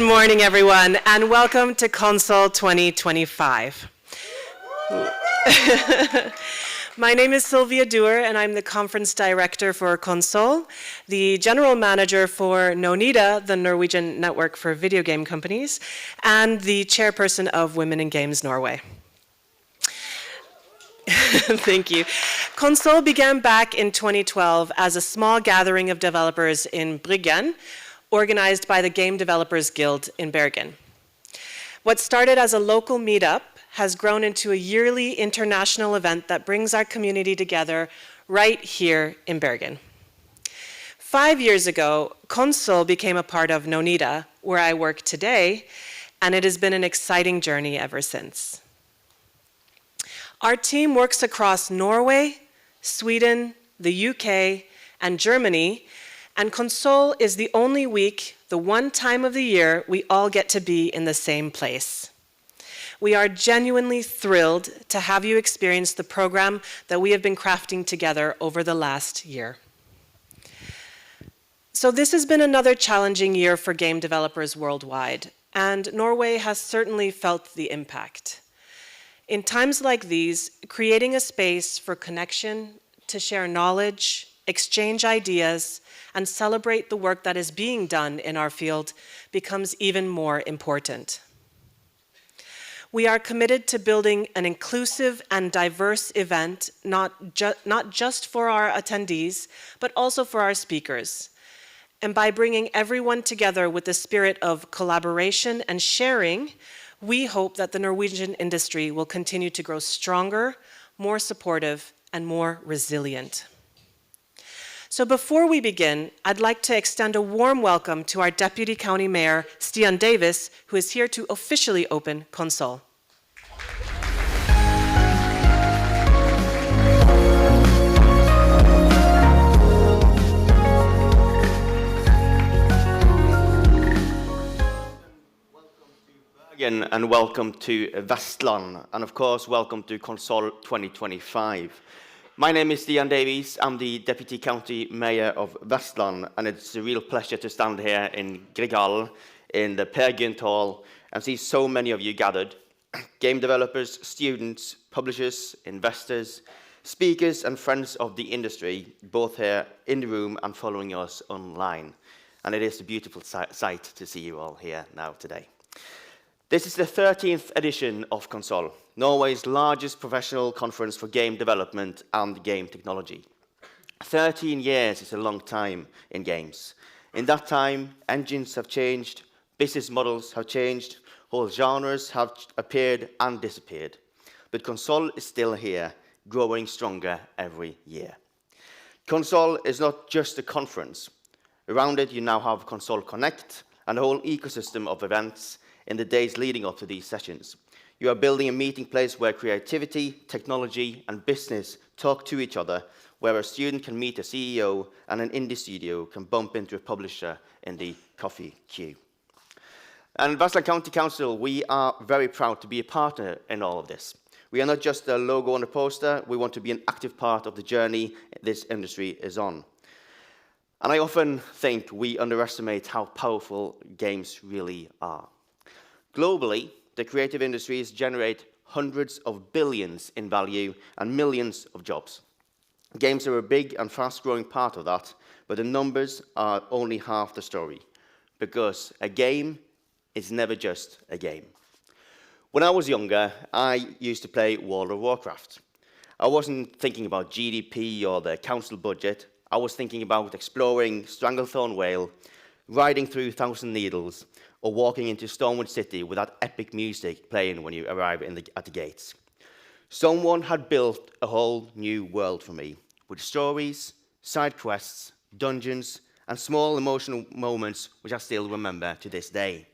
Good morning, everyone, and welcome to Konsoll 2025. My name is Sylvia Dewar, and I'm the conference director for Konsoll, the general manager for NONIDA, the Norwegian Network for Video Game Companies, and the chairperson of Women in Games Norway. Thank you. Konsoll began back in 2012 as a small gathering of developers in Bryggen, organized by the Game Developers Guild in Bergen. What started as a local meetup has grown into a yearly international event that brings our community together right here in Bergen. 5 years ago, Konsoll became a part of NONIDA, where I work today, and it has been an exciting journey ever since. Our team works across Norway, Sweden, the UK, and Germany, and Konsoll is the only week, the one time of the year, we all get to be in the same place. We are genuinely thrilled to have you experience the program that we have been crafting together over the last year. So this has been another challenging year for game developers worldwide, and Norway has certainly felt the impact. In times like these, creating a space for connection, to share knowledge, exchange ideas, and celebrate the work that is being done in our field becomes even more important. We are committed to building an inclusive and diverse event, not just for our attendees, but also for our speakers. And by bringing everyone together with the spirit of collaboration and sharing, we hope that the Norwegian industry will continue to grow stronger, more supportive, and more resilient. So before we begin, I'd like to extend a warm welcome to our Deputy County Mayor, Stian Davis, who is here to officially open Konsoll. Welcome to Bergen and welcome to Vestland, and of course, welcome to Konsoll 2025. My name is Stian Davies. I'm the Deputy County Mayor of Vestland, and it's a real pleasure to stand here in Grieghallen in the Per Gynt Hall and see so many of you gathered. Game developers, students, publishers, investors, speakers, and friends of the industry, both here in the room and following us online. And it is a beautiful sight to see you all here now today. This is the 13th edition of Konsoll, Norway's largest professional conference for game development and game technology. 13 years is a long time in games. In that time, engines have changed, business models have changed, whole genres have appeared and disappeared. But Konsoll is still here, growing stronger every year. Konsoll is not just a conference. Around it, you now have Konsoll Connect and a whole ecosystem of events in the days leading up to these sessions. You are building a meeting place where creativity, technology, and business talk to each other, where a student can meet a CEO and an indie studio can bump into a publisher in the coffee queue. And Vestland County Council, we are very proud to be a partner in all of this. We are not just a logo on a poster, we want to be an active part of the journey this industry is on. And I often think we underestimate how powerful games really are. Globally, the creative industries generate hundreds of billions in value and millions of jobs. Games are a big and fast-growing part of that, but the numbers are only half the story, because a game is never just a game. When I was younger, I used to play World of Warcraft. I wasn't thinking about GDP or the council budget. I was thinking about exploring Stranglethorn Vale, riding through Thousand Needles, or walking into Stormwood City with that epic music playing when you arrive at the gates. Someone had built a whole new world for me, with stories, side quests, dungeons, and small emotional moments which I still remember to this day.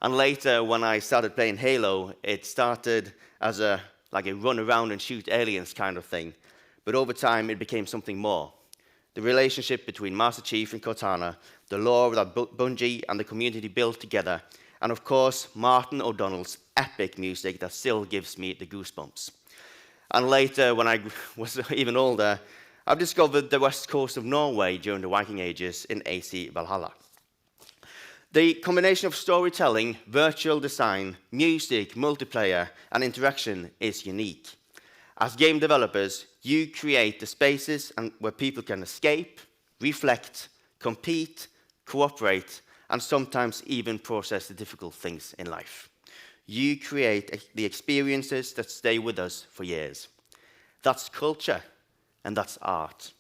And later, when I started playing Halo, it started as like a run around and shoot aliens kind of thing, but over time it became something more. The relationship between Master Chief and Cortana, the lore that Bungie and the community built together, and of course, Martin O'Donnell's epic music that still gives me the goosebumps. And later, when I was even older, I've discovered the west coast of Norway during the Viking Ages in AC Valhalla. The combination of storytelling, virtual design, music, multiplayer, and interaction is unique. As game developers, you create the spaces where people can escape, reflect, compete, cooperate, and sometimes even process the difficult things in life. You create the experiences that stay with us for years. That's culture, and that's art.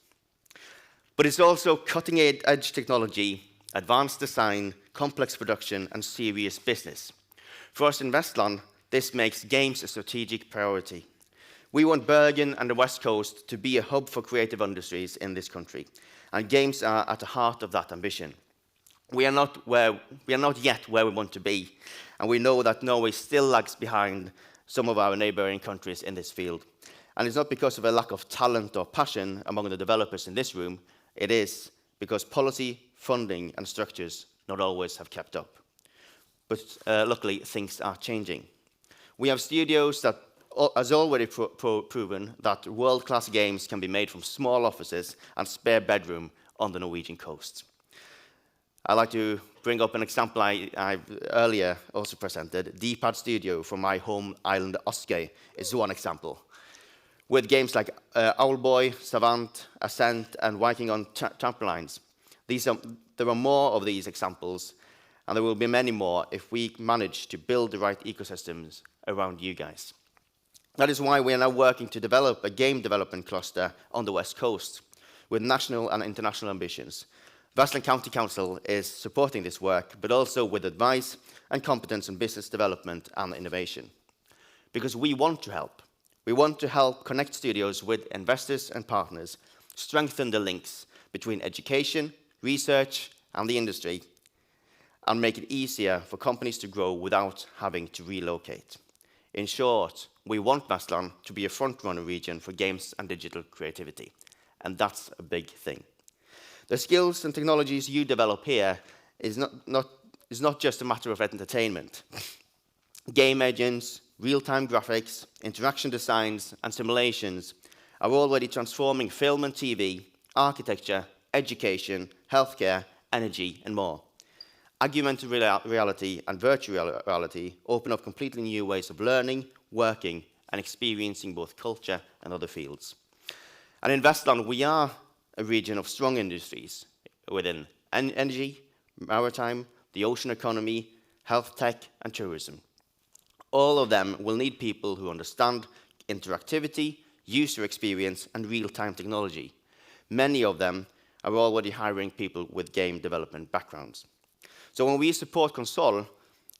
But it's also cutting-edge technology, advanced design, complex production, and serious business. For us in Vestland, this makes games a strategic priority. We want Bergen and the West Coast to be a hub for creative industries in this country, and games are at the heart of that ambition. We are not yet where we want to be, and we know that Norway still lags behind some of our neighboring countries in this field. And it's not because of a lack of talent or passion among the developers in this room, it is because policy, funding, and structures not always have kept up. But luckily, things are changing. We have studios that has already proven that world-class games can be made from small offices and spare bedroom on the Norwegian coast. I'd like to bring up an example I earlier also presented. D-Pad Studio from my home island Askøy is one example. With games like Owlboy, Savant, Ascent, and Viking on trampolines. There are more of these examples, and there will be many more if we manage to build the right ecosystems around you guys. That is why we are now working to develop a game development cluster on the West Coast with national and international ambitions. Vestland County Council is supporting this work, but also with advice and competence in business development and innovation. Because we want to help. We want to help connect studios with investors and partners, strengthen the links between education, research, and the industry, and make it easier for companies to grow without having to relocate. In short, we want Vestland to be a front-runner region for games and digital creativity, and that's a big thing. The skills and technologies you develop here is not just a matter of entertainment. Game engines, real-time graphics, interaction designs, and simulations are already transforming film and TV, architecture, education, healthcare, energy, and more. Augmented reality and virtual reality open up completely new ways of learning, working, and experiencing both culture and other fields. And in Vestland, we are a region of strong industries within energy, maritime, the ocean economy, health tech, and tourism. All of them will need people who understand interactivity, user experience, and real-time technology. Many of them are already hiring people with game development backgrounds. So when we support Konsoll,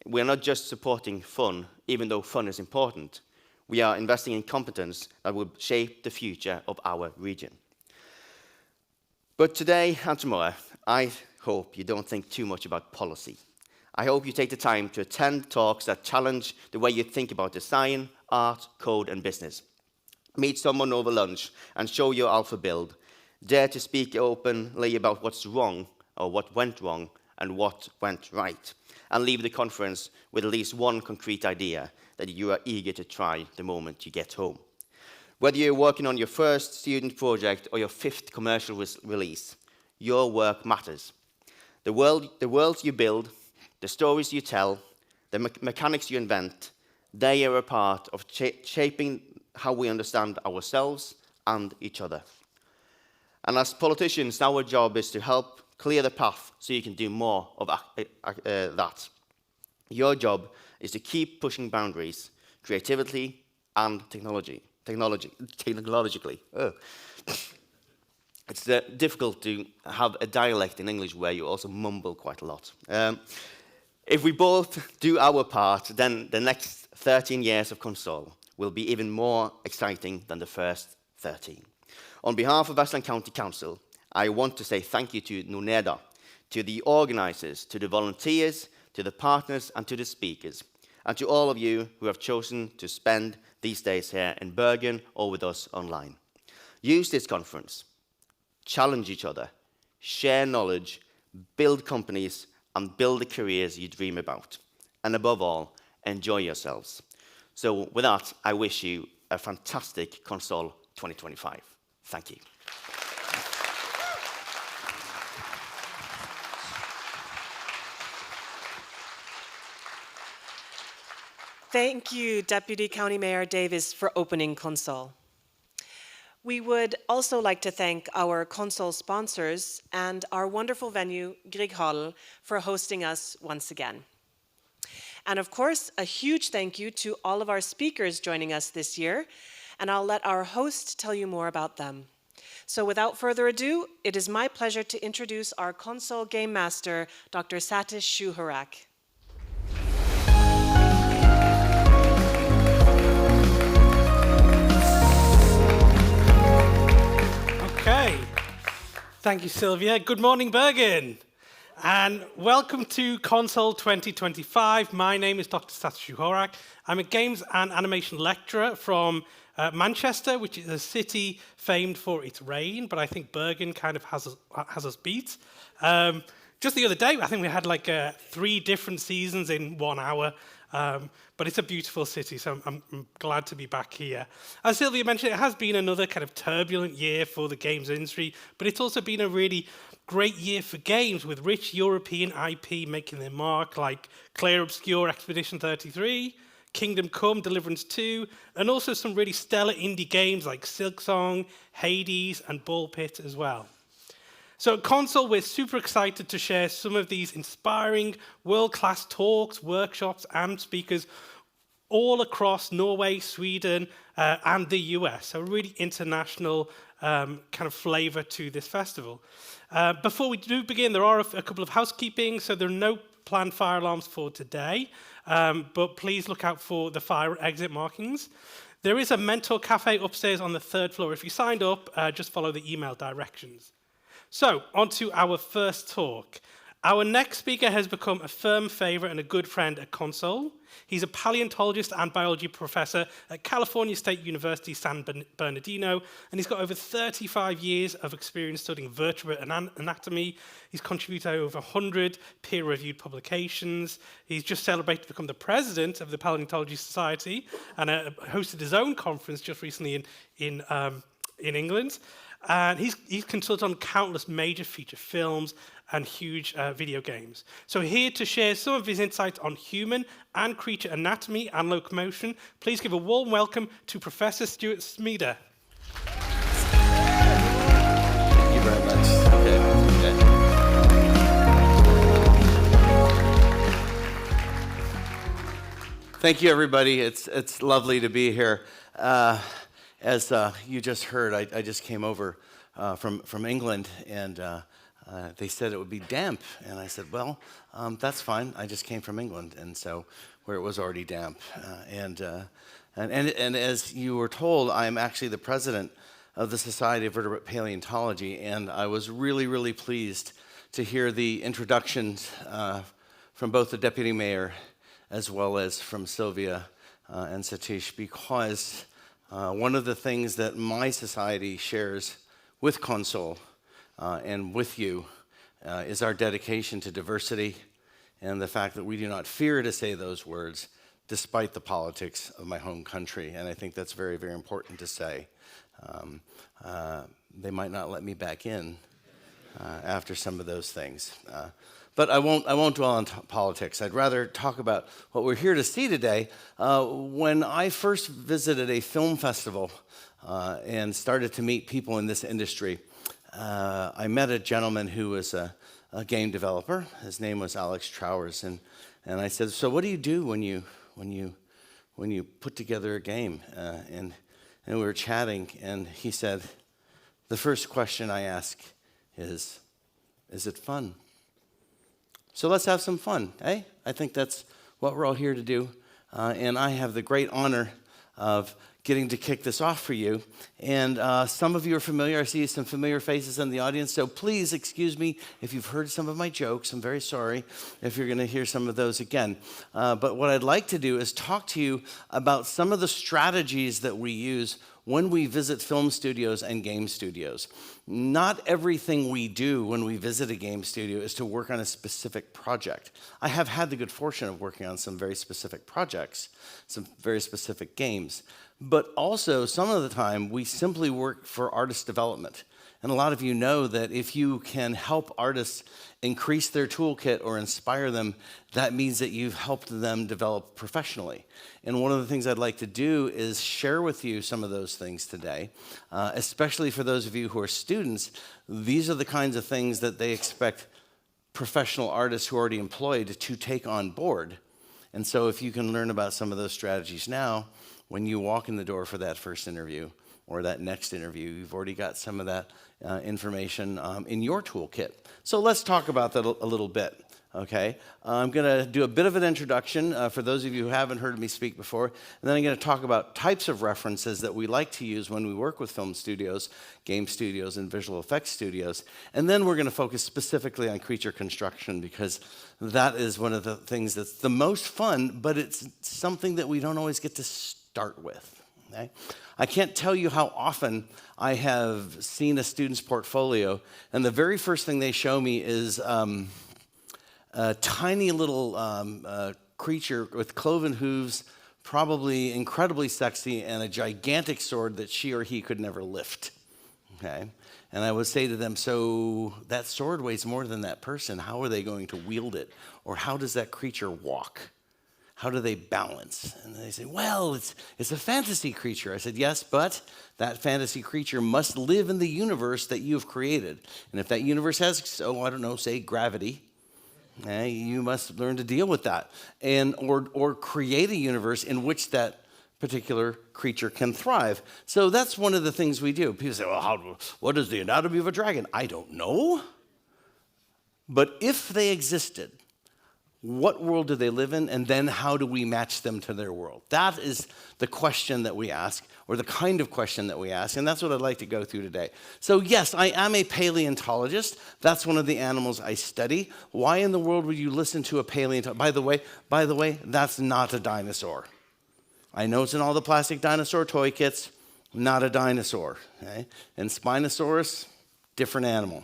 we are not just supporting fun, even though fun is important. We are investing in competence that will shape the future of our region. But today and tomorrow, I hope you don't think too much about policy. I hope you take the time to attend talks that challenge the way you think about design, art, code, and business. Meet someone over lunch and show your alpha build. Dare to speak openly about what's wrong, or what went wrong, and what went right. And leave the conference with at least one concrete idea that you are eager to try the moment you get home. Whether you're working on your first student project or your 5th commercial release, your work matters. The worlds you build, the stories you tell, the mechanics you invent, they are a part of shaping how we understand ourselves and each other. And as politicians, our job is to help clear the path so you can do more of that. Your job is to keep pushing boundaries, creativity and technologically. Oh. It's difficult to have a dialect in English where you also mumble quite a lot. If we both do our part, then the next 13 years of Konsoll will be even more exciting than the first 13. On behalf of Vestland County Council, I want to say thank you to Noneda, to the organizers, to the volunteers, to the partners, and to the speakers, and to all of you who have chosen to spend these days here in Bergen or with us online. Use this conference, challenge each other, share knowledge, build companies, and build the careers you dream about. And above all, enjoy yourselves. So with that, I wish you a fantastic Konsoll 2025. Thank you. Thank you, Deputy County Mayor Davies, for opening Konsoll. We would also like to thank our Konsoll sponsors and our wonderful venue, Grieghallen, for hosting us once again. And of course, a huge thank you to all of our speakers joining us this year, and I'll let our host tell you more about them. So without further ado, it is my pleasure to introduce our Konsoll Game Master, Dr. Satish Shuharak. Okay, thank you, Sylvia. Good morning, Bergen, and welcome to Konsoll 2025. My name is Dr. Satish Shuharak. I'm a games and animation lecturer from Manchester, which is a city famed for its rain, but I think Bergen kind of has us beat. Just the other day, I think we had like 3 different seasons in 1 hour. But it's a beautiful city, so I'm glad to be back here. As Sylvia mentioned, it has been another kind of turbulent year for the games industry, but it's also been a really great year for games with rich European IP making their mark, like Clair Obscur Expedition 33, Kingdom Come, Deliverance 2, and also some really stellar indie games like Silksong, Hades, and Ball Pit as well. So at Konsoll, we're super excited to share some of these inspiring world-class talks, workshops, and speakers all across Norway, Sweden, and the US. So a really international kind of flavor to this festival. Before we do begin, there are a couple of housekeeping, so there are no planned fire alarms for today, but please look out for the fire exit markings. There is a mentor cafe upstairs on the 3rd floor. If you signed up, just follow the email directions. So, on to our first talk. Our next speaker has become a firm favorite and a good friend at Konsoll. He's a paleontologist and biology professor at California State University, San Bernardino, and he's got over 35 years of experience studying vertebrate anatomy. He's contributed over 100 peer-reviewed publications. He's just celebrated to become the president of the Paleontology Society and hosted his own conference just recently in England. And he's consulted on countless major feature films and huge video games. So here to share some of his insights on human and creature anatomy and locomotion, please give a warm welcome to Professor Stuart Smeeder. Thank you very much. Okay. Thank you, everybody. It's lovely to be here. As you just heard, I just came over from England, and they said it would be damp, and I said, well, that's fine. I just came from England, and so where it was already damp. And as you were told, I'm actually the president of the Society of Vertebrate Paleontology, and I was really, really pleased to hear the introductions from both the deputy mayor as well as from Sylvia and Satish, because one of the things that my society shares with Konsoll and with you is our dedication to diversity and the fact that we do not fear to say those words despite the politics of my home country. And I think that's very, very important to say. They might not let me back in after some of those things. But I won't dwell on politics. I'd rather talk about what we're here to see today. When I first visited a film festival and started to meet people in this industry, I met a gentleman who was a game developer. His name was Alex Trowers, and I said, "So what do you do when you put together a game?" And we were chatting, and he said, "The first question I ask is it fun?" So let's have some fun, eh? I think that's what we're all here to do. And I have the great honor of getting to kick this off for you. And some of you are familiar. I see some familiar faces in the audience. So please excuse me if you've heard some of my jokes. I'm very sorry if you're going to hear some of those again. But what I'd like to do is talk to you about some of the strategies that we use when we visit film studios and game studios. Not everything we do when we visit a game studio is to work on a specific project. I have had the good fortune of working on some very specific projects, some very specific games. But also, some of the time, we simply work for artist development. And a lot of you know that if you can help artists increase their toolkit or inspire them, that means that you've helped them develop professionally. And one of the things I'd like to do is share with you some of those things today, especially for those of you who are students. These are the kinds of things that they expect professional artists who are already employed to take on board. And so if you can learn about some of those strategies now, when you walk in the door for that first interview or that next interview, you've already got some of that information in your toolkit. So let's talk about that a little bit, okay? I'm going to do a bit of an introduction for those of you who haven't heard me speak before, and then I'm going to talk about types of references that we like to use when we work with film studios, game studios, and visual effects studios. And then we're going to focus specifically on creature construction, because that is one of the things that's the most fun, but it's something that we don't always get to start with. Okay? I can't tell you how often I have seen a student's portfolio, and the very first thing they show me is a tiny little creature with cloven hooves, probably incredibly sexy, and a gigantic sword that she or he could never lift. Okay? And I would say to them, so that sword weighs more than that person. How are they going to wield it? Or how does that creature walk? How do they balance? And they say, well, it's a fantasy creature. I said, yes, but that fantasy creature must live in the universe that you've created. And if that universe has, I don't know, say gravity, you must learn to deal with that. And or create a universe in which that particular creature can thrive. So that's one of the things we do. People say, well, what is the anatomy of a dragon? I don't know. But if they existed, what world do they live in, and then how do we match them to their world? That is the question that we ask, or the kind of question that we ask, and that's what I'd like to go through today. So yes, I am a paleontologist. That's one of the animals I study. Why in the world would you listen to a paleontologist? By the way, that's not a dinosaur. I know it's in all the plastic dinosaur toy kits, not a dinosaur. Okay? And Spinosaurus, different animal.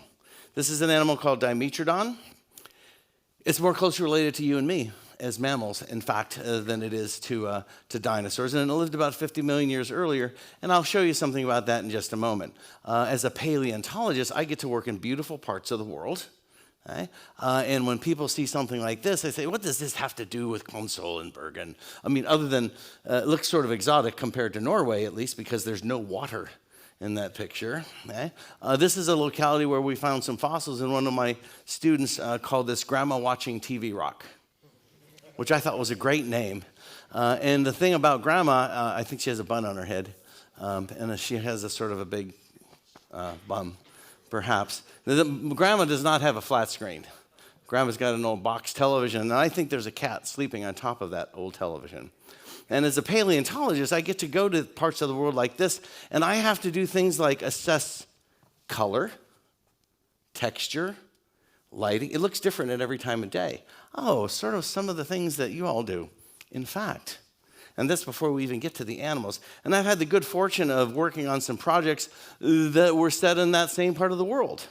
This is an animal called Dimetrodon. It's more closely related to you and me as mammals, in fact, than it is to dinosaurs. And it lived about 50 million years earlier, and I'll show you something about that in just a moment. As a paleontologist, I get to work in beautiful parts of the world. Okay? And when people see something like this, they say, what does this have to do with Konsoll and Bergen? I mean, other than it looks sort of exotic compared to Norway, at least, because there's no water in that picture. Okay? This is a locality where we found some fossils, and one of my students called this Grandma Watching TV Rock, which I thought was a great name. And the thing about Grandma, I think she has a bun on her head, and she has a sort of a big bum, perhaps. Grandma does not have a flat screen. Grandma's got an old box television, and I think there's a cat sleeping on top of that old television. And as a paleontologist, I get to go to parts of the world like this, and I have to do things like assess color, texture, lighting. It looks different at every time of day. Oh, sort of some of the things that you all do, in fact. And that's before we even get to the animals. And I've had the good fortune of working on some projects that were set in that same part of the world.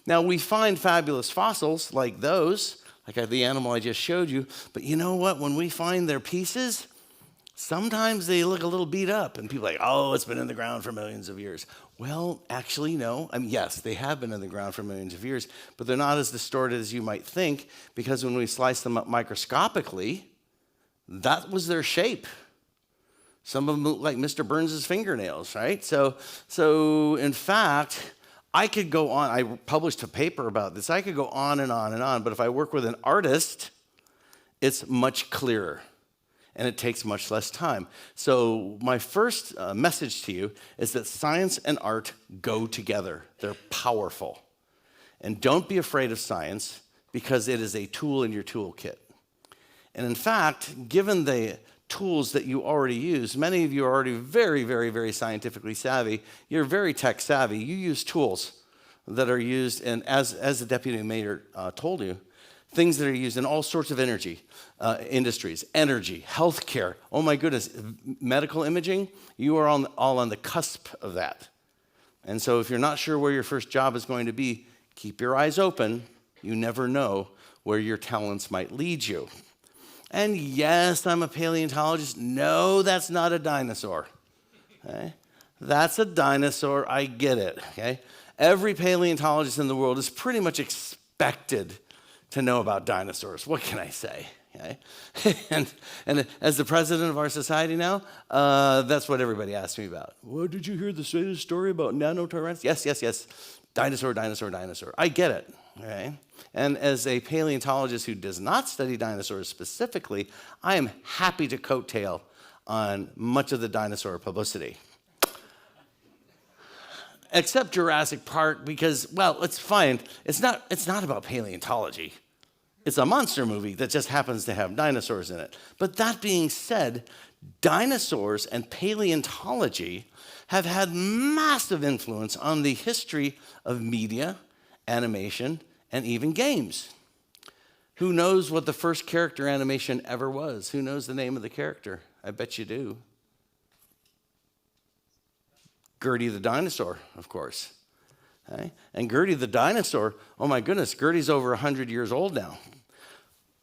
Now, we find fabulous fossils like those, like the animal I just showed you, but you know what? When we find their pieces, sometimes they look a little beat up, and people are like, oh, it's been in the ground for millions of years. Well, actually, no. I mean, yes, they have been in the ground for millions of years, but they're not as distorted as you might think, because when we slice them up microscopically, that was their shape. Some of them look like Mr. Burns' fingernails, right? So in fact, I could go on. I published a paper about this. I could go on and on and on, but if I work with an artist, it's much clearer, and it takes much less time. So my first message to you is that science and art go together. They're powerful. And don't be afraid of science, because it is a tool in your toolkit. And in fact, given the tools that you already use, many of you are already very, very, very scientifically savvy. You're very tech savvy. You use tools that are used, and as the deputy mayor told you, things that are used in all sorts of industries, energy, healthcare. Oh my goodness, medical imaging, you are all on the cusp of that. And so if you're not sure where your first job is going to be, keep your eyes open. You never know where your talents might lead you. And yes, I'm a paleontologist. No, that's not a dinosaur. Okay? That's a dinosaur, I get it. Okay? Every paleontologist in the world is pretty much expected to know about dinosaurs. What can I say? Okay? and as the president of our society now, that's what everybody asks me about. Well, did you hear the latest story about nanotyrannosaurus? Yes. Dinosaur. I get it. Okay? And as a paleontologist who does not study dinosaurs specifically, I am happy to coattail on much of the dinosaur publicity. Except Jurassic Park, because, well, it's fine. It's not about paleontology. It's a monster movie that just happens to have dinosaurs in it. But that being said, dinosaurs and paleontology have had massive influence on the history of media, animation, and even games. Who knows what the first character animation ever was? Who knows the name of the character? I bet you do. Gertie the dinosaur, of course. Okay? And Gertie the dinosaur, oh my goodness, Gertie's over 100 years old now.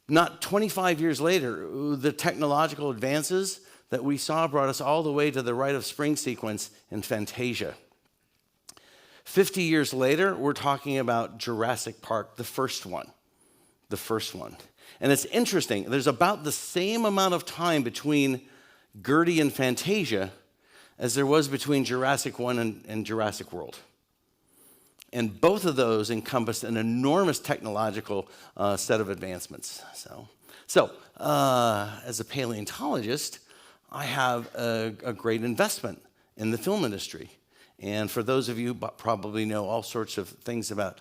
Not 25 years later, the technological advances that we saw brought us all the way to the Rite of Spring sequence in Fantasia. 50 years later, we're talking about Jurassic Park, the first one. And it's interesting, there's about the same amount of time between Gertie and Fantasia as there was between Jurassic 1 and Jurassic World. And both of those encompassed an enormous technological set of advancements. So as a paleontologist, I have a great investment in the film industry. And for those of you who probably know all sorts of things about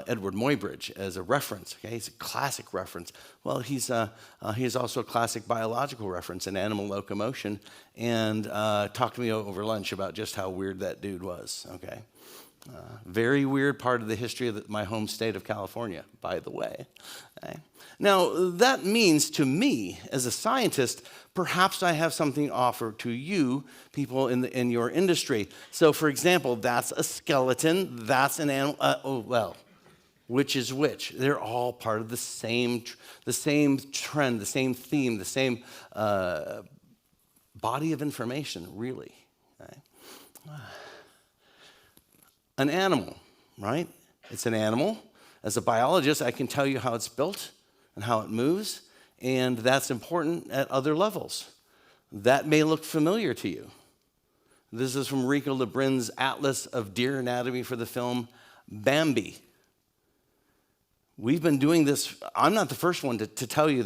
Edward Muybridge as a reference, okay? He's a classic reference. Well, he is also a classic biological reference in animal locomotion, and talked to me over lunch about just how weird that dude was, okay? Very weird part of the history of my home state of California, by the way. Okay? Now, that means to me, as a scientist, perhaps I have something to offer to you, people in your industry. So, for example, that's a skeleton, that's an animal, which is which? They're all part of the same trend, the same theme, the same body of information, really. Okay? An animal, right? It's an animal. As a biologist, I can tell you how it's built and how it moves, and that's important at other levels. That may look familiar to you. This is from Rico Lebrin's Atlas of Deer Anatomy for the film Bambi. We've been doing this. I'm not the first one to tell you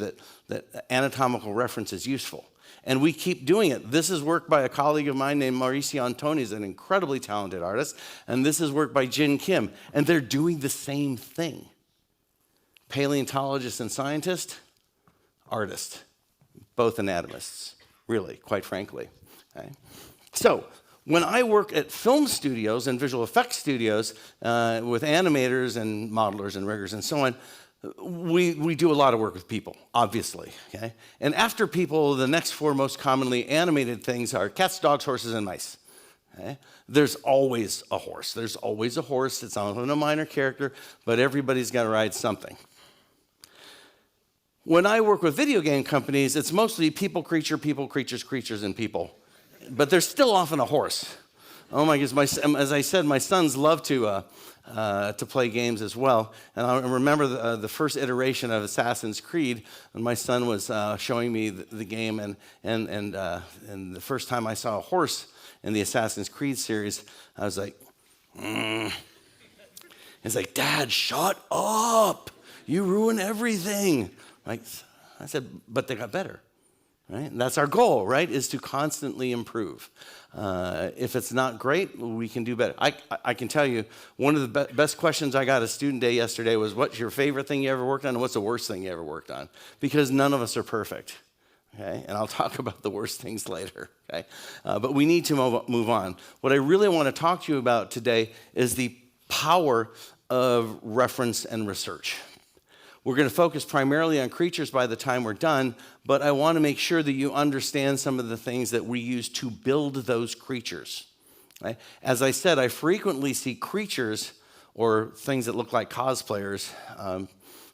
that anatomical reference is useful. And we keep doing it. This is work by a colleague of mine named Mauricio Antoni, who's an incredibly talented artist. And this is work by Jin Kim. And they're doing the same thing. Paleontologist and scientist, artist. Both anatomists, really, quite frankly. Okay? So, when I work at film studios and visual effects studios with animators and modelers and riggers and so on, we do a lot of work with people, obviously, okay? And after people, the next four most commonly animated things are cats, dogs, horses, and mice. Okay? There's always a horse. There's always a horse. It's often a minor character, but everybody's got to ride something. When I work with video game companies, it's mostly people, creature, people, creatures, creatures, and people. But there's still often a horse. Oh my goodness, as I said, my sons love to play games as well. And I remember the first iteration of Assassin's Creed, when my son was showing me the game, and the first time I saw a horse in the Assassin's Creed series, I was like, He's like, Dad, shut up. You ruin everything. Like, I said, but they got better. Right? And that's our goal, right, is to constantly improve. If it's not great, we can do better. I can tell you, one of the best questions I got at Student Day yesterday was, what's your favorite thing you ever worked on, and what's the worst thing you ever worked on? Because none of us are perfect, okay? And I'll talk about the worst things later, okay? But we need to move on. What I really want to talk to you about today is the power of reference and research. We're going to focus primarily on creatures by the time we're done, but I want to make sure that you understand some of the things that we use to build those creatures. Right? As I said, I frequently see creatures, or things that look like cosplayers,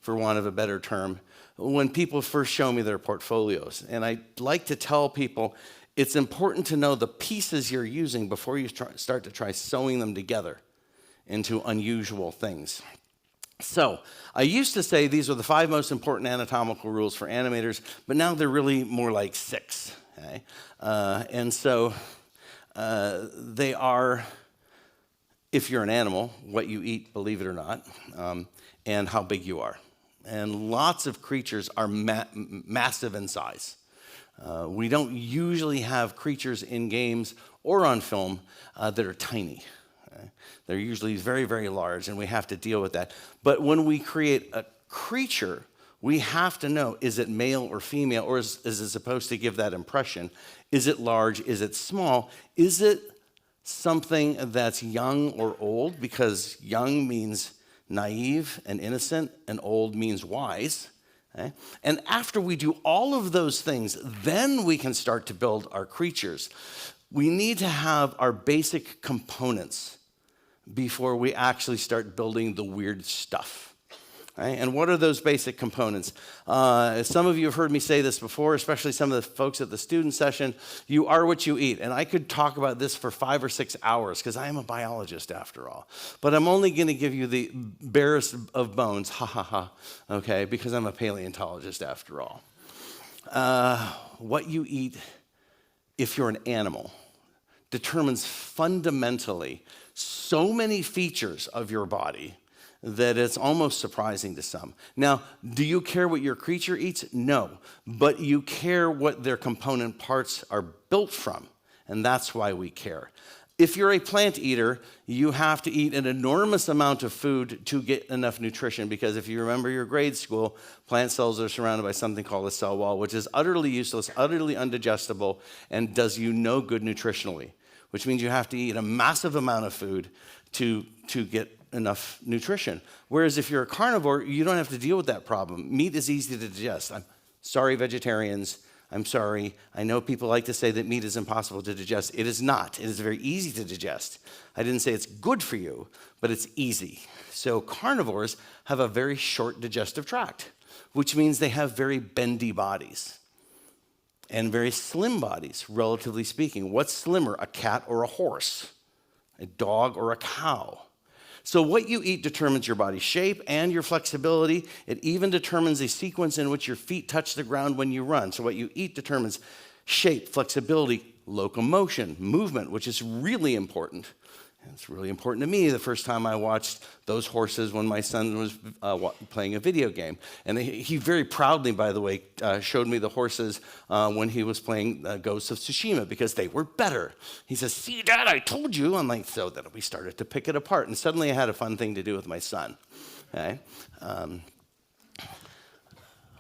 for want of a better term, when people first show me their portfolios. And I like to tell people it's important to know the pieces you're using before you start to try sewing them together into unusual things. So, I used to say these are the 5 most important anatomical rules for animators, but now they're really more like 6. Okay? And so, they are, if you're an animal, what you eat, believe it or not, and how big you are. And lots of creatures are massive in size. We don't usually have creatures in games or on film that are tiny. They're usually very, very large, and we have to deal with that. But when we create a creature, we have to know, is it male or female, or is it supposed to give that impression? Is it large? Is it small? Is it something that's young or old? Because young means naive and innocent, and old means wise. Okay? And after we do all of those things, then we can start to build our creatures. We need to have our basic components before we actually start building the weird stuff. Right? And what are those basic components? Some of you have heard me say this before, especially some of the folks at the student session. You are what you eat. And I could talk about this for 5 or 6 hours because I am a biologist after all. But I'm only going to give you the barest of bones, ha ha ha, okay, because I'm a paleontologist after all. What you eat, if you're an animal, determines fundamentally so many features of your body that it's almost surprising to some. Now, do you care what your creature eats? No, but you care what their component parts are built from, and that's why we care. If you're a plant eater, you have to eat an enormous amount of food to get enough nutrition, because if you remember your grade school, plant cells are surrounded by something called a cell wall, which is utterly useless, utterly undigestible, and does you no good nutritionally, which means you have to eat a massive amount of food to get enough nutrition. Whereas if you're a carnivore, you don't have to deal with that problem. Meat is easy to digest. I'm sorry, vegetarians. I'm sorry. I know people like to say that meat is impossible to digest. It is not. It is very easy to digest. I didn't say it's good for you, but it's easy. So carnivores have a very short digestive tract, which means they have very bendy bodies and very slim bodies, relatively speaking. What's slimmer, a cat or a horse? A dog or a cow? So what you eat determines your body shape and your flexibility. It even determines a sequence in which your feet touch the ground when you run. So what you eat determines shape, flexibility, locomotion, movement, which is really important. And it's really important to me the first time I watched those horses when my son was playing a video game. And he very proudly, by the way, showed me the horses when he was playing Ghosts of Tsushima, because they were better. He says, "See, Dad, I told you." I'm like, so that we started to pick it apart. And suddenly I had a fun thing to do with my son. Okay?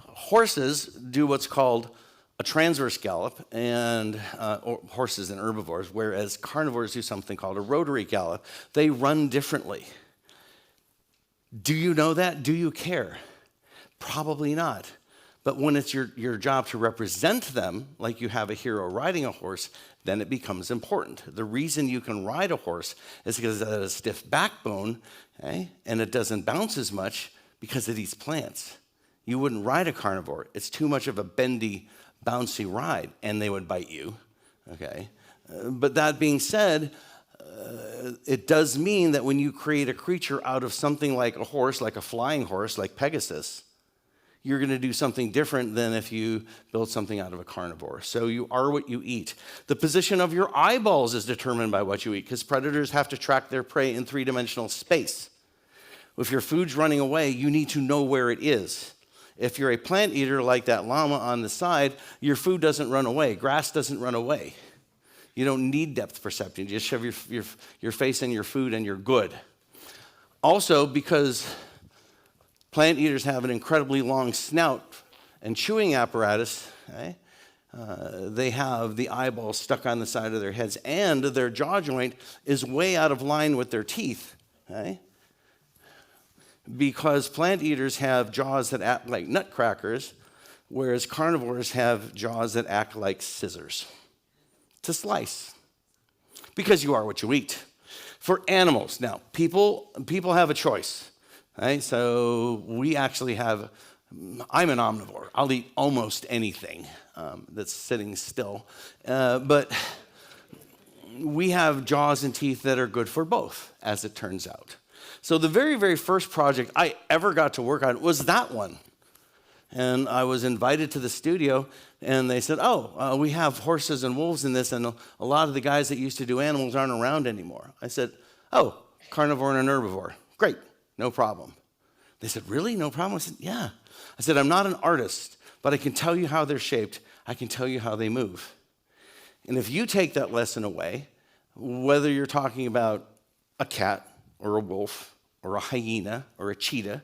Horses do what's called a transverse gallop, and horses and herbivores, whereas carnivores do something called a rotary gallop. They run differently. Do you know that? Do you care? Probably not. But when it's your job to represent them, like you have a hero riding a horse, then it becomes important. The reason you can ride a horse is because it has a stiff backbone, okay? And it doesn't bounce as much because it eats plants. You wouldn't ride a carnivore. It's too much of a bendy, bouncy ride, and they would bite you, okay? But that being said, it does mean that when you create a creature out of something like a horse, like a flying horse, like Pegasus, you're going to do something different than if you build something out of a carnivore. So you are what you eat. The position of your eyeballs is determined by what you eat, because predators have to track their prey in three-dimensional space. If your food's running away, you need to know where it is. If you're a plant eater like that llama on the side, your food doesn't run away. Grass doesn't run away. You don't need depth perception. You just shove your face in your food and you're good. Also, because plant eaters have an incredibly long snout and chewing apparatus, okay, they have the eyeballs stuck on the side of their heads, and their jaw joint is way out of line with their teeth. Okay? Because plant eaters have jaws that act like nutcrackers, whereas carnivores have jaws that act like scissors to slice. Because you are what you eat. For animals, now, people have a choice. Right? So we actually have, I'm an omnivore. I'll eat almost anything that's sitting still. But we have jaws and teeth that are good for both, as it turns out. So the very, very first project I ever got to work on was that one. And I was invited to the studio, and they said, oh, we have horses and wolves in this, and a lot of the guys that used to do animals aren't around anymore. I said, oh, carnivore and an herbivore. Great, no problem. They said, really? No problem? I said, yeah. I said, I'm not an artist, but I can tell you how they're shaped. I can tell you how they move. And if you take that lesson away, whether you're talking about a cat or a wolf or a hyena or a cheetah,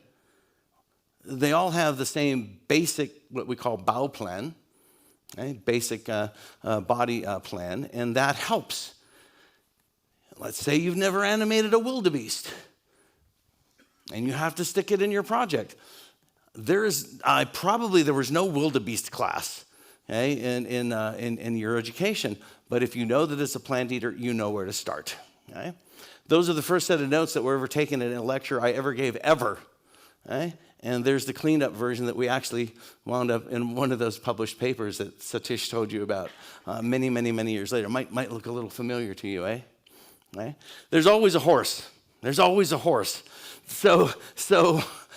they all have the same basic, what we call bow plan, okay? Basic body plan, and that helps. Let's say you've never animated a wildebeest, and you have to stick it in your project. There was no wildebeest class, okay, in your education, but if you know that it's a plant eater, you know where to start. Okay? Those are the first set of notes that were ever taken in a lecture I ever gave, ever. Okay? And there's the cleaned up version that we actually wound up in one of those published papers that Satish told you about many, many, many years later. Might look a little familiar to you, eh? Okay? There's always a horse. There's always a horse. So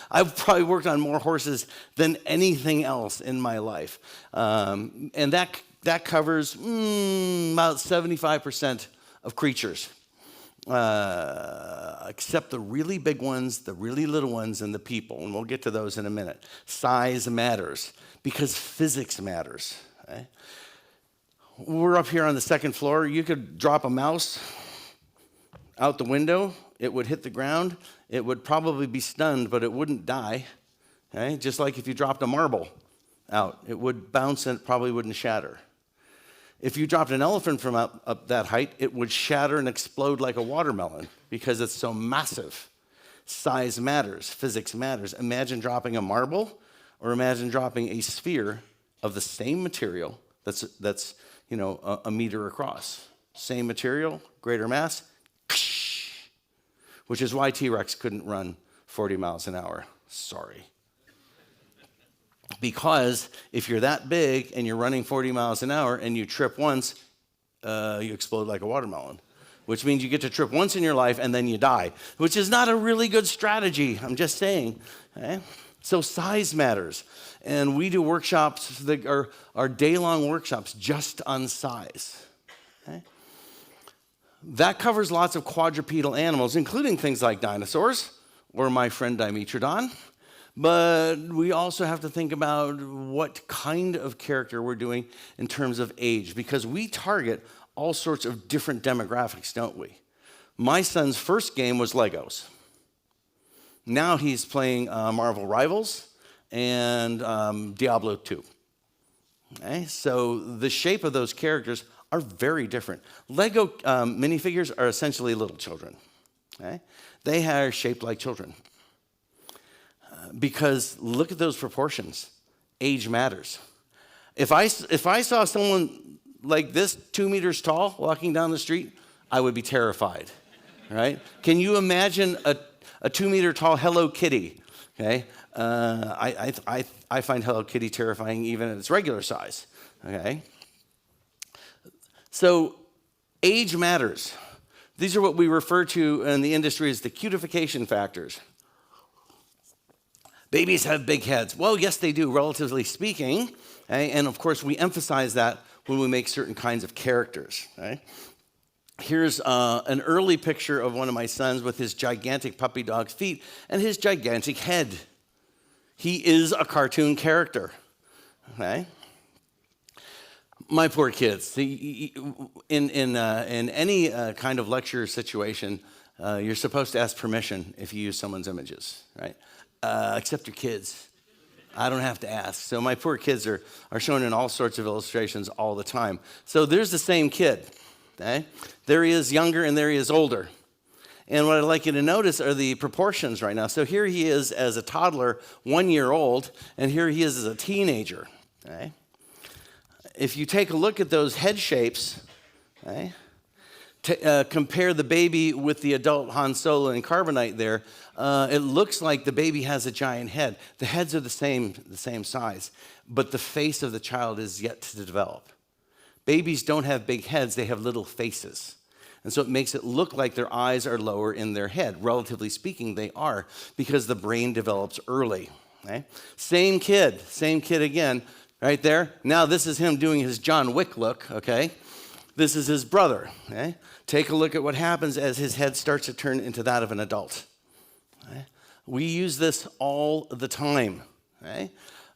I've probably worked on more horses than anything else in my life. And that covers about 75% of creatures. Except the really big ones, the really little ones, and the people. And we'll get to those in a minute. Size matters because physics matters. Okay? We're up here on the second floor. You could drop a mouse out the window. It would hit the ground. It would probably be stunned, but it wouldn't die. Okay? Just like if you dropped a marble out, it would bounce and it probably wouldn't shatter. If you dropped an elephant from up that height, it would shatter and explode like a watermelon because it's so massive. Size matters. Physics matters. Imagine dropping a marble, or imagine dropping a sphere of the same material that's a meter across. Same material, greater mass, which is why T-Rex couldn't run 40 miles an hour. Sorry. Because if you're that big and you're running 40 miles an hour and you trip once, you explode like a watermelon, which means you get to trip once in your life and then you die, which is not a really good strategy. I'm just saying. Okay? So size matters. And we do workshops that are day-long workshops just on size. Okay? That covers lots of quadrupedal animals, including things like dinosaurs or my friend Dimetrodon. But we also have to think about what kind of character we're doing in terms of age, because we target all sorts of different demographics, don't we? My son's first game was Legos. Now he's playing Marvel Rivals and Diablo 2. Okay? So the shape of those characters are very different. Lego minifigures are essentially little children. Okay? They are shaped like children. Because look at those proportions. Age matters. If I saw someone like this, 2 meters tall, walking down the street, I would be terrified, right? Can you imagine a 2 meter tall Hello Kitty? Okay, I find Hello Kitty terrifying even at its regular size. Okay, so age matters. These are what we refer to in the industry as the cutification factors. Babies have big heads. Well, yes, they do, relatively speaking. Okay? And of course, we emphasize that when we make certain kinds of characters. Okay? Here's an early picture of one of my sons with his gigantic puppy dog feet and his gigantic head. He is a cartoon character. Okay? My poor kids. In any kind of lecture situation, you're supposed to ask permission if you use someone's images, right? Except your kids. I don't have to ask. So my poor kids are shown in all sorts of illustrations all the time. So there's the same kid. Okay? There he is younger and there he is older. And what I'd like you to notice are the proportions right now. So here he is as a toddler, 1 year old, and here he is as a teenager. Okay? If you take a look at those head shapes, okay, compare the baby with the adult Han Solo and Carbonite there, it looks like the baby has a giant head. The heads are the same size, but the face of the child is yet to develop. Babies don't have big heads, they have little faces. And so it makes it look like their eyes are lower in their head. Relatively speaking, they are, because the brain develops early. Okay? Same kid again, right there. Now this is him doing his John Wick look, okay? This is his brother, okay? Take a look at what happens as his head starts to turn into that of an adult. Okay? We use this all the time, okay?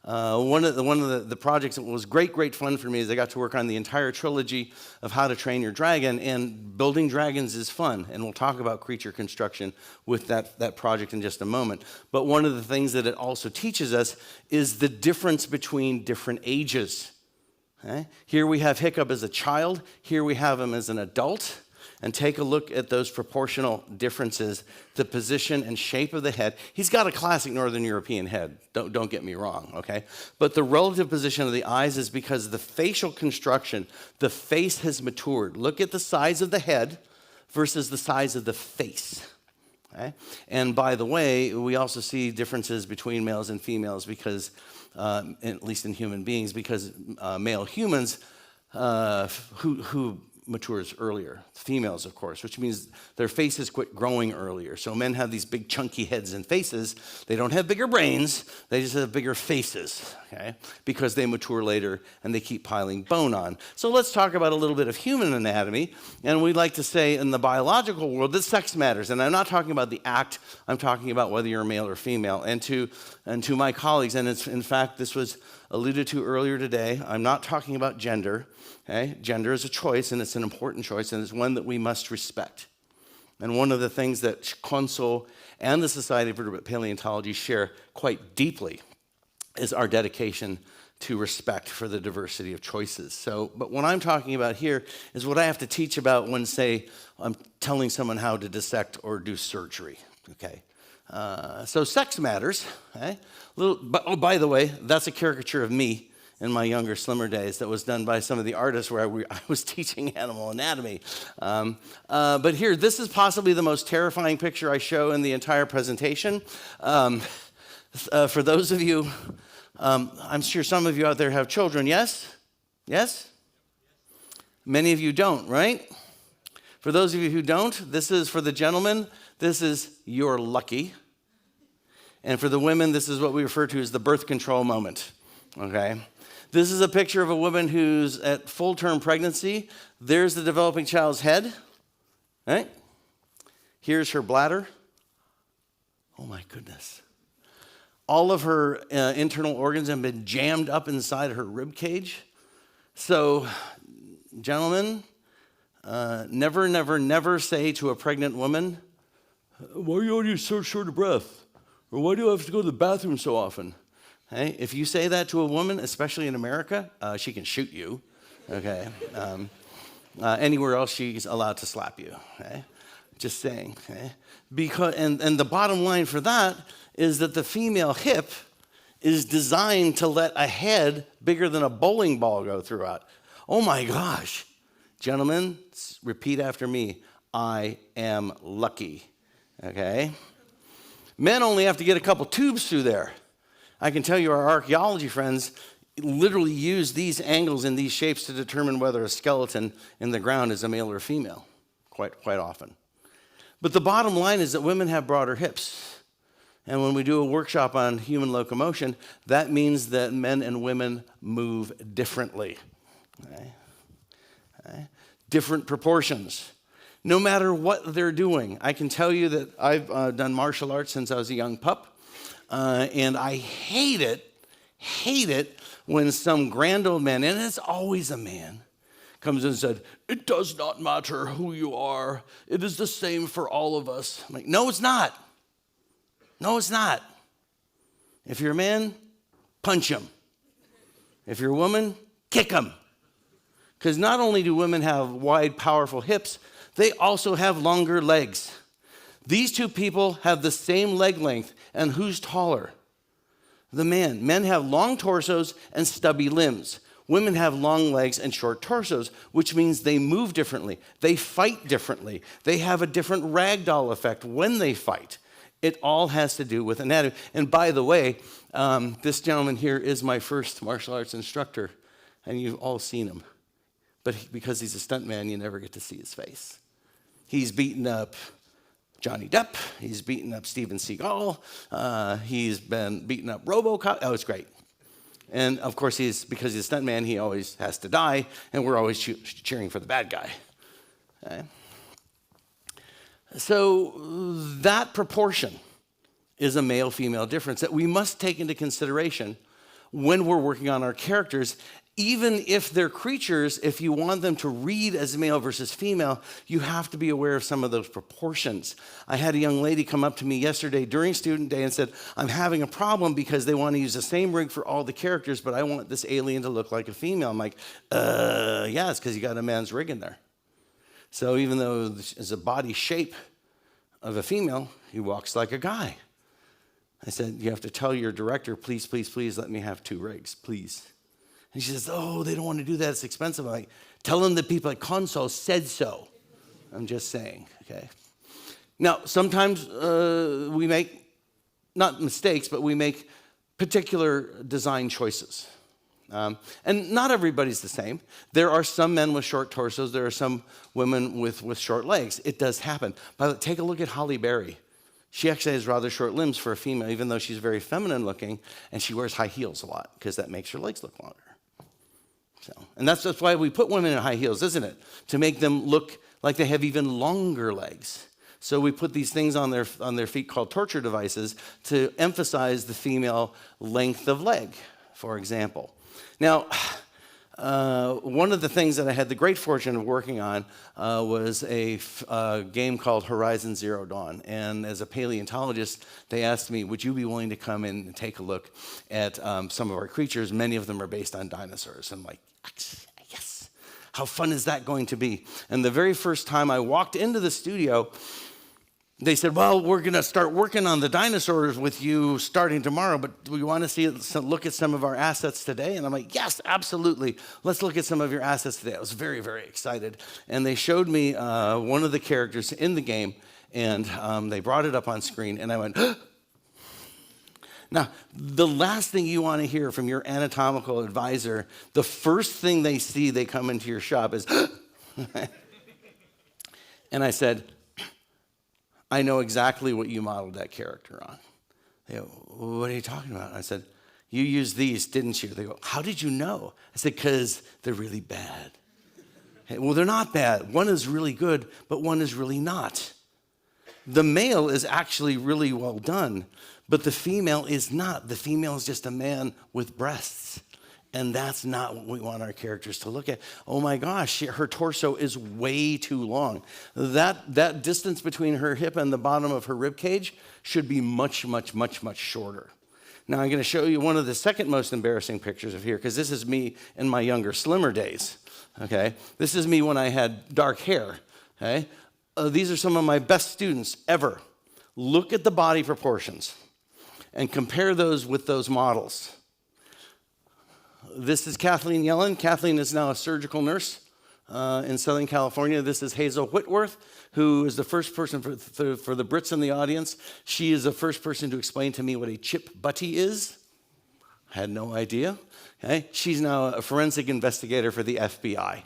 One of the projects that was great fun for me is I got to work on the entire trilogy of How to Train Your Dragon, and building dragons is fun, and we'll talk about creature construction with that project in just a moment. But one of the things that it also teaches us is the difference between different ages. Okay? Here we have Hiccup as a child, here we have him as an adult. And take a look at those proportional differences, the position and shape of the head. He's got a classic Northern European head, don't get me wrong, okay? But the relative position of the eyes is because the facial construction, the face has matured. Look at the size of the head versus the size of the face, okay? And by the way, we also see differences between males and females because, at least in human beings, because male humans who matures earlier. Females, of course, which means their faces quit growing earlier. So men have these big chunky heads and faces. They don't have bigger brains, they just have bigger faces, okay? Because they mature later and they keep piling bone on. So let's talk about a little bit of human anatomy. And we like to say in the biological world that sex matters. And I'm not talking about the act, I'm talking about whether you're male or female. And to my colleagues, and it's, in fact, this was alluded to earlier today, I'm not talking about gender. Okay? Gender is a choice, and it's an important choice, and it's one that we must respect. And one of the things that Konsoll and the Society of Vertebrate Paleontology share quite deeply is our dedication to respect for the diversity of choices. So, but what I'm talking about here is what I have to teach about when, say, I'm telling someone how to dissect or do surgery. Okay? So sex matters. Okay? Oh, by the way, that's a caricature of me in my younger, slimmer days that was done by some of the artists where I was teaching animal anatomy. But here, this is possibly the most terrifying picture I show in the entire presentation. For those of you, I'm sure some of you out there have children, yes? Yes? Many of you don't, right? For those of you who don't, this is for the gentlemen, this is you're lucky. And for the women, this is what we refer to as the birth control moment, okay? This is a picture of a woman who's at full-term pregnancy. There's the developing child's head, right? Here's her bladder. Oh my goodness. All of her internal organs have been jammed up inside her rib cage. So, gentlemen, never say to a pregnant woman, why are you always so short of breath? Or why do I have to go to the bathroom so often? Hey, if you say that to a woman, especially in America, she can shoot you, okay? Anywhere else, she's allowed to slap you, okay? Just saying, okay? Because, and the bottom line for that is that the female hip is designed to let a head bigger than a bowling ball go throughout. Oh my gosh. Gentlemen, repeat after me. I am lucky, okay? Men only have to get a couple tubes through there. I can tell you our archaeology friends literally use these angles and these shapes to determine whether a skeleton in the ground is a male or female, quite often. But the bottom line is that women have broader hips. And when we do a workshop on human locomotion, that means that men and women move differently. Okay? Okay? Different proportions. No matter what they're doing. I can tell you that I've done martial arts since I was a young pup. And I hate it when some grand old man, and it's always a man, comes in and said, it does not matter who you are. It is the same for all of us. I'm like, no, it's not. No, it's not. If you're a man, punch him. If you're a woman, kick him. Because not only do women have wide, powerful hips, they also have longer legs. These two people have the same leg length, and who's taller? The man. Men have long torsos and stubby limbs. Women have long legs and short torsos, which means they move differently. They fight differently. They have a different ragdoll effect when they fight. It all has to do with anatomy. And by the way, this gentleman here is my first martial arts instructor, and you've all seen him. But because he's a stuntman, you never get to see his face. He's beaten up Johnny Depp. He's beaten up Steven Seagal. He's been beaten up RoboCop. Oh, it's great. And of course, because he's a stuntman, he always has to die, and we're always cheering for the bad guy. Okay? So that proportion is a male-female difference that we must take into consideration when we're working on our characters. Even if they're creatures, if you want them to read as male versus female, you have to be aware of some of those proportions. I had a young lady come up to me yesterday during student day and said, I'm having a problem because they want to use the same rig for all the characters, but I want this alien to look like a female. I'm like, yeah, it's because you got a man's rig in there. So even though there's a body shape of a female, he walks like a guy. I said, you have to tell your director, please, please, please let me have 2 rigs, please. And she says, oh, they don't want to do that, it's expensive. I'm like, tell them the people at Konsoll said so. I'm just saying, okay? Now, sometimes we make, not mistakes, but we make particular design choices. And not everybody's the same. There are some men with short torsos. There are some women with short legs. It does happen. But take a look at Halle Berry. She actually has rather short limbs for a female, even though she's very feminine looking, and she wears high heels a lot because that makes her legs look longer. So, and that's why we put women in high heels, isn't it? To make them look like they have even longer legs. So we put these things on their feet called torture devices to emphasize the female length of leg, for example. Now, one of the things that I had the great fortune of working on was a game called Horizon Zero Dawn. And as a paleontologist, they asked me, would you be willing to come in and take a look at some of our creatures? Many of them are based on dinosaurs. I'm like, yes, how fun is that going to be? And the very first time I walked into the studio, they said, well, we're going to start working on the dinosaurs with you starting tomorrow, but do we want to look at some of our assets today? And I'm like, yes, absolutely. Let's look at some of your assets today. I was very, very excited. And they showed me one of the characters in the game, and they brought it up on screen, and I went, Now, the last thing you want to hear from your anatomical advisor, the first thing they see they come into your shop is, and I said, I know exactly what you modeled that character on. They go, what are you talking about? I said, you used these, didn't you? They go, how did you know? I said, because they're really bad. Hey, well, they're not bad. One is really good, but one is really not. The male is actually really well done, but the female is not. The female is just a man with breasts. And that's not what we want our characters to look at. Oh my gosh, her torso is way too long. That distance between her hip and the bottom of her rib cage should be much, much, much, much shorter. Now I'm going to show you one of the second most embarrassing pictures of here, because this is me in my younger, slimmer days. Okay, this is me when I had dark hair. Okay, these are some of my best students ever. Look at the body proportions and compare those with those models. This is Kathleen Yellen. Kathleen is now a surgical nurse in Southern California. This is Hazel Whitworth, who is the first person for the Brits in the audience. She is the first person to explain to me what a chip butty is. Had no idea. Okay? She's now a forensic investigator for the FBI.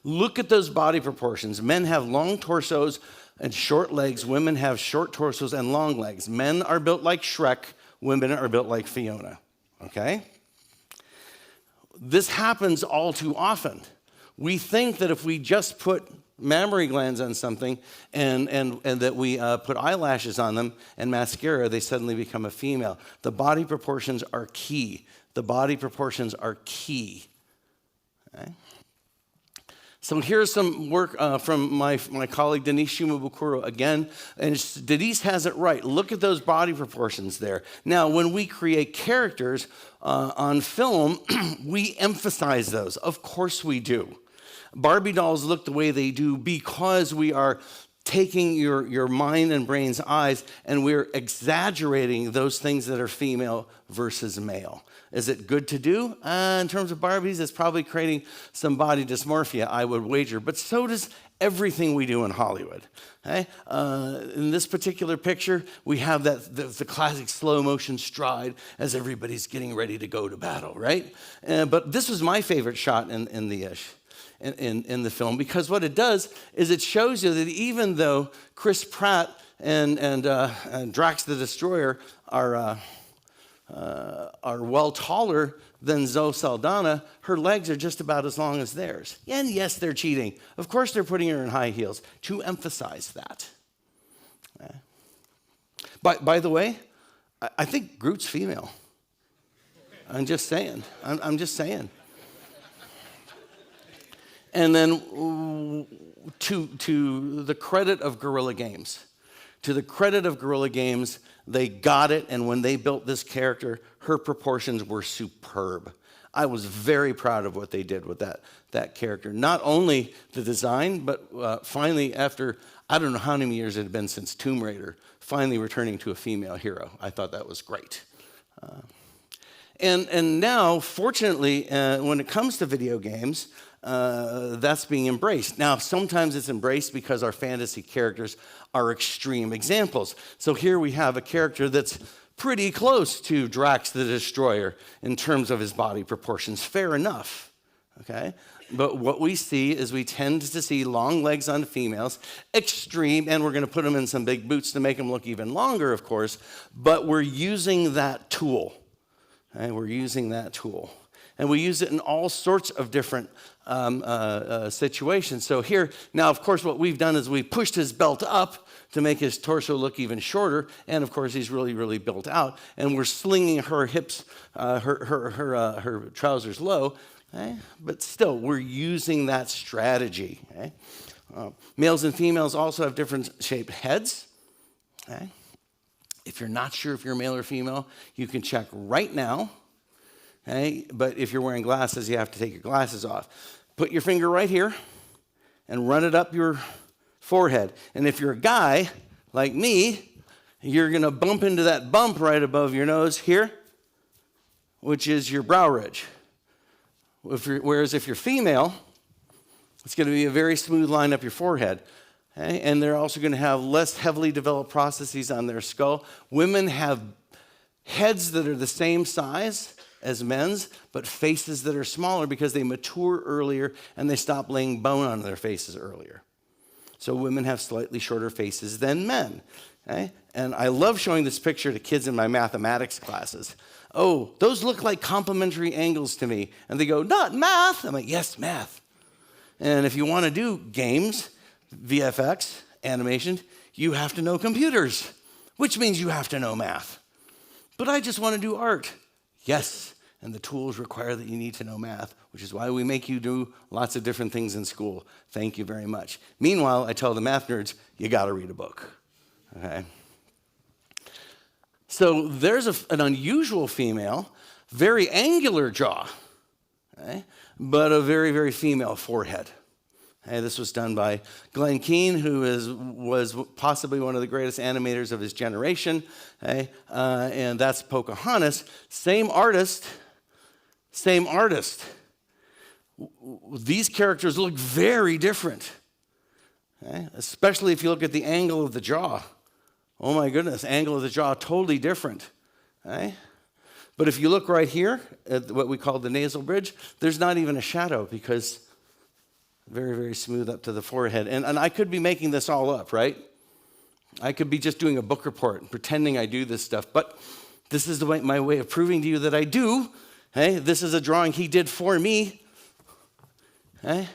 Look at those body proportions. Men have long torsos and short legs. Women have short torsos and long legs. Men are built like Shrek. Women are built like Fiona. Okay? This happens all too often. We think that if we just put mammary glands on something and that we put eyelashes on them and mascara, they suddenly become a female. The body proportions are key. The body proportions are key. Okay? So here's some work from my colleague Denise Shimabukuro again, and Denise has it right. Look at those body proportions there. Now, when we create characters on film, we emphasize those. Of course we do. Barbie dolls look the way they do because we are taking your mind and brain's eyes and we're exaggerating those things that are female versus male. Is it good to do? In terms of Barbies, it's probably creating some body dysmorphia, I would wager. But so does everything we do in Hollywood. Okay? In this particular picture, we have the classic slow motion stride as everybody's getting ready to go to battle, right? But this was my favorite shot in the ish. in the film, because what it does is it shows you that even though Chris Pratt and Drax the Destroyer are well taller than Zoe Saldana, her legs are just about as long as theirs. And yes, they're cheating. Of course, they're putting her in high heels to emphasize that. By the way, I think Groot's female. I'm just saying. I'm just saying. And then to the credit of Guerrilla Games, they got it, and when they built this character, her proportions were superb. I was very proud of what they did with that character. Not only the design, but finally, after I don't know how many years it had been since Tomb Raider, finally returning to a female hero. I thought that was great. And now, fortunately, when it comes to video games, that's being embraced. Now, sometimes it's embraced because our fantasy characters are extreme examples. So here we have a character that's pretty close to Drax the Destroyer in terms of his body proportions. Fair enough, okay? But what we see is we tend to see long legs on females, extreme, and we're going to put them in some big boots to make them look even longer, of course, but we're using that tool. Okay? We're using that tool. And we use it in all sorts of different situations. So here, now, of course, what we've done is we pushed his belt up to make his torso look even shorter, and of course, he's really, really built out. And we're slinging her hips, her trousers low, okay? But still, we're using that strategy. Okay? Males and females also have different shaped heads. Okay? If you're not sure if you're male or female, you can check right now. Okay? But if you're wearing glasses, you have to take your glasses off. Put your finger right here and run it up your forehead. And if you're a guy like me, you're going to bump into that bump right above your nose here, which is your brow ridge. Whereas if you're female, it's going to be a very smooth line up your forehead. Okay? And they're also going to have less heavily developed processes on their skull. Women have heads that are the same size as men's, but faces that are smaller because they mature earlier and they stop laying bone on their faces earlier. So women have slightly shorter faces than men. Okay? And I love showing this picture to kids in my mathematics classes. Oh, those look like complementary angles to me. And they go, not math. I'm like, yes, math. And if you want to do games, VFX, animation, you have to know computers, which means you have to know math. But I just want to do art. Yes, and the tools require that you need to know math, which is why we make you do lots of different things in school. Thank you very much. Meanwhile, I tell the math nerds, you got to read a book. Okay? So there's an unusual female, very angular jaw, okay? But a very, very female forehead. Okay, this was done by Glenn Keane, who was possibly one of the greatest animators of his generation. Okay? And that's Pocahontas. Same artist. These characters look very different. Okay? Especially if you look at the angle of the jaw. Oh my goodness, angle of the jaw, totally different. Okay? But if you look right here at what we call the nasal bridge, there's not even a shadow because very, very smooth up to the forehead. And I could be making this all up, right? I could be just doing a book report and pretending I do this stuff. But this is my way of proving to you that I do. Hey, this is a drawing he did for me. Hey?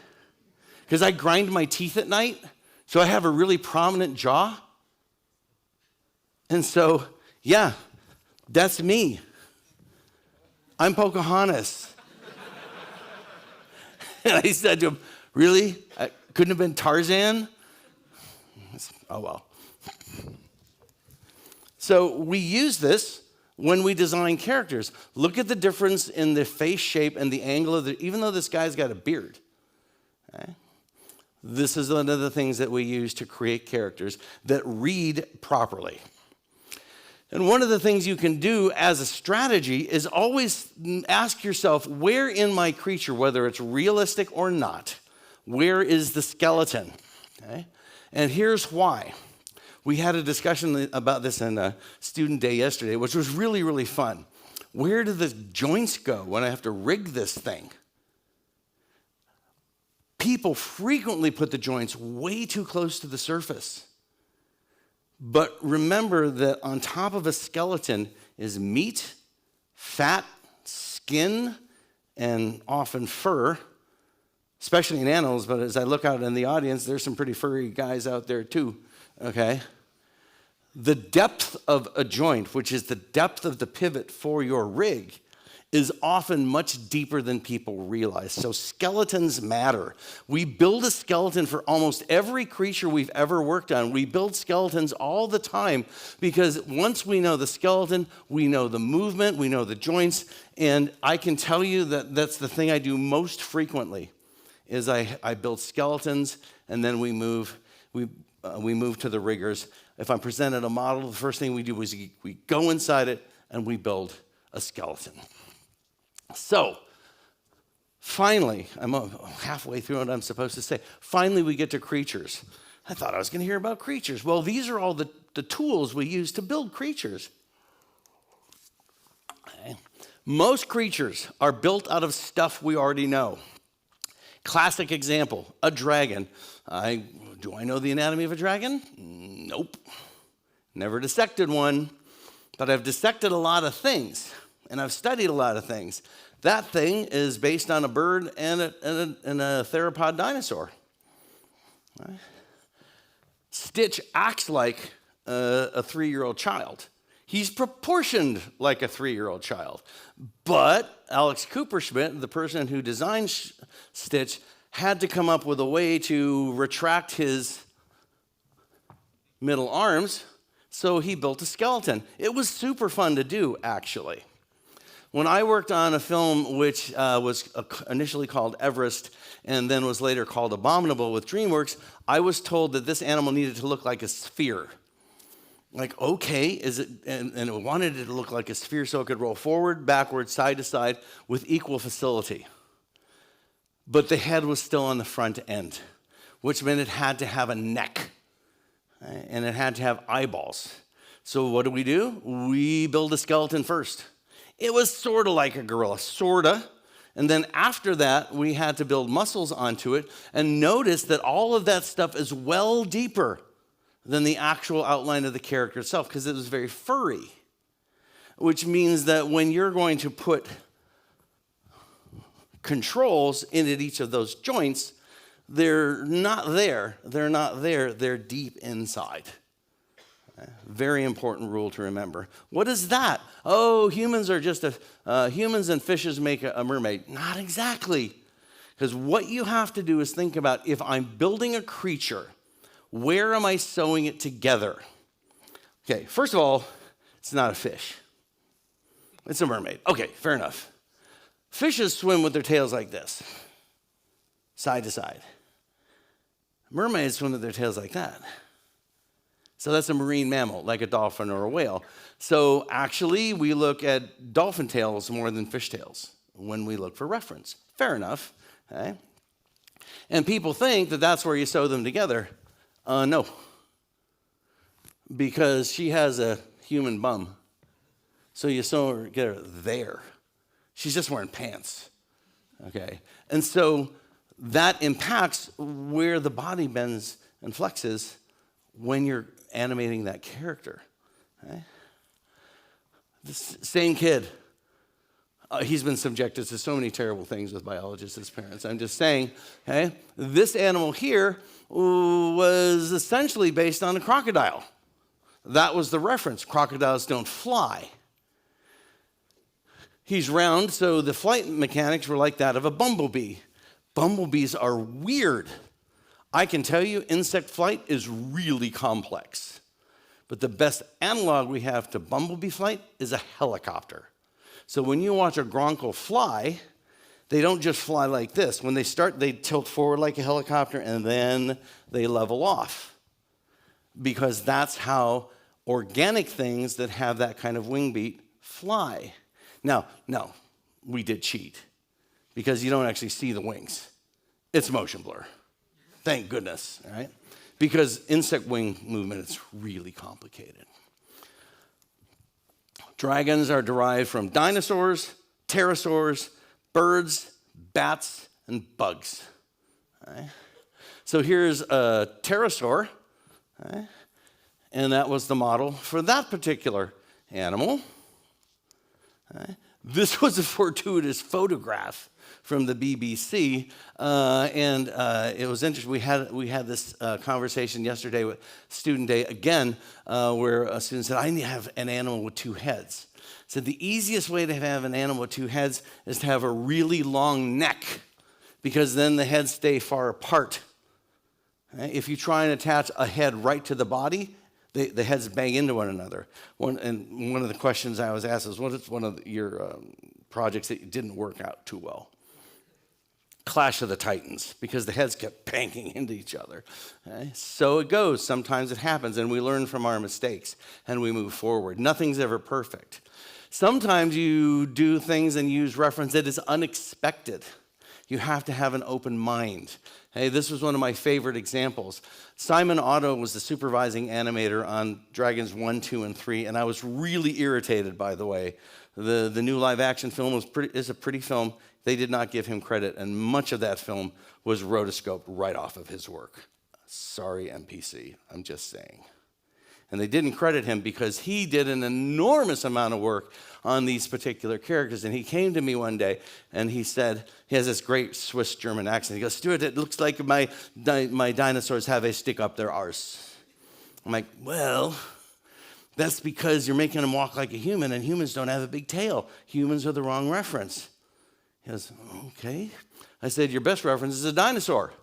Because I grind my teeth at night, so I have a really prominent jaw. And so, yeah, that's me. I'm Pocahontas. And I said to him, really? I couldn't have been Tarzan? Oh, well. So we use this when we design characters. Look at the difference in the face shape and the angle of even though this guy's got a beard. Okay? This is one of the things that we use to create characters that read properly. And one of the things you can do as a strategy is always ask yourself, where in my creature, whether it's realistic or not, where is the skeleton? Okay? And here's why. We had a discussion about this in a student day yesterday, which was really, really fun. Where do the joints go when I have to rig this thing? People frequently put the joints way too close to the surface. But remember that on top of a skeleton is meat, fat, skin, and often fur, especially in animals, but as I look out in the audience, there's some pretty furry guys out there too, okay? The depth of a joint, which is the depth of the pivot for your rig, is often much deeper than people realize. So skeletons matter. We build a skeleton for almost every creature we've ever worked on. We build skeletons all the time because once we know the skeleton, we know the movement, we know the joints, and I can tell you that that's the thing I do most frequently is I build skeletons and then we move to the riggers. If I'm presented a model, the first thing we do is we go inside it and we build a skeleton. So, finally, I'm halfway through what I'm supposed to say. Finally, we get to creatures. I thought I was going to hear about creatures. Well, these are all the tools we use to build creatures. Okay. Most creatures are built out of stuff we already know. Classic example, a dragon. Do I know the anatomy of a dragon? Nope. Never dissected one, but I've dissected a lot of things. And I've studied a lot of things. That thing is based on a bird and a theropod dinosaur. Right? Stitch acts like a 3-year-old child. He's proportioned like a 3-year-old child. But Alex Cooperschmidt, the person who designed Stitch, had to come up with a way to retract his middle arms, so he built a skeleton. It was super fun to do, actually. When I worked on a film which was initially called Everest and then was later called Abominable with DreamWorks, I was told that this animal needed to look like a sphere. Like, okay, is it? And it wanted it to look like a sphere so it could roll forward, backward, side to side with equal facility. But the head was still on the front end, which meant it had to have a neck, right? And it had to have eyeballs. So what do? We build a skeleton first. It was sort of like a gorilla, sort of. And then after that, we had to build muscles onto it. And notice that all of that stuff is well deeper than the actual outline of the character itself because it was very furry. Which means that when you're going to put controls into each of those joints, they're not there. They're deep inside. Very important rule to remember. What is that? Oh, humans are just humans and fishes make a mermaid. Not exactly. Because what you have to do is think about if I'm building a creature, where am I sewing it together? Okay, first of all, it's not a fish. It's a mermaid. Okay, fair enough. Fishes swim with their tails like this, side to side. Mermaids swim with their tails like that. So that's a marine mammal, like a dolphin or a whale. So actually, we look at dolphin tails more than fish tails when we look for reference. Fair enough. Okay? And people think that that's where you sew them together. No. Because she has a human bum. So you sew her together there. She's just wearing pants. Okay? And so that impacts where the body bends and flexes when you're animating that character. Okay? The same kid, he's been subjected to so many terrible things with biologists as parents. I'm just saying, okay, this animal here was essentially based on a crocodile. That was the reference. Crocodiles don't fly. He's round, so the flight mechanics were like that of a bumblebee. Bumblebees are weird. I can tell you insect flight is really complex. But the best analog we have to bumblebee flight is a helicopter. So when you watch a gronkle fly, they don't just fly like this. When they start, they tilt forward like a helicopter and then they level off. Because that's how organic things that have that kind of wing beat fly. Now, no, we did cheat because you don't actually see the wings. It's motion blur. Thank goodness, all right? Because insect wing movement is really complicated. Dragons are derived from dinosaurs, pterosaurs, birds, bats, and bugs. So here's a pterosaur, and that was the model for that particular animal. This was a fortuitous photograph from the BBC, and it was interesting. We had this conversation yesterday with Student Day again, where a student said, "I need to have an animal with two heads." Said the easiest way to have an animal with two heads is to have a really long neck, because then the heads stay far apart. If you try and attach a head right to the body, the heads bang into one another. One of the questions I was asked is, what is one of your projects that didn't work out too well? Clash of the Titans, because the heads kept banging into each other. So it goes. Sometimes it happens, and we learn from our mistakes, and we move forward. Nothing's ever perfect. Sometimes you do things and use reference that is unexpected. You have to have an open mind. Hey, this was one of my favorite examples. Simon Otto was the supervising animator on Dragons 1, 2, and 3, and I was really irritated, by the way. The new live-action film is a pretty film. They did not give him credit, and much of that film was rotoscoped right off of his work. Sorry, MPC, I'm just saying. And they didn't credit him because he did an enormous amount of work on these particular characters. And he came to me one day and he said, he has this great Swiss German accent. He goes, "Stuart, it looks like my dinosaurs have a stick up their arse." I'm like, "Well, that's because you're making them walk like a human, and humans don't have a big tail. Humans are the wrong reference." He goes, "Okay." I said, "Your best reference is a dinosaur.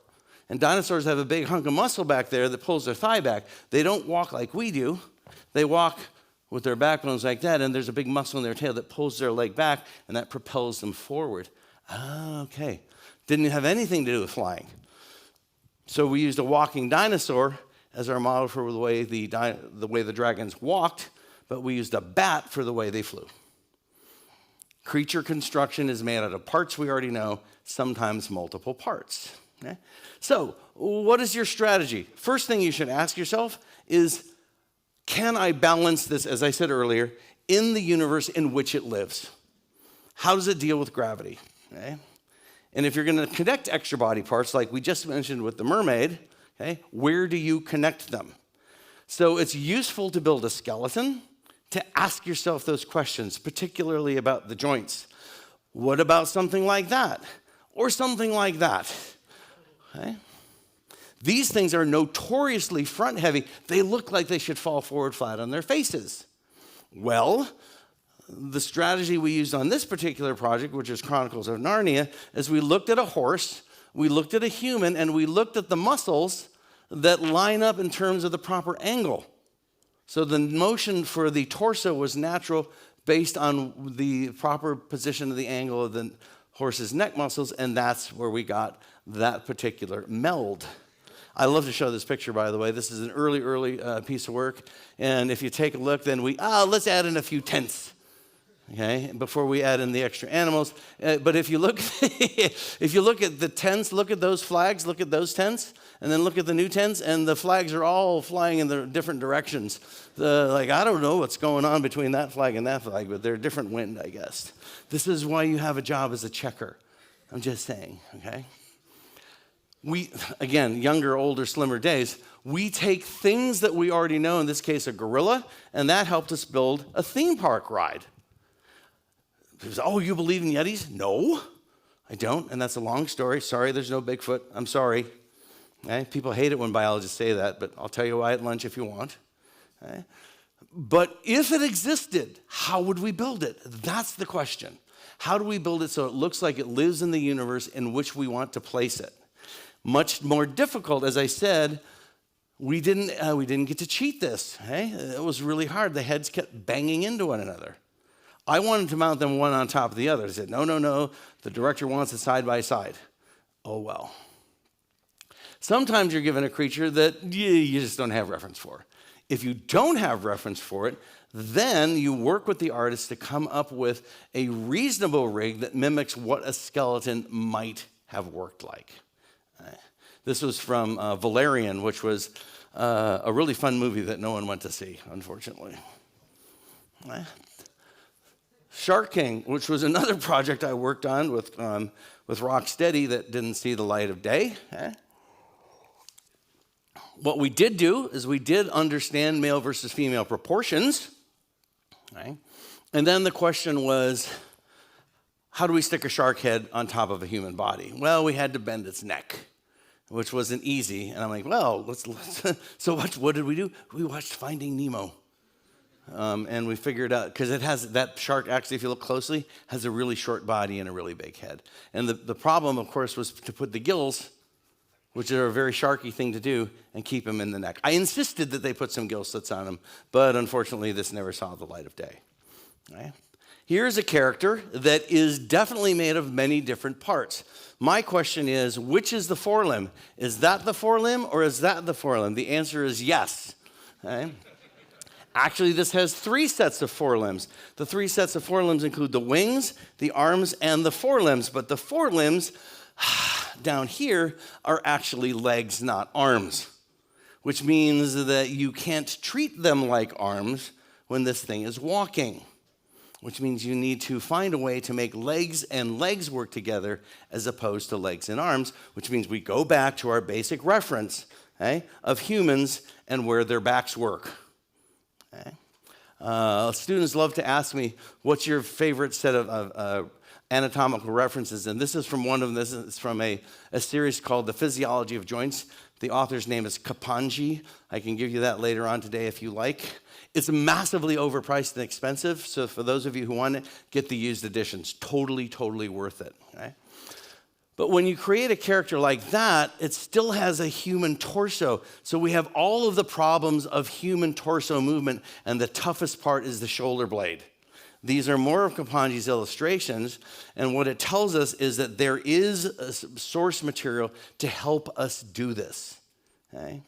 And dinosaurs have a big hunk of muscle back there that pulls their thigh back. They don't walk like we do. They walk with their backbones like that, and there's a big muscle in their tail that pulls their leg back, and that propels them forward." Ah, okay. Didn't have anything to do with flying. So we used a walking dinosaur as our model for the way the dragons walked, but we used a bat for the way they flew. Creature construction is made out of parts we already know, sometimes multiple parts. Okay? So, what is your strategy? First thing you should ask yourself is, can I balance this, as I said earlier, in the universe in which it lives? How does it deal with gravity? Okay? And if you're going to connect extra body parts, like we just mentioned with the mermaid, okay, where do you connect them? So it's useful to build a skeleton, to ask yourself those questions, particularly about the joints. What about something like that? Or something like that? Okay. These things are notoriously front heavy. They look like they should fall forward flat on their faces. Well, the strategy we used on this particular project, which is Chronicles of Narnia, is we looked at a horse, we looked at a human, and we looked at the muscles that line up in terms of the proper angle. So the motion for the torso was natural based on the proper position of the angle of the horse's neck muscles, and that's where we got that particular meld. I love to show this picture, by the way. This is an early piece of work, and if you take a look, then let's add in a few tenths, okay, before we add in the extra animals. But if you look, if you look at the tents, look at those flags, look at those tents, and then look at the new tents, and the flags are all flying in the different directions. I don't know what's going on between that flag and that flag, but they're different wind, I guess. This is why you have a job as a checker. I'm just saying, okay? We, again, younger, older, slimmer days, we take things that we already know, in this case a gorilla, and that helped us build a theme park ride. Oh, you believe in Yetis? No, I don't, and that's a long story. Sorry, there's no Bigfoot. I'm sorry. Okay? People hate it when biologists say that, but I'll tell you why at lunch if you want. Okay? But if it existed, how would we build it? That's the question. How do we build it so it looks like it lives in the universe in which we want to place it? Much more difficult, as I said. We didn't get to cheat this. Okay? It was really hard. The heads kept banging into one another. I wanted to mount them one on top of the other. I said, no, the director wants it side by side. Oh, well. Sometimes you're given a creature that you just don't have reference for. If you don't have reference for it, then you work with the artist to come up with a reasonable rig that mimics what a skeleton might have worked like. This was from Valerian, which was a really fun movie that no one went to see, unfortunately. Shark King, which was another project I worked on with Rocksteady that didn't see the light of day. What we did do is we did understand male versus female proportions. And then the question was, how do we stick a shark head on top of a human body? Well, we had to bend its neck, which wasn't easy. And I'm like, well, let's so what did we do? We watched Finding Nemo. And we figured out, because it has, that shark actually, if you look closely, has a really short body and a really big head. And the problem, of course, was to put the gills, which are a very sharky thing to do, and keep them in the neck. I insisted that they put some gill slits on them, but unfortunately, this never saw the light of day. Right? Here's a character that is definitely made of many different parts. My question is, which is the forelimb? Is that the forelimb, or is that the forelimb? The answer is yes. Okay? Actually, this has 3 sets of forelimbs. The 3 sets of forelimbs include the wings, the arms, and the forelimbs. But the forelimbs down here are actually legs, not arms, which means that you can't treat them like arms when this thing is walking, which means you need to find a way to make legs and legs work together as opposed to legs and arms, which means we go back to our basic reference of humans and where their backs work. Students love to ask me, what's your favorite set of anatomical references? And this is from one of them. This is from a series called The Physiology of Joints. The author's name is Kapanji. I can give you that later on today if you like. It's massively overpriced and expensive, so for those of you who want it, get the used editions. Totally, totally worth it. Okay? But when you create a character like that, it still has a human torso. So we have all of the problems of human torso movement, and the toughest part is the shoulder blade. These are more of Kapanji's illustrations, and what it tells us is that there is a source material to help us do this. Okay?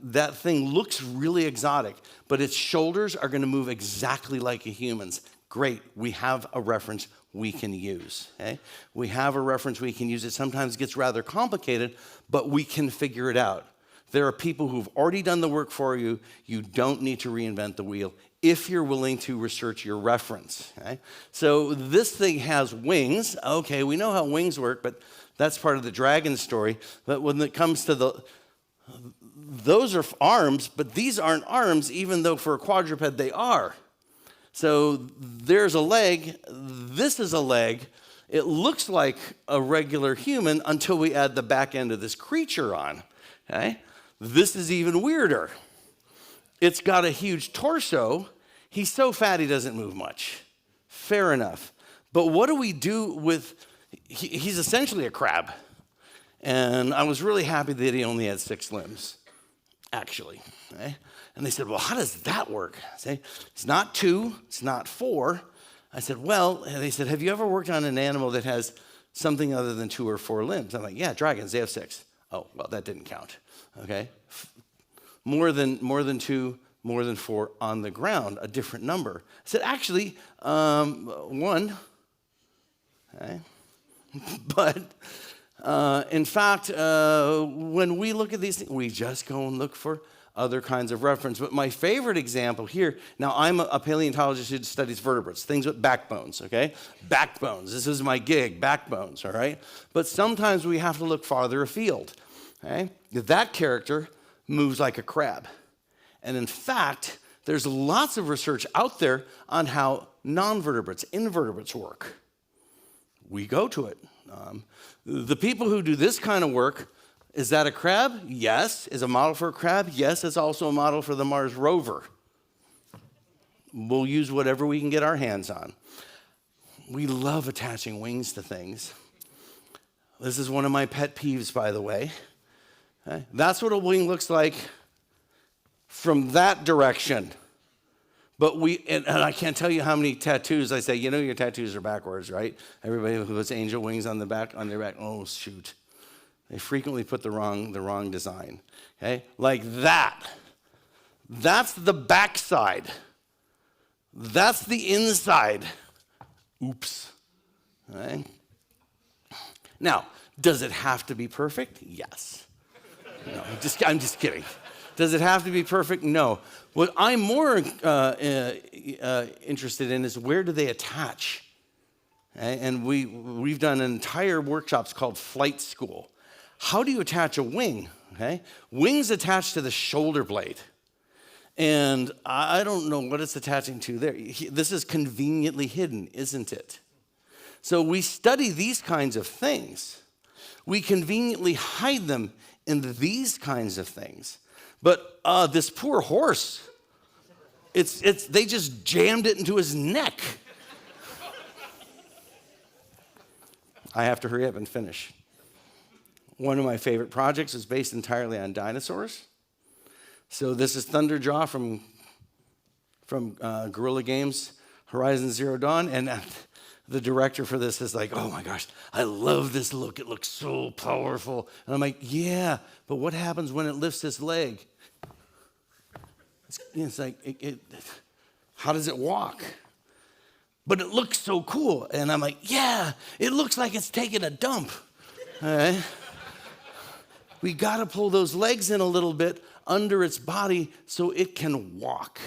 That thing looks really exotic, but its shoulders are going to move exactly like a human's. Great, we have a reference we can use. Okay? We have a reference we can use. It sometimes gets rather complicated, but we can figure it out. There are people who've already done the work for you. You don't need to reinvent the wheel if you're willing to research your reference. Okay? So this thing has wings. Okay, we know how wings work, but that's part of the dragon story. But when it comes to those are arms, but these aren't arms, even though for a quadruped they are. So there's a leg, this is a leg. It looks like a regular human until we add the back end of this creature on. Okay? This is even weirder. It's got a huge torso. He's so fat he doesn't move much. Fair enough. But what do we do with, he's essentially a crab. And I was really happy that he only had 6 limbs, actually. Okay? And they said, well, how does that work? I say, it's not 2, it's not 4. I said, well, and they said, have you ever worked on an animal that has something other than 2 or 4 limbs? I'm like, yeah, dragons, they have 6. Oh, well, that didn't count, okay? More than 2, more than 4 on the ground, a different number. I said, actually, 1, okay? But in fact, when we look at these things, we just go and look for other kinds of reference. But my favorite example here, now I'm a paleontologist who studies vertebrates, things with backbones, okay? Backbones, this is my gig, backbones, all right? But sometimes we have to look farther afield, okay? That character moves like a crab. And in fact, there's lots of research out there on how non-vertebrates, invertebrates work. We go to it. The people who do this kind of work, is that a crab? Yes. Is a model for a crab? Yes. It's also a model for the Mars rover. We'll use whatever we can get our hands on. We love attaching wings to things. This is one of my pet peeves, by the way. Okay? That's what a wing looks like from that direction. But and I can't tell you how many tattoos I say, you know your tattoos are backwards, right? Everybody who puts angel wings on their back, oh shoot. They frequently put the wrong design, okay? Like that. That's the backside. That's the inside. Oops, okay? Now, does it have to be perfect? Yes. No, I'm just kidding. Does it have to be perfect? No. What I'm more interested in is where do they attach? Okay? And we've done entire workshops called Flight School. How do you attach a wing? Okay? Wings attach to the shoulder blade. And I don't know what it's attaching to there. This is conveniently hidden, isn't it? So we study these kinds of things. We conveniently hide them in these kinds of things. But this poor horse, they just jammed it into his neck. I have to hurry up and finish. One of my favorite projects is based entirely on dinosaurs. So this is Thunderjaw from Guerrilla Games, Horizon Zero Dawn, and the director for this is like, oh my gosh, I love this look. It looks so powerful. And I'm like, yeah, but what happens when it lifts its leg? It's like, how does it walk? But it looks so cool. And I'm like, yeah, it looks like it's taking a dump. All right? We got to pull those legs in a little bit under its body so it can walk.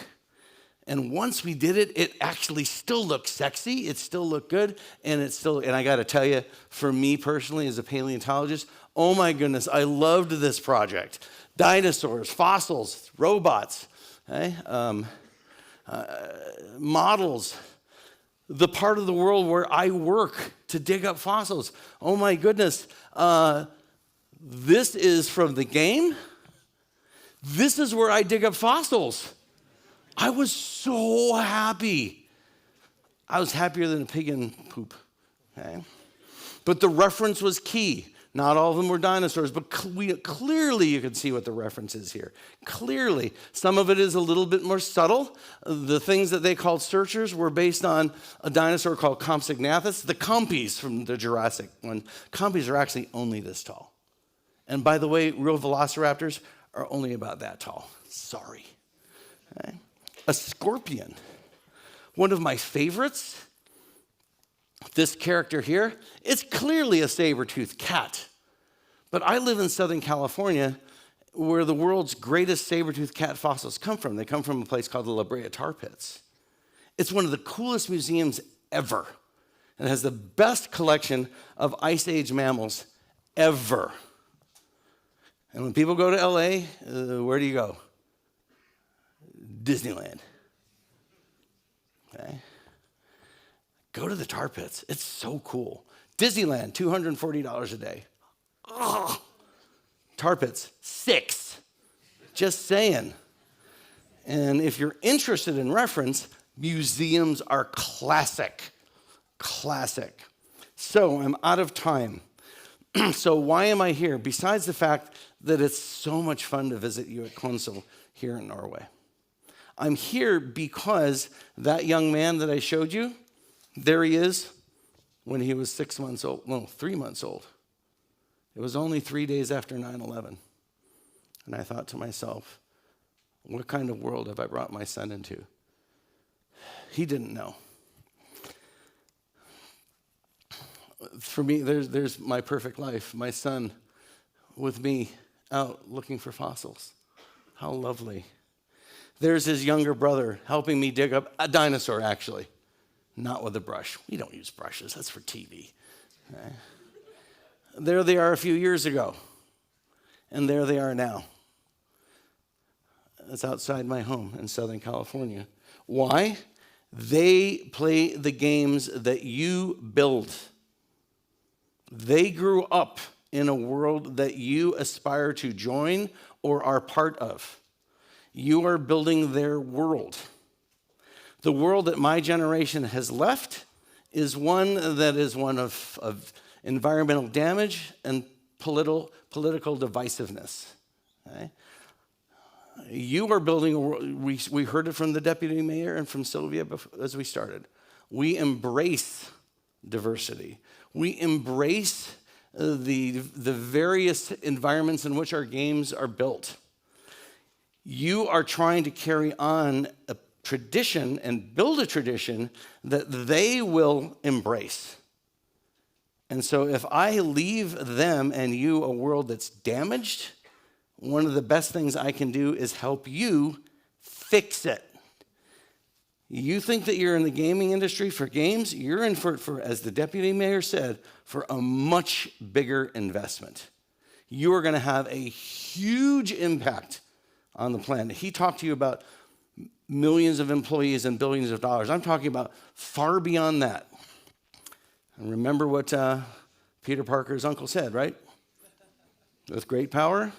And once we did it, it actually still looked sexy. It still looked good. And I got to tell you, for me personally as a paleontologist, oh my goodness, I loved this project. Dinosaurs, fossils, robots, okay? Models. The part of the world where I work to dig up fossils. Oh my goodness. This is from the game. This is where I dig up fossils. I was so happy. I was happier than a pig in poop. Okay? But the reference was key. Not all of them were dinosaurs, but clearly you can see what the reference is here. Clearly. Some of it is a little bit more subtle. The things that they called searchers were based on a dinosaur called Compsognathus. The Compies from the Jurassic one. Compies are actually only this tall. And by the way, real velociraptors are only about that tall. Sorry. Okay? A scorpion. One of my favorites, this character here, it's clearly a saber-toothed cat. But I live in Southern California where the world's greatest saber-toothed cat fossils come from. They come from a place called the La Brea Tar Pits. It's one of the coolest museums ever. And it has the best collection of Ice Age mammals ever. And when people go to LA, where do you go? Disneyland. Okay? Go to the tar pits. It's so cool. Disneyland, $240 a day. Oh. Tar pits, $6. Just saying. And if you're interested in reference, museums are classic. Classic. So I'm out of time. So why am I here? Besides the fact that it's so much fun to visit you at Konsoll here in Norway. I'm here because that young man that I showed you, there he is when he was 6 months old, no, 3 months old. It was only 3 days after 9/11. And I thought to myself, what kind of world have I brought my son into? He didn't know. For me, there's my perfect life, my son with me out looking for fossils. How lovely. There's his younger brother helping me dig up a dinosaur, actually. Not with a brush. We don't use brushes. That's for TV. Okay. There they are a few years ago. And there they are now. It's outside my home in Southern California. Why? They play the games that you build. They grew up in a world that you aspire to join or are part of. You are building their world. The world that my generation has left is one of environmental damage and political divisiveness. Okay? You are building a world. We heard it from the deputy mayor and from Sylvia as we started. We embrace diversity. We embrace the various environments in which our games are built. You are trying to carry on a tradition and build a tradition that they will embrace. And so if I leave them and you a world that's damaged, one of the best things I can do is help you fix it. You think that you're in the gaming industry for games, you're in for, as the deputy mayor said, for a much bigger investment. You are going to have a huge impact on the planet. He talked to you about millions of employees and billions of dollars. I'm talking about far beyond that. And remember what Peter Parker's uncle said, right? With great power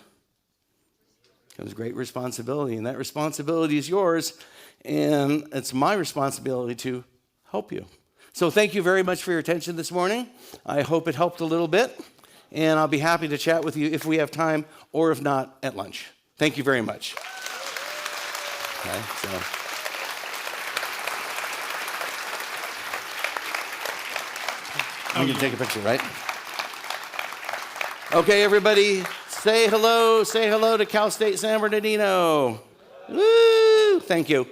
comes great responsibility, and that responsibility is yours, and it's my responsibility to help you. So thank you very much for your attention this morning. I hope it helped a little bit, and I'll be happy to chat with you if we have time, or if not, at lunch. Thank you very much. Okay, so. I'm going to take a picture, right? Okay, everybody, say hello to Cal State San Bernardino. Woo! Thank you.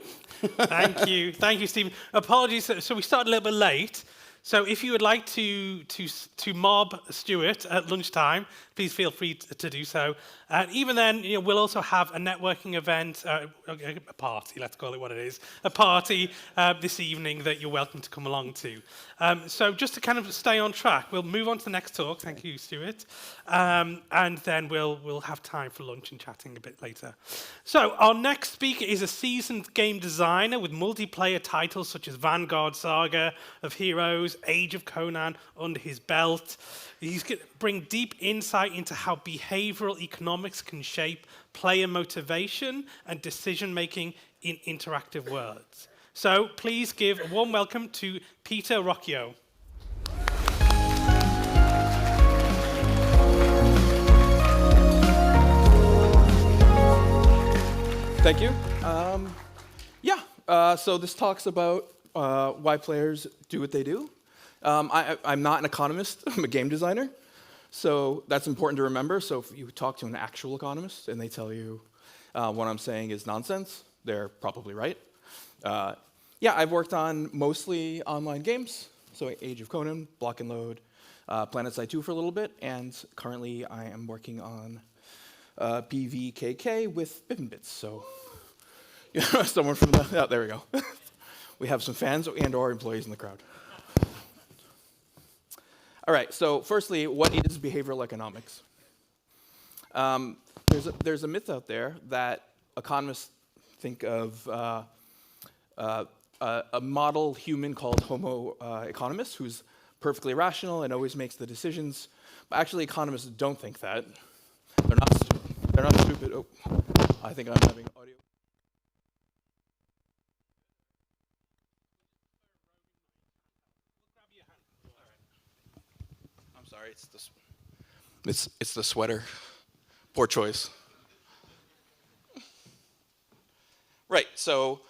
Thank you, Stephen. Apologies, so we started a little bit late. So if you would like to mob Stuart at lunchtime, please feel free to do so. And even then, we'll also have a networking event, a party, let's call it what it is, a party this evening that you're welcome to come along to. So just to kind of stay on track, we'll move on to the next talk. Thank you, Stuart. And then we'll have time for lunch and chatting a bit later. So our next speaker is a seasoned game designer with multiplayer titles such as Vanguard Saga of Heroes, Age of Conan under his belt. He's going to bring deep insight into how behavioral economics can shape player motivation and decision-making in interactive worlds. So please give a warm welcome to Peter Rocchio. Thank you. So this talks about why players do what they do. I'm not an economist, I'm a game designer. So that's important to remember. So if you talk to an actual economist and they tell you what I'm saying is nonsense, they're probably right. I've worked on mostly online games. So Age of Conan, Block and Load, PlanetSide 2 for a little bit, and currently I am working on PVKK with Bits. So someone from the, there we go. We have some fans and or employees in the crowd. All right, so firstly, what is behavioral economics? There's a myth out there that economists think of a model human called Homo economist, who's perfectly rational and always makes the decisions. But actually, economists don't think that. They're not stupid. Oh, I think I'm having audio. I'm sorry, it's the sweater. Poor choice. Right, so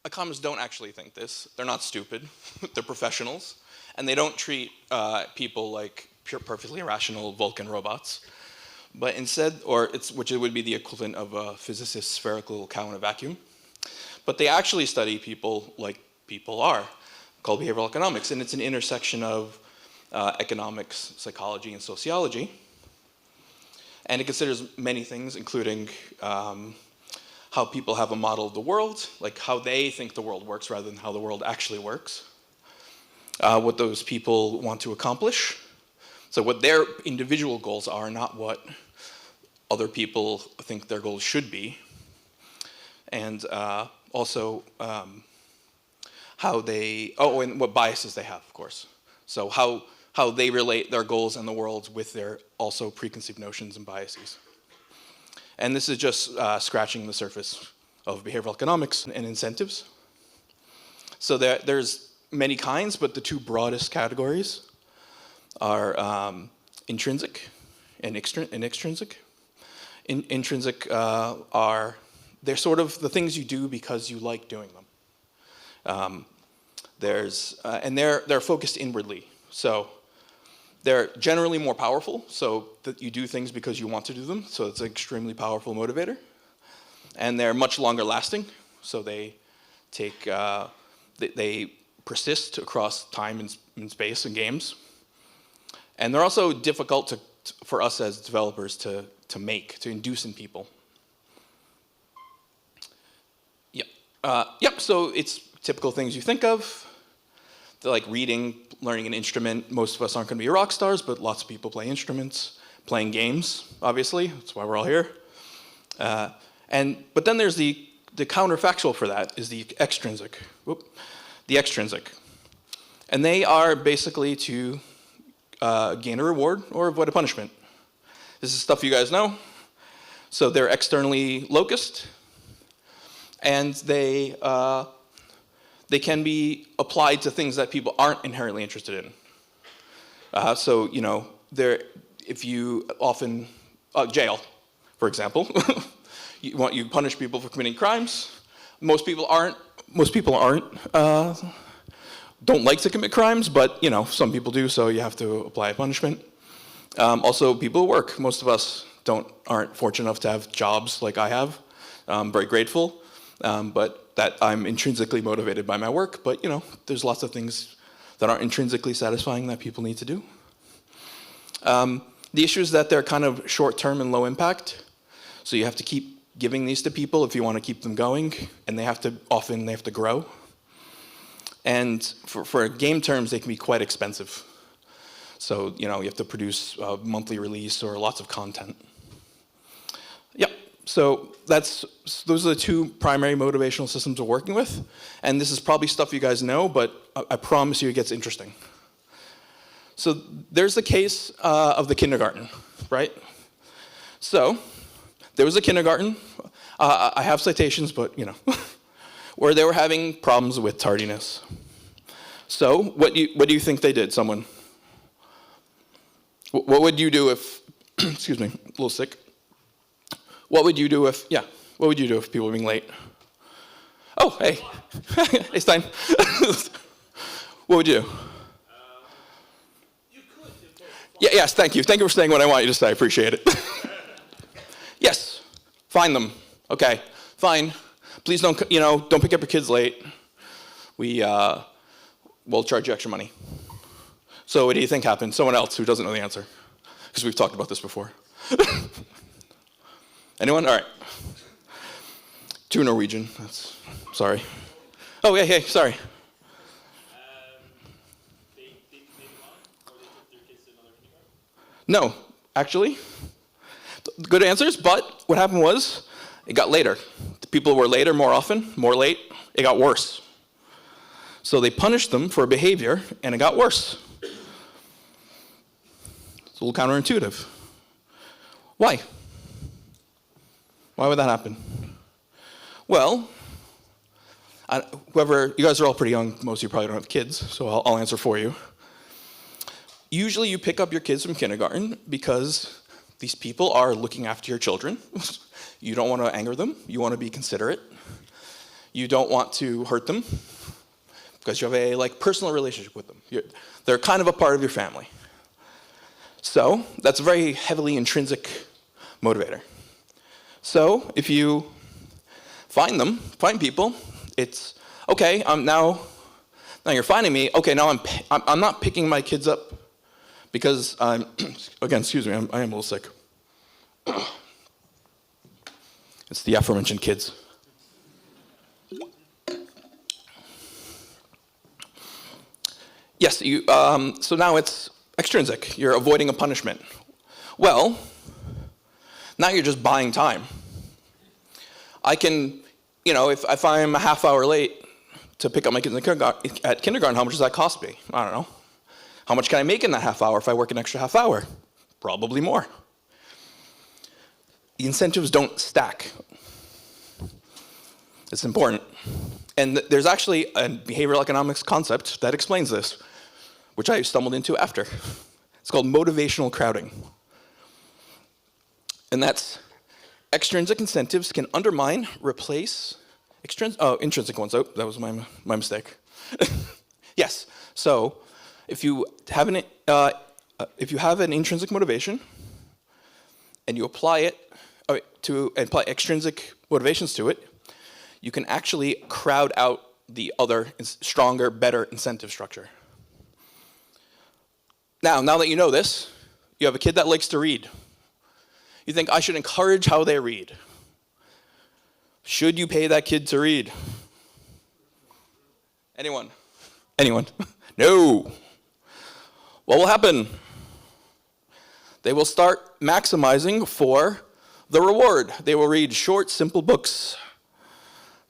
economists don't actually think this. They're not stupid. They're professionals. And they don't treat people like perfectly irrational Vulcan robots. But instead, which would be the equivalent of a physicist's spherical cow in a vacuum. But they actually study people like people are, called behavioral economics. And it's an intersection of economics, psychology, and sociology. And it considers many things, including how people have a model of the world, like how they think the world works rather than how the world actually works, what those people want to accomplish, so what their individual goals are, not what other people think their goals should be, and also how they, and what biases they have, of course. So how they relate their goals and the world with their also preconceived notions and biases. And this is just scratching the surface of behavioral economics and incentives. So there's many kinds, but the two broadest categories are intrinsic and extrinsic. Intrinsic they're sort of the things you do because you like doing them. And they're focused inwardly. So they're generally more powerful, so that you do things because you want to do them, so it's an extremely powerful motivator. And they're much longer lasting, so they persist across time and space in games. And they're also difficult for us as developers to to induce in people. Yep, so it's typical things you think of. They're like reading, learning an instrument. Most of us aren't going to be rock stars, but lots of people play instruments. Playing games, obviously. That's why we're all here. But then there's the counterfactual for that is the extrinsic. The extrinsic. And they are basically to gain a reward or avoid a punishment. This is stuff you guys know. So they're externally locused, and they can be applied to things that people aren't inherently interested in. So, you know, if you often, jail, for example, you punish people for committing crimes. Most people don't like to commit crimes, but, you know, some people do, so you have to apply a punishment. Also, people who work. Most of us aren't fortunate enough to have jobs like I have. I'm very grateful, but that I'm intrinsically motivated by my work. But, you know, there's lots of things that aren't intrinsically satisfying that people need to do. The issue is that they're kind of short-term and low impact. So you have to keep giving these to people if you want to keep them going, and they have to grow. And for game terms, they can be quite expensive. So, you know, you have to produce a monthly release or lots of content. Yep, so those are the two primary motivational systems we're working with. And this is probably stuff you guys know, but I promise you it gets interesting. So there's the case of the kindergarten, right? So there was a kindergarten. I have citations, but, you know, where they were having problems with tardiness. So what do you think they did, someone? What would you do if, excuse me, a little sick. What would you do if people were being late? Oh, hey. Hey, Stein. What would you do? Yes, thank you. Thank you for saying what I want you to say. I appreciate it. Yes, fine them. Okay, fine. Please don't pick up your kids late. We'll charge you extra money. So what do you think happened? Someone else who doesn't know the answer, because we've talked about this before. Anyone? All right. Too Norwegian. Sorry. Oh, yeah, sorry. No, actually. Good answers, but what happened was it got later. The people were later more late, it got worse. So they punished them for a behavior, and it got worse. It's a little counterintuitive. Why? Why would that happen? Well, you guys are all pretty young. Most of you probably don't have kids, so I'll answer for you. Usually you pick up your kids from kindergarten because these people are looking after your children. You don't want to anger them. You want to be considerate. You don't want to hurt them because you have a personal relationship with them. They're kind of a part of your family. So that's a very heavily intrinsic motivator. So if you find people, it's okay. Now you're finding me. Okay, now I'm not picking my kids up because again, excuse me, I am a little sick. It's the aforementioned kids. Yes, so now it's extrinsic. You're avoiding a punishment. Well, now you're just buying time. I can, if I'm a half hour late to pick up my kids at kindergarten, how much does that cost me? I don't know. How much can I make in that half hour if I work an extra half hour? Probably more. The incentives don't stack. It's important. And there's actually a behavioral economics concept that explains this, which I stumbled into after. It's called motivational crowding. And that's extrinsic incentives can undermine, replace intrinsic ones. Oh, that was my mistake. Yes. So if you have an intrinsic motivation and you apply apply extrinsic motivations to it, you can actually crowd out the other stronger, better incentive structure. Now that you know this, you have a kid that likes to read. You think, I should encourage how they read. Should you pay that kid to read? Anyone? Anyone? No. What will happen? They will start maximizing for the reward. They will read short, simple books.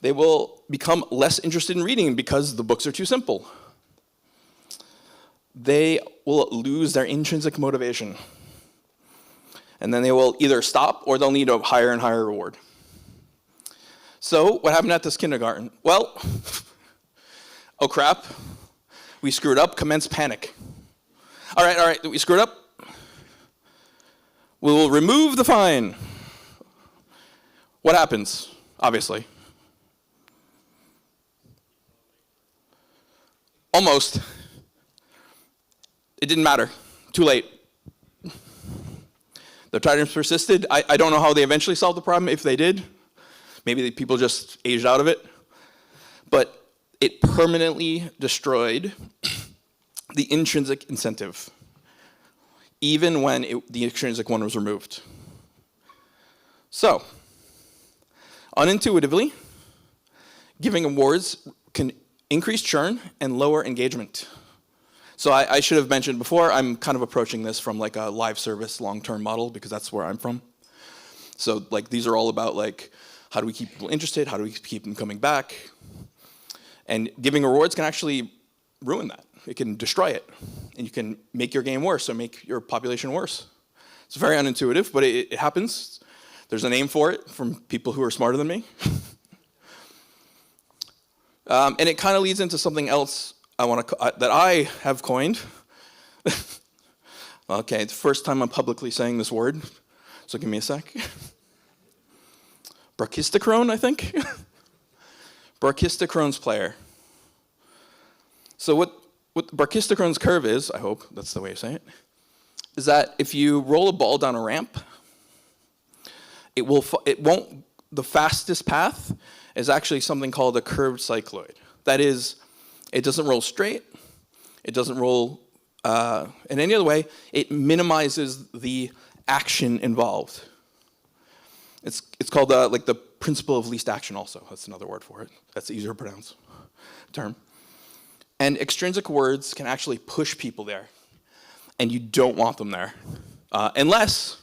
They will become less interested in reading because the books are too simple. They will lose their intrinsic motivation. And then they will either stop or they'll need a higher and higher reward. So what happened at this kindergarten? Well, oh crap, we screwed up, commence panic. All right, we screwed up. We will remove the fine. What happens? Obviously. Almost. It didn't matter. Too late. The tyrants persisted. I don't know how they eventually solved the problem, if they did. Maybe the people just aged out of it. But it permanently destroyed the intrinsic incentive, even when the extrinsic one was removed. So, unintuitively, giving awards can increase churn and lower engagement. So I should have mentioned before, I'm kind of approaching this from like a live service long-term model because that's where I'm from. So like these are all about like, how do we keep people interested? How do we keep them coming back? And giving rewards can actually ruin that. It can destroy it. And you can make your game worse or make your population worse. It's very unintuitive, but it happens. There's a name for it from people who are smarter than me. And it kind of leads into something else that I have coined. Okay, it's the first time I'm publicly saying this word, so give me a sec. Brachistochrone, I think. Brachistocrone's player. So what Brachistocrone's curve is, I hope that's the way to say it, is that if you roll a ball down a ramp, the fastest path is actually something called a curved cycloid. That is, it doesn't roll straight, it doesn't roll in any other way, it minimizes the action involved. It's called like the principle of least action also, that's another word for it. That's easier to pronounce term. And extrinsic words can actually push people there, and you don't want them there. Unless,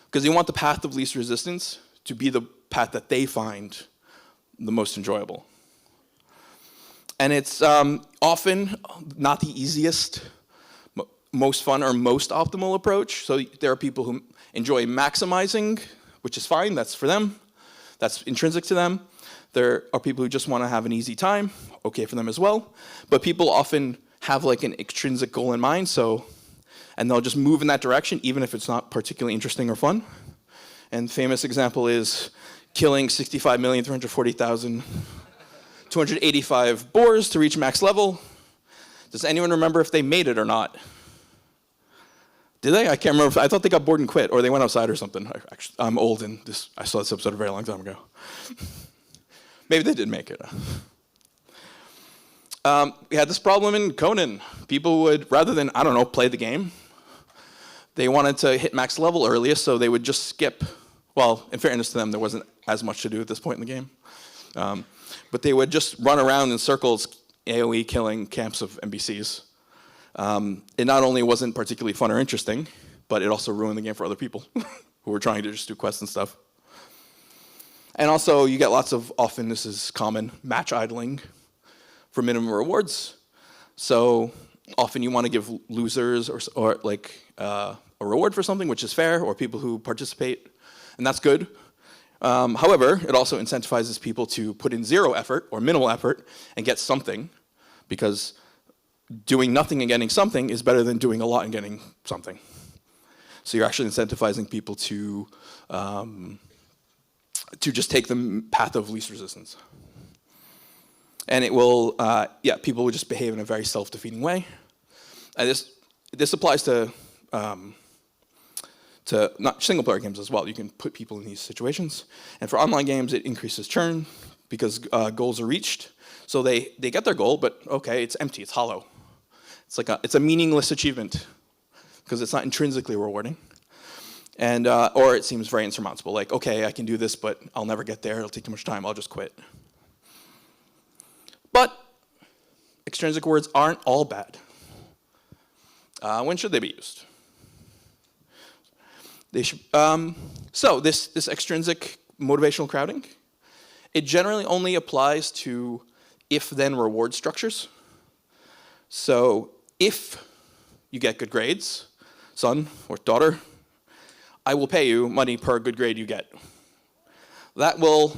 because you want the path of least resistance to be the path that they find the most enjoyable. And it's often not the easiest, most fun, or most optimal approach. So there are people who enjoy maximizing, which is fine, that's for them. That's intrinsic to them. There are people who just want to have an easy time, okay for them as well. But people often have like an extrinsic goal in mind, and they'll just move in that direction, even if it's not particularly interesting or fun. And famous example is killing 65,340,285 boars to reach max level. Does anyone remember if they made it or not? Did they? I can't remember. I thought they got bored and quit, or they went outside or something. I'm old, and I saw this episode a very long time ago. Maybe they did make it. We had this problem in Conan. People would, rather than, I don't know, play the game, they wanted to hit max level earliest, so they would just skip. Well, in fairness to them, there wasn't as much to do at this point in the game. But they would just run around in circles, AoE killing camps of NPCs. It not only wasn't particularly fun or interesting, but it also ruined the game for other people who were trying to just do quests and stuff. And also, you get lots of, often this is common, match idling for minimum rewards. So often you want to give losers or like a reward for something, which is fair, or people who participate, and that's good. However, it also incentivizes people to put in zero effort or minimal effort and get something, because doing nothing and getting something is better than doing a lot and getting something. So you're actually incentivizing people to just take the path of least resistance. And it will, people will just behave in a very self-defeating way. And this applies to not single-player games as well. You can put people in these situations. And for online games, it increases churn because goals are reached. So they get their goal, but okay, it's empty, it's hollow. It's a meaningless achievement because it's not intrinsically rewarding. And, or it seems very insurmountable, like, okay, I can do this, but I'll never get there, it'll take too much time, I'll just quit. But extrinsic rewards aren't all bad. When should they be used? They should, so this extrinsic motivational crowding, it generally only applies to if-then reward structures. So if you get good grades, son or daughter, I will pay you money per good grade you get. That will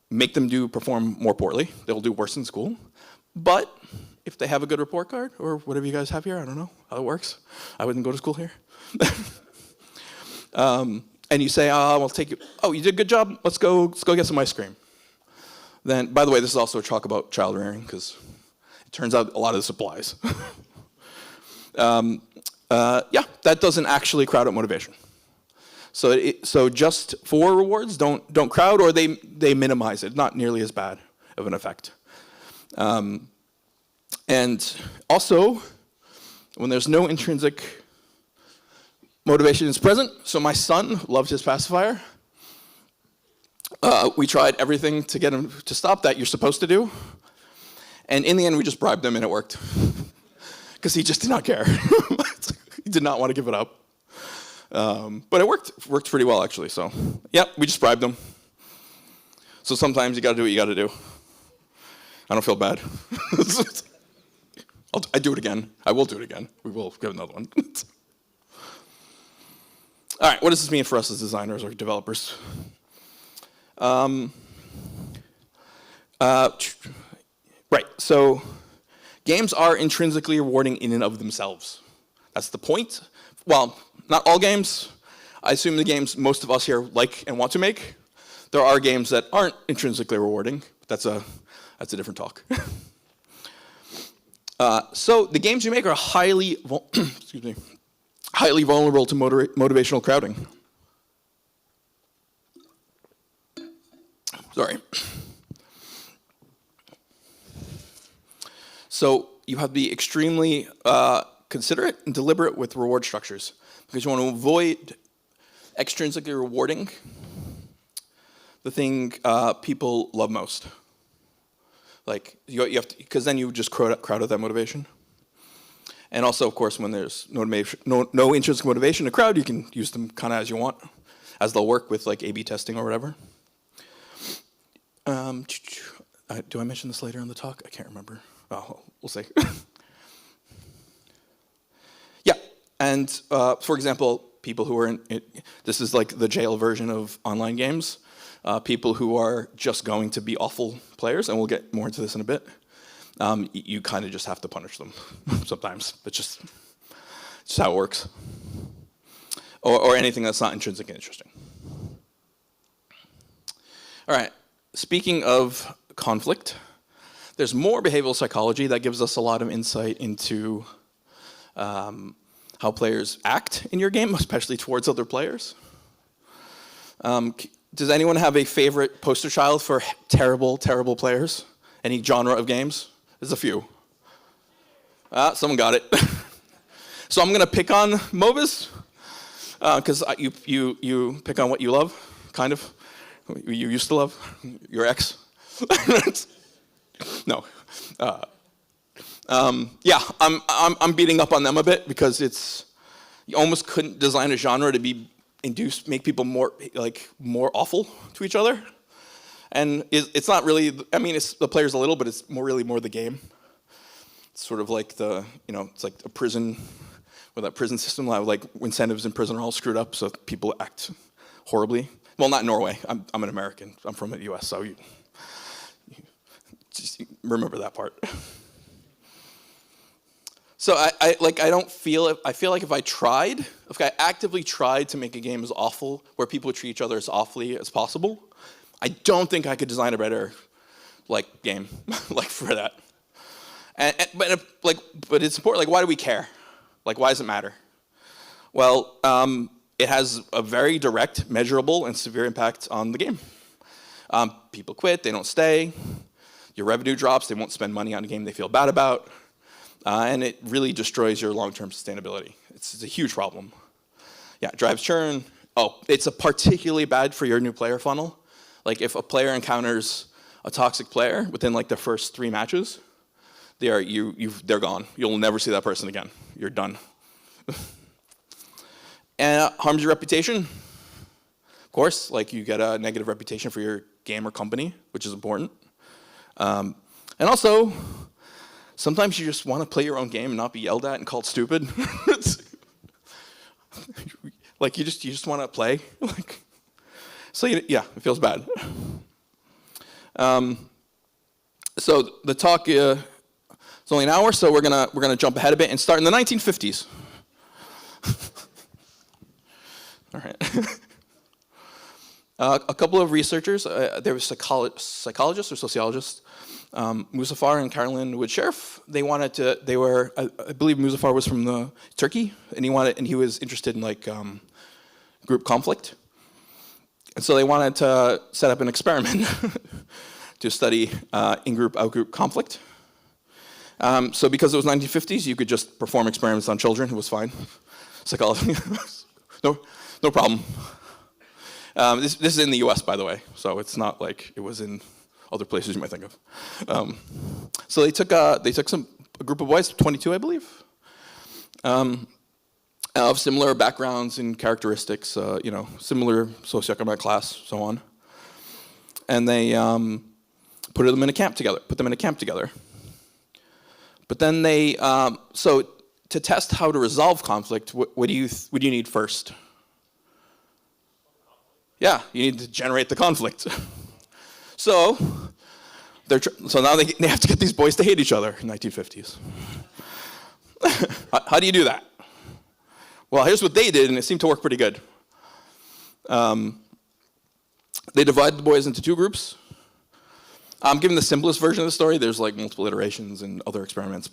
make them perform more poorly. They'll do worse in school. But if they have a good report card, or whatever you guys have here, I don't know how it works. I wouldn't go to school here. And you say, I'll take you, oh, you did a good job, let's go get some ice cream. Then, by the way, this is also a talk about child rearing, because it turns out a lot of this applies. Yeah, that doesn't actually crowd out motivation. So just for rewards, don't crowd, or they minimize it. Not nearly as bad of an effect. And also, when there's no intrinsic motivation is present, so my son loved his pacifier. We tried everything to get him to stop that you're supposed to do. And in the end, we just bribed him and it worked. Because he just did not care. He did not want to give it up. But it worked pretty well, actually. So, yeah, we just bribed him. So sometimes you got to do what you got to do. I don't feel bad. I do it again. I will do it again. We will get another one. All right, what does this mean for us as designers or developers? Right, so games are intrinsically rewarding in and of themselves. That's the point. Well, not all games. I assume the games most of us here like and want to make. There are games that aren't intrinsically rewarding. That's a different talk. So the games you make are highly vulnerable to motivational crowding. Sorry. So you have to be extremely considerate and deliberate with reward structures, because you want to avoid extrinsically rewarding the thing people love most. Like you have to, because then you just crowd out that motivation. And also, of course, when there's no intrinsic motivation to crowd, you can use them kind of as you want, as they'll work with like A/B testing or whatever. Do I mention this later in the talk? I can't remember. Oh, we'll see. Yeah, and for example, people who are in this is like the jail version of online games. People who are just going to be awful players, and we'll get more into this in a bit. You kind of just have to punish them sometimes. It's just how it works. Or anything that's not intrinsic and interesting. All right, speaking of conflict, there's more behavioral psychology that gives us a lot of insight into how players act in your game, especially towards other players. Does anyone have a favorite poster child for terrible, terrible players? Any genre of games? There's a few. Someone got it. So I'm going to pick on MOBAs, because you pick on what you love, kind of. You used to love your ex. No. Yeah, I'm beating up on them a bit because you almost couldn't design a genre to make people more awful to each other. And it's not really, I mean, it's the players a little, but it's really more the game. It's sort of like it's like a prison, with that prison system, like incentives in prison are all screwed up, so people act horribly. Well, not in Norway. I'm an American. I'm from the U.S., so you just remember that part. So I feel like if I actively tried to make a game as awful, where people treat each other as awfully as possible, I don't think I could design a better game for that. But it's important. Why do we care? Why does it matter? Well, it has a very direct, measurable, and severe impact on the game. People quit. They don't stay. Your revenue drops. They won't spend money on a game they feel bad about. And it really destroys your long-term sustainability. It's a huge problem. Yeah, drives churn. Oh, it's a particularly bad for your new player funnel. Like if a player encounters a toxic player within like the first 3 matches, they're gone. You'll never see that person again. You're done. And harms your reputation. Of course, like you get a negative reputation for your game or company, which is important. And also, sometimes you just want to play your own game and not be yelled at and called stupid. Like you just want to play. So yeah, it feels bad. So the talk is only an hour, so we're gonna jump ahead a bit and start in the 1950s. All right. A couple of researchers, there was psychologists or sociologists, Muzaffar and Carolyn Wood-Sheriff. They were, I believe Muzaffar was from Turkey, and he was interested in like group conflict. And so they wanted to set up an experiment to study in-group, out-group conflict. So because it was 1950s, you could just perform experiments on children. It was fine. Psychology, no problem. This is in the U.S., by the way, so it's not like it was in other places you might think of. So they took a group of boys, 22, I believe, of similar backgrounds and characteristics, similar socioeconomic class, so on, and they put them in a camp together. But then they so to test how to resolve conflict, what do you need first? Yeah, you need to generate the conflict. So now they have to get these boys to hate each other in the 1950s. How do you do that? Well, here's what they did, and it seemed to work pretty good. They divided the boys into 2 groups. I'm giving the simplest version of the story. There's like multiple iterations and other experiments,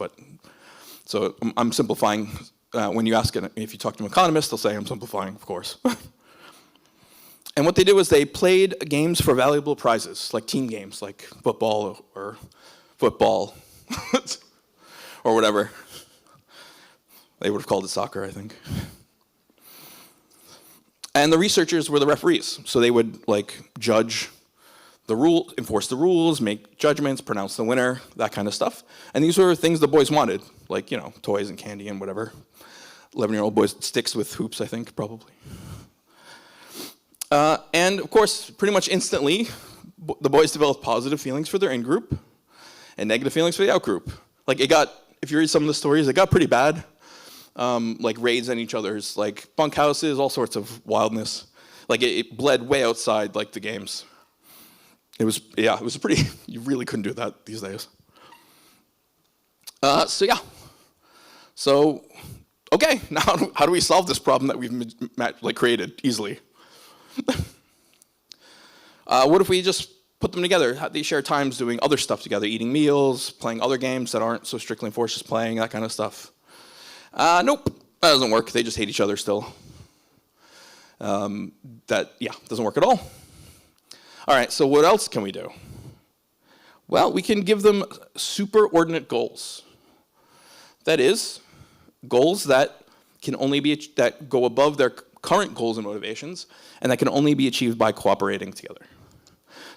so I'm simplifying. When you ask it, if you talk to an economist, they'll say I'm simplifying, of course. And what they did was they played games for valuable prizes, like team games, like football or whatever. They would have called it soccer, I think. And the researchers were the referees, so they would like judge the rule, enforce the rules, make judgments, pronounce the winner, that kind of stuff. And these were things the boys wanted, like toys and candy and whatever. 11-year-old boys, sticks with hoops, I think, probably. And of course, pretty much instantly, the boys developed positive feelings for their in-group and negative feelings for the out-group. Like if you read some of the stories, it got pretty bad. Like raids on each other's, like bunkhouses, all sorts of wildness. Like it bled way outside like the games. It was a pretty, you really couldn't do that these days. So okay, now how do we solve this problem that we've created easily? What if we just put them together? They share times doing other stuff together, eating meals, playing other games that aren't so strictly enforced, just playing, that kind of stuff. Nope, that doesn't work. They just hate each other still. Doesn't work at all. All right, so what else can we do? Well, we can give them superordinate goals. That is, goals that can only be that go above their current goals and motivations, and that can only be achieved by cooperating together.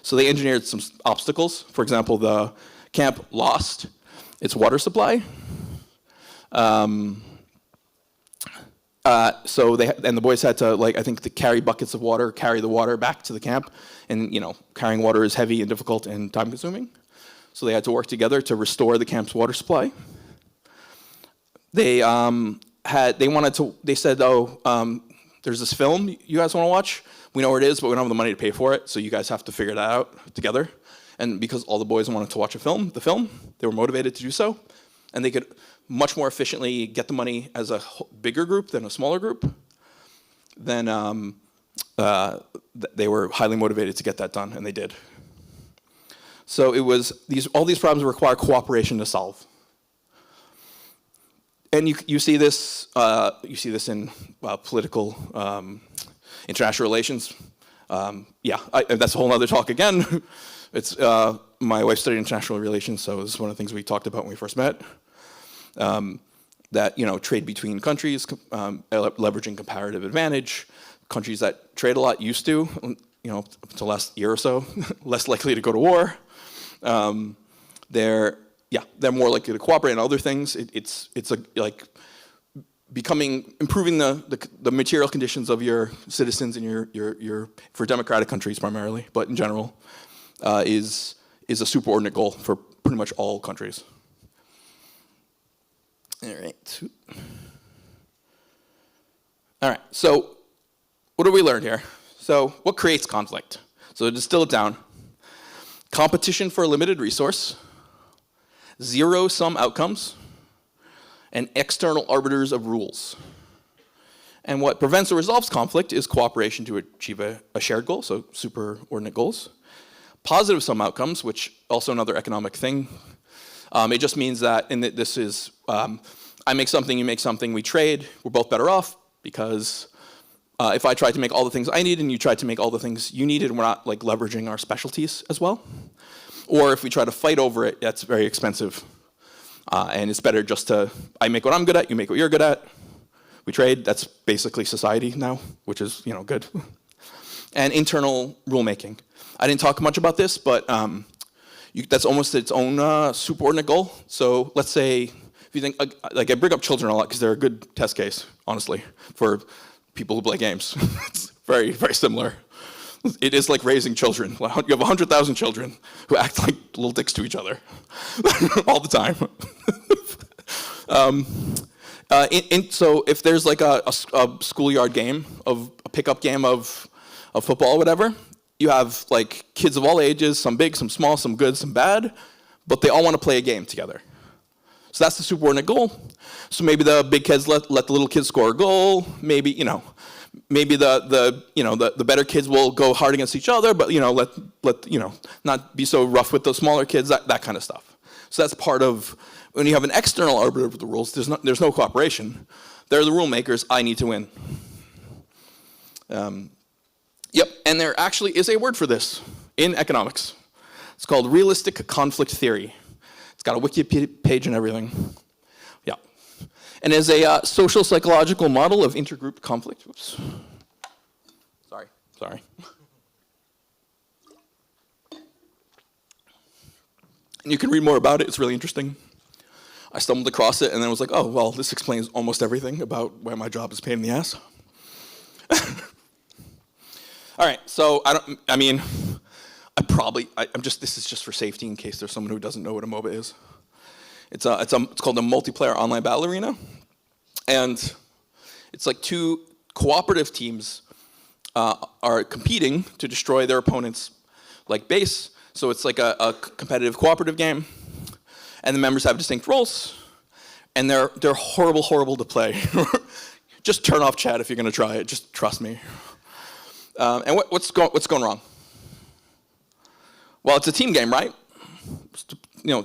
So they engineered some obstacles. For example, the camp lost its water supply. So the boys had to, to carry buckets of water, carry the water back to the camp, and carrying water is heavy and difficult and time-consuming. So they had to work together to restore the camp's water supply. They said, there's this film you guys want to watch. We know where it is, but we don't have the money to pay for it, so you guys have to figure that out together. And because all the boys wanted to watch the film, they were motivated to do so, and they could much more efficiently get the money as a bigger group than a smaller group. Then they were highly motivated to get that done, and they did. So all these problems require cooperation to solve. And you see this in political international relations. That's a whole other talk again. It's my wife studied international relations, so this is one of the things we talked about when we first met. that trade between countries, leveraging comparative advantage. Countries that trade a lot used to, until last year or so, less likely to go to war. They're more likely to cooperate on other things. It's improving the material conditions of your citizens and your for democratic countries primarily, but in general, is a superordinate goal for pretty much all countries. All right. So, what do we learn here? So, what creates conflict? So, to distill it down: competition for a limited resource, zero-sum outcomes, and external arbiters of rules. And what prevents or resolves conflict is cooperation to achieve a shared goal, so superordinate goals. Positive-sum outcomes, which also another economic thing. It just means that, this is, I make something, you make something, we trade, we're both better off, because if I tried to make all the things I need and you tried to make all the things you needed, we're not leveraging our specialties as well. Or if we try to fight over it, that's very expensive. And it's better just I make what I'm good at, you make what you're good at. We trade, that's basically society now, which is, good. And internal rulemaking. I didn't talk much about this, but that's almost its own superordinate goal. So let's say, if you think, I bring up children a lot because they're a good test case, honestly, for people who play games. It's very, very similar. It is like raising children. You have 100,000 children who act like little dicks to each other all the time. So if there's a schoolyard game, a pickup game of football or whatever, you have kids of all ages, some big, some small, some good, some bad, but they all want to play a game together. So that's the superordinate goal. So maybe the big kids let the little kids score a goal. Maybe the better kids will go hard against each other, but let not be so rough with the smaller kids. That kind of stuff. So that's part of when you have an external arbiter of the rules. There's no cooperation. They're the rule makers. I need to win. Yep, and there actually is a word for this in economics. It's called realistic conflict theory. It's got a Wikipedia page and everything. Yeah. And is a social psychological model of intergroup conflict. Oops. Sorry. And you can read more about it. It's really interesting. I stumbled across it and then was like, oh, well, this explains almost everything about why my job is a pain in the ass. All right, so this is just for safety in case there's someone who doesn't know what a MOBA is. It's called a multiplayer online battle arena, and it's like two cooperative teams are competing to destroy their opponent's base. So it's like a competitive cooperative game, and the members have distinct roles, and they're horrible to play. Just turn off chat if you're going to try it. Just trust me. And what's going wrong? Well, it's a team game, right?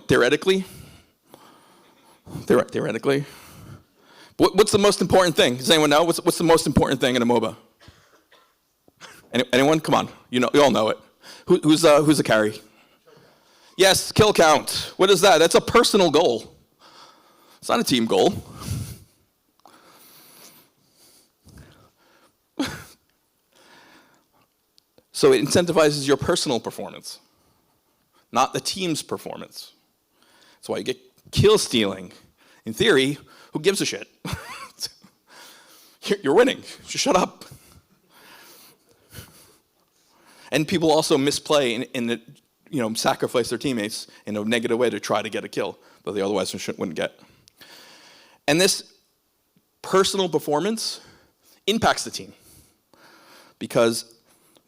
Theoretically. Theoretically. What's the most important thing? Does anyone know? What's the most important thing in a MOBA? Anyone? Come on. You all know it. Who's a carry? Yes, kill count. What is that? That's a personal goal. It's not a team goal. So it incentivizes your personal performance, not the team's performance. That's why you get kill stealing. In theory, who gives a shit? You're winning. Just shut up. And people also misplay in sacrifice their teammates in a negative way to try to get a kill that they otherwise wouldn't get. And this personal performance impacts the team because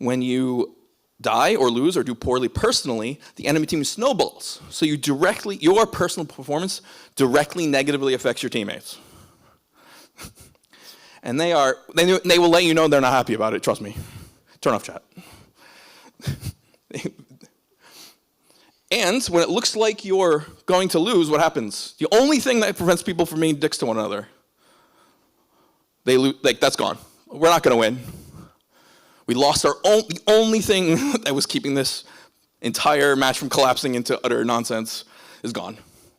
when you die or lose or do poorly personally, the enemy team snowballs. So your personal performance directly negatively affects your teammates. And they will let you know they're not happy about it, trust me. Turn off chat. And when it looks like you're going to lose, what happens? The only thing that prevents people from being dicks to one another, they lose, that's gone. We're not going to win. We lost the only thing that was keeping this entire match from collapsing into utter nonsense is gone.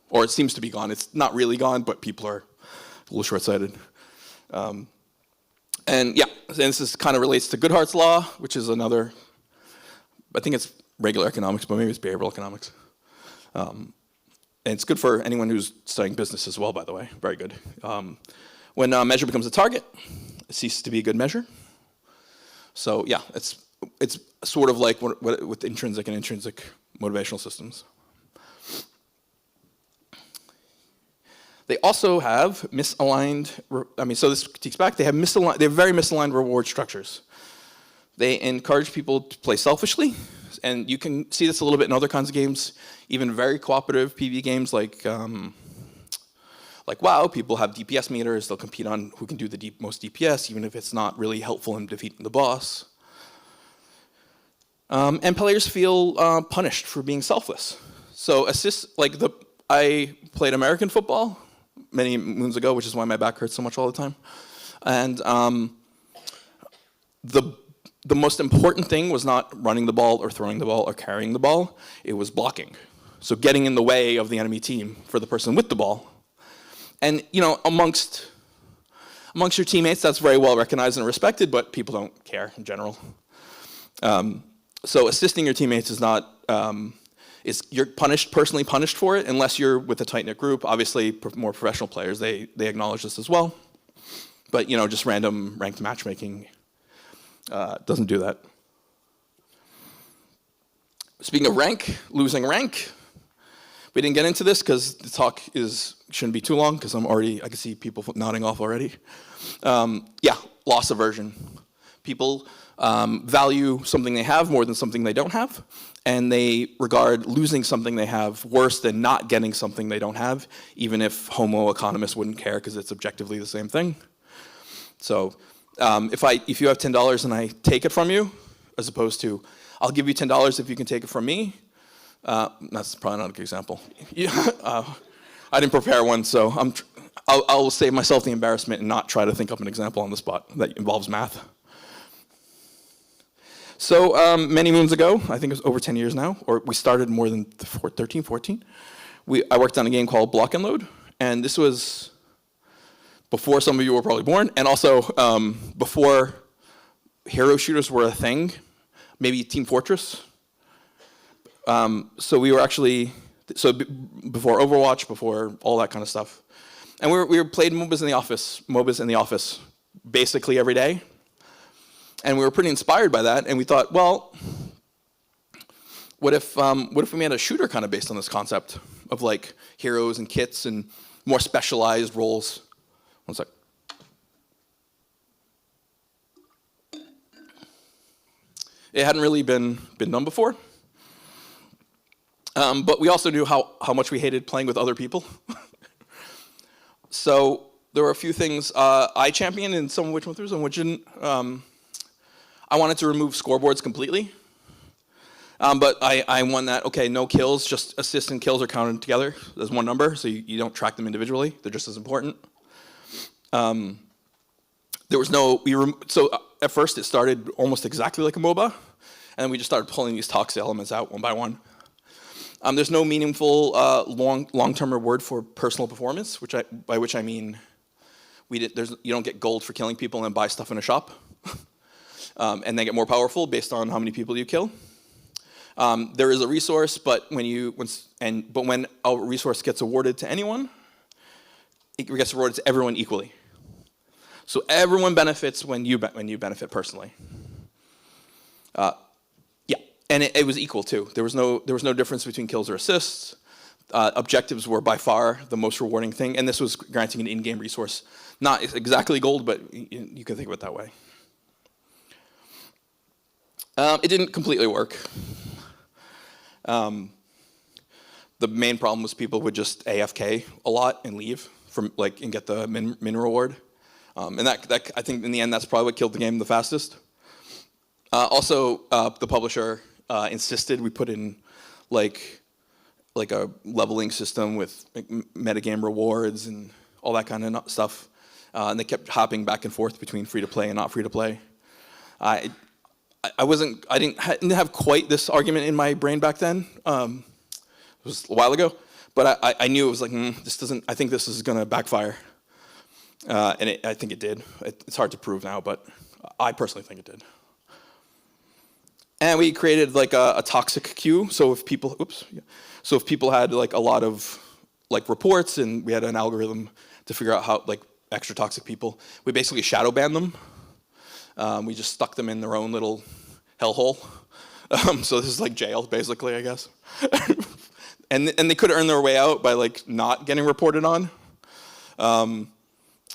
Or it seems to be gone. It's not really gone, but people are little short-sighted. And yeah, and this kind of relates to Goodhart's law, which is another, I think it's regular economics, but maybe it's behavioral economics. And it's good for anyone who's studying business as well, by the way, very good. When a measure becomes a target, it ceases to be a good measure. So yeah, it's sort of like with intrinsic and intrinsic motivational systems. They also have misaligned, so this critiques back, they have very misaligned reward structures. They encourage people to play selfishly, and you can see this a little bit in other kinds of games, even very cooperative PvE games like WoW. People have DPS meters, they'll compete on who can do the most DPS, even if it's not really helpful in defeating the boss. And players feel punished for being selfless. So I played American football many moons ago, which is why my back hurts so much all the time. And the most important thing was not running the ball or throwing the ball or carrying the ball. It was blocking. So getting in the way of the enemy team for the person with the ball. And amongst your teammates, that's very well recognized and respected, but people don't care in general. So assisting your teammates is not, you're personally punished for it, unless you're with a tight-knit group. Obviously, more professional players, they acknowledge this as well. But just random ranked matchmaking doesn't do that. Speaking of losing rank, we didn't get into this because the talk shouldn't be too long, because I can see people nodding off already. Yeah, loss aversion. People value something they have more than something they don't have, and they regard losing something they have worse than not getting something they don't have, even if homo economists wouldn't care because it's objectively the same thing. So if you have $10 and I take it from you, as opposed to I'll give you $10 if you can take it from me, that's probably not a good example. I didn't prepare one, so I'll save myself the embarrassment and not try to think up an example on the spot that involves math. So many moons ago, I think it was over 10 years now, or we started more than 13, 14, I worked on a game called Block and Load, and this was before some of you were probably born, and also before hero shooters were a thing, maybe Team Fortress. So we were actually, before Overwatch, before all that kind of stuff. And we played MOBAs in the office basically every day. And we were pretty inspired by that, and we thought, well, what if we made a shooter kind of based on this concept of like heroes and kits and more specialized roles? One sec. It hadn't really been done before. But we also knew how much we hated playing with other people. So there were a few things I championed, and some of which went through, some of which didn't. I wanted to remove scoreboards completely. But I won that, okay, no kills, just assists and kills are counted together as one number, so you don't track them individually. They're just as important. There was so at first it started almost exactly like a MOBA, and then we just started pulling these toxic elements out one by one. There's no meaningful long-term reward for personal performance, by which I mean you don't get gold for killing people and then buy stuff in a shop, and then get more powerful based on how many people you kill. There is a resource, but when a resource gets awarded to anyone, it gets awarded to everyone equally. So everyone benefits when you benefit personally. Yeah, and it was equal too. There was no difference between kills or assists. Objectives were by far the most rewarding thing, and this was granting an in-game resource, not exactly gold, but you can think of it that way. It didn't completely work. The main problem was people would just AFK a lot and leave and get the min reward. And that I think in the end that's probably what killed the game the fastest. Also, the publisher insisted we put in like a leveling system with metagame rewards and all that kind of stuff. And they kept hopping back and forth between free to play and not free to play. I didn't have quite this argument in my brain back then. It was a while ago, but I knew it was like, this doesn't. I think this is going to backfire. And I think it did. It's hard to prove now, but I personally think it did. And we created like a toxic queue. So if people, so if people had like a lot of like reports, and we had an algorithm to figure out how like extra toxic people, we basically shadow banned them. We just stuck them in their own little hellhole. So this is like jail, basically, I guess. and they could earn their way out by like not getting reported on. And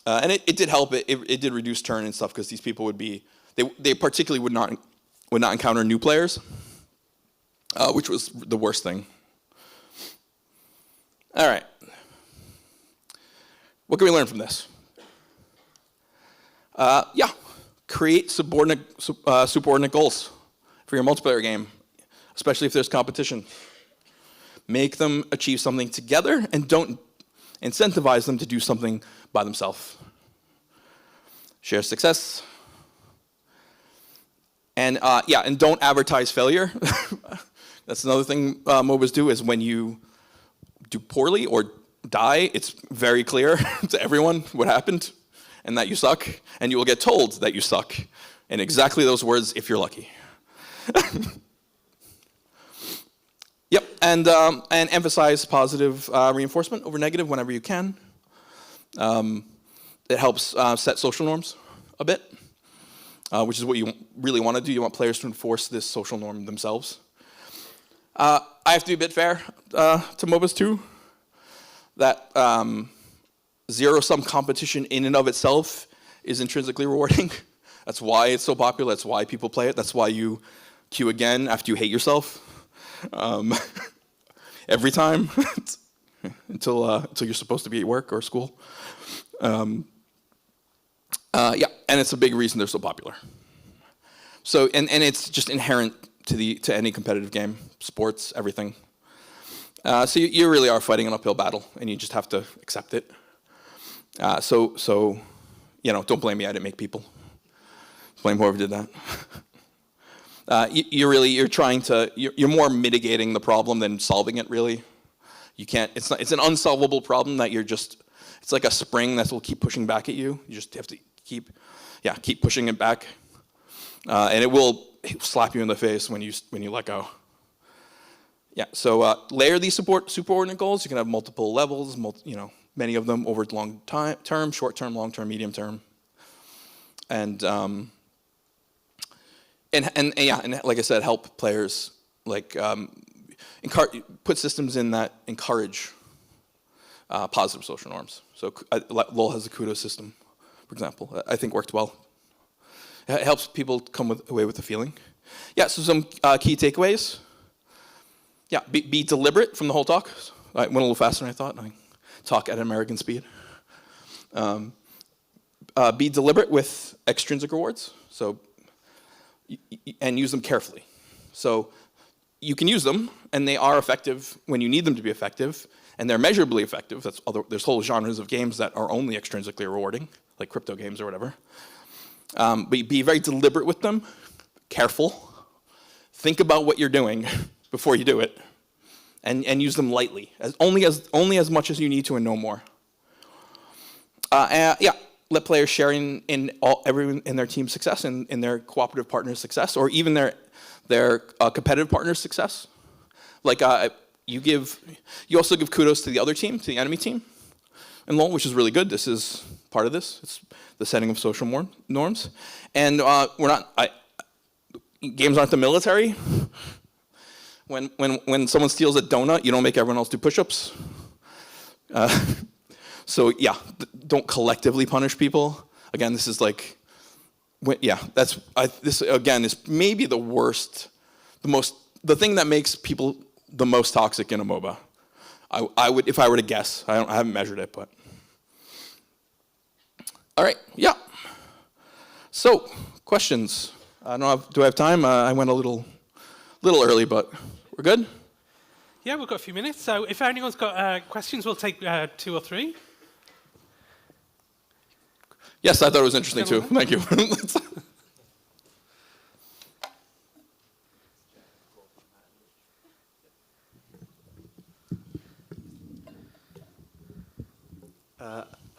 it did help. It did reduce turn and stuff because these people would be they particularly would not encounter new players, which was the worst thing. All right, what can we learn from this? Yeah, create subordinate goals for your multiplayer game, especially if there's competition. Make them achieve something together, and don't incentivize them to do something by themselves. Share success. And yeah, and don't advertise failure. That's another thing MOBAs do, is when you do poorly or die, it's very clear to everyone what happened and that you suck, and you will get told that you suck in exactly those words if you're lucky. Yep, and emphasize positive reinforcement over negative whenever you can. It helps set social norms a bit, which is what you really want to do. You want players to enforce this social norm themselves. I have to be a bit fair to MOBAs too, that zero-sum competition in and of itself is intrinsically rewarding. That's why it's so popular. That's why people play it. That's why you queue again after you hate yourself. Every time until you're supposed to be at work or school. Yeah, and it's a big reason they're so popular. So, and it's just inherent to any competitive game, sports, everything. So you really are fighting an uphill battle, and you just have to accept it. So you know, don't blame me. I didn't make people. Blame whoever did that. You're more mitigating the problem than solving it, really. You can't, it's an unsolvable problem that it's like a spring that will keep pushing back at you. You just have to keep pushing it back. And it will slap you in the face when you let go. Yeah, so layer these subordinate goals. You can have multiple levels, many of them over long term, short term, long term, medium term. And like I said, help players put systems in that encourage positive social norms. So LoL has a kudos system, for example. I think worked well. It helps people come away with a feeling. Yeah. So some key takeaways. Yeah. Be deliberate from the whole talk. I went a little faster than I thought. I talk at American speed. Be deliberate with extrinsic rewards. So. And use them carefully. So you can use them, and they are effective when you need them to be effective, and they're measurably effective. There's whole genres of games that are only extrinsically rewarding, like crypto games or whatever. But be very deliberate with them, careful. Think about what you're doing before you do it, and use them lightly, only as much as you need to, and no more. Yeah. Let players share in everyone in their team's success, in their cooperative partner's success, or even their competitive partner's success. Like you also give kudos to the other team, to the enemy team, in LoL, which is really good. This is part of this. It's the setting of social norms, and games aren't the military. When someone steals a donut, you don't make everyone else do push-ups. So yeah, don't collectively punish people. Again, this is like, this again is maybe the worst, the thing that makes people the most toxic in a MOBA. I would, if I were to guess. I haven't measured it, but. All right, yeah. So, questions. Do I have time? I went a little early, but we're good? Yeah, we've got a few minutes. So if anyone's got questions, we'll take 2 or 3. Yes, I thought it was interesting too. Thank you.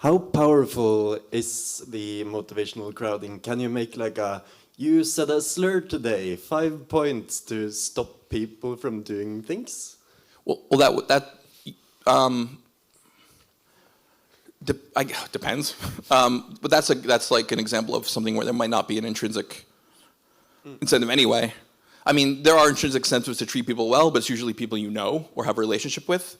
How powerful is the motivational crowding? Can you make like a, you said a slur today, 5 points to stop people from doing things? Well, depends. But that's like an example of something where there might not be an intrinsic incentive anyway. I mean, there are intrinsic incentives to treat people well, but it's usually people you know or have a relationship with.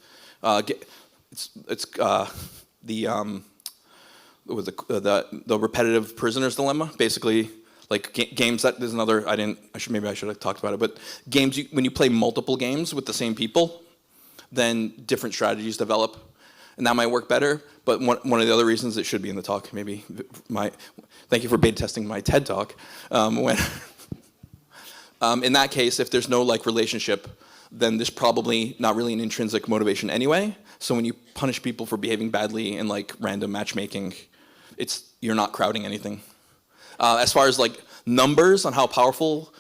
The repetitive prisoner's dilemma, basically. Like games, there's another. Maybe I should have talked about it. But games, when you play multiple games with the same people, then different strategies develop, and that might work better. But one of the other reasons, it should be in the talk. Maybe thank you for beta testing my TED talk. In that case, if there's no relationship, then there's probably not really an intrinsic motivation anyway. So when you punish people for behaving badly in random matchmaking, you're not crowding anything. As far as numbers on how powerful,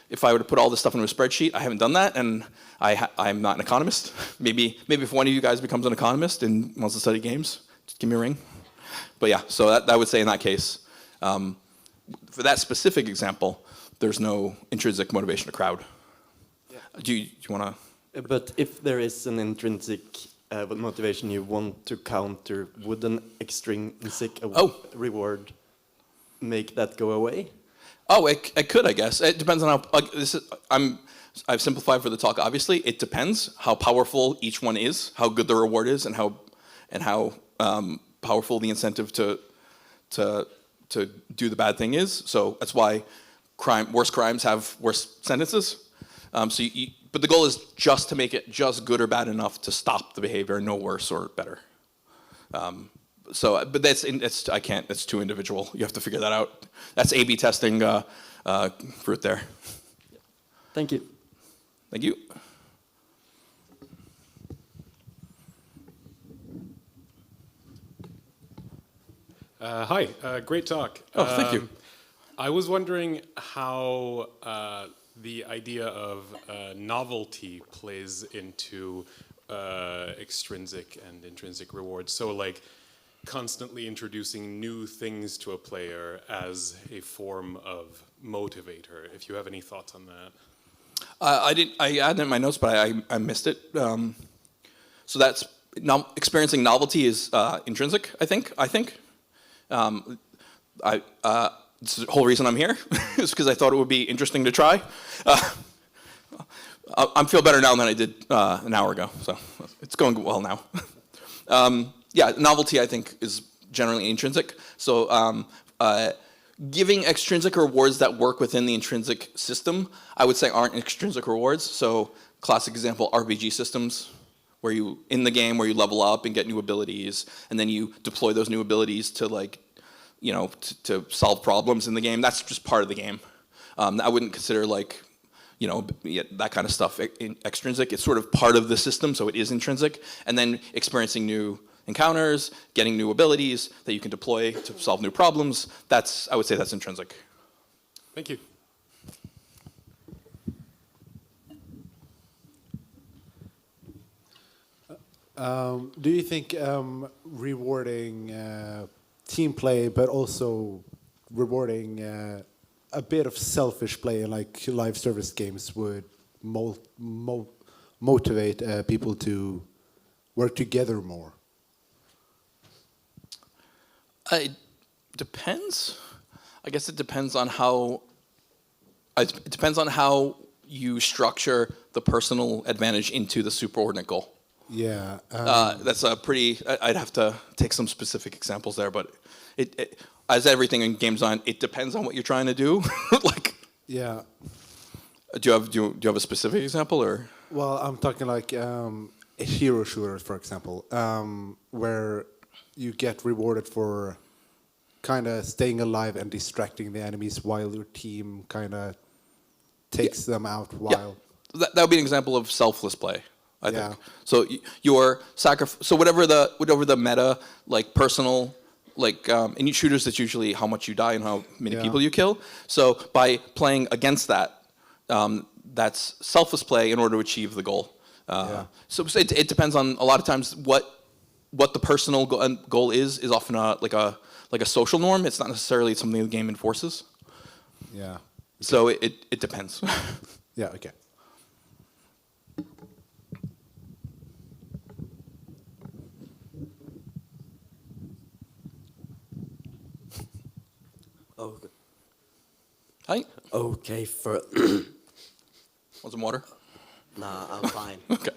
if I were to put all this stuff into a spreadsheet, I haven't done that, and I'm not an economist. Maybe if one of you guys becomes an economist and wants to study games, just give me a ring. But yeah, so that I would say in that case, for that specific example, there's no intrinsic motivation to crowd. Yeah. Do you want to? But if there is an intrinsic motivation you want to counter, would an extrinsic reward make that go away? Oh, it could, I guess. It depends on how. I've simplified for the talk. Obviously, it depends how powerful each one is, how good the reward is, and how powerful the incentive to do the bad thing is. So that's why worse crimes have worse sentences. But the goal is just to make it just good or bad enough to stop the behavior, no worse or better. But I can't. It's too individual. You have to figure that out. That's A/B testing fruit there. Thank you. Thank you. Hi, great talk. Oh, thank you. I was wondering how the idea of novelty plays into extrinsic and intrinsic rewards. So constantly introducing new things to a player as a form of motivator, if you have any thoughts on that. I had it in my notes, but I missed it. So that's experiencing novelty is intrinsic, I think. It's the whole reason I'm here is because I thought it would be interesting to try. I feel better now than I did an hour ago, so it's going well now. Yeah, novelty I think is generally intrinsic. So giving extrinsic rewards that work within the intrinsic system, I would say aren't extrinsic rewards. So classic example, RPG systems, where you in the game where you level up and get new abilities, and then you deploy those new abilities to to solve problems in the game. That's just part of the game. I wouldn't consider that kind of stuff extrinsic. It's sort of part of the system, so it is intrinsic. And then experiencing new encounters, getting new abilities that you can deploy to solve new problems, I would say that's intrinsic. Thank you. Do you think rewarding team play, but also rewarding a bit of selfish play like live service games would motivate people to work together more? It depends. I guess it depends on how. It depends on how you structure the personal advantage into the superordinate goal. Yeah. That's a pretty. I'd have to take some specific examples there, but it as everything in game design, it depends on what you're trying to do. Yeah. Do you have a specific example or? Well, I'm talking a hero shooter, for example, where you get rewarded for kind of staying alive and distracting the enemies while your team kind of takes them out while. Yeah. That would be an example of selfless play, I think. So your sacrifice. So whatever the meta, personal, in shooters, that's usually how much you die and how many people you kill. So by playing against that, that's selfless play in order to achieve the goal. So it depends on a lot of times what the personal goal is often like a social norm. It's not necessarily something the game enforces. Yeah. So it depends. Yeah. Okay. Okay. Hi. Okay. Want some water? Nah, I'm fine. Okay.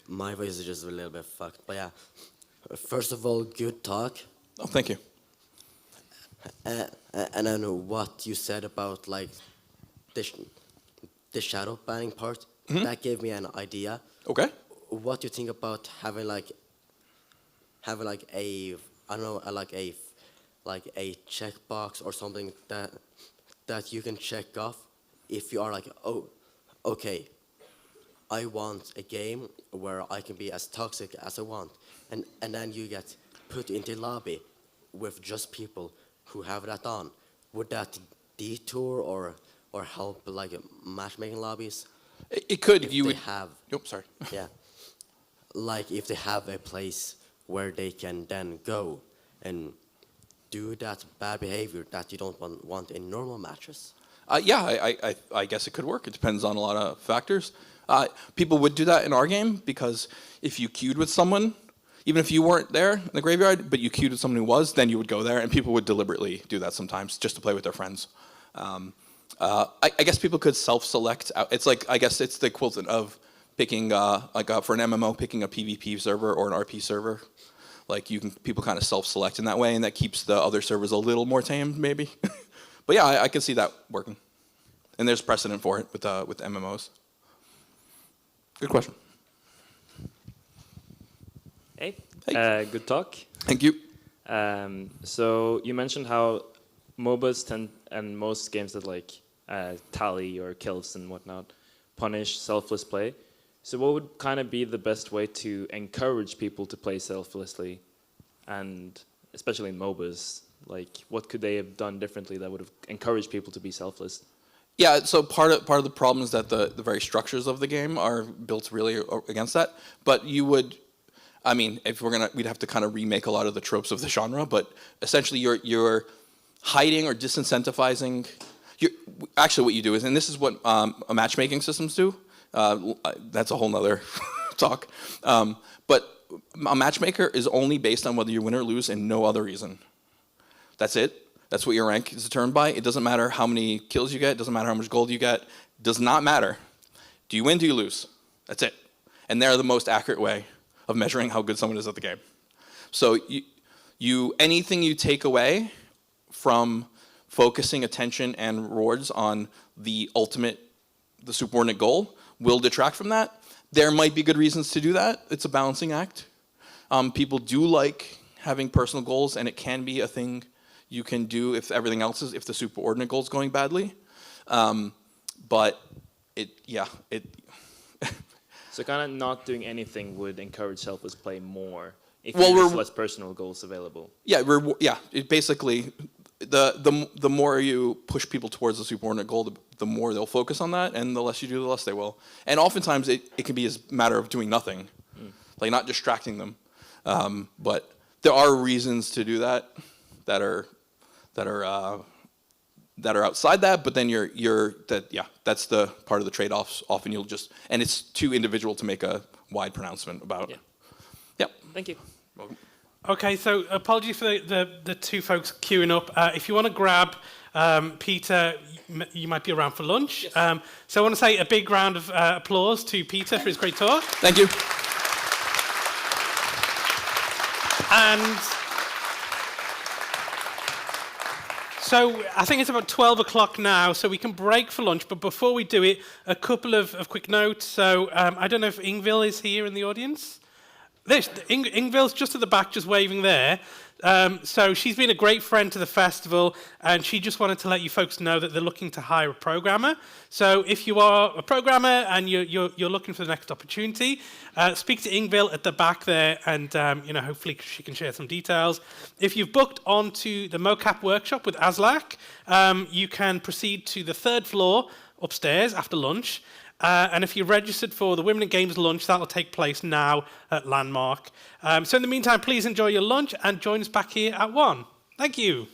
My voice is just a little bit fucked, but yeah. First of all, good talk. Oh, thank you. And then what you said about like the shadow banning part, that gave me an idea. Okay. What do you think about having a I don't know like a checkbox or something that you can check off if you are like, oh, okay, I want a game where I can be as toxic as I want, and then you get put into lobby with just people who have that on. Would that detour or help like matchmaking lobbies? It could If you they would have, Yep, sorry. yeah, like if they have a place where they can then go and do that bad behavior that you don't want in normal matches. Yeah, I guess it could work. It depends on a lot of factors. People would do that in our game because if you queued with someone, even if you weren't there in the graveyard, but you queued with someone who was, then you would go there, and people would deliberately do that sometimes just to play with their friends. I guess people could self-select. It's like, I guess it's the equivalent of picking, for an MMO, picking a PvP server or an RP server. Like people kind of self-select in that way, and that keeps the other servers a little more tamed, maybe. But yeah, I can see that working. And there's precedent for it with MMOs. Good question. Hey, Hey. good talk. Thank you. So you mentioned how MOBAs tend, and most games that like tally or kills and whatnot, punish selfless play. So what would kind of be the best way to encourage people to play selflessly, and especially in MOBAs? Like, what could they have done differently that would have encouraged people to be selfless? Yeah, so part of the problem is that the very structures of the game are built really against that. But you would, I mean, if we'd have to kind of remake a lot of the tropes of the genre. But essentially, you're hiding or disincentivizing. Actually, what you do is, and this is what matchmaking systems do. That's a whole nother talk. But a matchmaker is only based on whether you win or lose and no other reason. That's it. That's what your rank is determined by. It doesn't matter how many kills you get. It doesn't matter how much gold you get. Does not matter. Do you win? Do you lose? That's it. And they're the most accurate way of measuring how good someone is at the game. So anything you take away from focusing attention and rewards on the superordinate goal will detract from that. There might be good reasons to do that. It's a balancing act. People do like having personal goals, and it can be a thing you can do if everything else if the superordinate goal is going badly. But So kind of not doing anything would encourage selfless play more if Well, there's we're- less personal goals available. Yeah, it basically, the more you push people towards the superordinate goal, the more they'll focus on that, and the less you do, the less they will. And oftentimes it can be a matter of doing nothing, like not distracting them. But there are reasons to do that are outside that. But then that's the part of the trade-offs. Often and it's too individual to make a wide pronouncement about. Yeah. Yep. Thank you. Welcome. Okay, so apologies for the two folks queuing up. If you want to grab Peter, you might be around for lunch. Yes. So I want to say a big round of applause to Peter for his great talk. Thank you. And so I think it's about 12 o'clock now, so we can break for lunch. But before we do it, a couple of quick notes. So I don't know if Ingvild is here in the audience. Ingvild's just at the back, just waving there. So she's been a great friend to the festival, and she just wanted to let you folks know that they're looking to hire a programmer. So if you are a programmer and you're looking for the next opportunity, speak to Ingvild at the back there, and hopefully she can share some details. If you've booked onto the mocap workshop with Aslak, you can proceed to the third floor upstairs after lunch. And if you're registered for the Women in Games lunch, that'll take place now at Landmark. So in the meantime, please enjoy your lunch and join us back here at 1. Thank you.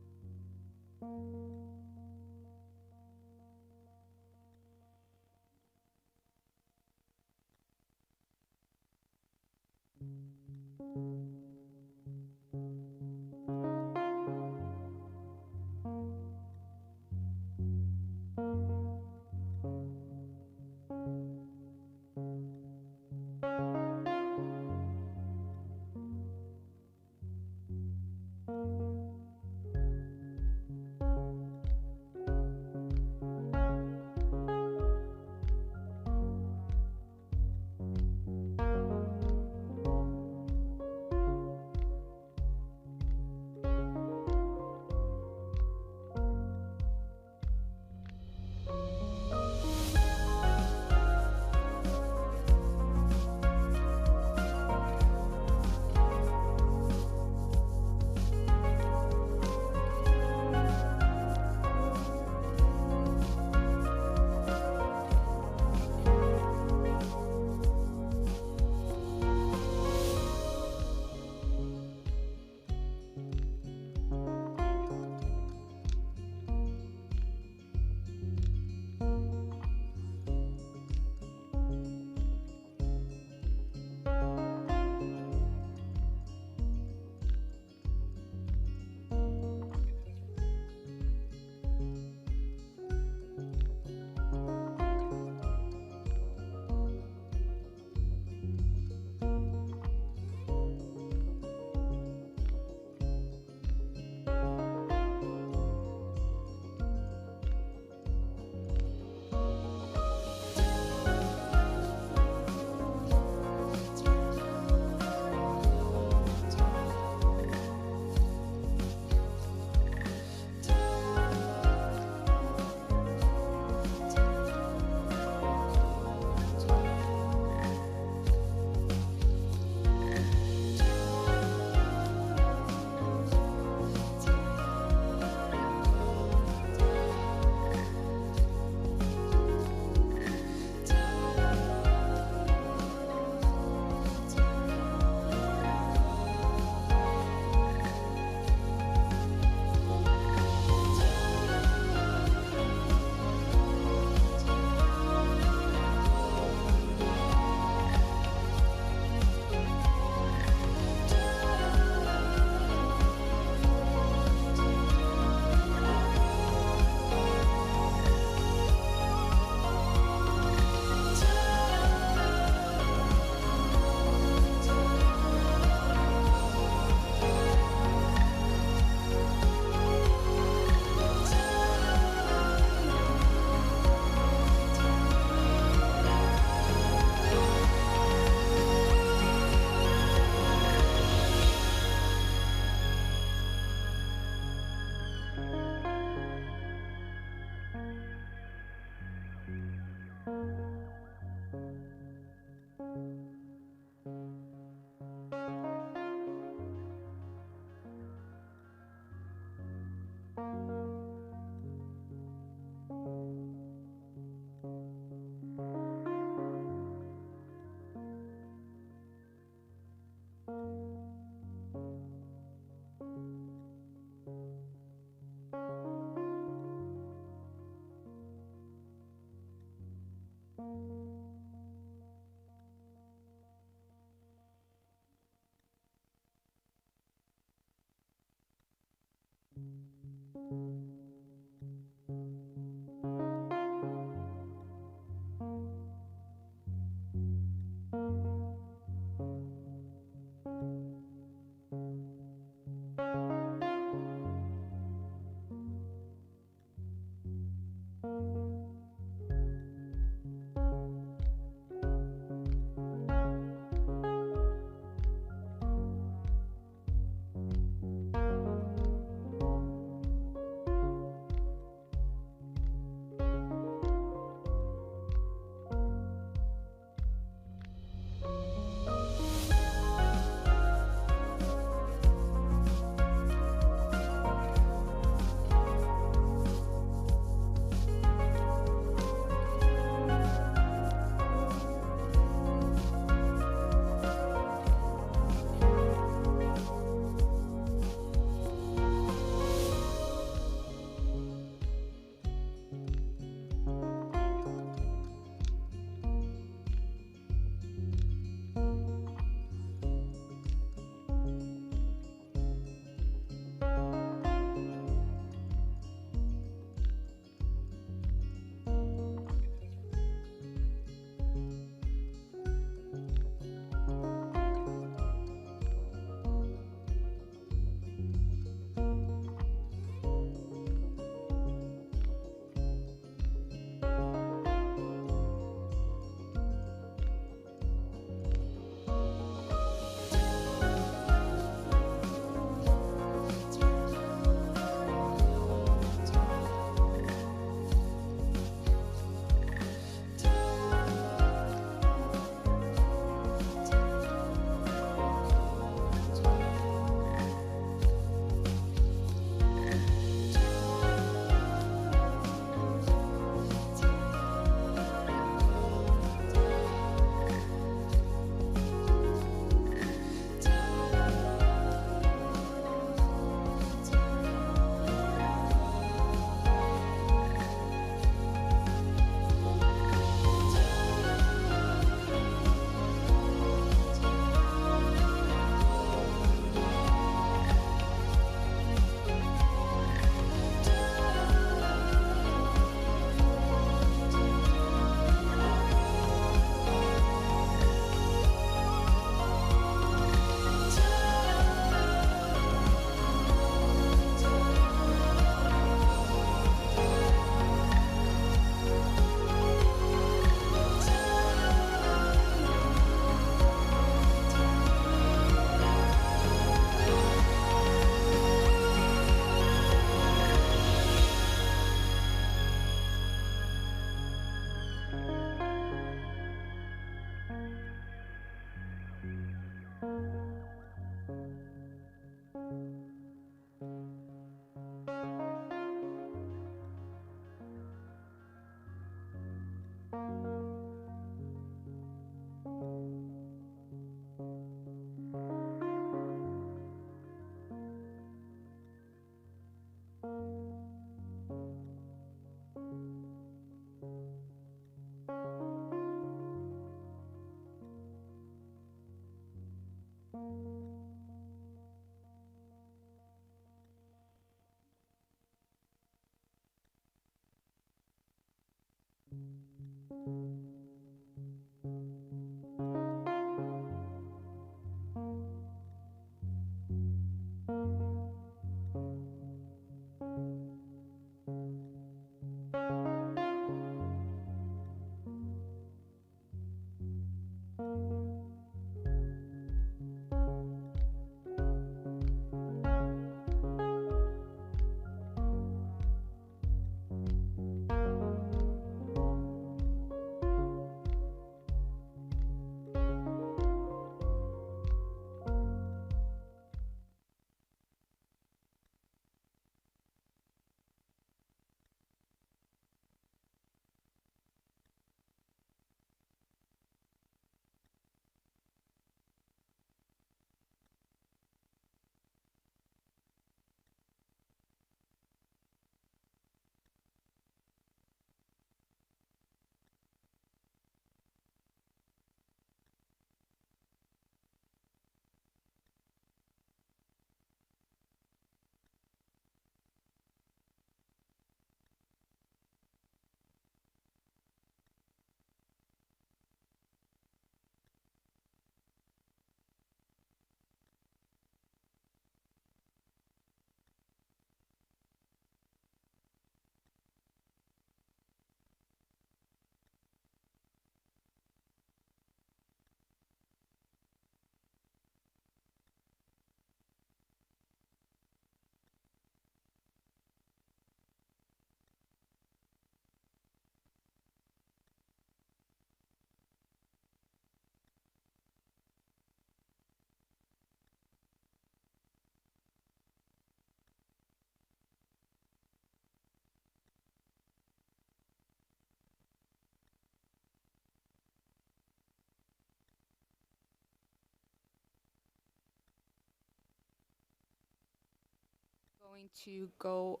going to go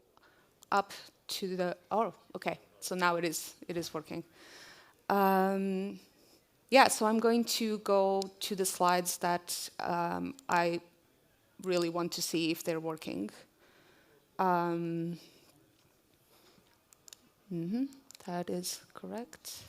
up to the, oh, okay, so now it is working. Yeah, so I'm going to go to the slides that I really want to see if they're working. That is correct.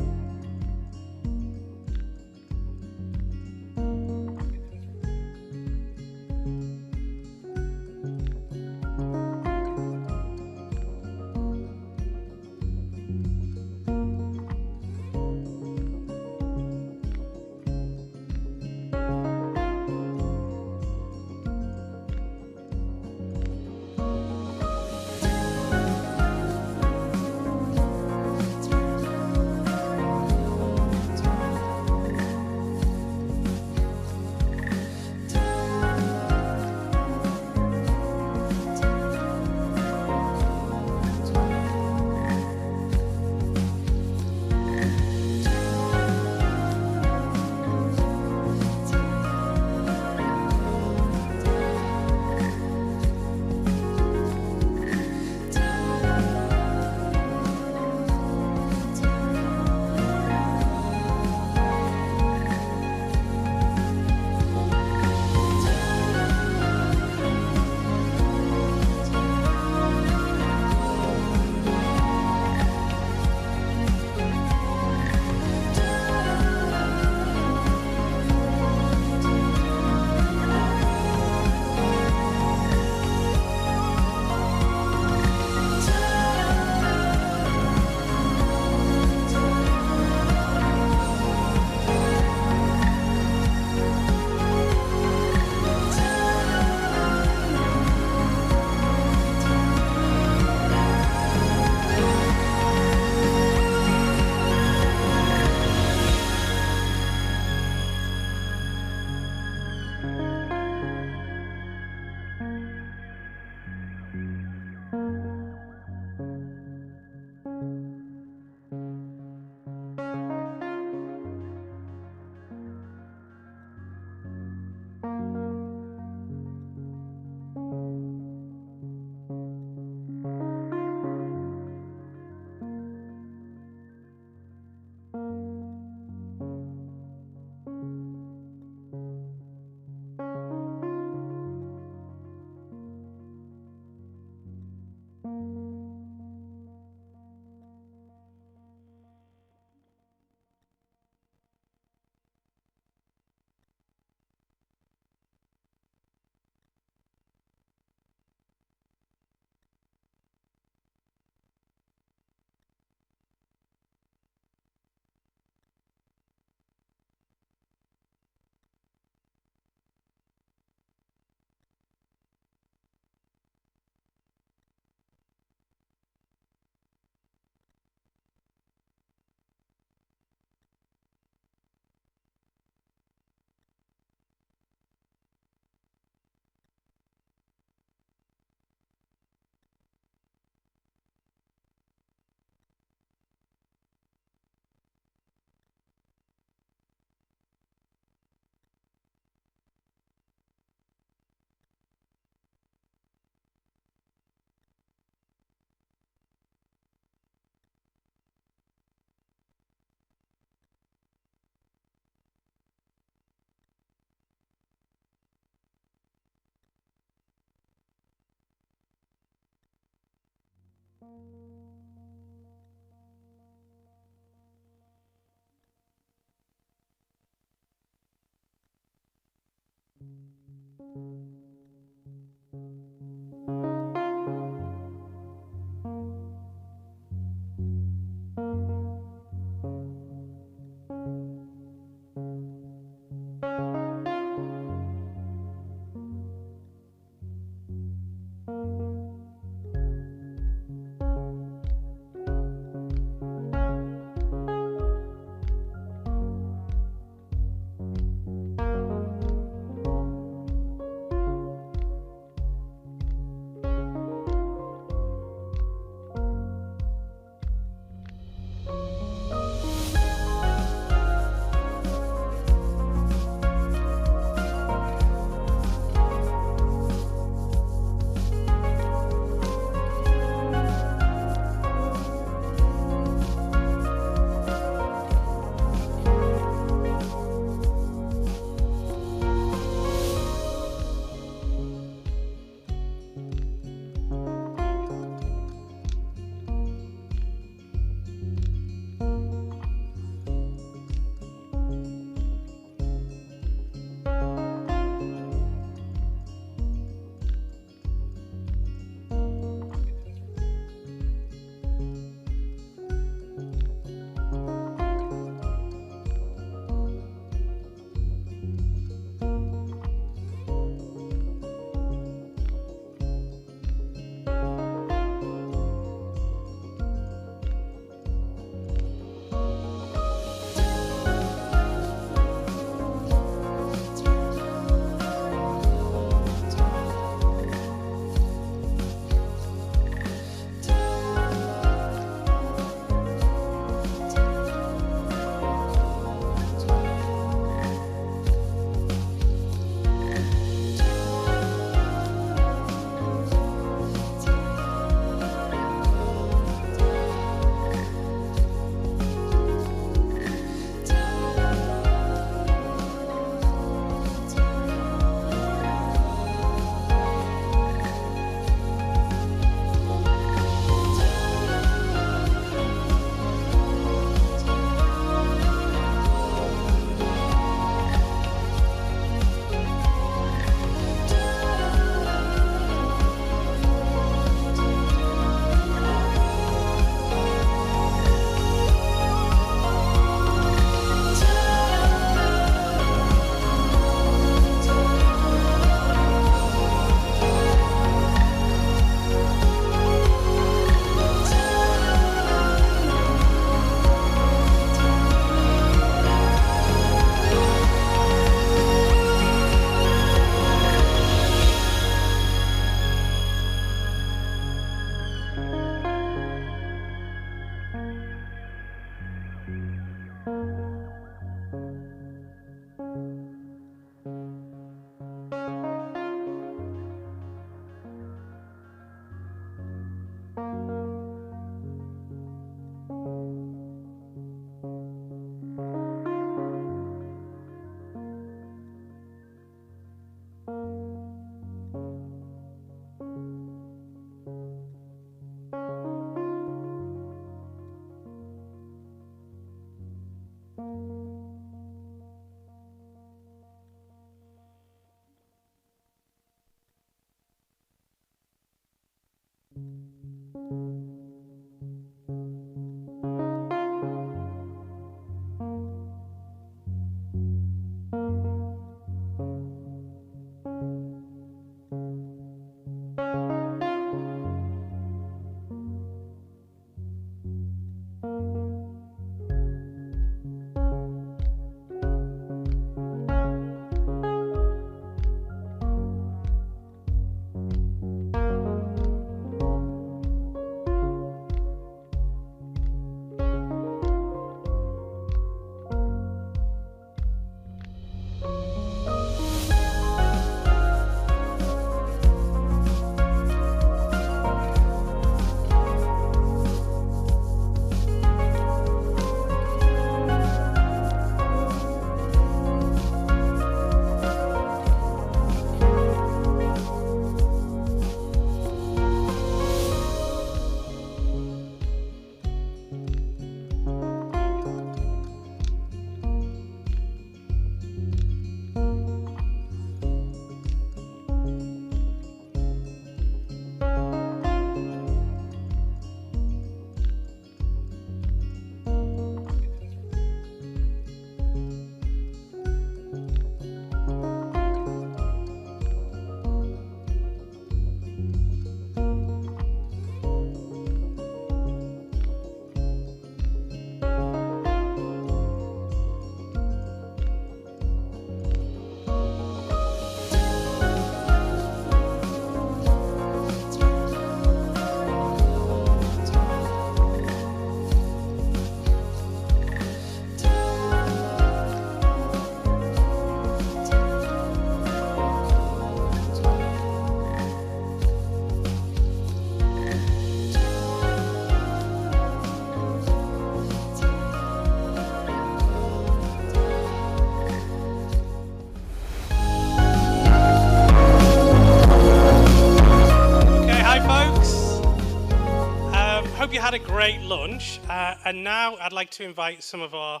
hope you had a great lunch. And now I'd like to invite some of our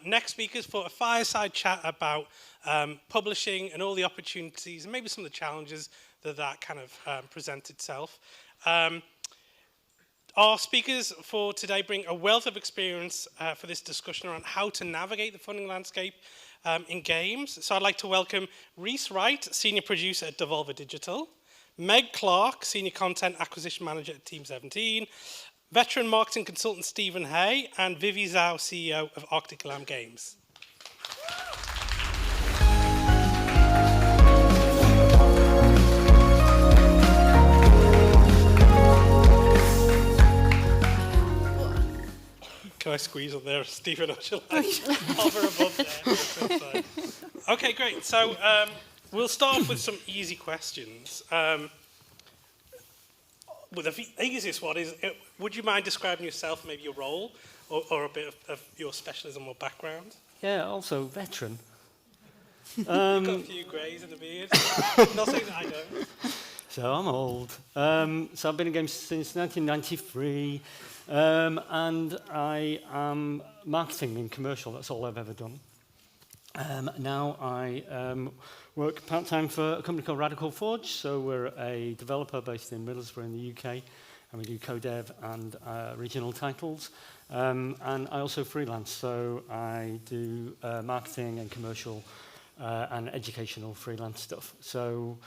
next speakers for a fireside chat about publishing and all the opportunities and maybe some of the challenges that kind of presents itself. Our speakers for today bring a wealth of experience for this discussion around how to navigate the funding landscape in games. So I'd like to welcome Rhys Wright, Senior Producer at Devolver Digital, Meg Clark, Senior Content Acquisition Manager at Team 17, veteran marketing consultant Stephen Hay, and Vivi Zhao, CEO of Arctic Lamb Games. Can I squeeze on there, Stephen, or shall I hover above there? Okay, great. So we'll start off with some easy questions. Well, the easiest one is, would you mind describing yourself, maybe your role, or a bit of your specialism or background? Yeah, also veteran. You've got a few greys in the beard. Not saying that I don't. So I'm old. So I've been in games since 1993, and I am marketing and commercial. That's all I've ever done. Now I work part-time for a company called Radical Forge. So we're a developer based in Middlesbrough in the UK, and we do co-dev and regional titles. And I also freelance, so I do marketing and commercial and educational freelance stuff. So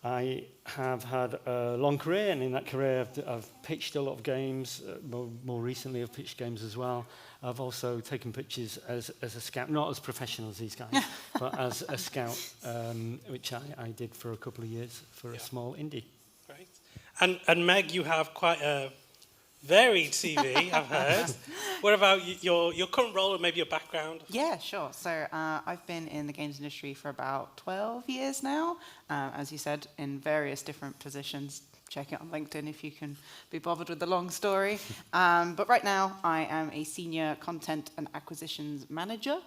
I have had a long career, and in that career I've pitched a lot of games. More recently I've pitched games as well. I've also taken pictures as a scout, not as professional as these guys, but as a scout, which I did for a couple of years for a small indie. Great. And Meg, you have quite a varied CV, I've heard. What about your current role and maybe your background? Yeah, sure. So I've been in the games industry for about 12 years now, as you said, in various different positions. Check it on LinkedIn if you can be bothered with the long story. But right now, I am a senior content and acquisitions manager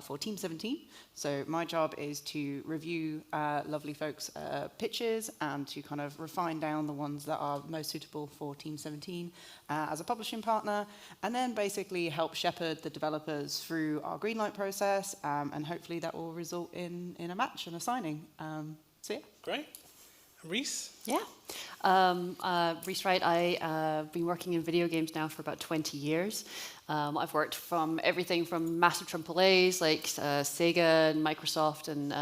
for Team 17. So my job is to review lovely folks' pitches and to kind of refine down the ones that are most suitable for Team 17 as a publishing partner, and then basically help shepherd the developers through our greenlight process, and hopefully that will result in a match and a signing. So yeah. Great. Rhys? Yeah. Rhys Wright, I've been working in video games now for about 20 years. I've worked from everything from massive AAAs like Sega and Microsoft and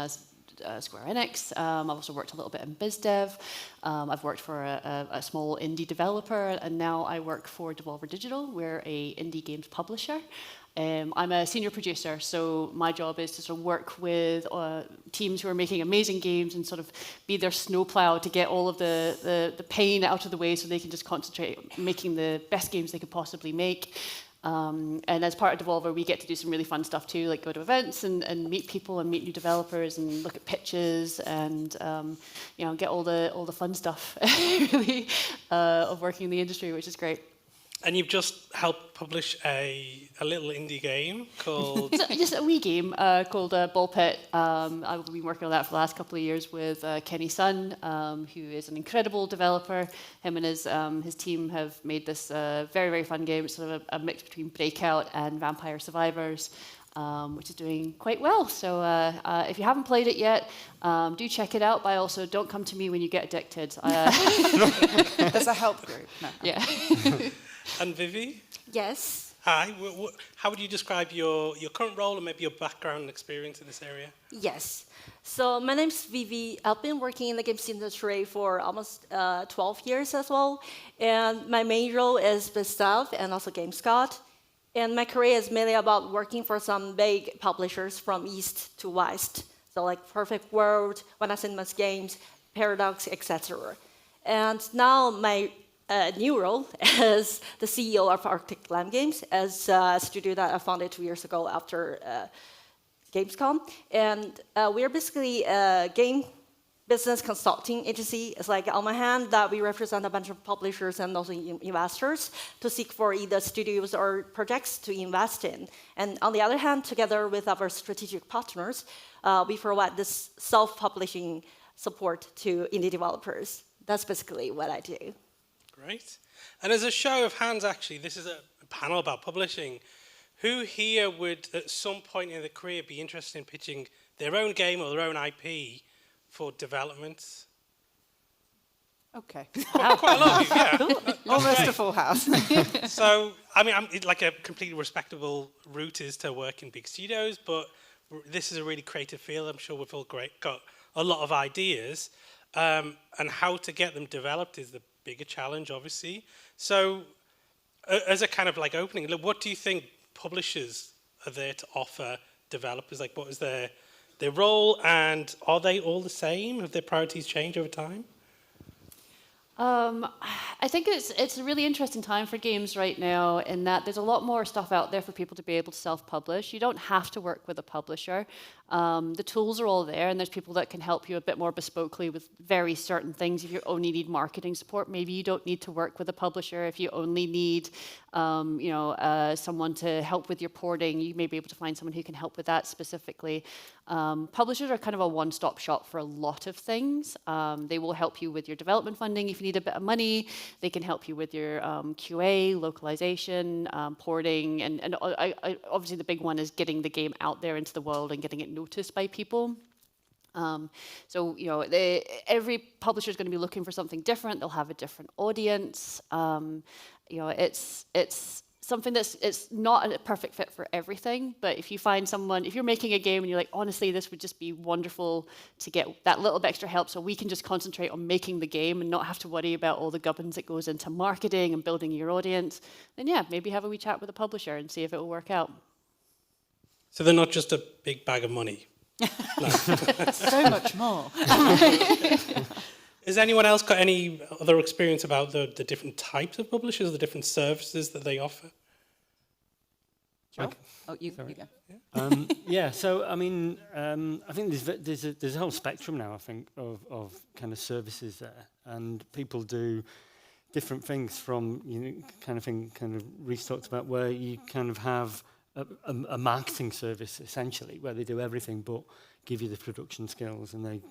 Square Enix. I've also worked a little bit in BizDev. I've worked for a small indie developer, and now I work for Devolver Digital. We're an indie games publisher. I'm a senior producer, so my job is to sort of work with teams who are making amazing games and sort of be their snowplow to get all of the pain out of the way so they can just concentrate on making the best games they could possibly make. And as part of Devolver, we get to do some really fun stuff too, like go to events and meet people and meet new developers and look at pitches and get all the fun stuff really of working in the industry, which is great. And you've just helped publish a little indie game called... just a wee game called Ball Pit. I've been working on that for the last couple of years with Kenny Sun, who is an incredible developer. Him and his team have made this very, very fun game. It's sort of a mix between Breakout and Vampire Survivors, which is doing quite well. So if you haven't played it yet, do check it out. But also, don't come to me when you get addicted. There's a help group. No. Yeah. And Vivi? Yes. Hi. How would you describe your current role and maybe your background and experience in this area? Yes. So my name's Vivi. I've been working in the games industry for almost 12 years as well. And my main role is BizDev and also GameScott. And my career is mainly about working for some big publishers from east to west. So like Perfect World, When I Send My Games, Paradox, etc. And now my new role as the CEO of Arctic Lamb Games, as a studio that I founded 2 years ago after Gamescom. And we're basically a game business consulting agency. It's like on my hand that we represent a bunch of publishers and also investors to seek for either studios or projects to invest in. And on the other hand, together with our strategic partners, we provide this self-publishing support to indie developers. That's basically what I do. Great. And as a show of hands, actually, this is a panel about publishing. Who here would, at some point in their career, be interested in pitching their own game or their own IP for development? Okay. Quite a lot of you, yeah. Almost great. a full house. So, I mean, like a completely respectable route is to work in big studios, but this is a really creative field. I'm sure we've all got a lot of ideas, and how to get them developed is the bigger challenge, obviously. So, as a kind of like opening, what do you think publishers are there to offer developers? Like, what is their role, and are they all the same? Have their priorities changed over time? I think it's a really interesting time for games right now in that there's a lot more stuff out there for people to be able to self-publish. You don't have to work with a publisher. The tools are all there, and there's people that can help you a bit more bespokely with very certain things. If you only need marketing support, maybe you don't need to work with a publisher. If you only need someone to help with your porting, you may be able to find someone who can help with that specifically. Publishers are kind of a one-stop shop for a lot of things. They will help you with your development funding if you need a bit of money. They can help you with your QA, localization, porting, and obviously the big one is getting the game out there into the world and getting it noticed by people. So every publisher is going to be looking for something different. They'll have a different audience. It's something it's not a perfect fit for everything, but if you find someone, if you're making a game and you're like, honestly, this would just be wonderful to get that little bit extra help so we can just concentrate on making the game and not have to worry about all the gubbins that goes into marketing and building your audience, then yeah, maybe have a wee chat with a publisher and see if it will work out. So they're not just a big bag of money. No. So much more. Has anyone else got any other experience about the different types of publishers, the different services that they offer? Sure. Okay. Oh, you go. Yeah, so I mean, I think there's a whole spectrum now, I think, of kind of services there, and people do different things from, kind of Reece talked about, where you kind of have a marketing service, essentially, where they do everything but give you the production skills and they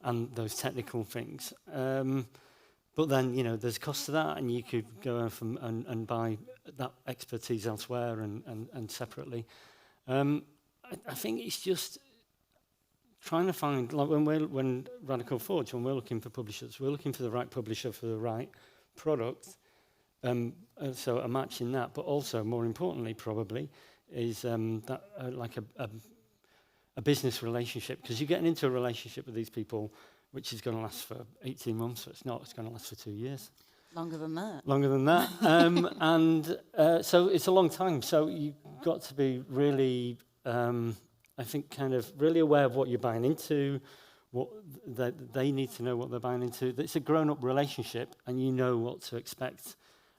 and those technical things. But then, there's cost to that, and you could go off and buy that expertise elsewhere and separately. I think it's just trying to find, like when Radical Forge, when we're looking for publishers, we're looking for the right publisher for the right product. So a match in that, but also more importantly, probably, is that like a business relationship, because you're getting into a relationship with these people, which is going to last for 18 months. So it's going to last for 2 years. Longer than that. Longer than that, and so it's a long time. So you've got to be really, I think, kind of really aware of what you're buying into. What they need to know what they're buying into. It's a grown-up relationship, and you know what to expect.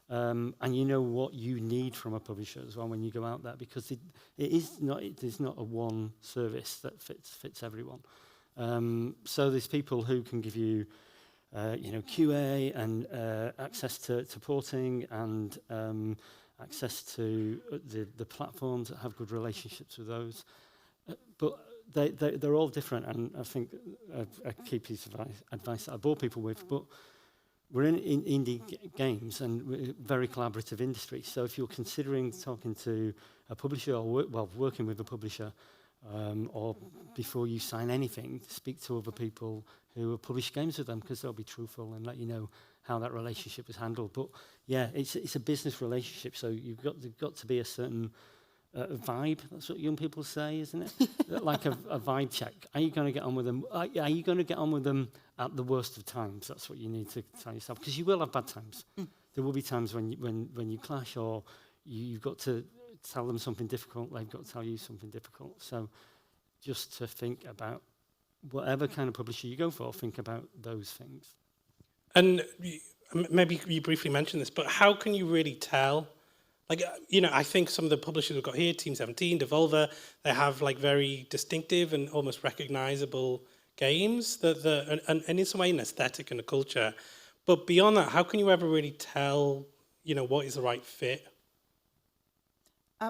And you know what you need from a publisher as well when you go out there, because it is not a one service that fits everyone. So there's people who can give you, QA and access to porting and access to the platforms that have good relationships with those. But they're all different, and I think a key piece of advice that I bore people with, but we're in indie games and we're a very collaborative industry. So if you're considering talking to a publisher or working with a publisher, or before you sign anything, speak to other people who have published games with them, because they'll be truthful and let you know how that relationship is handled. But yeah, it's a business relationship, so there's got to be a certain vibe. That's what young people say, isn't it? Like a vibe check. Are you going to get on with them? Are you going to get on with them at the worst of times? That's what you need to tell yourself, because you will have bad times. There will be times when you clash, or you've got to tell them something difficult. They've got to tell you something difficult. So just to think about whatever kind of publisher you go for, think about those things. And maybe you briefly mentioned this, but how can you really tell? Like, I think some of the publishers we've got here, Team 17, Devolver, they have like very distinctive and almost recognizable games and in some way an aesthetic and a culture. But beyond that, how can you ever really tell, what is the right fit?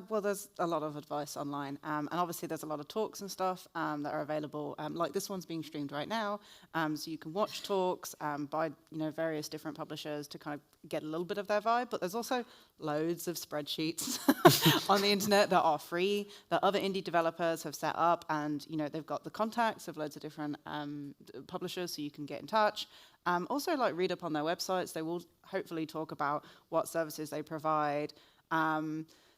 Well, there's a lot of advice online, and obviously there's a lot of talks and stuff that are available. Like this one's being streamed right now, so you can watch talks by various different publishers to kind of get a little bit of their vibe. But there's also loads of spreadsheets on the internet that are free that other indie developers have set up, and they've got the contacts of loads of different publishers, so you can get in touch. Also, like read up on their websites. They will hopefully talk about what services they provide.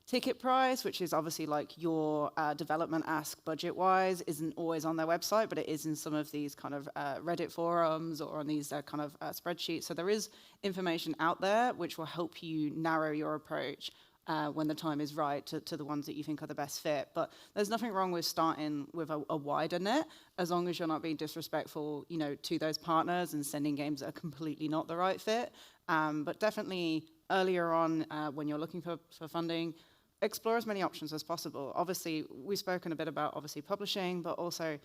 Ticket price, which is obviously like your development ask budget-wise, isn't always on their website, but it is in some of these kind of Reddit forums or on these kind of spreadsheets. So there is information out there which will help you narrow your approach when the time is right to the ones that you think are the best fit. But there's nothing wrong with starting with a wider net, as long as you're not being disrespectful, to those partners and sending games that are completely not the right fit. But definitely earlier on, when you're looking for funding, explore as many options as possible. Obviously, we've spoken a bit about publishing, but also,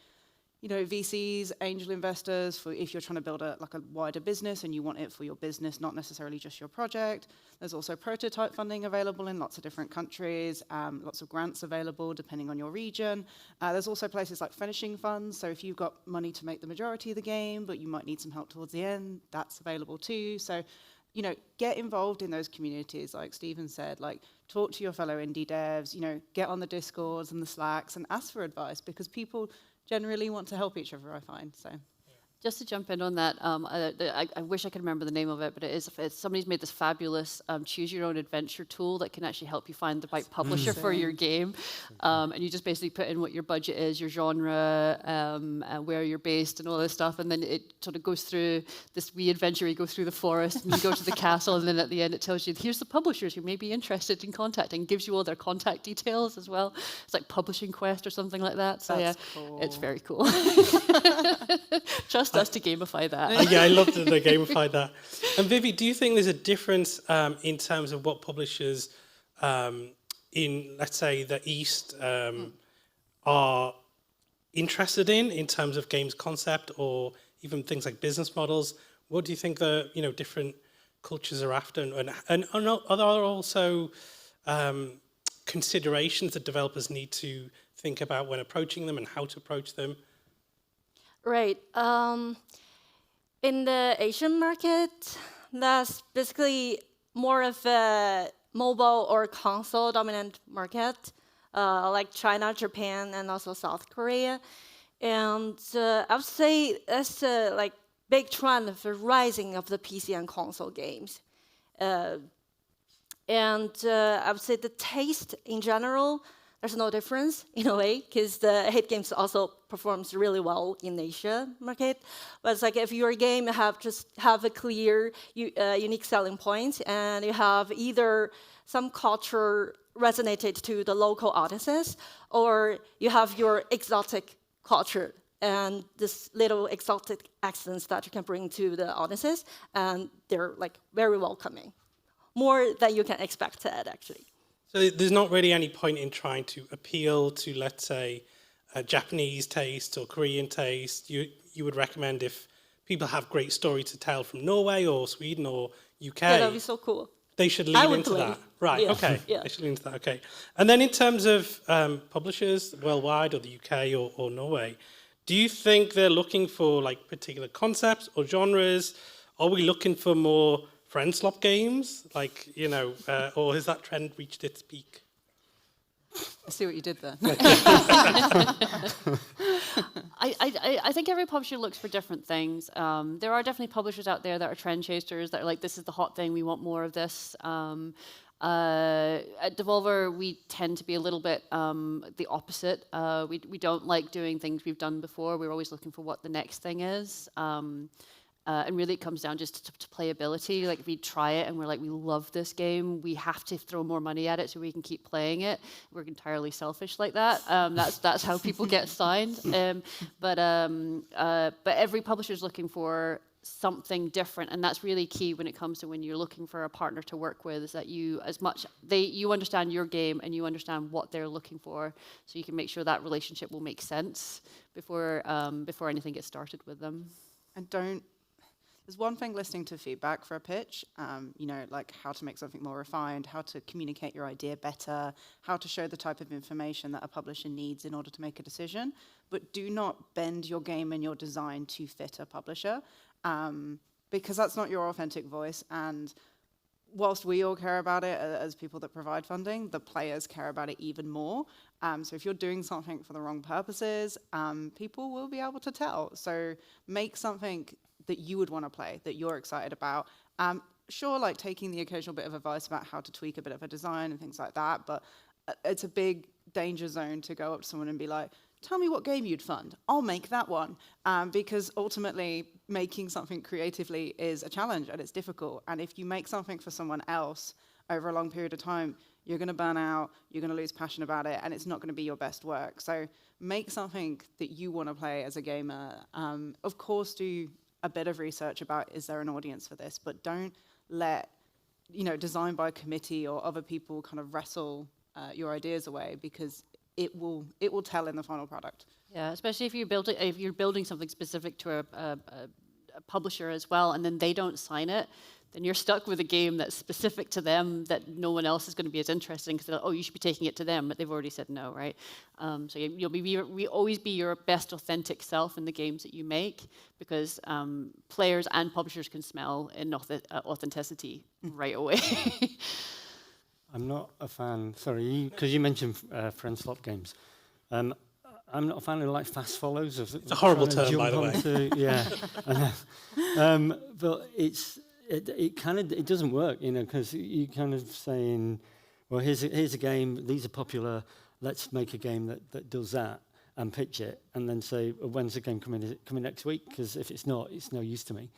VCs, angel investors, for if you're trying to build a wider business and you want it for your business, not necessarily just your project. There's also prototype funding available in lots of different countries, lots of grants available depending on your region. There's also places like finishing funds. So if you've got money to make the majority of the game, but you might need some help towards the end, that's available too. So get involved in those communities, like Stephen said, like talk to your fellow indie devs, get on the Discords and the Slacks and ask for advice, because people generally want to help each other, I find. So. Just to jump in on that, I wish I could remember the name of it, but it's somebody's made this fabulous choose your own adventure tool that can actually help you find the right publisher for your game. And you just basically put in what your budget is, your genre, where you're based and all this stuff. And then it sort of goes through this wee adventure. You go through the forest and you go to the castle. And then at the end, it tells you, here's the publishers who may be interested in contacting. Gives you all their contact details as well. It's like Publishing Quest or something like that. So That's yeah, cool. it's very cool. Trust us to gamify that. Yeah, I love that they gamified that. And Vivi, do you think there's a difference in terms of what publishers in, let's say, the East are interested in terms of games concept or even things like business models? What do you think the different cultures are after? And are there also considerations that developers need to think about when approaching them and how to approach them? Right. In the Asian market, that's basically more of a mobile or console dominant market, like China, Japan, and also South Korea. And I would say that's like big trend of the rising of the PC and console games. And I would say the taste in general, there's no difference in a way, because the hit games also performs really well in the Asia market. But it's like if your game have a clear, unique selling point, and you have either some culture resonated to the local audiences, or you have your exotic culture and this little exotic accents that you can bring to the audiences, and they're like very welcoming, more than you can expect actually. So there's not really any point in trying to appeal to, let's say, a Japanese taste or Korean taste. You would recommend if people have great story to tell from Norway or Sweden or UK. Yeah, that'd be so cool. They should lean into that. Right, yeah. Okay. Yeah. They should lean into that, okay. And then in terms of publishers worldwide or the UK or Norway, do you think they're looking for like particular concepts or genres? Are we looking for more friend slop games, like, or has that trend reached its peak? I see what you did there. I think every publisher looks for different things. There are definitely publishers out there that are trend chasers that are like, this is the hot thing, we want more of this. At Devolver, we tend to be a little bit the opposite. We don't like doing things we've done before. We're always looking for what the next thing is. And really it comes down just to playability. Like if we try it and we're like, we love this game, we have to throw more money at it so we can keep playing it. We're entirely selfish like that. That's how people get signed. But every publisher is looking for something different, and that's really key when it comes to when you're looking for a partner to work with, is that you understand your game and you understand what they're looking for, so you can make sure that relationship will make sense before anything gets started with them. And There's one thing listening to feedback for a pitch, you know, like how to make something more refined, how to communicate your idea better, how to show the type of information that a publisher needs in order to make a decision. But do not bend your game and your design to fit a publisher, because that's not your authentic voice. And whilst we all care about it as people that provide funding, the players care about it even more. So if you're doing something for the wrong purposes, people will be able to tell. So make something that you would want to play, that you're excited about. Sure, like taking the occasional bit of advice about how to tweak a bit of a design and things like that, but it's a big danger zone to go up to someone and be like, tell me what game you'd fund. I'll make that one. Because ultimately, making something creatively is a challenge and it's difficult. And if you make something for someone else over a long period of time, you're going to burn out, you're going to lose passion about it, and it's not going to be your best work. So make something that you want to play as a gamer. Of course, do a bit of research about, is there an audience for this? But don't let, you know, design by committee or other people kind of wrestle your ideas away, because it will tell in the final product. Yeah, especially if you're building something specific to a publisher as well, and then they don't sign it, then you're stuck with a game that's specific to them that no one else is going to be as interested in, because they're like, oh, you should be taking it to them, but they've already said no, right? So you'll always be your best authentic self in the games that you make, because players and publishers can smell authenticity right away. I'm not a fan, sorry, because you mentioned friend swap games. I'm not a fan of like fast follows. It's a horrible term, by the way. Yeah, but it doesn't work, you know, because you kind of saying, well, here's a game, these are popular, let's make a game that does that and pitch it, and then say, well, when's the game coming? Is it coming next week? Because if it's not, it's no use to me.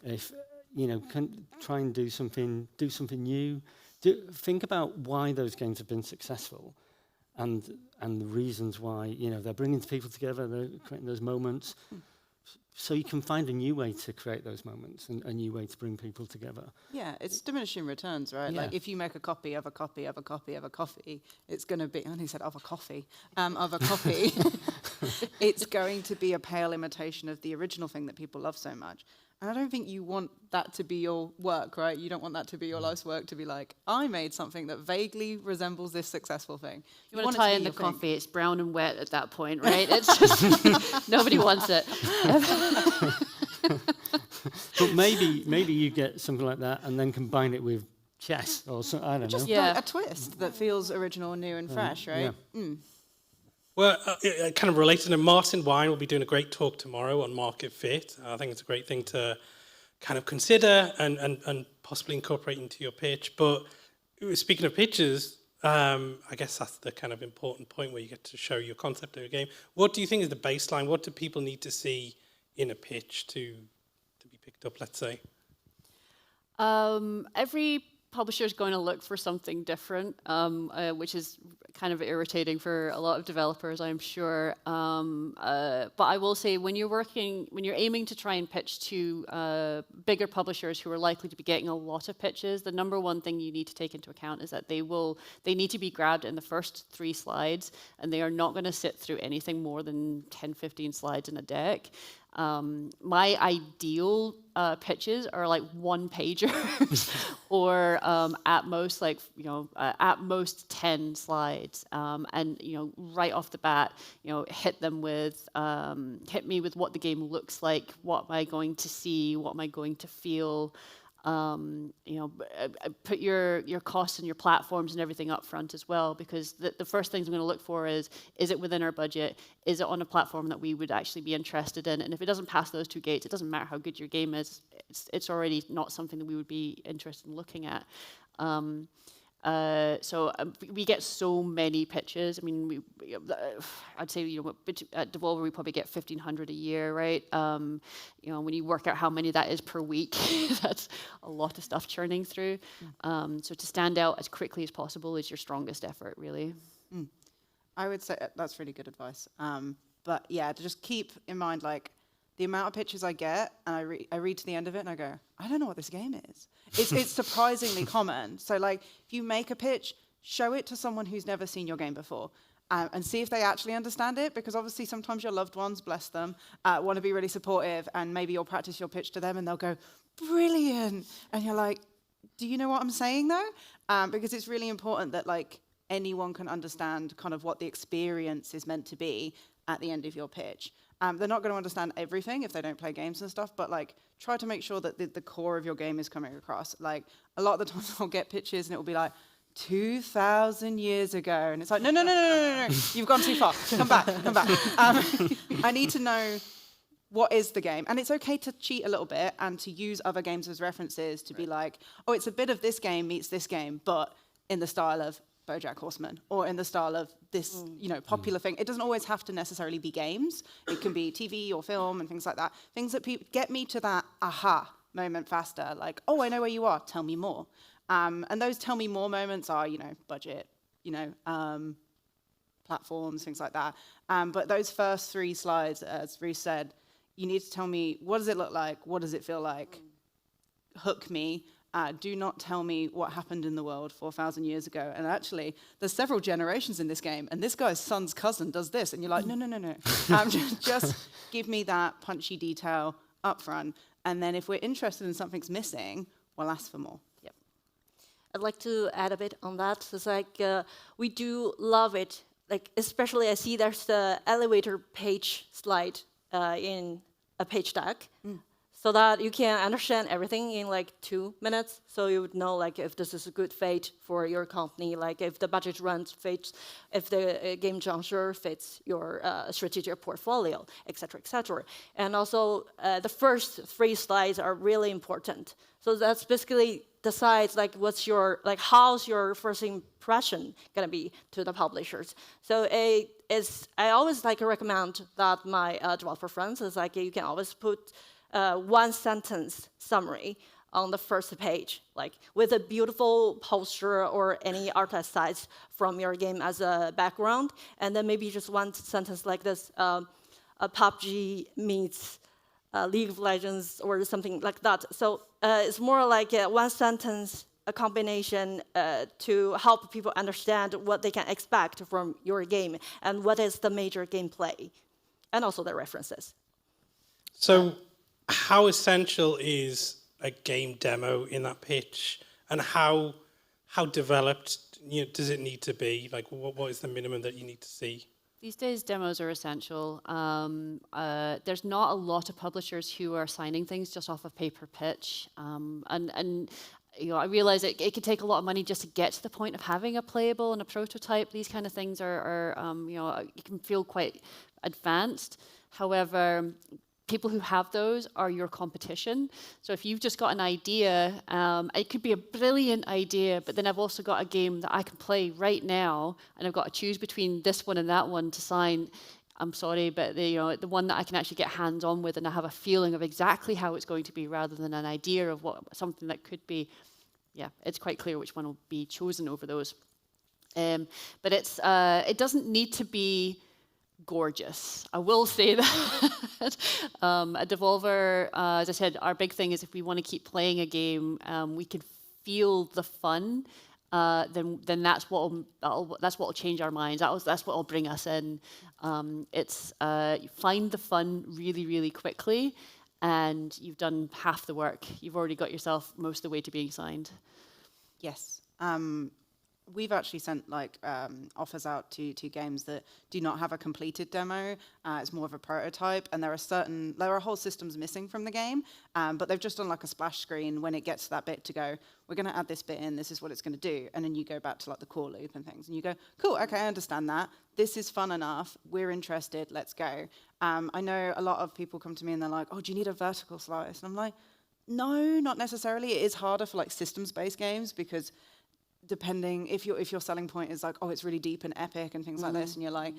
If you know, try and do something new. Think about why those games have been successful, and the reasons why, you know, they're bringing people together, they're creating those moments. So you can find a new way to create those moments and a new way to bring people together. Yeah, it's diminishing returns, right? Yeah. Like if you make a copy of a copy of a copy of a coffee, it's going to be, and he said of a coffee, it's going to be a pale imitation of the original thing that people love so much. And I don't think you want that to be your work, right? You don't want that to be your life's work, to be like, I made something that vaguely resembles this successul thing. You want to tie in the coffee, it's brown and wet at that point, right? It's just, nobody wants it. But maybe you get something like that and then combine it with chess or something, I don't know. Just like a twist that feels original, new and fresh, right? Yeah. Mm. Well, kind of related, and Martin Wine will be doing a great talk tomorrow on market fit. I think it's a great thing to kind of consider and possibly incorporate into your pitch. But speaking of pitches, I guess that's the kind of important point where you get to show your concept of a game. What do you think is the baseline? What do people need to see in a pitch to be picked up, let's say? Every publisher is going to look for something different, which is kind of irritating for a lot of developers, I'm sure. But I will say, when you're aiming to try and pitch to bigger publishers who are likely to be getting a lot of pitches, the number one thing you need to take into account is that they need to be grabbed in the first 3 slides, and they are not going to sit through anything more than 10, 15 slides in a deck. My ideal pitches are like 1-pagers or at most at most 10 slides, and right off the bat hit me with what the game looks like, what am I going to see, what am I going to feel. Put your costs and your platforms and everything up front as well, because the first things I'm going to look for is it within our budget? Is it on a platform that we would actually be interested in? And if it doesn't pass those 2 gates, it doesn't matter how good your game is, it's already not something that we would be interested in looking at. So we get so many pitches. I mean, I'd say at Devolver we probably get 1,500 a year, right? When you work out how many that is per week, that's a lot of stuff churning through. So to stand out as quickly as possible is your strongest effort, really. I would say that's really good advice. But yeah, to just keep in mind, like, the amount of pitches I get, and I read to the end of it, and I go, I don't know what this game is. It's surprisingly common. So, like, if you make a pitch, show it to someone who's never seen your game before. and see if they actually understand it, because obviously sometimes your loved ones, bless them, want to be really supportive, and maybe you'll practice your pitch to them and they'll go, brilliant, and you're like, do you know what I'm saying though? Because it's really important that like anyone can understand kind of what the experience is meant to be at the end of your pitch. They're not going to understand everything if they don't play games and stuff, but like try to make sure that the core of your game is coming across. Like a lot of the times I'll get pitches and it will be like, 2,000 years ago, and it's like, no, you've gone too far. Come back. I need to know what is the game, and it's okay to cheat a little bit and to use other games as references to be like, oh, it's a bit of this game meets this game, but in the style of BoJack Horseman, or in the style of this, popular thing. It doesn't always have to necessarily be games. It can be TV or film and things like that. Things that get me to that aha moment faster. Like, oh, I know where you are. Tell me more. And those tell me more moments are, budget, platforms, things like that. But those first 3 slides, as Ruth said, you need to tell me, what does it look like? What does it feel like? Hook me. Do not tell me what happened in the world 4,000 years ago. And actually, there's several generations in this game, and this guy's son's cousin does this. And you're like, no. Just give me that punchy detail up front. And then if we're interested in something's missing, we'll ask for more. I'd like to add a bit on that. It's like we do love it. Like especially I see there's the elevator page slide in a page deck, so that you can understand everything in like 2 minutes. So you would know like if this is a good fit for your company, like if the budget runs fits, if the game juncture fits your strategic portfolio, etc., etc. And also the first 3 slides are really important. So that's basically decides like how's your first impression gonna be to the publishers. So I always like to recommend that my developer friends is like you can always put 1 sentence summary on the first page, like with a beautiful poster or any art sites from your game as a background, and then maybe just 1 sentence like this: PUBG meets League of Legends or something like that. So it's more like 1 sentence, a combination to help people understand what they can expect from your game and what is the major gameplay, and also the references. So how essential is a game demo in that pitch, and how developed does it need to be? Like what is the minimum that you need to see? These days, demos are essential. There's not a lot of publishers who are signing things just off of paper pitch. And I realize it can take a lot of money just to get to the point of having a playable and a prototype. These kind of things are it can feel quite advanced. However, people who have those are your competition. So if you've just got an idea, it could be a brilliant idea, but then I've also got a game that I can play right now, and I've got to choose between this one and that one to sign. I'm sorry, but the one that I can actually get hands-on with, and I have a feeling of exactly how it's going to be, rather than an idea of something that could be. Yeah, it's quite clear which one will be chosen over those. But it doesn't need to be gorgeous. I will say that. A Devolver, as I said, our big thing is if we want to keep playing a game, we can feel the fun. Then that's what will change our minds. That's what will bring us in. It's you find the fun really, really quickly, and you've done half the work. You've already got yourself most of the way to being signed. Yes. We've actually sent offers out to games that do not have a completed demo. It's more of a prototype, and there are whole systems missing from the game, but they've just done like a splash screen when it gets to that bit to go, we're going to add this bit in, this is what it's going to do, and then you go back to like the core loop and things, and you go, cool, okay, I understand that. This is fun enough. We're interested. Let's go. I know a lot of people come to me and they're like, oh, do you need a vertical slice? And I'm like, no, not necessarily. It is harder for like systems-based games because depending if your selling point is like, oh, it's really deep and epic and things like this, and you're like,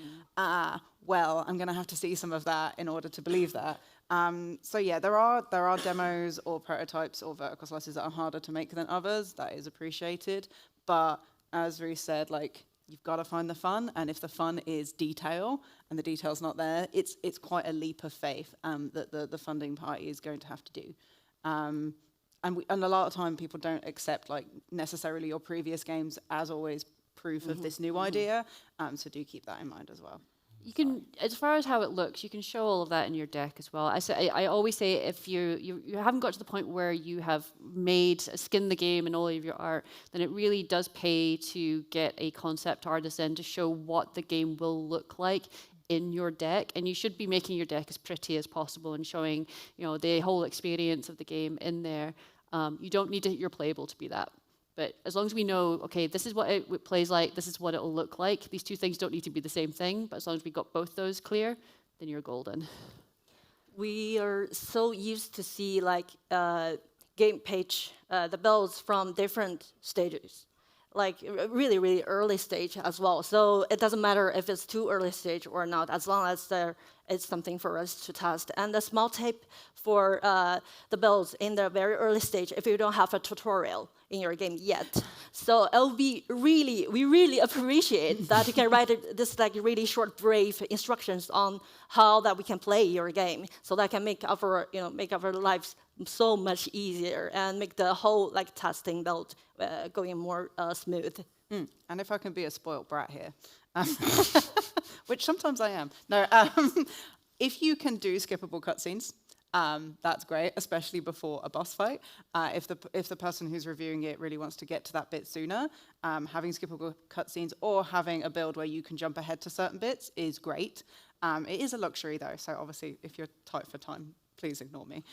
well, I'm going to have to see some of that in order to believe that. So yeah, there are demos or prototypes or vertical slices that are harder to make than others. That is appreciated, but as Ruth said, like, you've got to find the fun, and if the fun is detail and the detail's not there, it's quite a leap of faith that the funding party is going to have to do. And a lot of time people don't accept like necessarily your previous games as always proof of this new idea. So do keep that in mind as well. You can, as far as how it looks, you can show all of that in your deck as well. I always say if you haven't got to the point where you have skinned the game and all of your art, then it really does pay to get a concept artist in to show what the game will look like in your deck. And you should be making your deck as pretty as possible and showing, the whole experience of the game in there. You don't need your playable to be that. But as long as we know, okay, this is what it plays like, this is what it'll look like. These two things don't need to be the same thing, but as long as we got both those clear, then you're golden. We are so used to see game page, the builds from different stages, like really, really early stage as well. So it doesn't matter if it's too early stage or not, as long as there is something for us to test. And the small tip for the builds in the very early stage, if you don't have a tutorial in your game yet. So it'll be we really appreciate that you can write this really short, brave instructions on how that we can play your game. So that can make our lives so much easier and make the whole testing build going more smooth. And if I can be a spoiled brat here, which sometimes I am. No, if you can do skippable cutscenes, that's great, especially before a boss fight. If the person who's reviewing it really wants to get to that bit sooner, having skippable cutscenes or having a build where you can jump ahead to certain bits is great. It is a luxury though, so obviously if you're tight for time, please ignore me.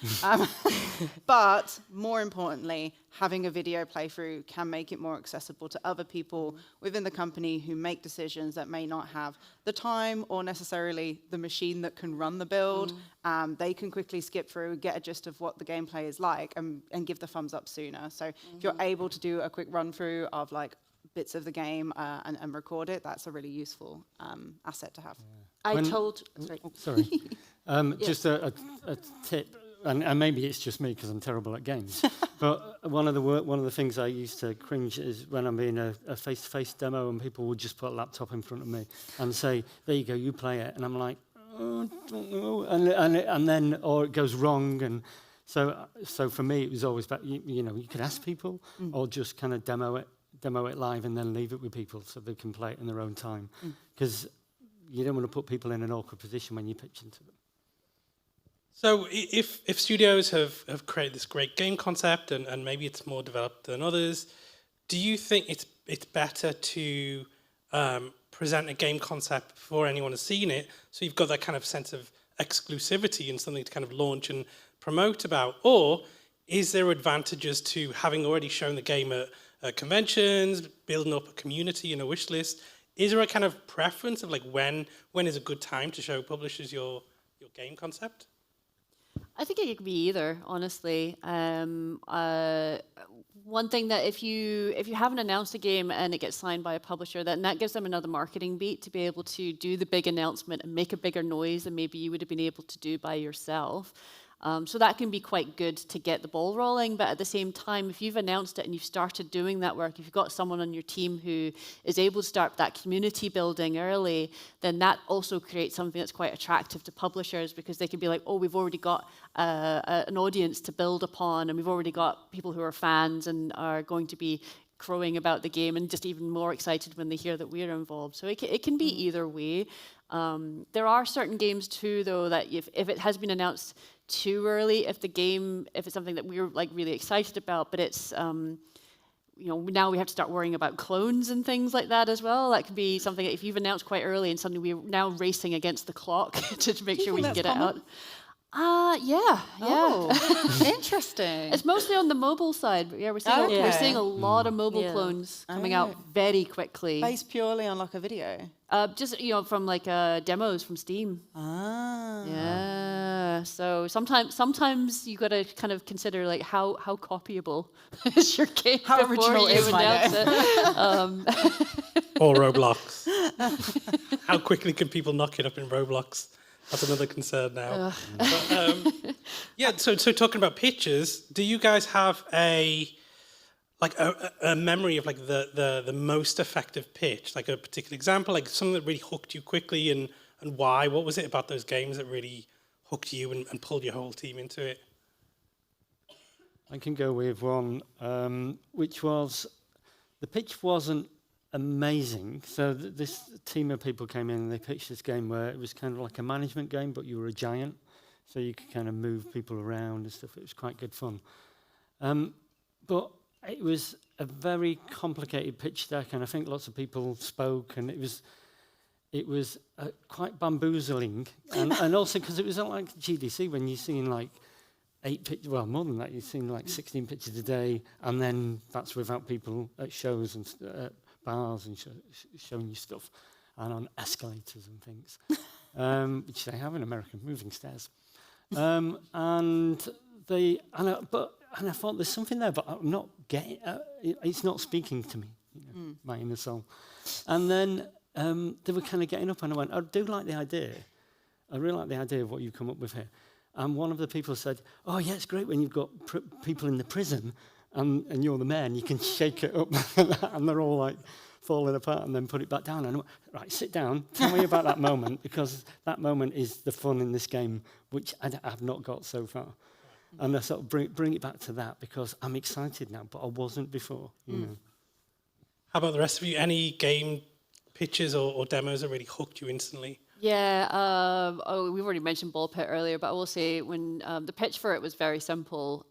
But more importantly, having a video playthrough can make it more accessible to other people within the company who make decisions that may not have the time or necessarily the machine that can run the build. They can quickly skip through, get a gist of what the gameplay is like and give the thumbs up sooner. So if you're able to do a quick run through of bits of the game and record it, that's a really useful asset to have. Sorry. Just a tip, and maybe it's just me because I'm terrible at games. But one of the things I used to cringe is when I'm in a face-to-face demo and people would just put a laptop in front of me and say, "There you go, you play it," and I'm like, "Oh, I don't know," and then or it goes wrong, and so for me it was always about you could ask people or just kind of demo it live and then leave it with people so they can play it in their own time because you don't want to put people in an awkward position when you pitch into them. So if studios have created this great game concept and maybe it's more developed than others, do you think it's better to present a game concept before anyone has seen it, so you've got that kind of sense of exclusivity and something to kind of launch and promote about? Or is there advantages to having already shown the game at conventions, building up a community and a wish list? Is there a kind of preference of when is a good time to show publishers your game concept? I think it could be either, honestly. One thing that if you haven't announced a game and it gets signed by a publisher, then that gives them another marketing beat to be able to do the big announcement and make a bigger noise than maybe you would have been able to do by yourself. So that can be quite good to get the ball rolling, but at the same time, if you've announced it and you've started doing that work, if you've got someone on your team who is able to start that community building early, then that also creates something that's quite attractive to publishers because they can be like, oh, we've already got an audience to build upon and we've already got people who are fans and are going to be crowing about the game and just even more excited when they hear that we're involved. So it can be either way. There are certain games too, though, that if it has been announced too early, if it's something that we're really excited about, but it's now we have to start worrying about clones and things like that as well. That could be something that if you've announced quite early and suddenly we're now racing against the clock to make sure we can get it out. Yeah. Oh, interesting. It's mostly on the mobile side, but yeah, we're seeing a lot of mobile clones coming out very quickly. Based purely on a video. Just from demos from Steam. Yeah. So sometimes you got to kind of consider how copyable is your game. How original is my game? Or Roblox. How quickly can people knock it up in Roblox? That's another concern now. But, so talking about pitches, do you guys have a memory of the most effective pitch, like a particular example, something that really hooked you quickly and why? What was it about those games that really hooked you and pulled your whole team into it? I can go with one, which was, the pitch wasn't amazing. So this team of people came in and they pitched this game where it was kind of like a management game, but you were a giant, so you could kind of move people around and stuff. It was quite good fun. But it was a very complicated pitch deck, and I think lots of people spoke, and it was quite bamboozling, and also because it was not like GDC when you're seeing like 8 pitches, well, more than that, you're seeing like 16 pitches a day, and then that's without people at shows and bars and showing you stuff, and on escalators and things, which they have in America, moving stairs. And I thought there's something there, but I'm not getting. It's not speaking to me, my inner soul. And then they were kind of getting up, and I went, I do like the idea. I really like the idea of what you come up with here. And one of the people said, "Oh yeah, it's great when you've got people in the prison, and you're the mayor, and you can shake it up, and they're all like falling apart, and then put it back down." And I went, right, sit down, tell me about that moment, because that moment is the fun in this game, which I've not got so far. And I sort of bring it back to that, because I'm excited now, but I wasn't before. You know. How about the rest of you? Any game pitches or demos that really hooked you instantly? Yeah, we've already mentioned Ball Pit earlier, but I will say when the pitch for it was very simple.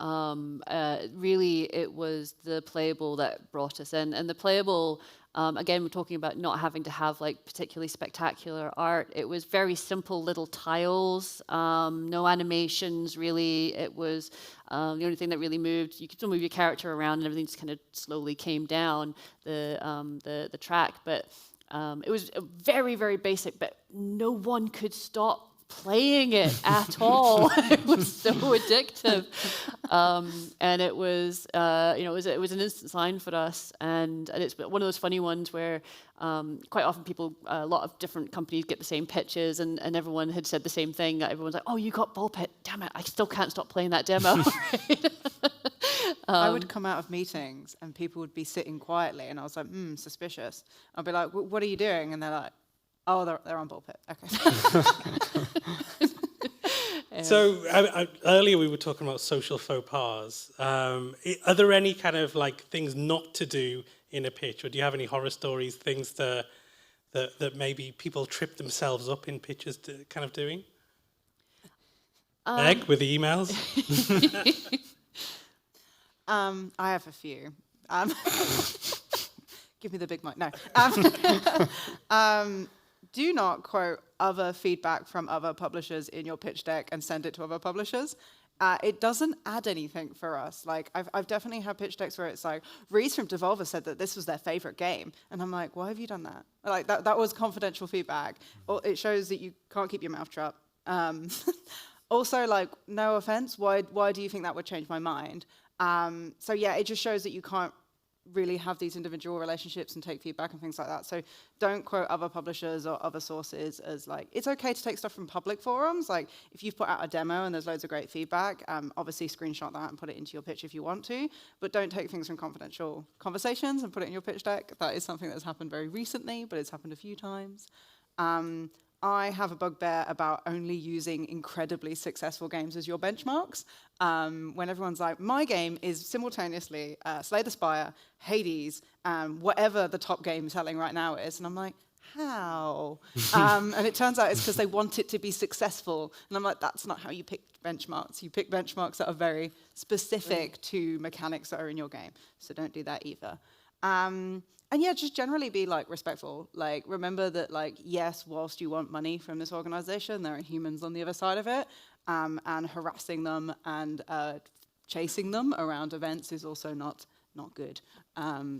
Really, it was the playable that brought us in. And the playable, again, we're talking about not having to have like particularly spectacular art. It was very simple little tiles, no animations really. It was the only thing that really moved. You could still move your character around, and everything just kind of slowly came down the track, but. It was very, very basic, but no one could stop playing it at all. It was so addictive, and it was, it was an instant sign for us. And it's one of those funny ones where quite often a lot of different companies get the same pitches, and everyone had said the same thing. Everyone's like, "Oh, you got Ball Pit? Damn it! I still can't stop playing that demo." I would come out of meetings and people would be sitting quietly, and I was like, suspicious. I'd be like, what are you doing? And they're like, oh, they're on Ball Pit. Okay. So earlier we were talking about social faux pas. Are there any kind of like things not to do in a pitch, or do you have any horror stories, things that maybe people trip themselves up in pitches to kind of doing? Meg, with the emails? I have a few. Give me the big mic. No. Do not quote other feedback from other publishers in your pitch deck and send it to other publishers. It doesn't add anything for us. Like I've definitely had pitch decks where it's like, Reese from Devolver said that this was their favorite game, and I'm like, why have you done that? Like that was confidential feedback. Or it shows that you can't keep your mouth shut. Also, like, no offense, why do you think that would change my mind? So yeah, it just shows that you can't really have these individual relationships and take feedback and things like that. So don't quote other publishers or other sources as like, it's okay to take stuff from public forums. Like if you've put out a demo and there's loads of great feedback, obviously screenshot that and put it into your pitch if you want to, but don't take things from confidential conversations and put it in your pitch deck. That is something that's happened very recently, but it's happened a few times. I have a bugbear about only using incredibly successful games as your benchmarks. When everyone's like, my game is simultaneously Slay the Spire, Hades, whatever the top game selling right now is. And I'm like, how? And it turns out it's because they want it to be successful. And I'm like, that's not how you pick benchmarks. You pick benchmarks that are very specific to mechanics that are in your game. So don't do that either. And yeah, just generally be like respectful. Like remember that like, yes, whilst you want money from this organization, there are humans on the other side of it. And harassing them and chasing them around events is also not good.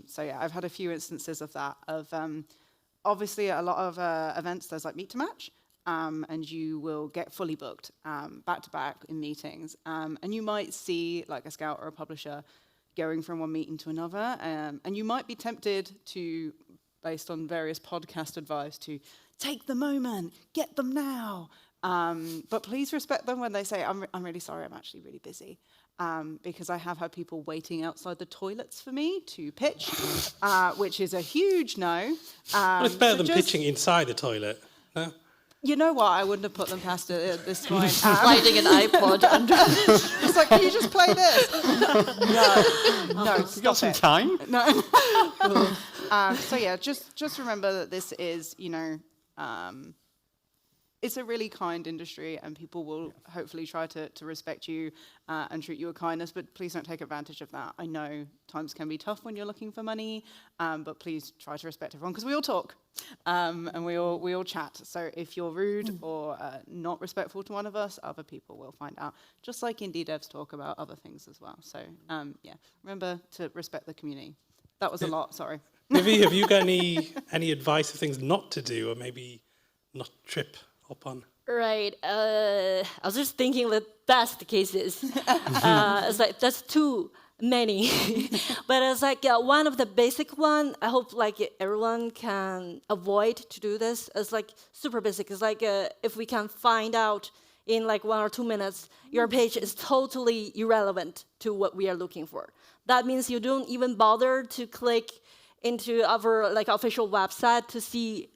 So yeah, I've had a few instances of that. Obviously a lot of events, there's like meet to match. And you will get fully booked back to back in meetings. And you might see like a scout or a publisher going from one meeting to another, and you might be tempted to, based on various podcast advice, to take the moment, get them now. But please respect them when they say, I'm really sorry, I'm actually really busy. Because I have had people waiting outside the toilets for me to pitch, which is a huge no. Well, it's better than pitching inside the toilet, no? You know what? I wouldn't have put them past it at this point. Sliding an iPod under. It's like, can you just play this? No, You got some it. time? No. So yeah, just remember that this is, it's a really kind industry, and people will hopefully try to respect you and treat you with kindness, but please don't take advantage of that. I know times can be tough when you're looking for money, but please try to respect everyone, because we all talk and we all chat. So if you're rude or not respectful to one of us, other people will find out, just like indie devs talk about other things as well. So yeah, remember to respect the community. That was a lot, sorry. Vivi, have you got any advice of things not to do, or maybe not trip up on? Right. I was just thinking that that's the cases. It's like that's too many. But it's like one of the basic one. I hope like everyone can avoid to do this. It's like super basic. It's like if we can find out in like 1 or 2 minutes, your page is totally irrelevant to what we are looking for. That means you don't even bother to click into our like official website to see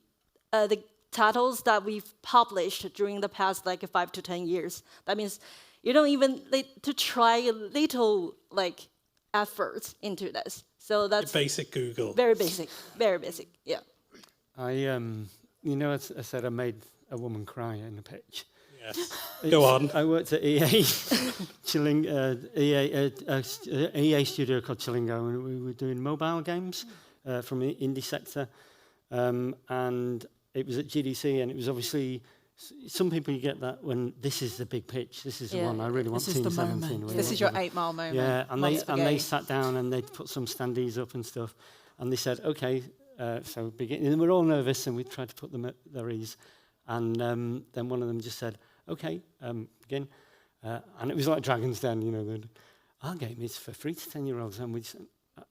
the titles that we've published during the past like 5 to 10 years. That means you don't even to try a little like efforts into this. So that's basic Google. Very basic, yeah. I said I made a woman cry in a pitch. Yes. Go on. I worked at EA, EA studio called Chillingo, and we were doing mobile games from the indie sector, and it was at GDC, and it was obviously some people you get that when this is the big pitch, this is the one I really want. This is the 17. moment. This is your 8 Mile moment. Yeah, and they sat down and they put some standees up and stuff, and they said, okay, so beginning, and we're all nervous, and we tried to put them at their ease, and then one of them just said, okay, begin, and it was like Dragon's Den, our game is for 3 to 10-year-olds, and we just, I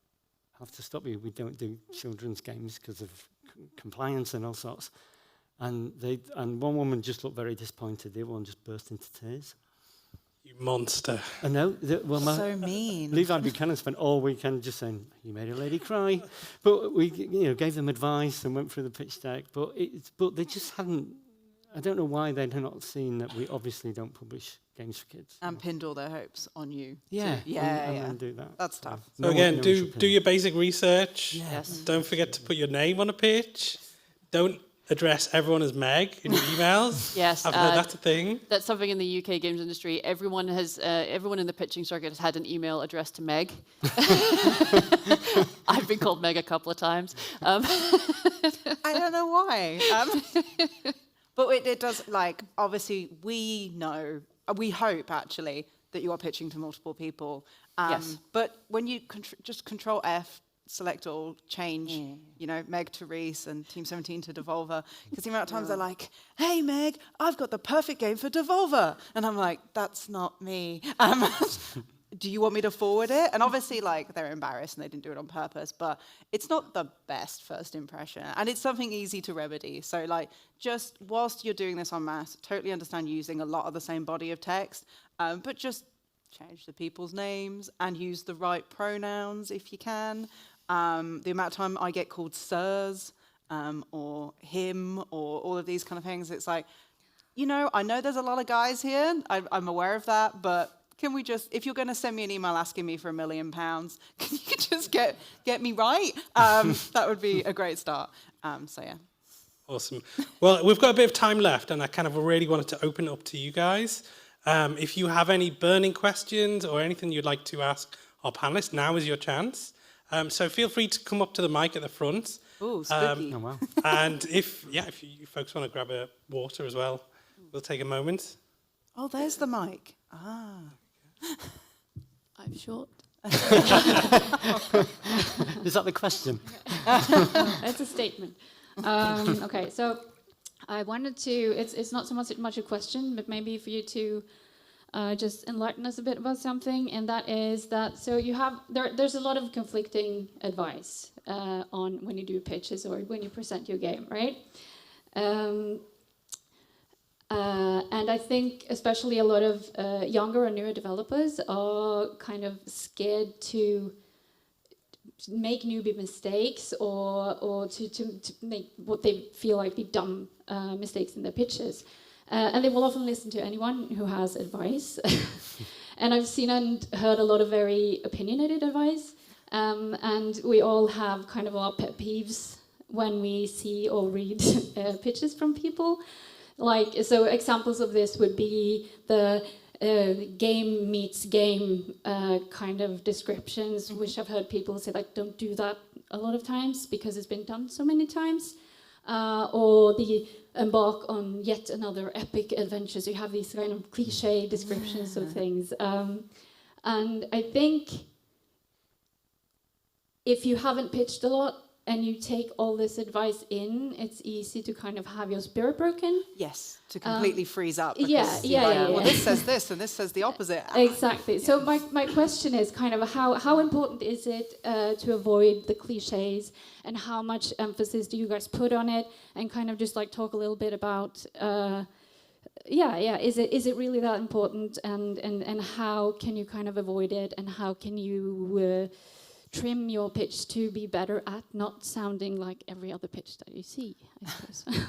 have to stop you, we don't do children's games because of compliance and all sorts. And one woman just looked very disappointed. The other one just burst into tears. You monster. I know. So mean. Levi Buchanan spent all weekend just saying, you made a lady cry. But we gave them advice and went through the pitch deck. But they just hadn't, I don't know why they'd not seen that we obviously don't publish games for kids. And pinned all their hopes on you. Yeah. Yeah. And do that. That's tough. So again, do your basic research. Yes. Don't forget to put your name on a pitch. Don't address everyone as Meg in your emails. Yes, I've heard that's a thing. That's something in the UK games industry. Everyone in the pitching circuit has had an email addressed to Meg. I've been called Meg a couple of times. I don't know why. But it does, like, obviously we know, we hope actually, that you are pitching to multiple people. Yes. But when you just Control F, select all, change, Meg to Reese and Team 17 to Devolver. Because the amount of times they're like, hey, Meg, I've got the perfect game for Devolver. And I'm like, that's not me. Do you want me to forward it? And obviously, like, they're embarrassed and they didn't do it on purpose, but it's not the best first impression. And it's something easy to remedy. So, like, just whilst you're doing this en masse, totally understand using a lot of the same body of text, but just change the people's names and use the right pronouns if you can. The amount of time I get called sirs or him or all of these kind of things, it's like, I know there's a lot of guys here. I'm aware of that, but can we just, if you're going to send me an email asking me for £1 million, can you just get me right? That would be a great start. So yeah. Awesome. Well, we've got a bit of time left, and I kind of already wanted to open it up to you guys. If you have any burning questions or anything you'd like to ask our panelists, now is your chance. So feel free to come up to the mic at the front. Ooh, spooky. Oh, wow. And if you folks want to grab a water as well, we'll take a moment. Oh, there's the mic. Ah. I'm short. Is that the question? It's a statement. Okay, so I wanted to, it's not so much a question, but maybe for you to just enlighten us a bit about something, and that is that, so you have, there's a lot of conflicting advice on when you do pitches or when you present your game, right? And I think especially a lot of younger or newer developers are kind of scared to make newbie mistakes or to make what they feel like be dumb mistakes in their pitches. And they will often listen to anyone who has advice. And I've seen and heard a lot of very opinionated advice. And we all have kind of our pet peeves when we see or read pitches from people. Like, so examples of this would be the game meets game kind of descriptions, which I've heard people say, like, don't do that a lot of times because it's been done so many times. Or the embark on yet another epic adventure. So you have these kind of cliche descriptions of things. And I think if you haven't pitched a lot and you take all this advice in, it's easy to kind of have your spirit broken. Yes, to completely freeze up. Yeah. Well, this says this and this says the opposite. Exactly. So my question is kind of how important is it to avoid the cliches, and how much emphasis do you guys put on it, and kind of just like talk a little bit about is it really that important, and how can you kind of avoid it, and how can you trim your pitch to be better at not sounding like every other pitch that you see, I suppose.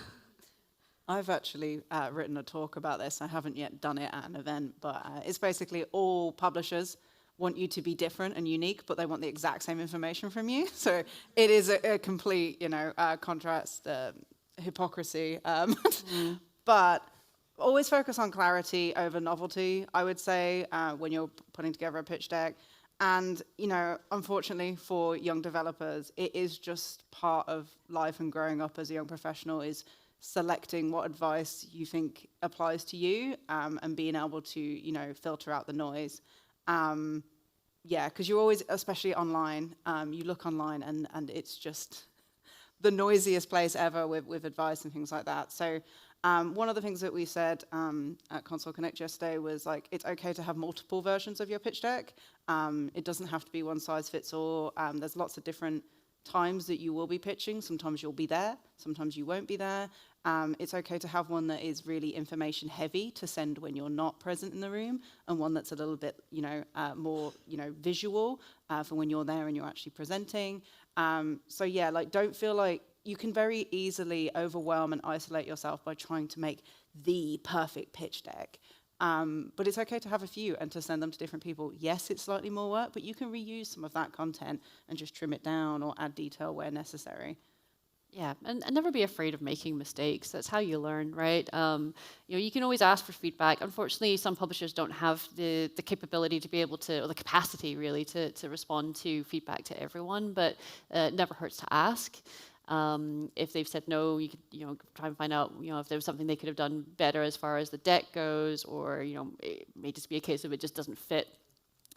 I've actually written a talk about this. I haven't yet done it at an event, but it's basically all publishers want you to be different and unique, but they want the exact same information from you. So it is a complete, contrast, hypocrisy. But always focus on clarity over novelty, I would say, when you're putting together a pitch deck. And, unfortunately for young developers, it is just part of life and growing up as a young professional is selecting what advice you think applies to you, and being able to, filter out the noise. Because you always, especially online, you look online and it's just the noisiest place ever with advice and things like that. So one of the things that we said at Konsoll Connect yesterday was like, it's okay to have multiple versions of your pitch deck. It doesn't have to be one size fits all. There's lots of different times that you will be pitching. Sometimes you'll be there, sometimes you won't be there. It's okay to have one that is really information heavy to send when you're not present in the room, and one that's a little bit, more, visual for when you're there and you're actually presenting. Don't feel like you can very easily overwhelm and isolate yourself by trying to make the perfect pitch deck. But it's okay to have a few and to send them to different people. Yes, it's slightly more work, but you can reuse some of that content and just trim it down or add detail where necessary. Yeah, and never be afraid of making mistakes. That's how you learn, right? You can always ask for feedback. Unfortunately, some publishers don't have the capability to be able to, or the capacity really, to respond to feedback to everyone, but it never hurts to ask. If they've said no, you could try and find out if there was something they could have done better as far as the deck goes, or it may just be a case of it just doesn't fit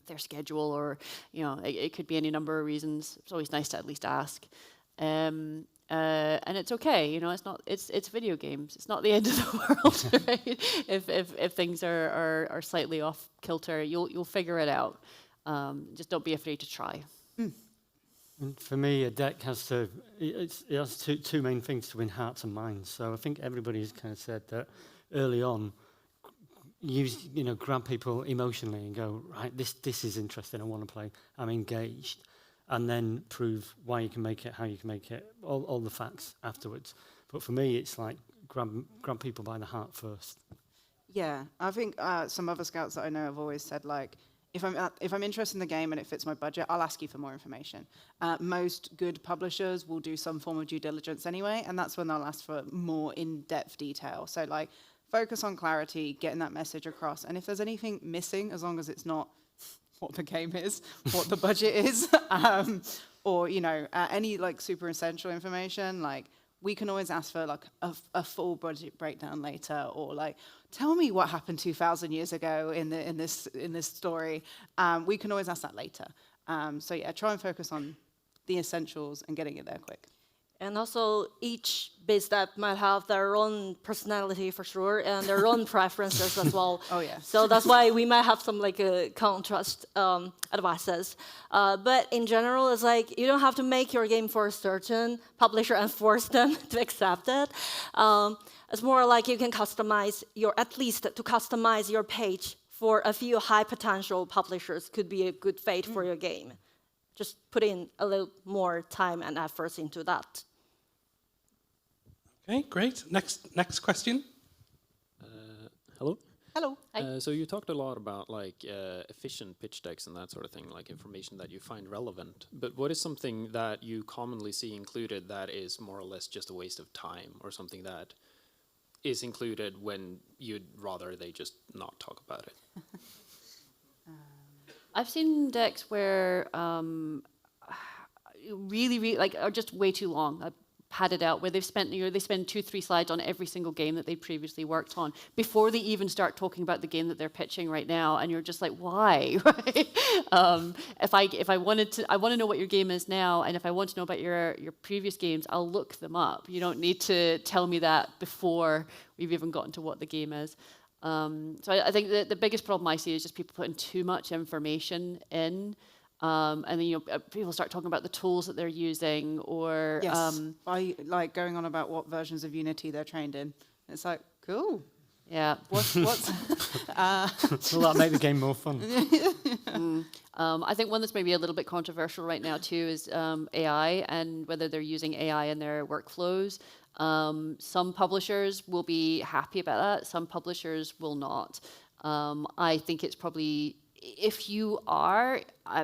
their schedule, or it could be any number of reasons. It's always nice to at least ask. And it's okay, it's video games. It's not the end of the world, right? If things are slightly off kilter, you'll figure it out. Just don't be afraid to try. And for me, a deck has it has two main things to win hearts and minds. So I think everybody's kind of said that early on. Grab people emotionally and go, right, this is interesting. I want to play. I'm engaged. And then prove why you can make it, how you can make it, all the facts afterwards. But for me, it's like grab people by the heart first. Yeah, I think some other scouts that I know have always said, like, if I'm interested in the game and it fits my budget, I'll ask you for more information. Most good publishers will do some form of due diligence anyway, and that's when they'll ask for more in-depth detail. So, like, focus on clarity, getting that message across. And if there's anything missing, as long as it's not what the game is, what the budget is, or any like super essential information, like we can always ask for like a full budget breakdown later, or like tell me what happened 2,000 years ago in this story. We can always ask that later. Try and focus on the essentials and getting it there quick. And also, each base step might have their own personality for sure, and their own preferences as well. Oh yeah. So that's why we might have some like contrast advices. But in general, it's like you don't have to make your game for a certain publisher and force them to accept it. It's more like you can customize at least to customize your page for a few high potential publishers could be a good fate for your game. just put in a little more time and efforts into that. Okay, great. Next question. Hello. Hello. So you talked a lot about like efficient pitch decks and that sort of thing, like information that you find relevant. But what is something that you commonly see included that is more or less just a waste of time, or something that is included when you'd rather they just not talk about it? I've seen decks where really like are just way too long, padded out, where they've spent they spend 2-3 slides on every single game that they previously worked on before they even start talking about the game that they're pitching right now, and you're just like, why? Right? If I want to know what your game is now, and if I want to know about your previous games, I'll look them up. You don't need to tell me that before we've even gotten to what the game is. So I think the biggest problem I see is just people putting too much information in, and then people start talking about the tools that they're using, or by like going on about what versions of Unity they're trained in. It's like, cool. Yeah. What's Will that make the game more fun? I think one that's maybe a little bit controversial right now too is AI, and whether they're using AI in their workflows. Some publishers will be happy about that. Some publishers will not. I think it's probably, if you are,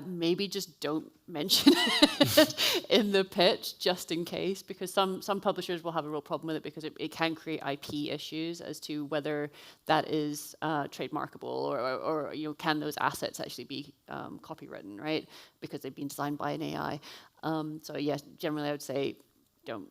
maybe just don't mention it in the pitch, just in case, because some publishers will have a real problem with it, because it can create IP issues as to whether that is trademarkable, or can those assets actually be copywritten, right? Because they've been designed by an AI. So yes, generally I would say don't.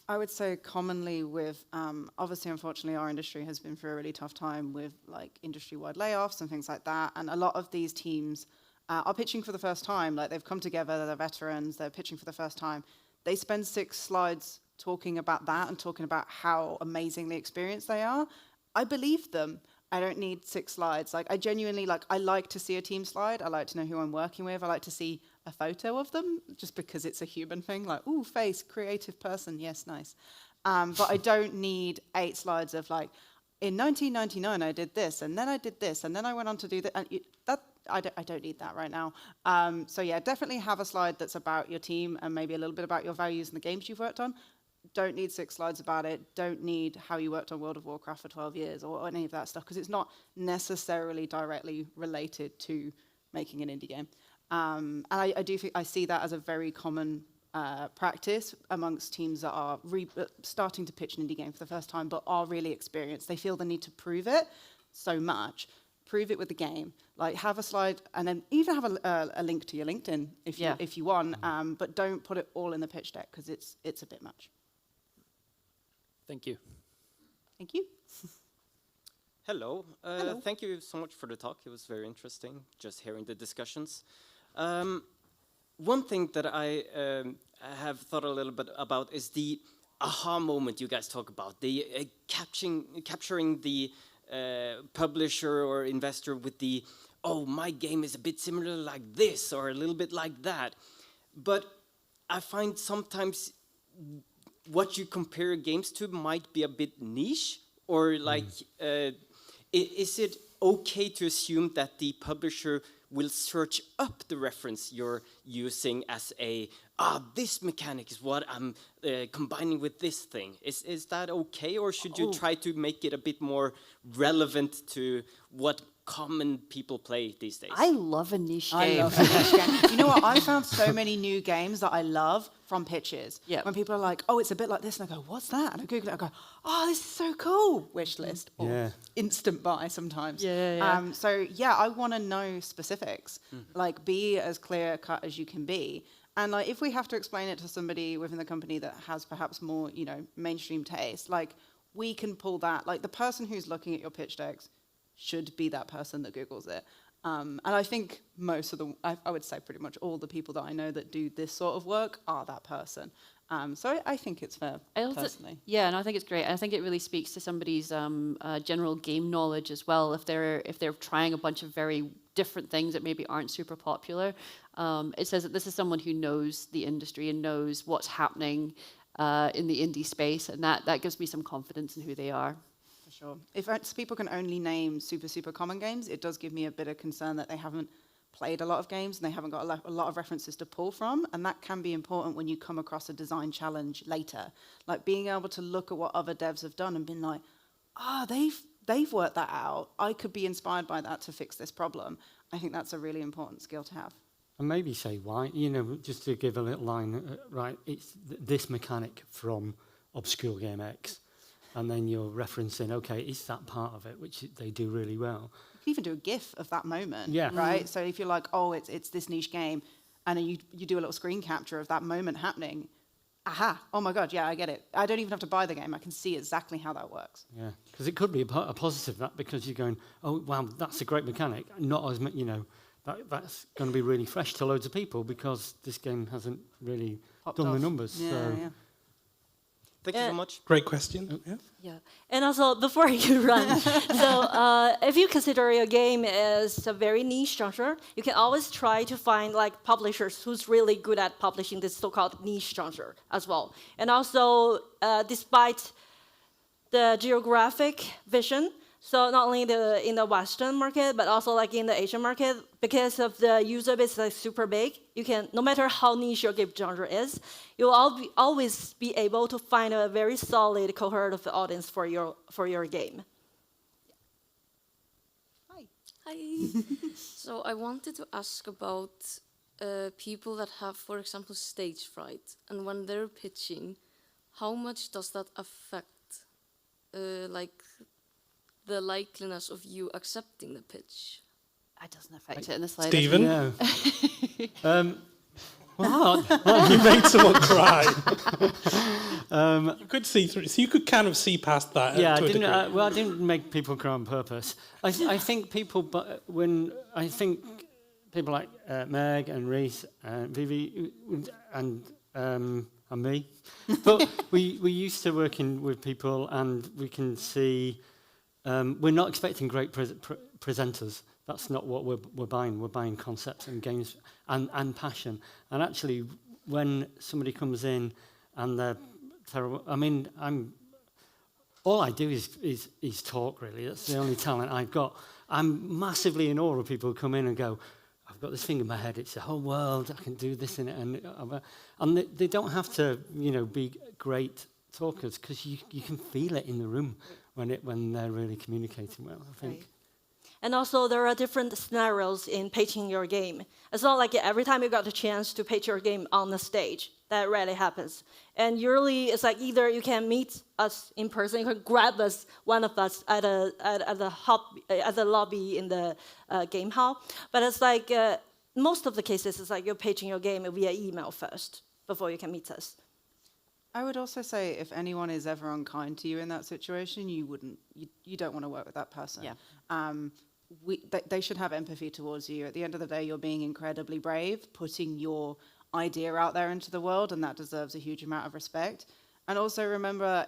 I would say commonly with, obviously, unfortunately, our industry has been through a really tough time with like industry-wide layoffs and things like that. And a lot of these teams are pitching for the first time. Like, they've come together, they're veterans, they're pitching for the first time. They spend 6 slides talking about that and talking about how amazingly experienced they are. I believe them. I don't need 6 slides. Like, I genuinely, I like to see a team slide. I like to know who I'm working with. I like to see a photo of them, just because it's a human thing. Like, ooh, face, creative person, yes, nice. But I don't need 8 slides of like, in 1999 I did this, and then I did this, and then I went on to do that. And I don't need that right now. So yeah, definitely have a slide that's about your team and maybe a little bit about your values and the games you've worked on. Don't need 6 slides about it. Don't need how you worked on World of Warcraft for 12 years or any of that stuff, because it's not necessarily directly related to making an indie game. And I do think I see that as a very common practice amongst teams that are starting to pitch an indie game for the first time, but are really experienced. They feel the need to prove it so much. Prove it with the game. Like, have a slide, and then even have a link to your LinkedIn if you want. But don't put it all in the pitch deck, because it's a bit much. Thank you. Thank you. Hello. Hello. Thank you so much for the talk. It was very interesting, just hearing the discussions. One thing that I have thought a little bit about is the aha moment you guys talk about, the capturing the publisher or investor with the, oh, my game is a bit similar like this or a little bit like that. But I find sometimes what you compare games to might be a bit niche, or like, is it okay to assume that the publisher will search up the reference you're using as this mechanic is what I'm combining with this thing? Is that okay, or should you try to make it a bit more relevant to what common people play these days? I love a niche game. I love a niche game. You know what? I found so many new games that I love from pitches. Yeah. When people are like, oh, it's a bit like this, and I go, what's that? And I Google it, I go, oh, this is so cool. Wish list. Or instant buy sometimes. Yeah. So, yeah, I want to know specifics. Like, be as clear cut as you can be. And like, if we have to explain it to somebody within the company that has perhaps more, mainstream taste, like, we can pull that. Like, the person who's looking at your pitch decks should be that person that Googles it. And I think most of I would say pretty much all the people that I know that do this sort of work are that person. So I think it's fair, personally. Yeah, and I think it's great. I think it really speaks to somebody's general game knowledge as well. If they're trying a bunch of very different things that maybe aren't super popular, it says that this is someone who knows the industry and knows what's happening in the indie space, and that gives me some confidence in who they are. Sure. If people can only name super common games, it does give me a bit of concern that they haven't played a lot of games and they haven't got a lot of references to pull from, and that can be important when you come across a design challenge later. Like being able to look at what other devs have done and been like, they've worked that out. I could be inspired by that to fix this problem. I think that's a really important skill to have. And maybe say why, just to give a little line, right, it's this mechanic from obscure game X, and then you're referencing, okay, it's that part of it, which they do really well. You can even do a GIF of that moment, yeah. right? So if you're like, oh, it's this niche game, and then you do a little screen capture of that moment happening, aha, oh my God, yeah, I get it. I don't even have to buy the game. I can see exactly how that works. Yeah, because it could be a positive, that, because you're going, oh, wow, that's a great mechanic. Not as, that's going to be really fresh to loads of people because this game hasn't really done the numbers. Yeah, so. yeah. Thank you so much. Great question. Yeah. Yeah, and also before you run, so if you consider your game as a very niche genre, you can always try to find like publishers who's really good at publishing this so-called niche genre as well. And also, despite the geographic vision, so not only in the Western market, but also like in the Asian market, because of the user base like super big, you can, no matter how niche your game genre is, you'll always be able to find a very solid cohort of the audience for your game. Hi. So I wanted to ask about people that have, for example, stage fright, and when they're pitching, how much does that affect, like, the likeliness of you accepting the pitch? It doesn't affect it in the slightest. Stephen? No. You made someone cry. You could see through, so you could kind of see past that. Yeah, to a degree. I didn't make people cry on purpose. I think people, people like Meg and Reese and Vivi and me, but we used to working with people, and we can see we're not expecting great presenters. That's not what we're buying. We're buying concepts and games and passion. And actually, when somebody comes in and they're terrible, I mean, all I do is talk, really. That's the only talent I've got. I'm massively in awe of people who come in and go, I've got this thing in my head, it's the whole world, I can do this in it. And they don't have to, be great talkers, because you can feel it in the room when they're really communicating well, I think. Right. And also, there are different scenarios in pitching your game. It's not like every time you got the chance to pitch your game on the stage. That rarely happens. And usually, it's like either you can meet us in person, you can grab us, one of us, at the lobby in the game hall. But it's like most of the cases, it's like you're pitching your game via email first before you can meet us. I would also say if anyone is ever unkind to you in that situation, you don't want to work with that person. Yeah. They should have empathy towards you. At the end of the day, you're being incredibly brave, putting your idea out there into the world, and that deserves a huge amount of respect. And also remember,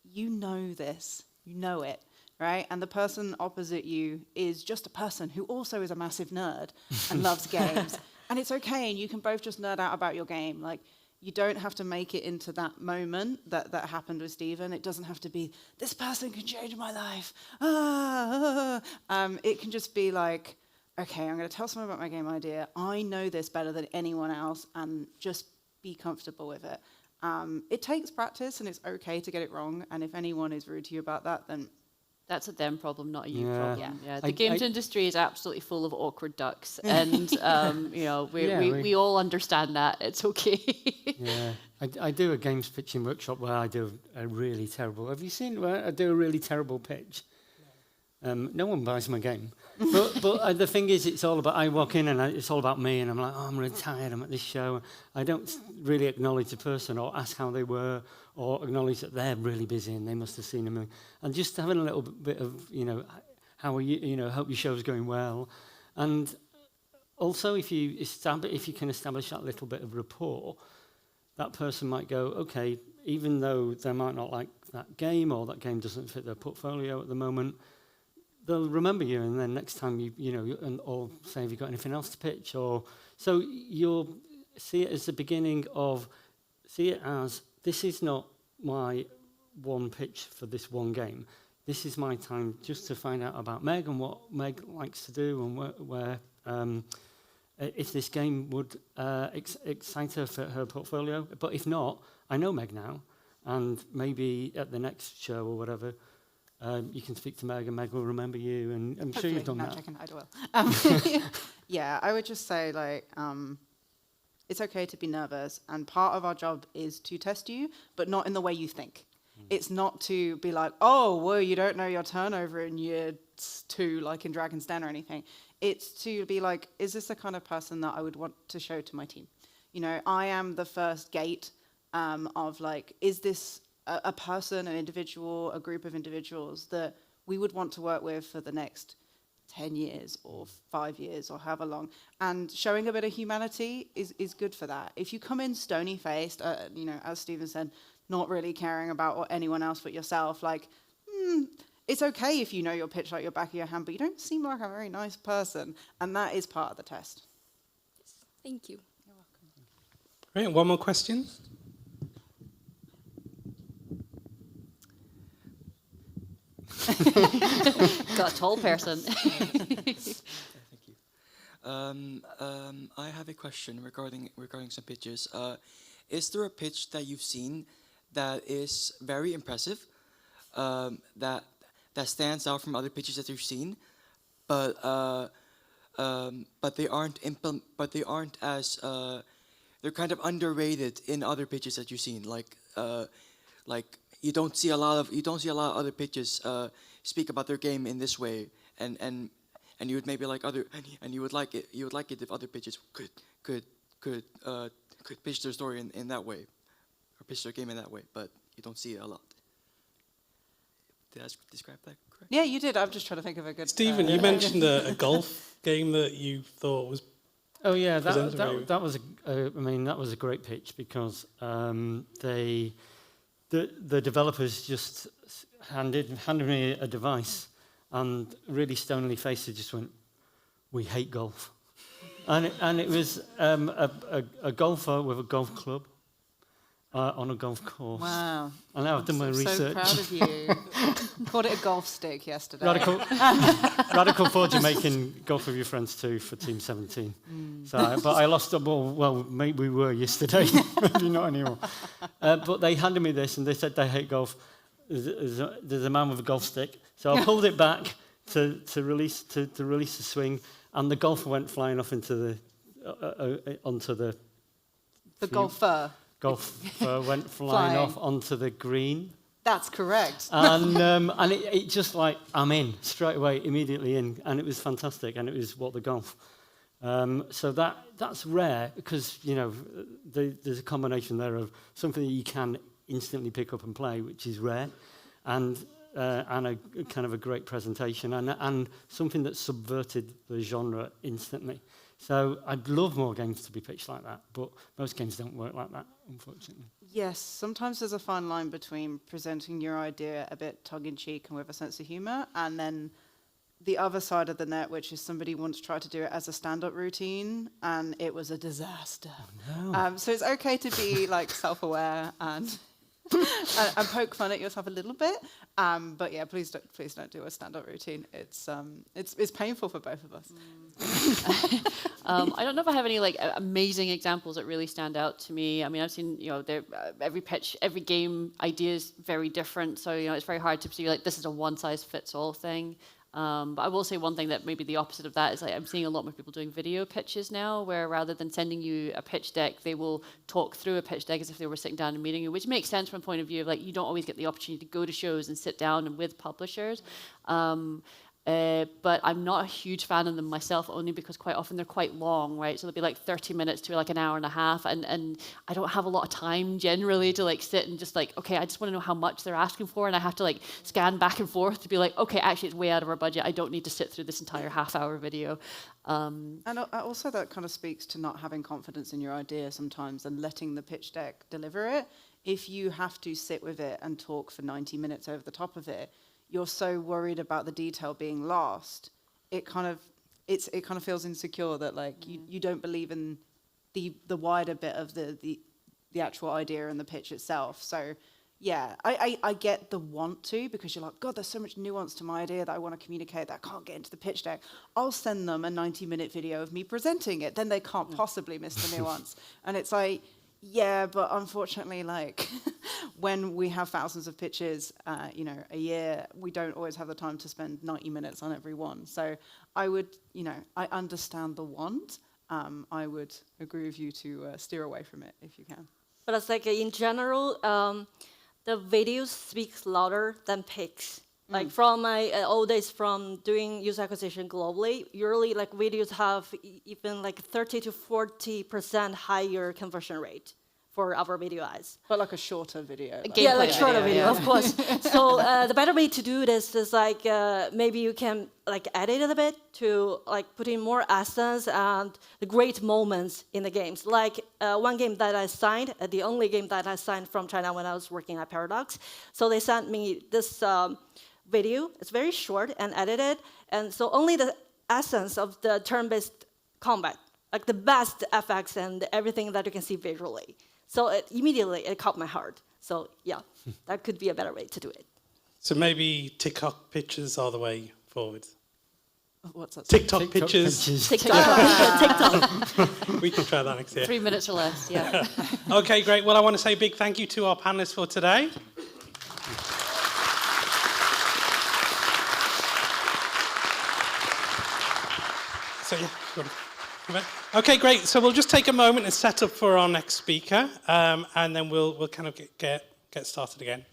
you know this, you know it, right? And the person opposite you is just a person who also is a massive nerd and loves games. And it's okay, and you can both just nerd out about your game. Like, you don't have to make it into that moment that happened with Stephen. It doesn't have to be, this person can change my life. It can just be like, okay, I'm going to tell someone about my game idea. I know this better than anyone else, and just be comfortable with it. It takes practice, and it's okay to get it wrong. And if anyone is rude to you about that, then that's a them problem, not a you Yeah. problem. Yeah, the games industry is absolutely full of awkward ducks, and we all understand that. It's okay. Yeah, I do a games pitching workshop where I do a really terrible. Have you seen where I do a really terrible pitch? No one buys my game, but the thing is, it's all about. I walk in and it's all about me, and I'm like, oh, I'm really tired. I'm at this show. I don't really acknowledge the person or ask how they were, or acknowledge that they're really busy and they must have seen them. And just having a little bit of, how are you? Hope your show's going well. And also, if you can establish that little bit of rapport, that person might go, okay, even though they might not like that game, or that game doesn't fit their portfolio at the moment, they'll remember you, and then next time or say, have you got anything else to pitch? Or so you'll see it as the beginning of, see it as, this is not my one pitch for this one game. This is my time just to find out about Meg and what Meg likes to do, and where if this game would excite her for her portfolio. But if not, I know Meg now, and maybe at the next show or whatever, you can speak to Meg, and Meg will remember you, and I'm sure you've done that. Yeah, I would just say, like, it's okay to be nervous, and part of our job is to test you, but not in the way you think. It's not to be like, oh, well, you don't know your turnover in year 2, like in Dragon's Den or anything. It's to be like, is this the kind of person that I would want to show to my team? You know, I am the first gate of like, is this a person, an individual, a group of individuals that we would want to work with for the next 10 years or 5 years or however long? And showing a bit of humanity is good for that. If you come in stony-faced, you know, as Stephen said, not really caring about anyone else but yourself, like, it's okay if you know your pitch like your back of your hand, but you don't seem like a very nice person, and that is part of the test. Thank you. You're welcome. Right, one more question. Got a tall person. Thank you. I have a question regarding some pitches. Is there a pitch that you've seen that is very impressive, that stands out from other pitches that you've seen, but they aren't as they're kind of underrated in other pitches that you've seen, like you don't see a lot of other pitches speak about their game in this way, and you would maybe like you would like it if other pitches could pitch their story in that way, or pitch their game in that way, but you don't see it a lot. Did I describe that correct? Yeah, you did. I'm just trying to think of a good... Stephen, you mentioned a golf game that you thought was... Oh yeah, that was that was a great pitch, because the developers just handed me a device, and really stonily faced just went, "We hate golf," and it was a golfer with a golf club on a golf course. Wow! And now I've done my research. So proud of you. Called it a golf stick yesterday. Radical for Jamaican golf with your friends too for Team 17. So, but I lost the ball. Well, maybe we were yesterday, maybe not anymore. But they handed me this and they said they hate golf. There's a man with a golf stick. So I pulled it back to release the swing, and the golfer went flying off into the onto the. The golfer. Golfer went flying off onto the green. That's correct. And it just like, I'm in straight away, immediately in, and it was fantastic, and it was what the golf. So that's rare, because you know there's a combination there of something that you can instantly pick up and play, which is rare, and a kind of a great presentation, and something that subverted the genre instantly. So I'd love more games to be pitched like that, but most games don't work like that, unfortunately. Yes, sometimes there's a fine line between presenting your idea a bit tongue-in-cheek and with a sense of humour, and then the other side of the net, which is somebody once tried to do it as a stand-up routine, and it was a disaster. Oh, no. So it's okay to be like self-aware and poke fun at yourself a little bit, but yeah, please don't do a stand-up routine. It's painful for both of us. I don't know if I have any like amazing examples that really stand out to me. I mean, I've seen, you know, every pitch, every game idea is very different, so you know it's very hard to see like this is a one-size-fits-all thing. But I will say one thing that maybe the opposite of that is like I'm seeing a lot more people doing video pitches now, where rather than sending you a pitch deck, they will talk through a pitch deck as if they were sitting down and meeting you, which makes sense from a point of view of like you don't always get the opportunity to go to shows and sit down and with publishers. But I'm not a huge fan of them myself, only because quite often they're quite long, right? So they'll be like 30 minutes to like an hour and a half, and I don't have a lot of time generally to like sit and just like, okay, I just want to know how much they're asking for, and I have to like scan back and forth to be like, okay, actually it's way out of our budget. I don't need to sit through this entire half-hour video. And also that kind of speaks to not having confidence in your idea sometimes and letting the pitch deck deliver it. If you have to sit with it and talk for 90 minutes over the top of it, you're so worried about the detail being lost, it kind of feels insecure that like you don't believe in the wider bit of the actual idea and the pitch itself. So yeah, I get the want to, because you're like, God, there's so much nuance to my idea that I want to communicate that I can't get into the pitch deck. I'll send them a 90-minute video of me presenting it. Then they can't possibly miss the nuance. And it's like, yeah, but unfortunately, like, when we have thousands of pitches, you know, a year, we don't always have the time to spend 90 minutes on every one. So I would, you know, I understand the want. I would agree with you to steer away from it if you can. But it's like in general, the videos speak louder than pics. Like from my old days from doing user acquisition globally, usually like videos have even like 30 to 40% higher conversion rate for our video ads. But like a shorter video. Yeah, like shorter video, of course. So the better way to do this is like maybe you can like edit it a bit to like put in more essence and the great moments in the games. Like one game that I signed, the only game that I signed from China when I was working at Paradox. So they sent me this video. It's very short and edited, and so only the essence of the turn-based combat, like the best effects and everything that you can see visually. So immediately it caught my heart. So yeah, that could be a better way to do it. So maybe TikTok pictures are the way forward. What's that? TikTok pictures. TikTok. We can try that next year. 3 minutes or less, yeah. Okay, great. Well, I want to say a big thank you to our panelists for today. So yeah, okay, great. So we'll just take a moment and set up for our next speaker, and then we'll kind of get started again.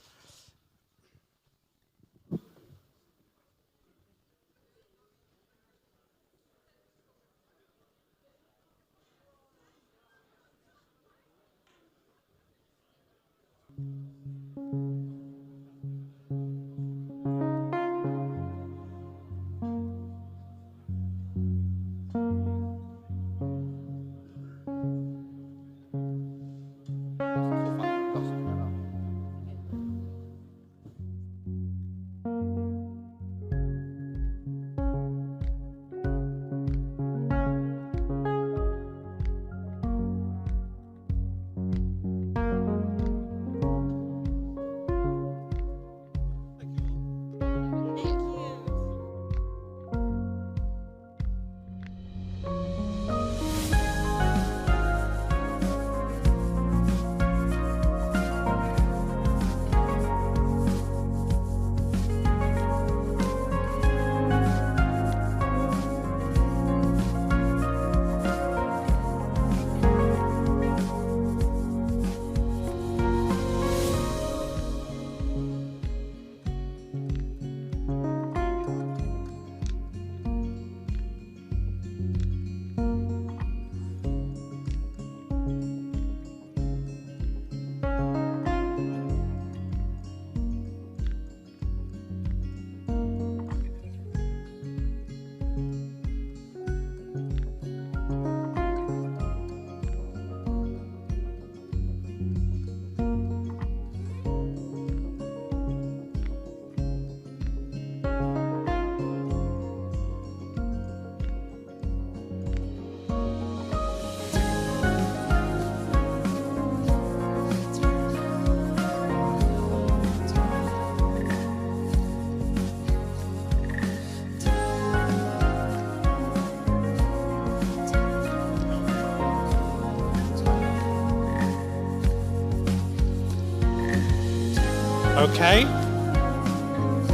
Okay,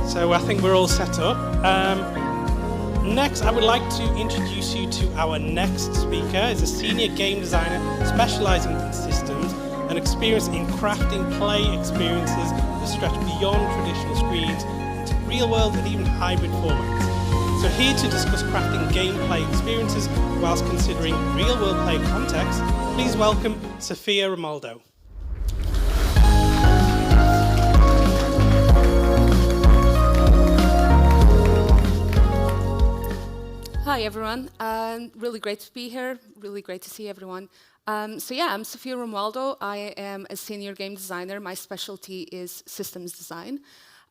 so I think we're all set up. Next, I would like to introduce you to our next speaker. He's a senior game designer specializing in systems and experience in crafting play experiences that stretch beyond traditional screens into real-world and even hybrid formats. So here to discuss crafting gameplay experiences whilst considering real-world play context, please welcome Sofia Romaldo. Hi everyone, really great to be here, really great to see everyone. So yeah, I'm Sofia Romualdo. I am a senior game designer. My specialty is systems design.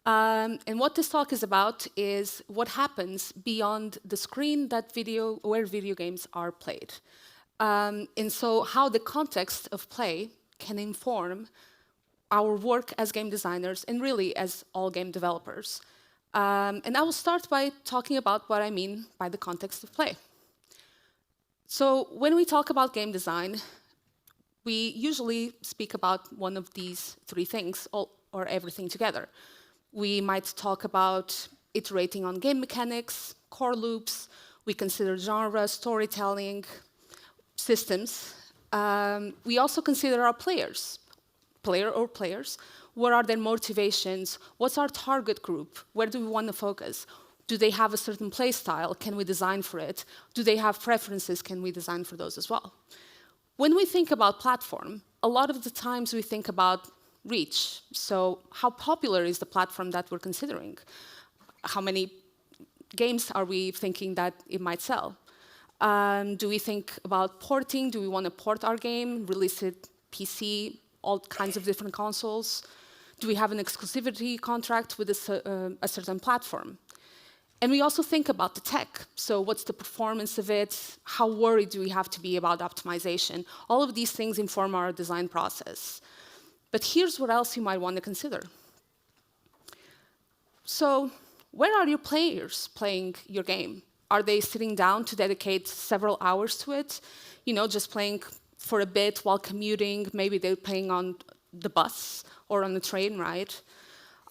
And what this talk is about is what happens beyond the screen where video games are played. And so how the context of play can inform our work as game designers and really as all game developers. And I will start by talking about what I mean by the context of play. So when we talk about game design, we usually speak about one of these three things or everything together. We might talk about iterating on game mechanics, core loops. We consider genre, storytelling, systems. We also consider our players. What are their motivations? What's our target group? Where do we want to focus? Do they have a certain play style? Can we design for it? Do they have preferences? Can we design for those as well? When we think about platform, a lot of the times we think about reach. So how popular is the platform that we're considering? How many games are we thinking that it might sell? Do we think about porting? Do we want to port our game, release it PC, all kinds of different consoles? Do we have an exclusivity contract with a certain platform? And we also think about the tech. So what's the performance of it? How worried do we have to be about optimization? All of these things inform our design process. But here's what else you might want to consider. So where are your players playing your game? Are they sitting down to dedicate several hours to it? You know, just playing for a bit while commuting. Maybe they're playing on the bus or on the train ride.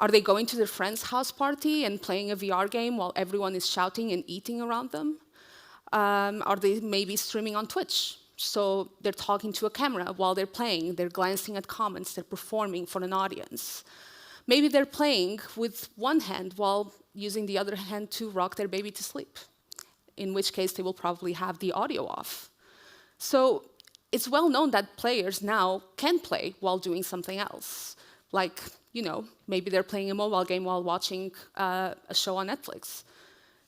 Are they going to their friend's house party and playing a VR game while everyone is shouting and eating around them? Are they maybe streaming on Twitch? So they're talking to a camera while they're playing. They're glancing at comments. They're performing for an audience. Maybe they're playing with one hand while using the other hand to rock their baby to sleep, in which case they will probably have the audio off. So it's well known that players now can play while doing something else. Like, you know, maybe they're playing a mobile game while watching a show on Netflix.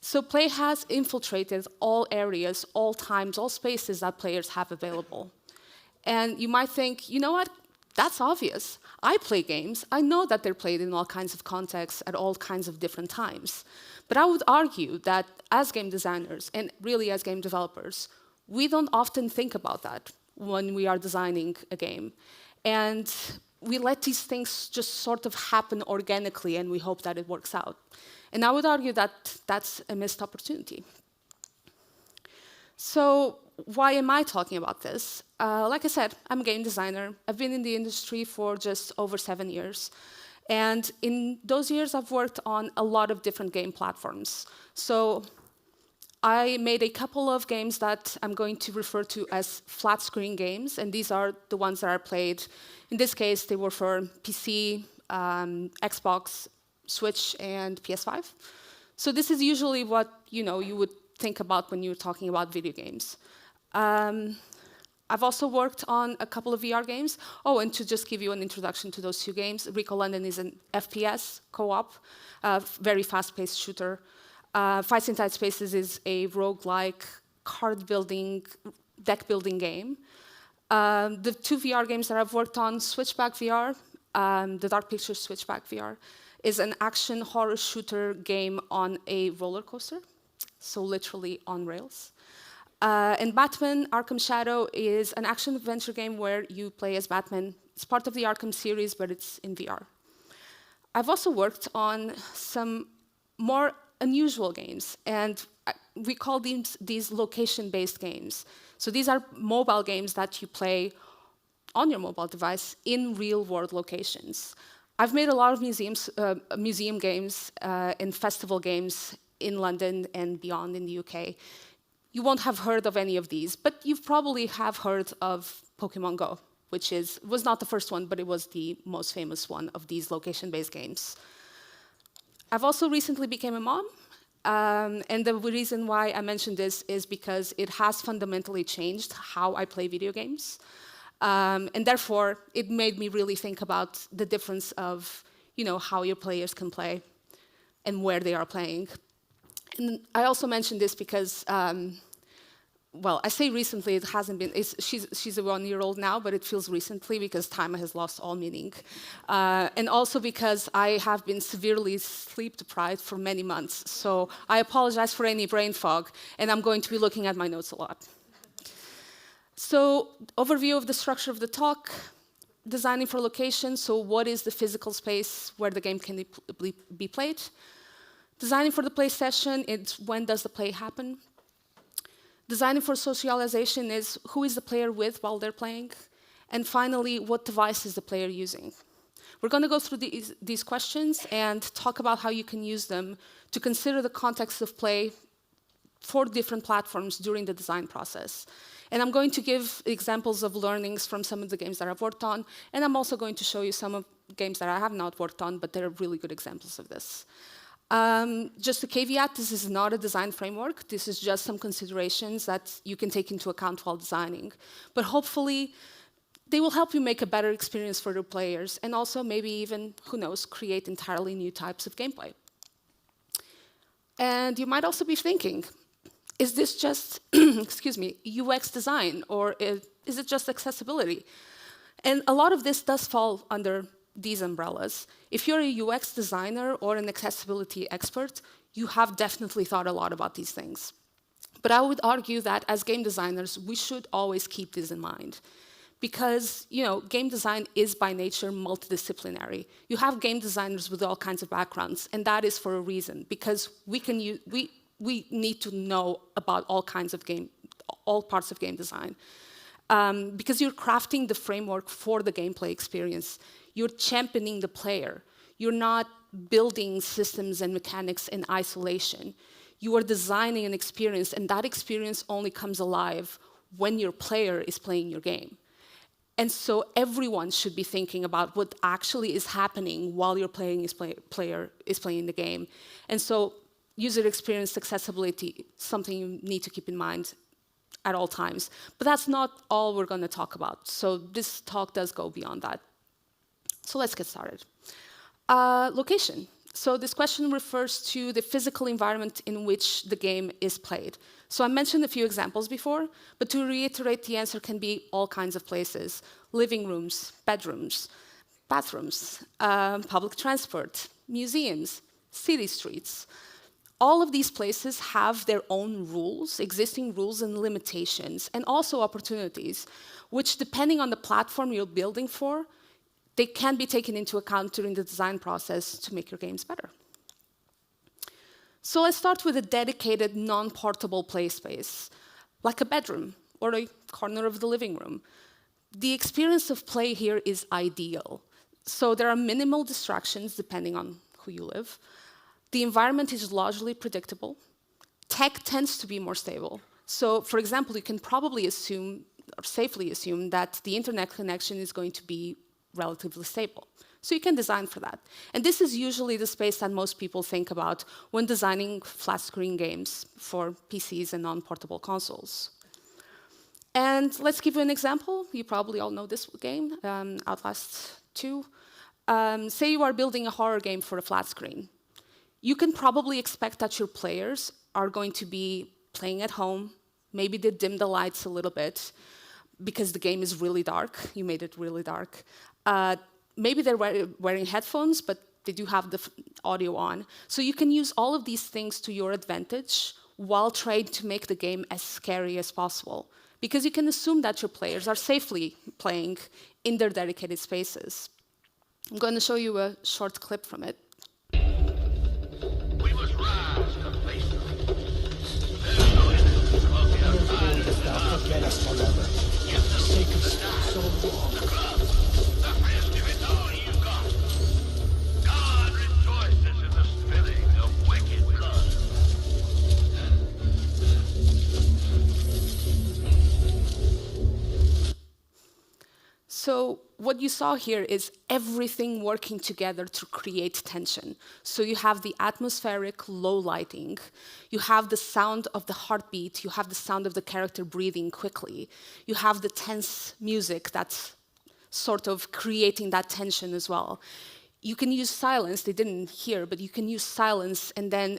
So play has infiltrated all areas, all times, all spaces that players have available. And you might think, you know what? That's obvious. I play games. I know that they're played in all kinds of contexts at all kinds of different times. But I would argue that as game designers, and really as game developers, we don't often think about that when we are designing a game. And we let these things just sort of happen organically, and we hope that it works out. And I would argue that that's a missed opportunity. So why am I talking about this? Like I said, I'm a game designer. I've been in the industry for just over 7 years. And in those years, I've worked on a lot of different game platforms. So I made a couple of games that I'm going to refer to as flat screen games, and these are the ones that I played. In this case, they were for PC, Xbox, Switch, and PS5. So this is usually what you would think about when you're talking about video games. I've also worked on a couple of VR games. Oh, and to just give you an introduction to those two games, Rico London is an FPS co-op, very fast-paced shooter. Fights in Tight Spaces is a roguelike card building, deck building game. The two VR games that I've worked on, Switchback VR, the Dark Pictures Switchback VR, is an action horror shooter game on a roller coaster, so literally on rails. And Batman Arkham Shadow is an action adventure game where you play as Batman. It's part of the Arkham series, but it's in VR. I've also worked on some more unusual games, and we call these location-based games. So these are mobile games that you play on your mobile device in real-world locations. I've made a lot of museum games and festival games in London and beyond in the UK. You won't have heard of any of these, but you probably have heard of Pokemon Go, which was not the first one, but it was the most famous one of these location-based games. I've also recently become a mom, and the reason why I mentioned this is because it has fundamentally changed how I play video games. And therefore, it made me really think about the difference of how your players can play and where they are playing. And I also mentioned this because, well, I say recently, it hasn't been, she's a 1-year-old now, but it feels recently because time has lost all meaning. And also because I have been severely sleep deprived for many months. So I apologize for any brain fog, and I'm going to be looking at my notes a lot. So, overview of the structure of the talk. designing for location, so what is the physical space where the game can be played? Designing for the play session, it's when does the play happen? Designing for socialization is who is the player with while they're playing? And finally, what device is the player using? We're going to go through these questions and talk about how you can use them to consider the context of play for different platforms during the design process. And I'm going to give examples of learnings from some of the games that I've worked on, and I'm also going to show you some of games that I have not worked on, but they're really good examples of this. Just a caveat, this is not a design framework. This is just some considerations that you can take into account while designing. But hopefully, they will help you make a better experience for your players, and also maybe even, who knows, create entirely new types of gameplay. And you might also be thinking, is this just, excuse me, UX design, or is it just accessibility? And a lot of this does fall under these umbrellas. If you're a UX designer or an accessibility expert, you have definitely thought a lot about these things. But I would argue that as game designers, we should always keep this in mind. Because, you know, game design is by nature multidisciplinary. You have game designers with all kinds of backgrounds, and that is for a reason, because we need to know about all parts of game design. Because you're crafting the framework for the gameplay experience. You're championing the player. You're not building systems and mechanics in isolation. You are designing an experience, and that experience only comes alive when your player is playing your game. And so everyone should be thinking about what actually is happening while your player is playing the game. And so user experience accessibility, something you need to keep in mind at all times. But that's not all we're going to talk about. So this talk does go beyond that. So let's get started. Location. So this question refers to the physical environment in which the game is played. So I mentioned a few examples before, but to reiterate, the answer can be all kinds of places: living rooms, bedrooms, bathrooms, public transport, museums, city streets. All of these places have their own rules, existing rules and limitations, and also opportunities, which, depending on the platform you're building for, they can be taken into account during the design process to make your games better. So let's start with a dedicated, non-portable play space, like a bedroom or a corner of the living room. The experience of play here is ideal. So there are minimal distractions depending on who you live. The environment is largely predictable. Tech tends to be more stable. So, for example, you can probably assume, or safely assume, that the internet connection is going to be relatively stable. So you can design for that. And this is usually the space that most people think about when designing flat-screen games for PCs and non-portable consoles. And let's give you an example. You probably all know this game, Outlast 2. Say you are building a horror game for a flat screen. You can probably expect that your players are going to be playing at home. Maybe they dim the lights a little bit because the game is really dark. You made it really dark. Maybe they're wearing headphones, but they do have the audio on. So you can use all of these things to your advantage while trying to make the game as scary as possible. Because you can assume that your players are safely playing in their dedicated spaces. I'm going to show you a short clip from it. We must rise to face them. There's no innocence above the outside. Dost thou forget us, my lover? Yet the sake so long. The club, the friend, if it's all you got. God rejoices in the spilling of wicked blood. So what you saw here is everything working together to create tension. So you have the atmospheric low lighting, you have the sound of the heartbeat, you have the sound of the character breathing quickly, you have the tense music that's sort of creating that tension as well. You can use silence, they didn't hear, but you can use silence and then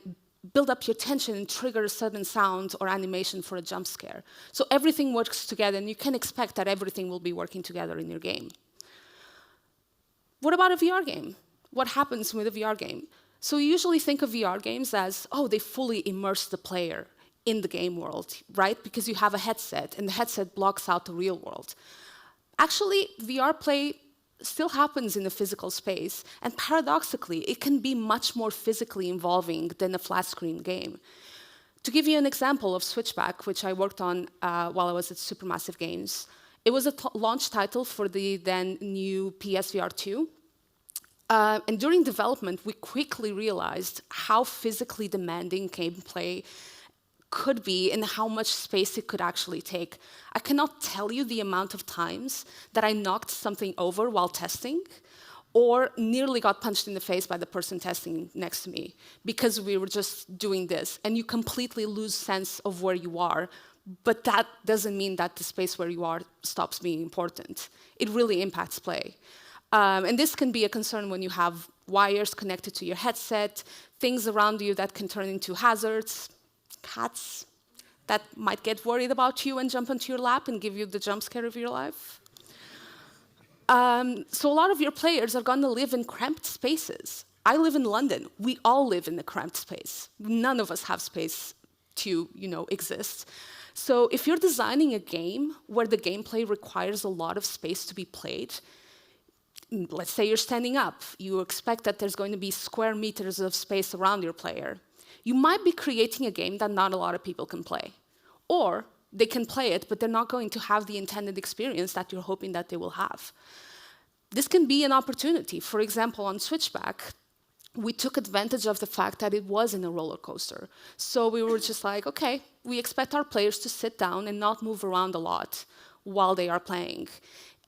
build up your tension and trigger a sudden sound or animation for a jump scare. So everything works together, and you can expect that everything will be working together in your game. What about a VR game? What happens with a VR game? So you usually think of VR games as, oh, they fully immerse the player in the game world, right? Because you have a headset, and the headset blocks out the real world. Actually, VR play still happens in a physical space, and paradoxically, it can be much more physically involving than a flat screen game. To give you an example of Switchback, which I worked on while I was at Supermassive Games, it was a launch title for the then new PSVR 2. And during development, we quickly realized how physically demanding gameplay could be and how much space it could actually take. I cannot tell you the amount of times that I knocked something over while testing or nearly got punched in the face by the person testing next to me because we were just doing this. And you completely lose sense of where you are, but that doesn't mean that the space where you are stops being important. It really impacts play. And this can be a concern when you have wires connected to your headset, things around you that can turn into hazards, cats that might get worried about you and jump onto your lap and give you the jump scare of your life. So a lot of your players are going to live in cramped spaces. I live in London. We all live in a cramped space. None of us have space to, exist. So if you're designing a game where the gameplay requires a lot of space to be played, let's say you're standing up, you expect that there's going to be square meters of space around your player. You might be creating a game that not a lot of people can play. Or they can play it, but they're not going to have the intended experience that you're hoping that they will have. This can be an opportunity. For example, on Switchback, we took advantage of the fact that it was in a roller coaster. So we were just like, okay, we expect our players to sit down and not move around a lot while they are playing.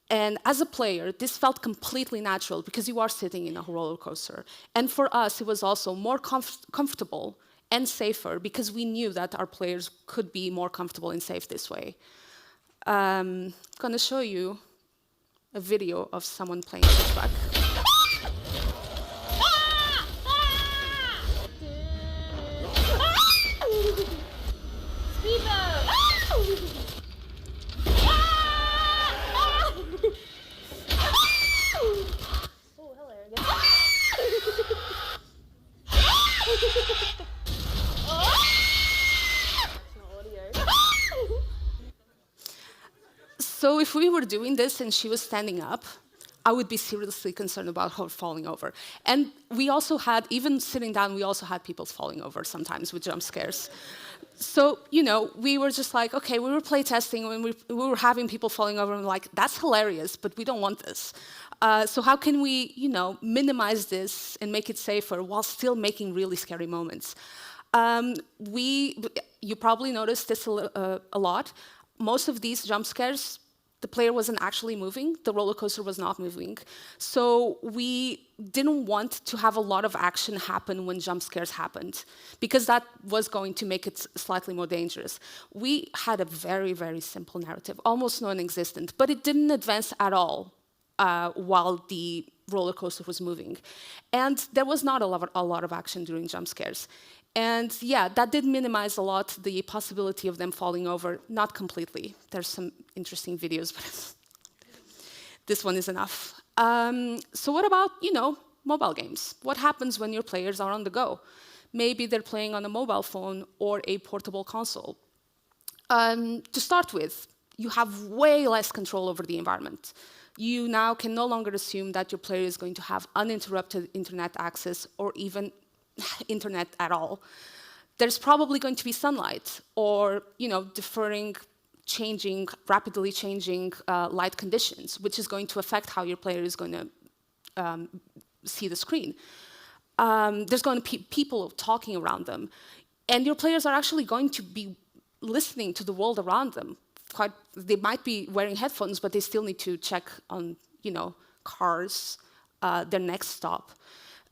And as a player, this felt completely natural because you are sitting in a roller coaster. And for us, it was also more comfortable and safer because we knew that our players could be more comfortable and safe this way. I'm going to show you a video of someone playing Switchback. So if we were doing this and she was standing up, I would be seriously concerned about her falling over. And we also had, even sitting down, we also had people falling over sometimes with jump scares. So, we were just like, okay, we were playtesting when we were having people falling over, and like, that's hilarious, but we don't want this. So how can we, minimize this and make it safer while still making really scary moments? You probably noticed this a lot. Most of these jump scares, the player wasn't actually moving, the roller coaster was not moving. So we didn't want to have a lot of action happen when jump scares happened, because that was going to make it slightly more dangerous. We had a very, very simple narrative, almost non-existent, but it didn't advance at all while the roller coaster was moving. And there was not a lot of action during jump scares. And yeah, that did minimize a lot the possibility of them falling over, not completely. There's some interesting videos, but this one is enough. So what about, mobile games? What happens when your players are on the go? Maybe they're playing on a mobile phone or a portable console. To start with, you have way less control over the environment. You now can no longer assume that your player is going to have uninterrupted internet access or even internet at all. There's probably going to be sunlight or, deferring, rapidly changing light conditions, which is going to affect how your player is going to see the screen. There's going to be people talking around them. And your players are actually going to be listening to the world around them. They might be wearing headphones, but they still need to check on, cars, their next stop.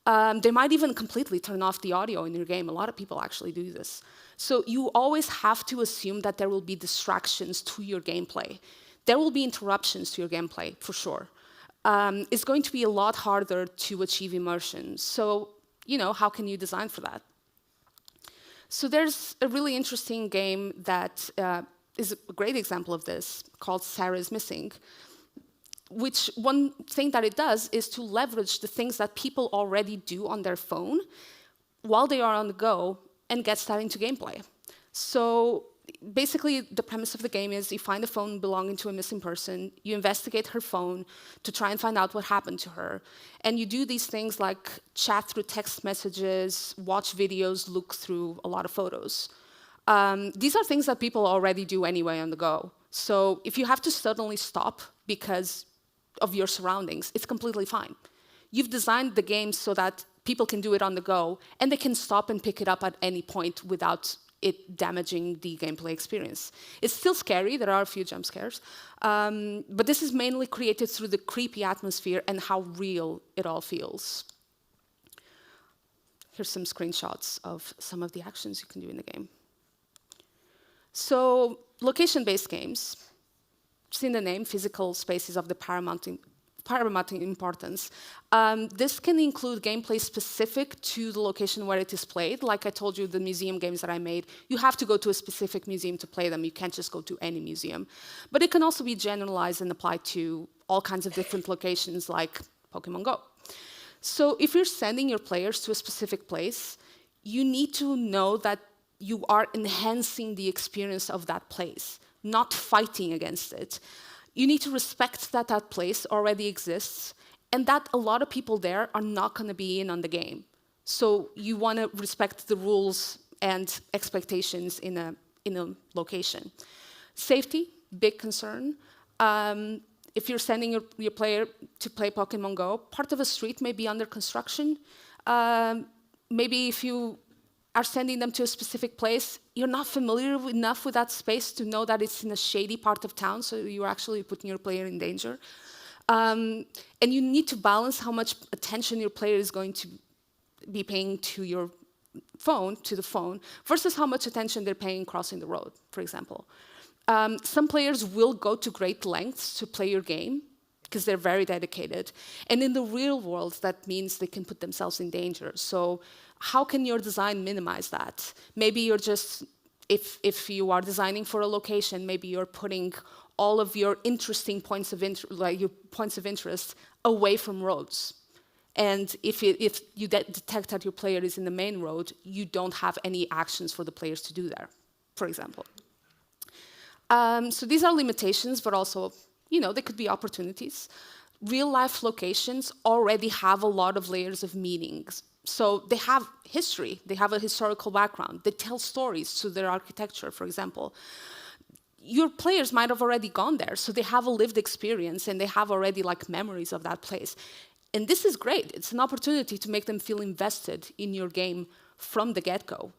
They might even completely turn off the audio in your game. A lot of people actually do this. So you always have to assume that there will be distractions to your gameplay. There will be interruptions to your gameplay, for sure. It's going to be a lot harder to achieve immersion. So, how can you design for that? So there's a really interesting game that is a great example of this, called Sarah is Missing, which one thing that it does is to leverage the things that people already do on their phone while they are on the go and get that into gameplay. So basically, the premise of the game is you find a phone belonging to a missing person, you investigate her phone to try and find out what happened to her. And you do these things like chat through text messages, watch videos, look through a lot of photos. These are things that people already do anyway on the go. So if you have to suddenly stop because of your surroundings, it's completely fine. You've designed the game so that people can do it on the go, and they can stop and pick it up at any point without it damaging the gameplay experience. It's still scary, there are a few jump scares, but this is mainly created through the creepy atmosphere and how real it all feels. Here's some screenshots of some of the actions you can do in the game. So, location-based games, just in the name, physical spaces of the paramount importance. This can include gameplay specific to the location where it is played. Like I told you, the museum games that I made, you have to go to a specific museum to play them. You can't just go to any museum. But it can also be generalized and applied to all kinds of different locations like Pokemon Go. So if you're sending your players to a specific place, you need to know that you are enhancing the experience of that place, not fighting against it. You need to respect that that place already exists and that a lot of people there are not going to be in on the game. So you want to respect the rules and expectations in a location. Safety, big concern. If you're sending your player to play Pokemon Go, part of a street may be under construction. Maybe if you are sending them to a specific place, you're not familiar enough with that space to know that it's in a shady part of town, so you're actually putting your player in danger. And you need to balance how much attention your player is going to be paying to your phone, versus how much attention they're paying crossing the road, for example. Some players will go to great lengths to play your game, because they're very dedicated. And in the real world, that means they can put themselves in danger. So how can your design minimize that? Maybe you're just, if you are designing for a location, maybe you're putting all of your interesting points of interest away from roads. And if you detect that your player is in the main road, you don't have any actions for the players to do there, for example. So these are limitations, but also, they could be opportunities. Real-life locations already have a lot of layers of meanings. So they have history, they have a historical background, they tell stories to their architecture, for example. Your players might have already gone there, so they have a lived experience and they have already memories of that place. And this is great. It's an opportunity to make them feel invested in your game from the get-go.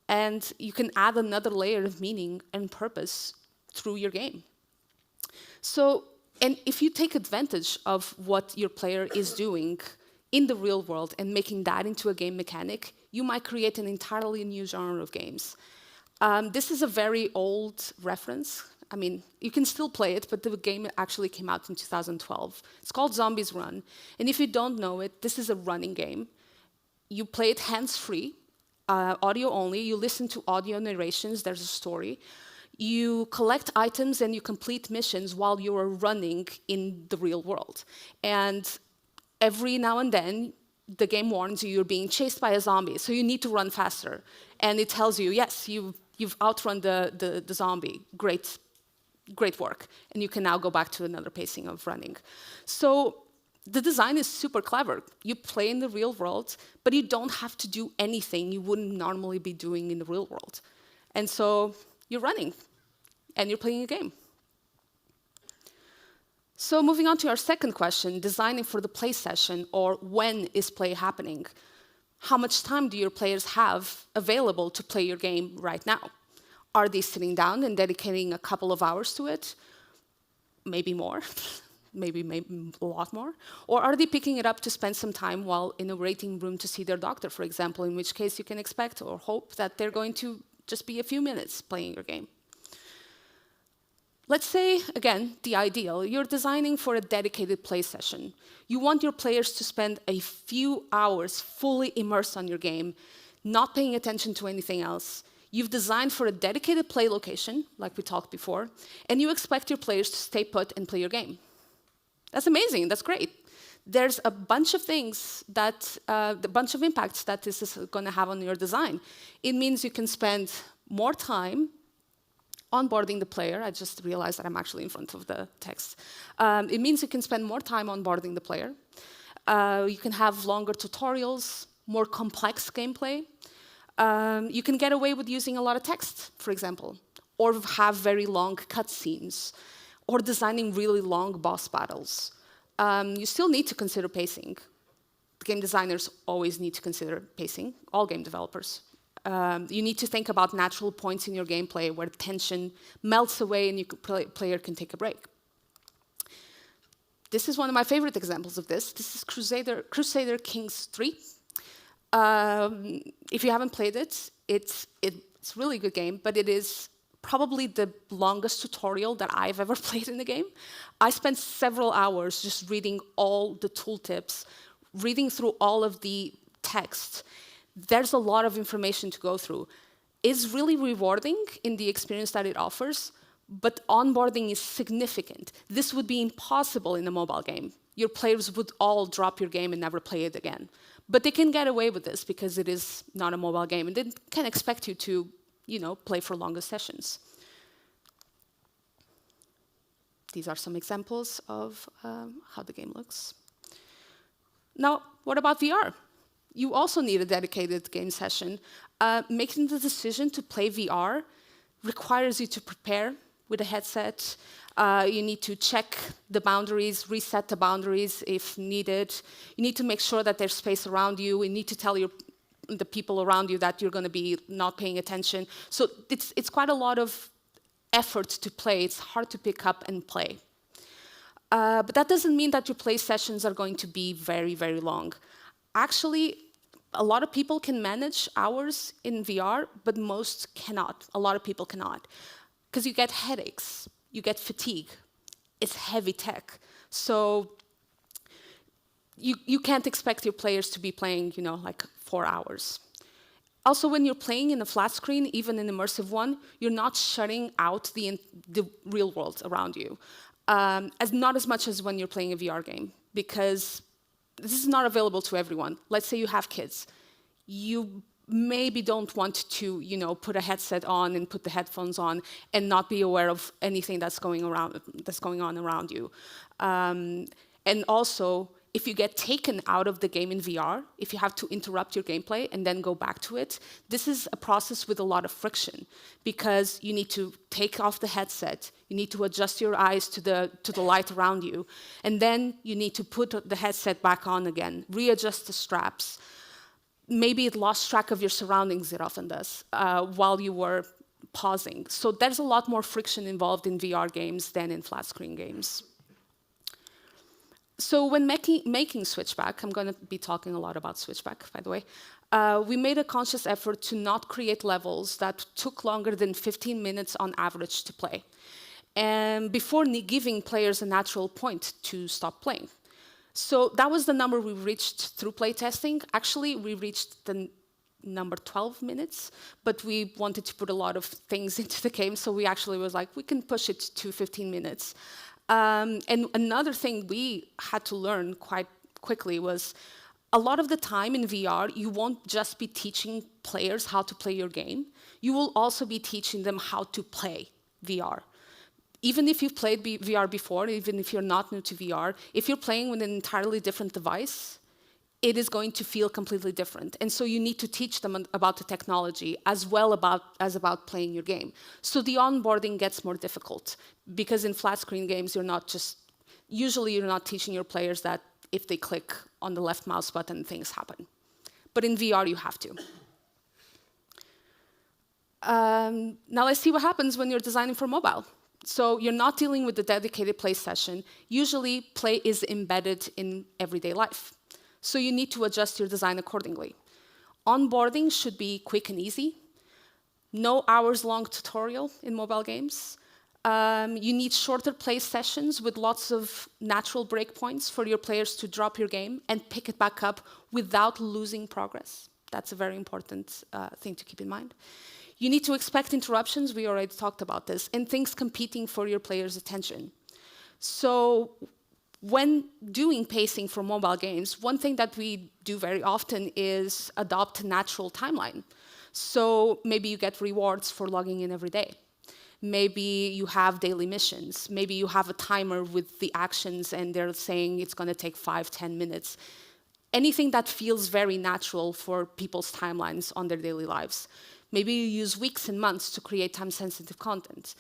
And you can add another layer of meaning and purpose through your game. So, and if you take advantage of what your player is doing in the real world and making that into a game mechanic, you might create an entirely new genre of games. This is a very old reference. I mean, you can still play it, but the game actually came out in 2012. It's called Zombies Run. And if you don't know it, this is a running game. You play it hands-free, audio only. You listen to audio narrations. There's a story. You collect items and you complete missions while you are running in the real world. And every now and then, the game warns you you're being chased by a zombie, so you need to run faster. And it tells you, yes, you've outrun the zombie. Great work. And you can now go back to another pacing of running. So the design is super clever. You play in the real world, but you don't have to do anything you wouldn't normally be doing in the real world. And so you're running, and you're playing a game. So moving on to our second question, designing for the play session, or when is play happening? How much time do your players have available to play your game right now? Are they sitting down and dedicating a couple of hours to it? Maybe more, maybe a lot more. Or are they picking it up to spend some time while in a waiting room to see their doctor, for example, in which case you can expect or hope that they're going to just be a few minutes playing your game. Let's say, again, the ideal. You're designing for a dedicated play session. You want your players to spend a few hours fully immersed on your game, not paying attention to anything else. You've designed for a dedicated play location, like we talked before, and you expect your players to stay put and play your game. That's amazing, that's great. There's a bunch of things that, the bunch of impacts that this is going to have on your design. It means you can spend more time onboarding the player. I just realized that I'm actually in front of the text. It means you can spend more time onboarding the player. You can have longer tutorials, more complex gameplay. You can get away with using a lot of text, for example, or have very long cutscenes, or designing really long boss battles. You still need to consider pacing. Game designers always need to consider pacing, all game developers. You need to think about natural points in your gameplay where tension melts away and your player can take a break. This is one of my favorite examples of this. This is Crusader Kings 3. If you haven't played it, it's a really good game, but it is probably the longest tutorial that I've ever played in the game. I spent several hours just reading all the tooltips, reading through all of the text. There's a lot of information to go through. It's really rewarding in the experience that it offers, but onboarding is significant. This would be impossible in a mobile game. Your players would all drop your game and never play it again. But they can get away with this because it is not a mobile game, and they can expect you to, play for longer sessions. These are some examples of how the game looks. Now, what about VR? You also need a dedicated game session. Making the decision to play VR requires you to prepare with a headset. You need to check the boundaries, reset the boundaries if needed. You need to make sure that there's space around you. You need to tell the people around you that you're going to be not paying attention. So it's quite a lot of effort to play. It's hard to pick up and play. But that doesn't mean that your play sessions are going to be very, very long. Actually, a lot of people can manage hours in VR, but most cannot. A lot of people cannot. Because you get headaches, you get fatigue. It's heavy tech. So you can't expect your players to be playing, like 4 hours. Also, when you're playing in a flat screen, even an immersive one, you're not shutting out the real world around you. Not as much as when you're playing a VR game, because this is not available to everyone. Let's say you have kids. You maybe don't want to, put a headset on and put the headphones on and not be aware of anything that's going on around you. And also, if you get taken out of the game in VR, if you have to interrupt your gameplay and then go back to it, this is a process with a lot of friction, because you need to take off the headset, you need to adjust your eyes to the light around you, and then you need to put the headset back on again, readjust the straps. Maybe it lost track of your surroundings, it often does, while you were pausing. So there's a lot more friction involved in VR games than in flat screen games. So when making Switchback, I'm going to be talking a lot about Switchback, by the way, we made a conscious effort to not create levels that took longer than 15 minutes on average to play, and before giving players a natural point to stop playing. So that was the number we reached through playtesting. Actually, we reached the number 12 minutes, but we wanted to put a lot of things into the game, so we actually was like, we can push it to 15 minutes. And another thing we had to learn quite quickly was a lot of the time in VR, you won't just be teaching players how to play your game. You will also be teaching them how to play VR. Even if you've played VR before, even if you're not new to VR, if you're playing with an entirely different device, it is going to feel completely different. And so you need to teach them about the technology as well as about playing your game. So the onboarding gets more difficult, because in flat screen games, usually you're not teaching your players that if they click on the left mouse button, things happen. But in VR, you have to. Now let's see what happens when you're designing for mobile. So you're not dealing with the dedicated play session. Usually, play is embedded in everyday life. So you need to adjust your design accordingly. Onboarding should be quick and easy. No hours-long tutorial in mobile games. You need shorter play sessions with lots of natural breakpoints for your players to drop your game and pick it back up without losing progress. That's a very important thing to keep in mind. You need to expect interruptions, we already talked about this, and things competing for your players' attention. So when doing pacing for mobile games, one thing that we do very often is adopt a natural timeline. So maybe you get rewards for logging in every day. Maybe you have daily missions. Maybe you have a timer with the actions and they're saying it's going to take 5-10 minutes. Anything that feels very natural for people's timelines on their daily lives. Maybe you use weeks and months to create time-sensitive content.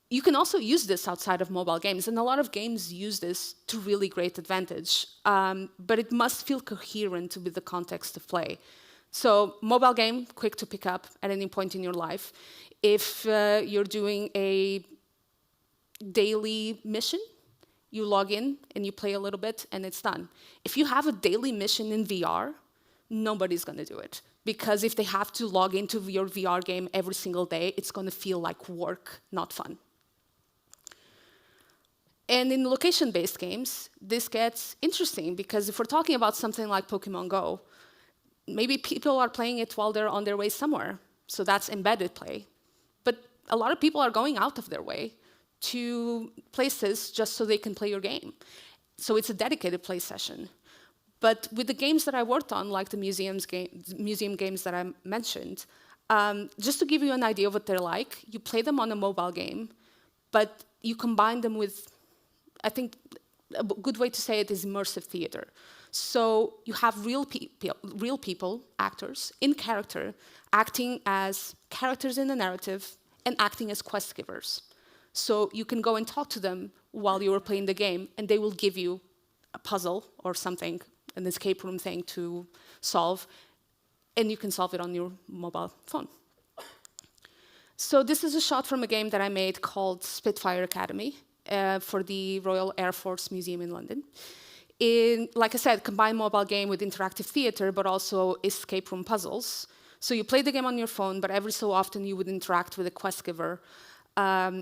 You can also use this outside of mobile games, and a lot of games use this to really great advantage, but it must feel coherent with the context of play. So mobile game, quick to pick up at any point in your life. If you're doing a daily mission, you log in and you play a little bit and it's done. If you have a daily mission in VR, nobody's going to do it. Because if they have to log into your VR game every single day, it's going to feel like work, not fun. And in location-based games, this gets interesting because if we're talking about something like Pokemon Go, maybe people are playing it while they're on their way somewhere. So that's embedded play. But a lot of people are going out of their way to places just so they can play your game. So it's a dedicated play session. But with the games that I worked on, like the museum games that I mentioned, just to give you an idea of what they're like, you play them on a mobile game, but you combine them with, I think a good way to say it is immersive theater. So you have real people, actors, in character, acting as characters in the narrative and acting as quest givers. So you can go and talk to them while you are playing the game, and they will give you a puzzle or something, an escape room thing to solve, and you can solve it on your mobile phone. So this is a shot from a game that I made called Spitfire Academy for the Royal Air Force Museum in London. Like I said, combine mobile game with interactive theater, but also escape room puzzles. So you play the game on your phone, but every so often you would interact with a quest giver.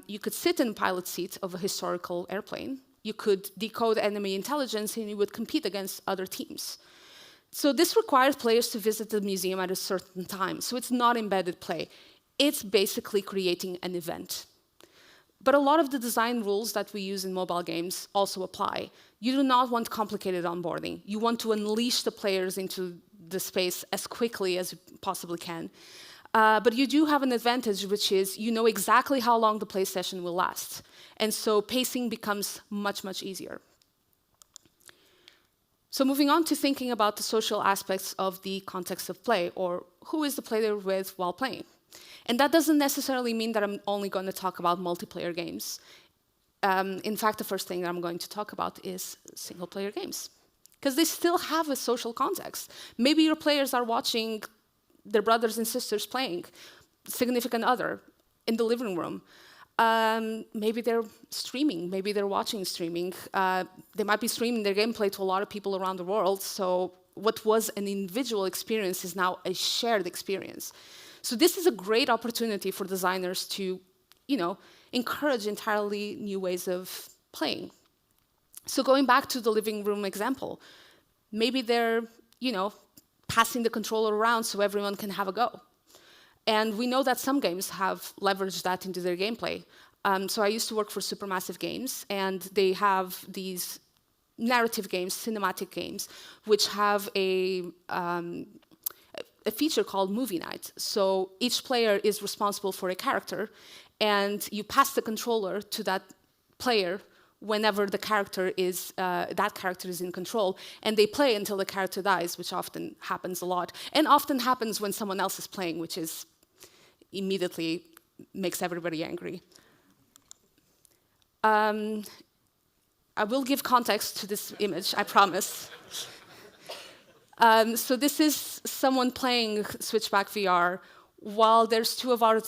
You could sit in the pilot seat of a historical airplane. You could decode enemy intelligence, and you would compete against other teams. So this requires players to visit the museum at a certain time. So it's not embedded play. It's basically creating an event. But a lot of the design rules that we use in mobile games also apply. You do not want complicated onboarding. You want to unleash the players into the space as quickly as you possibly can. But you do have an advantage, which is you know exactly how long the play session will last. And so pacing becomes much, much easier. So moving on to thinking about the social aspects of the context of play, or who is the player with while playing. And that doesn't necessarily mean that I'm only going to talk about multiplayer games. In fact, the first thing that I'm going to talk about is single-player games, because they still have a social context. Maybe your players are watching their brothers and sisters playing, significant other, in the living room. Maybe they're streaming, maybe they're watching streaming. They might be streaming their gameplay to a lot of people around the world, so what was an individual experience is now a shared experience. So this is a great opportunity for designers to, encourage entirely new ways of playing. So going back to the living room example, maybe they're, passing the controller around so everyone can have a go. And we know that some games have leveraged that into their gameplay. So I used to work for Supermassive Games, and they have these narrative games, cinematic games, which have a feature called Movie Night. So each player is responsible for a character, and you pass the controller to that player whenever the character is, that character is in control, and they play until the character dies, which often happens a lot, and often happens when someone else is playing, which is immediately makes everybody angry. I will give context to this image, I promise. So this is someone playing Switchback VR while there's two of our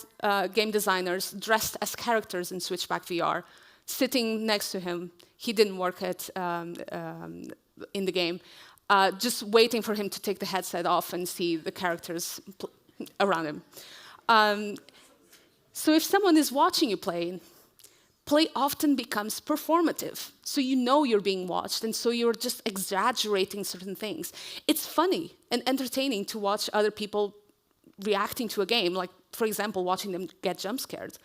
game designers dressed as characters in Switchback VR sitting next to him. He didn't work in the game, just waiting for him to take the headset off and see the characters around him. So if someone is watching you play often becomes performative. So you know you're being watched, and so you're just exaggerating certain things. It's funny and entertaining to watch other people reacting to a game, like, for example, watching them get jump scared.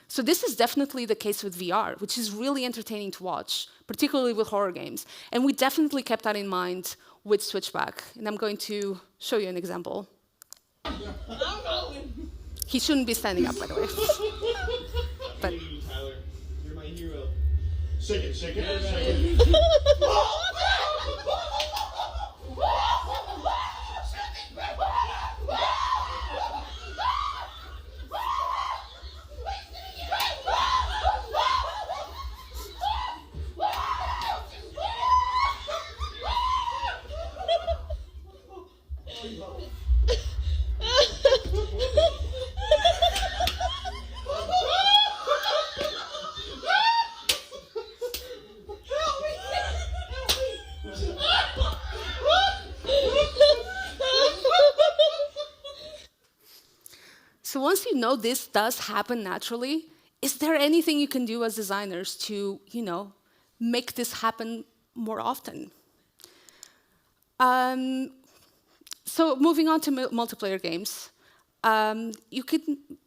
So this is definitely the case with VR, which is really entertaining to watch, particularly with horror games. And we definitely kept that in mind with Switchback. And I'm going to show you an example. He shouldn't be standing up, by the way. But Tyler, you're my hero. Shake it, shake it, shake it. so once you know this does happen naturally, is there anything you can do as designers to, make this happen more often? So moving on to multiplayer games, you could,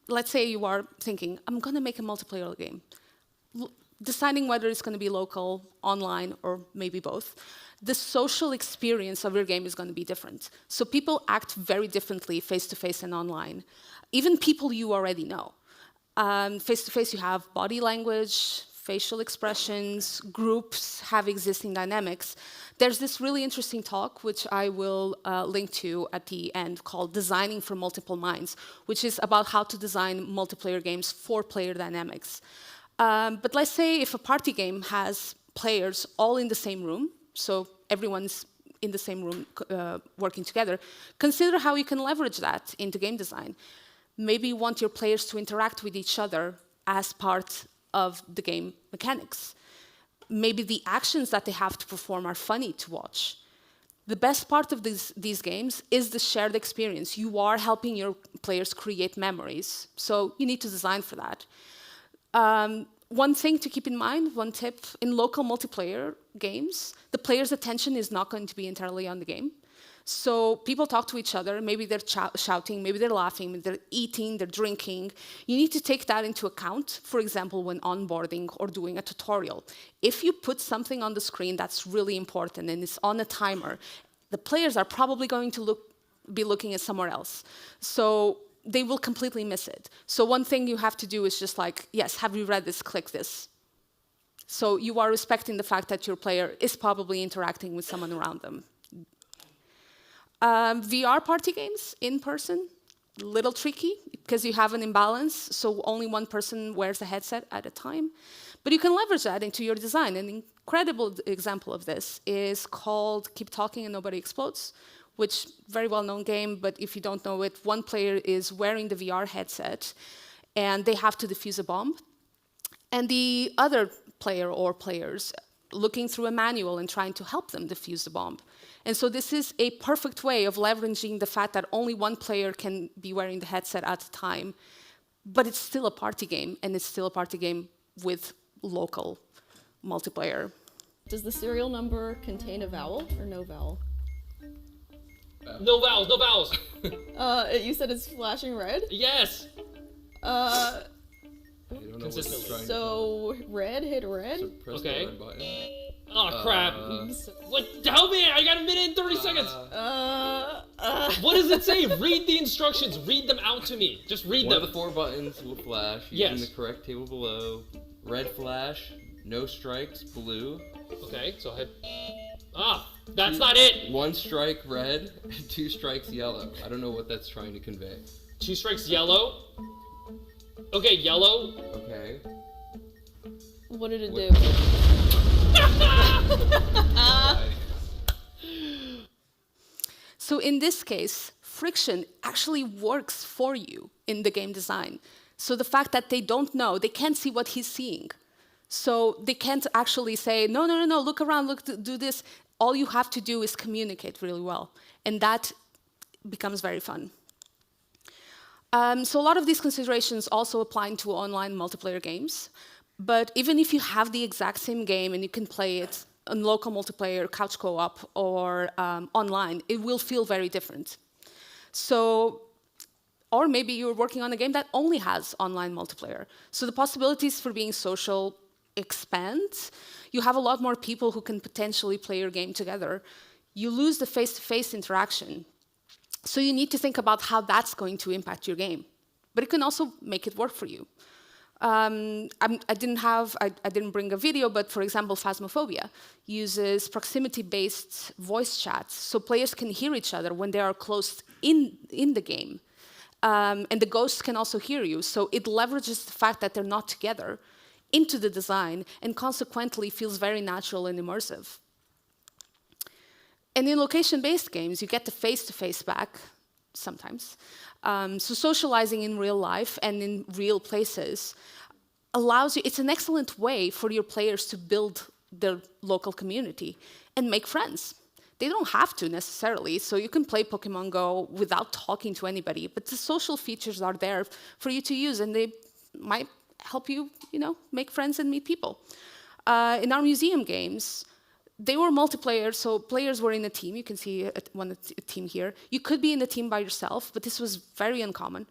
let's say you are thinking, I'm going to make a multiplayer game. Deciding whether it's going to be local, online, or maybe both. The social experience of your game is going to be different. So people act very differently face-to-face and online. Even people you already know. Face-to-face, you have body language, facial expressions, groups have existing dynamics. There's this really interesting talk, which I will link to at the end, called Designing for Multiple Minds, which is about how to design multiplayer games for player dynamics. But let's say if a party game has players all in the same room, so everyone's in the same room working together, consider how you can leverage that into game design. Maybe you want your players to interact with each other as part of the game mechanics. Maybe the actions that they have to perform are funny to watch. The best part of these games is the shared experience. You are helping your players create memories, so you need to design for that. One thing to keep in mind, one tip, in local multiplayer games, the player's attention is not going to be entirely on the game. So people talk to each other, maybe they're shouting, maybe they're laughing, maybe they're eating, they're drinking. You need to take that into account, for example, when onboarding or doing a tutorial. If you put something on the screen that's really important and it's on a timer, the players are probably going to be looking at somewhere else. So they will completely miss it. So one thing you have to do is just like, yes, have you read this? Click this. So you are respecting the fact that your player is probably interacting with someone around them. VR party games in person, a little tricky because you have an imbalance, so only one person wears a headset at a time. But you can leverage that into your design. An incredible example of this is called Keep Talking and Nobody Explodes, which very well-known game, but if you don't know it, one player is wearing the VR headset and they have to defuse a bomb. And the other player or players looking through a manual and trying to help them defuse the bomb. And so this is a perfect way of leveraging the fact that only one player can be wearing the headset at a time, but it's still a party game, and it's still a party game with local multiplayer. Does the serial number contain a vowel or no vowel? No vowels, no vowels. You said it's flashing red? Yes. So red hit red. So okay. Oh crap! What? Help me! I got a minute and 30 seconds. What does it say? Read the instructions. Read them out to me. Just read them. One of the 4 buttons will flash using the correct table below. Red flash, no strikes, blue. Okay, so I had. That's not it. 1 strike red, 2 strikes yellow. I don't know what that's trying to convey. 2 strikes yellow. Okay, yellow. Okay. What did it do? So in this case, friction actually works for you in the game design. So the fact that they don't know, they can't see what he's seeing. So they can't actually say, no, look around, look, do this. All you have to do is communicate really well. And that becomes very fun. So a lot of these considerations also apply to online multiplayer games. But even if you have the exact same game and you can play it on local multiplayer, couch co-op, or online, it will feel very different. So, or maybe you're working on a game that only has online multiplayer. So the possibilities for being social expand. You have a lot more people who can potentially play your game together. You lose the face-to-face interaction. So you need to think about how that's going to impact your game. But it can also make it work for you. I didn't bring a video, but for example, Phasmophobia uses proximity-based voice chats, so players can hear each other when they are close in the game. And the ghosts can also hear you, so it leverages the fact that they're not together into the design, and consequently feels very natural and immersive. And in location-based games, you get the face-to-face back, sometimes. So socializing in real life and in real places allows you, it's an excellent way for your players to build their local community and make friends. They don't have to necessarily, so you can play Pokemon Go without talking to anybody, but the social features are there for you to use, and they might help you, make friends and meet people. In our museum games, they were multiplayer, so players were in a team. You can see a team here. You could be in a team by yourself, but this was very uncommon.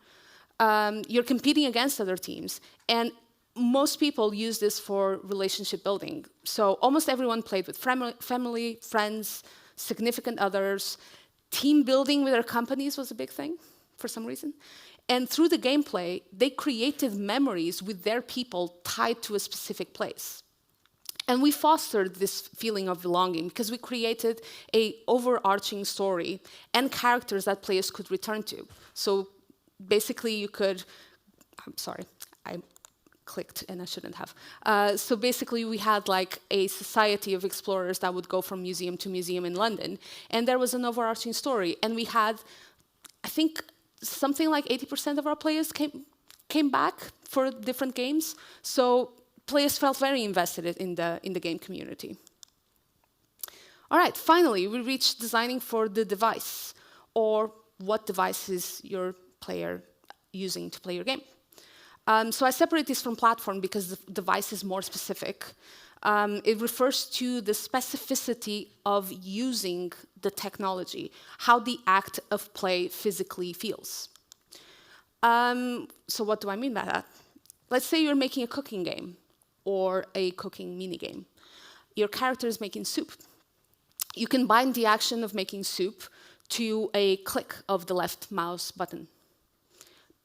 You're competing against other teams, and most people use this for relationship building. So almost everyone played with family, friends, significant others. Team building with their companies was a big thing for some reason. And through the gameplay, they created memories with their people tied to a specific place. And we fostered this feeling of belonging because we created an overarching story and characters that players could return to. So basically you could, I'm sorry, I clicked and I shouldn't have. So basically we had like a society of explorers that would go from museum to museum in London. And there was an overarching story. And we had, I think, something like 80% of our players came back for different games. So players felt very invested in the game community. All right, finally, we reached designing for the device, or what device is your player using to play your game. So I separate this from platform because the device is more specific. It refers to the specificity of using the technology, how the act of play physically feels. So what do I mean by that? Let's say you're making a cooking game or a cooking minigame. Your character is making soup. You can bind the action of making soup to a click of the left mouse button.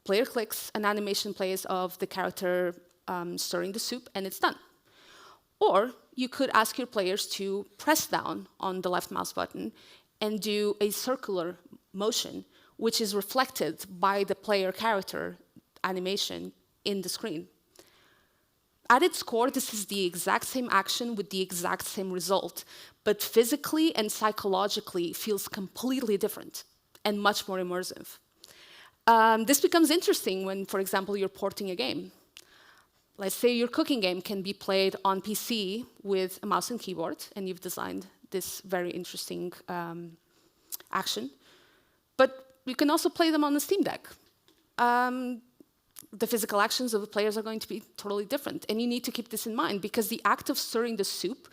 Player clicks, an animation plays of the character stirring the soup, and it's done. Or you could ask your players to press down on the left mouse button and do a circular motion, which is reflected by the player character animation in the screen. At its core, this is the exact same action with the exact same result, but physically and psychologically feels completely different and much more immersive. This becomes interesting when, for example, you're porting a game. Let's say your cooking game can be played on PC with a mouse and keyboard, and you've designed this very interesting action. But you can also play them on the Steam Deck. The physical actions of the players are going to be totally different, and you need to keep this in mind because the act of stirring the soup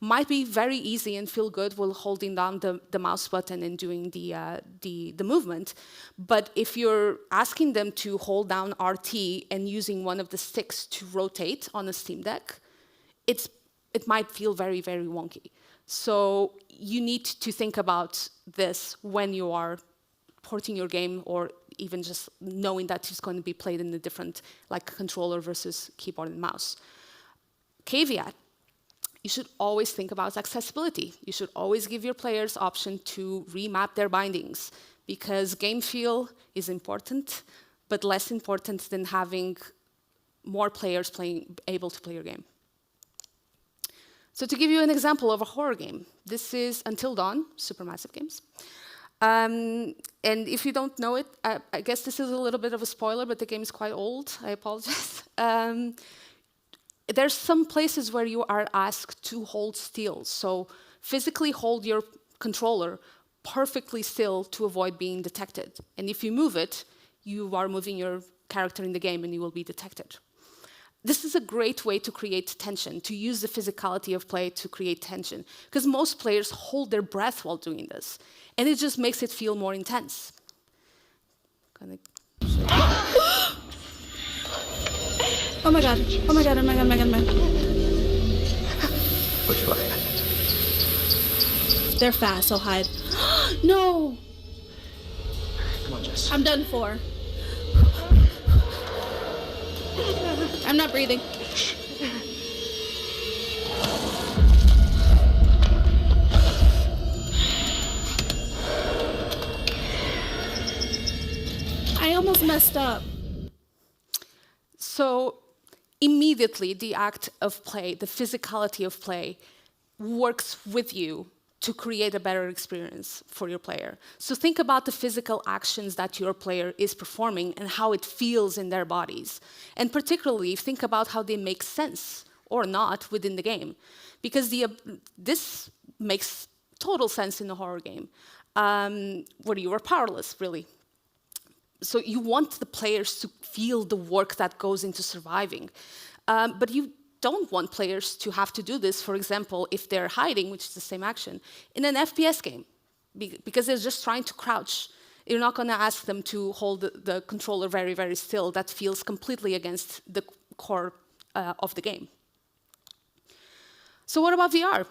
might be very easy and feel good while holding down the mouse button and doing the movement. But if you're asking them to hold down RT and using one of the sticks to rotate on a Steam Deck, it might feel very, very wonky. So you need to think about this when you are porting your game, or even just knowing that it's going to be played in a different, like controller versus keyboard and mouse. Caveat. You should always think about accessibility. You should always give your players option to remap their bindings, because game feel is important, but less important than having more players able to play your game. So to give you an example of a horror game, this is Until Dawn, Supermassive Games. And if you don't know it, I guess this is a little bit of a spoiler, but the game is quite old. I apologize. There's some places where you are asked to hold still. So physically hold your controller perfectly still to avoid being detected. And if you move it, you are moving your character in the game and you will be detected. This is a great way to create tension, to use the physicality of play to create tension, because most players hold their breath while doing this, and it just makes it feel more intense. Oh my god, oh my god, oh my god, oh my god, oh my god. Which way? They're fast, so hide. No! Come on, Jess. I'm done for. I'm not breathing. I almost messed up. So immediately the act of play, the physicality of play, works with you to create a better experience for your player. So think about the physical actions that your player is performing and how it feels in their bodies. And particularly think about how they make sense or not within the game. Because this makes total sense in a horror game, where you are powerless, really. So you want the players to feel the work that goes into surviving. But you don't want players to have to do this, for example, if they're hiding, which is the same action, in an FPS game, because they're just trying to crouch. You're not going to ask them to hold the controller very, very still. That feels completely against the core of the game. So what about VR?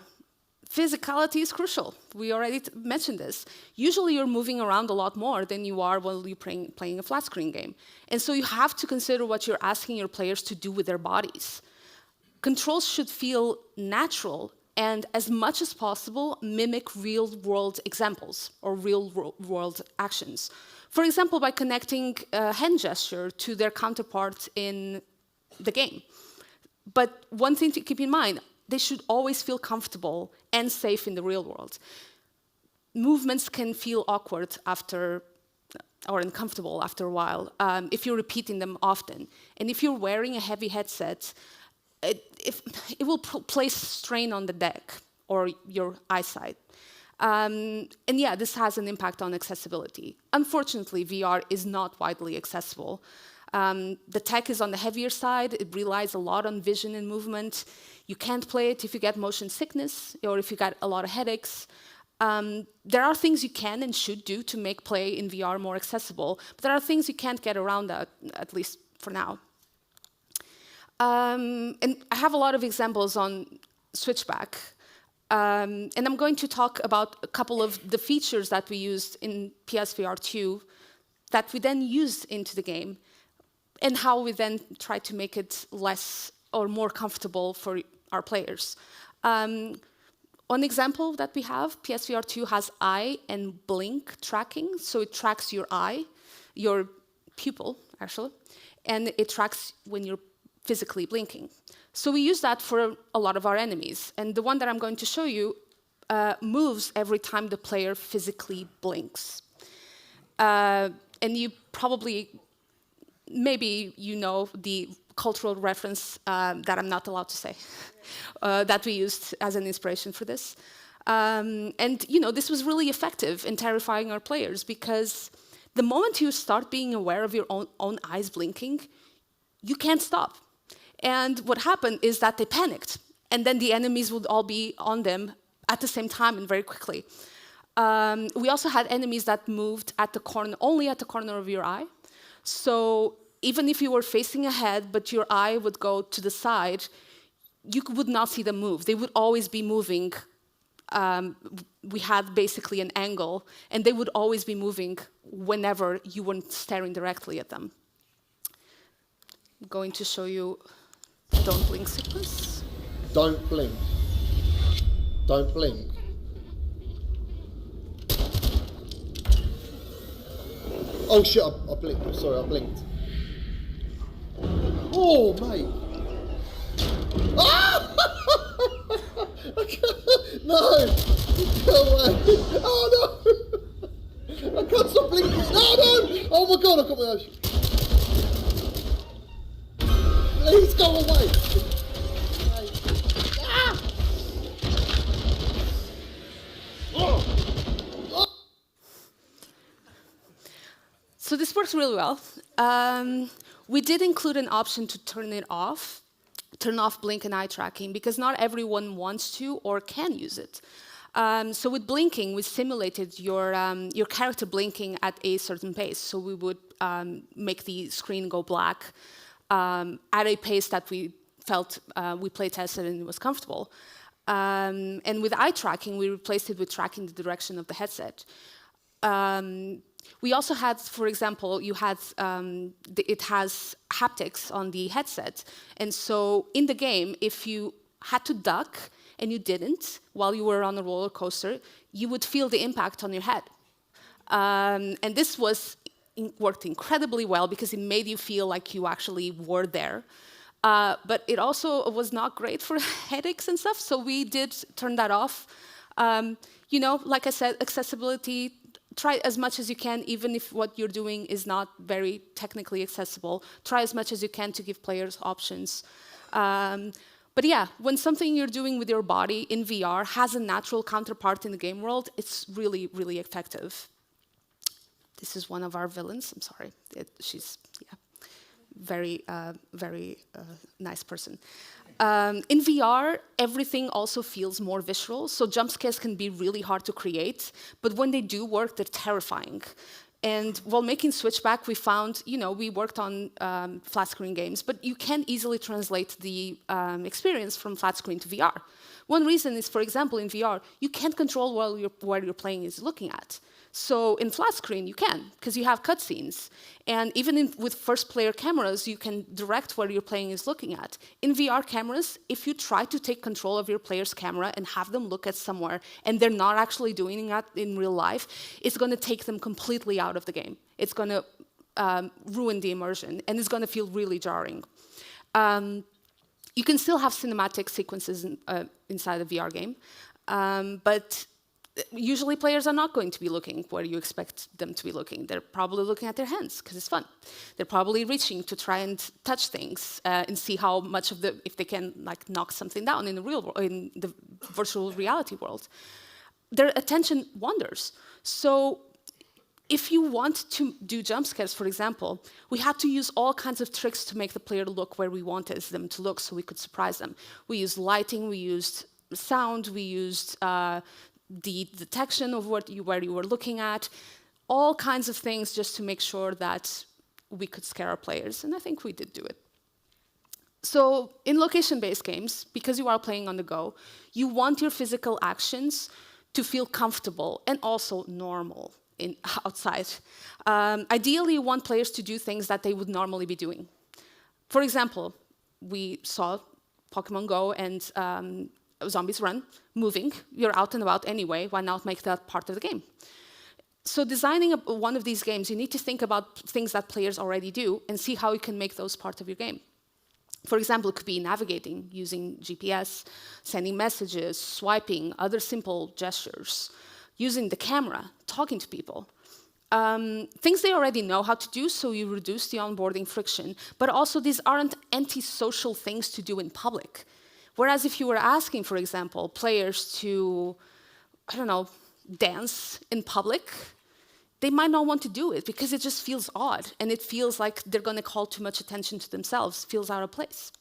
Physicality is crucial. We already mentioned this. Usually you're moving around a lot more than you are while you're playing a flat screen game. And so you have to consider what you're asking your players to do with their bodies. Controls should feel natural and, as much as possible, mimic real-world examples or real-world actions. For example, by connecting a hand gesture to their counterpart in the game. But one thing to keep in mind, they should always feel comfortable and safe in the real world. Movements can feel awkward or uncomfortable after a while if you're repeating them often. And if you're wearing a heavy headset, it will place strain on the deck or your eyesight. And yeah, this has an impact on accessibility. Unfortunately, VR is not widely accessible. The tech is on the heavier side. It relies a lot on vision and movement. You can't play it if you get motion sickness or if you get a lot of headaches. There are things you can and should do to make play in VR more accessible, but there are things you can't get around that, at least for now. And I have a lot of examples on Switchback. And I'm going to talk about a couple of the features that we used in PSVR 2 that we then used into the game, and how we then try to make it less or more comfortable for our players. One example that we have, PSVR 2 has eye and blink tracking. So it tracks your eye, your pupil, actually, and it tracks when you're physically blinking. So we use that for a lot of our enemies. And the one that I'm going to show you moves every time the player physically blinks. And you probably, maybe you know the cultural reference that I'm not allowed to say, that we used as an inspiration for this. And this was really effective in terrifying our players, because the moment you start being aware of your own eyes blinking, you can't stop. And what happened is that they panicked, and then the enemies would all be on them at the same time and very quickly. We also had enemies that moved at the corner, only at the corner of your eye. So even if you were facing ahead, but your eye would go to the side, you would not see them move. They would always be moving. We had basically an angle, and they would always be moving whenever you weren't staring directly at them. I'm going to show you don't blink sequence. Don't blink. Don't blink. Oh shit, I blinked. I'm sorry, I blinked. Oh, mate. Ah! No! Go away! Oh no! I can't stop blinking! No! Oh my god, I got my eyes. Please go away! Ah! So this works really well. We did include an option to turn off blink and eye tracking, because not everyone wants to or can use it. So with blinking, we simulated your character blinking at a certain pace. So we would make the screen go black at a pace that we felt we play tested and it was comfortable. And with eye tracking, we replaced it with tracking the direction of the headset. we also had, for example, it has haptics on the headset. And so in the game, if you had to duck and you didn't while you were on a roller coaster, you would feel the impact on your head. And this worked incredibly well because it made you feel like you actually were there. But it also was not great for headaches and stuff, so we did turn that off. Like I said, accessibility, try as much as you can, even if what you're doing is not very technically accessible. Try as much as you can to give players options. But yeah, when something you're doing with your body in VR has a natural counterpart in the game world, it's really, really effective. This is one of our villains. I'm sorry. She's very nice person. In VR, everything also feels more visual, so jump scares can be really hard to create, but when they do work, they're terrifying. And while making Switchback, we found, we worked on flat screen games, but you can easily translate the experience from flat screen to VR. One reason is, for example, in VR, you can't control where you're playing is looking at. So in flat screen, you can, because you have cutscenes. And even with first-player cameras, you can direct where your playing is looking at. In VR cameras, if you try to take control of your player's camera and have them look at somewhere, and they're not actually doing that in real life, it's going to take them completely out of the game. It's going to ruin the immersion, and it's going to feel really jarring. You can still have cinematic sequences inside a VR game, but usually players are not going to be looking where you expect them to be looking. They're probably looking at their hands because it's fun. They're probably reaching to try and touch things and see how much of if they can knock something down in the real world, in the virtual reality world. Their attention wanders. So if you want to do jump scares, for example, we had to use all kinds of tricks to make the player look where we wanted them to look so we could surprise them. We used lighting, we used sound, we used the detection of where you were looking at, all kinds of things just to make sure that we could scare our players, and I think we did do it. So in location-based games, because you are playing on the go, you want your physical actions to feel comfortable and also normal outside. Ideally, you want players to do things that they would normally be doing. For example, we saw Pokemon Go and Zombies Run, moving. You're out and about anyway. Why not make that part of the game? So designing one of these games, you need to think about things that players already do and see how you can make those part of your game. For example, it could be navigating, using GPS, sending messages, swiping, other simple gestures, using the camera, talking to people. Things they already know how to do, so you reduce the onboarding friction. But also, these aren't antisocial things to do in public. Whereas if you were asking, for example, players to, dance in public, they might not want to do it because it just feels odd and it feels like they're going to call too much attention to themselves, feels out of place.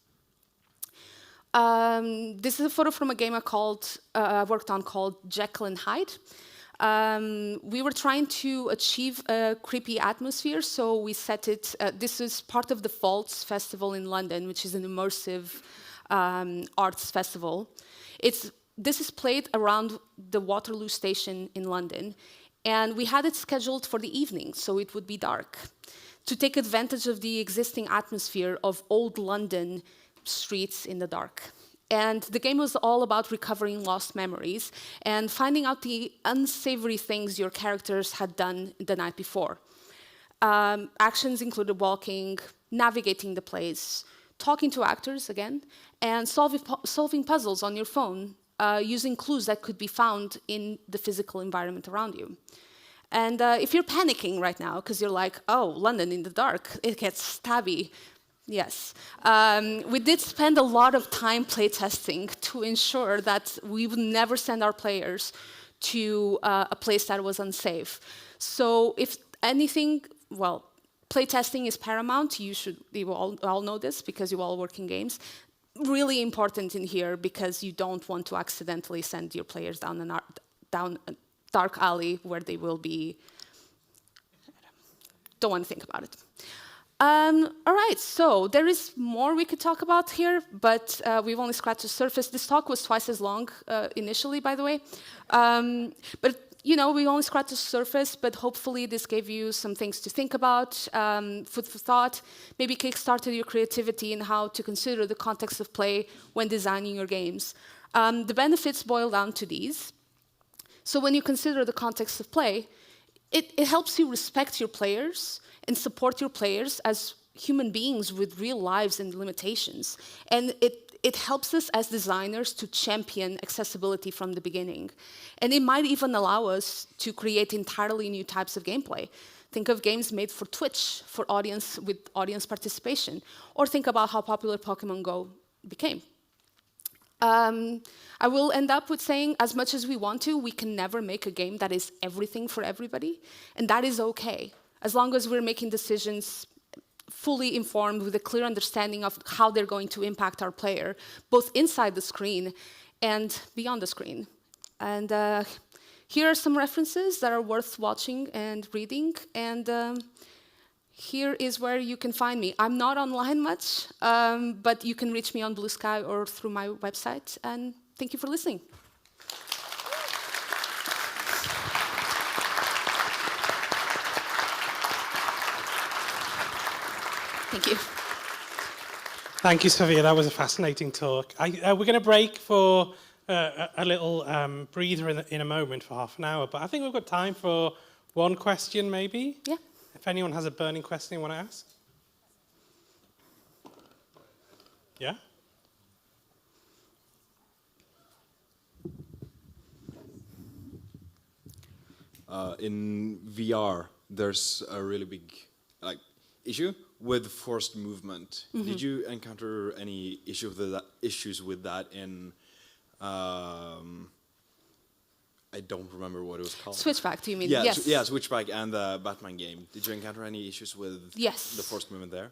This is a photo from a game I worked on called Jekyll and Hyde. We were trying to achieve a creepy atmosphere, so we set it, this is part of the Faults Festival in London, which is an immersive arts festival. This is played around the Waterloo station in London, and we had it scheduled for the evening, so it would be dark, to take advantage of the existing atmosphere of old London streets in the dark. And the game was all about recovering lost memories and finding out the unsavory things your characters had done the night before. Actions included walking, navigating the place, talking to actors again, and solving puzzles on your phone using clues that could be found in the physical environment around you. And if you're panicking right now, because you're like, oh, London in the dark, it gets stabby. Yes. We did spend a lot of time playtesting to ensure that we would never send our players to a place that was unsafe. So if anything, well, playtesting is paramount. You all know this because you all work in games. Really important in here because you don't want to accidentally send your players down a dark alley where they will be, don't want to think about it. All right, so there is more we could talk about here, but we've only scratched the surface. This talk was twice as long initially, by the way. But we only scratched the surface, but hopefully this gave you some things to think about, food for thought, maybe kickstarted your creativity in how to consider the context of play when designing your games. The benefits boil down to these. So when you consider the context of play, it helps you respect your players and support your players as human beings with real lives and limitations. And it helps us as designers to champion accessibility from the beginning. And it might even allow us to create entirely new types of gameplay. Think of games made for Twitch, with audience participation, or think about how popular Pokemon Go became. I will end up with saying, as much as we want to, we can never make a game that is everything for everybody, and that is okay, as long as we're making decisions fully informed with a clear understanding of how they're going to impact our player, both inside the screen and beyond the screen. And here are some references that are worth watching and reading, and here is where you can find me. I'm not online much, but you can reach me on Blue Sky or through my website, and thank you for listening. Thank you. Thank you, Sophia. That was a fascinating talk. We're going to break for a little breather in a moment for half an hour, but I think we've got time for one question, maybe. Yeah. If anyone has a burning question you want to ask. Yeah? In VR, there's a really big issue with forced movement. Mm-hmm. Did you encounter any issues with that in? I don't remember what it was called. Switchback, do you mean? Yeah, yes. yeah, Switchback and the Batman game. Did you encounter any issues with the forced movement there?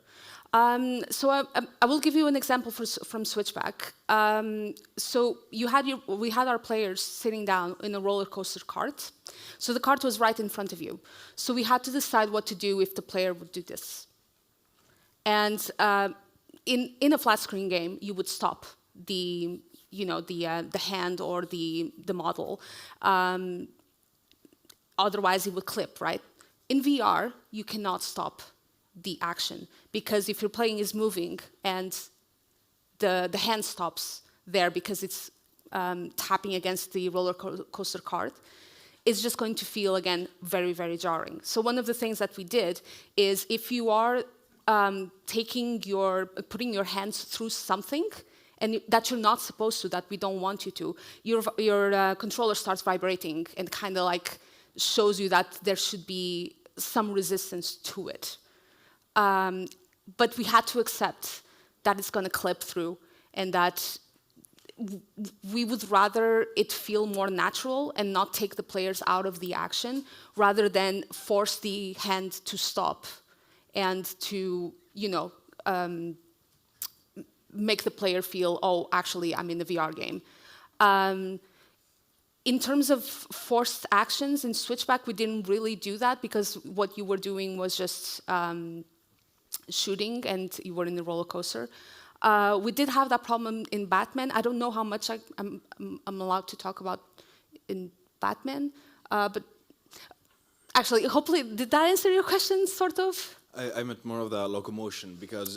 So I will give you an example from Switchback. So we had our players sitting down in a roller coaster cart. So the cart was right in front of you. So we had to decide what to do if the player would do this. And in a flat screen game, you would stop the hand or the model. Otherwise, it would clip, right? In VR, you cannot stop the action, because if your playing is moving and the hand stops there because it's tapping against the roller coaster cart, it's just going to feel, again, very, very jarring. So one of the things that we did is, if you are putting your hands through something, and that you're not supposed to, that we don't want you to, your controller starts vibrating and kind of like shows you that there should be some resistance to it. But we had to accept that it's going to clip through, and that we would rather it feel more natural and not take the players out of the action, rather than force the hand to stop and to, make the player feel, oh, actually, I'm in the VR game. In terms of forced actions in Switchback, we didn't really do that, because what you were doing was just shooting, and you were in the roller coaster. We did have that problem in Batman. I don't know how much I'm allowed to talk about in Batman, but actually, hopefully, did that answer your question, sort of? I meant more of the locomotion, because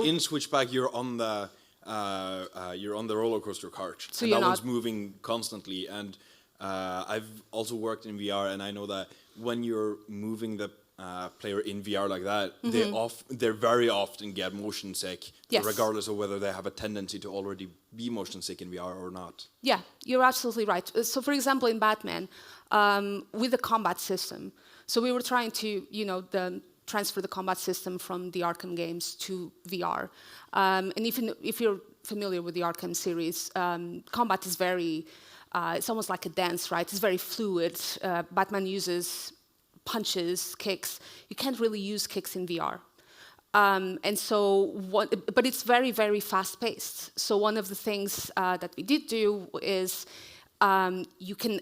in Switchback you're on the roller coaster cart, so and that one's moving constantly. And I've also worked in VR, and I know that when you're moving the player in VR like that, they very often get motion sick, regardless of whether they have a tendency to already be motion sick in VR or not. Yeah, you're absolutely right. So, for example, in Batman, with the combat system, so we were trying to, transfer the combat system from the Arkham games to VR. And if you're familiar with the Arkham series, combat is very, it's almost like a dance, right? It's very fluid. Batman uses punches, kicks. You can't really use kicks in VR. But it's very, very fast-paced. So one of the things that we did do is you can,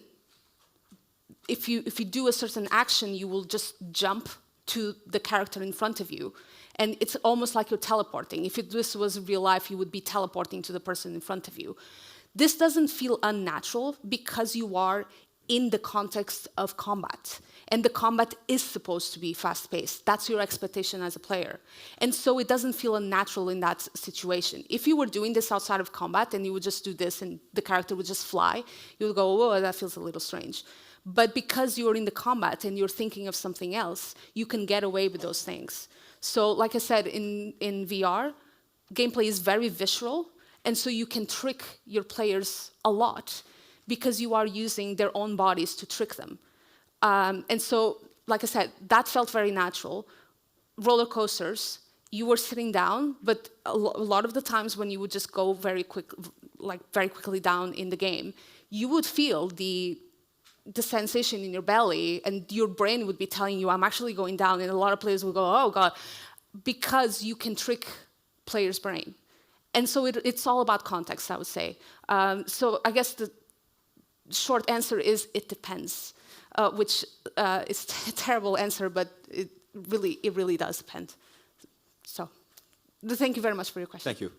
if you do a certain action, you will just jump to the character in front of you. And it's almost like you're teleporting. If this was real life, you would be teleporting to the person in front of you. This doesn't feel unnatural, because you are in the context of combat. And the combat is supposed to be fast-paced. That's your expectation as a player. And so it doesn't feel unnatural in that situation. If you were doing this outside of combat and you would just do this and the character would just fly, you would go, whoa, that feels a little strange. But because you're in the combat and you're thinking of something else, you can get away with those things. So like I said, in VR, gameplay is very visceral, and so you can trick your players a lot because you are using their own bodies to trick them. And so, like I said, that felt very natural. Roller coasters, you were sitting down, but a lot of the times when you would just go very quickly down in the game, you would feel the sensation in your belly, and your brain would be telling you, I'm actually going down, and a lot of players will go, oh God, because you can trick players' brain. And so it's all about context, I would say. So I guess the short answer is it depends, which is a terrible answer, but it really does depend. So thank you very much for your question. Thank you.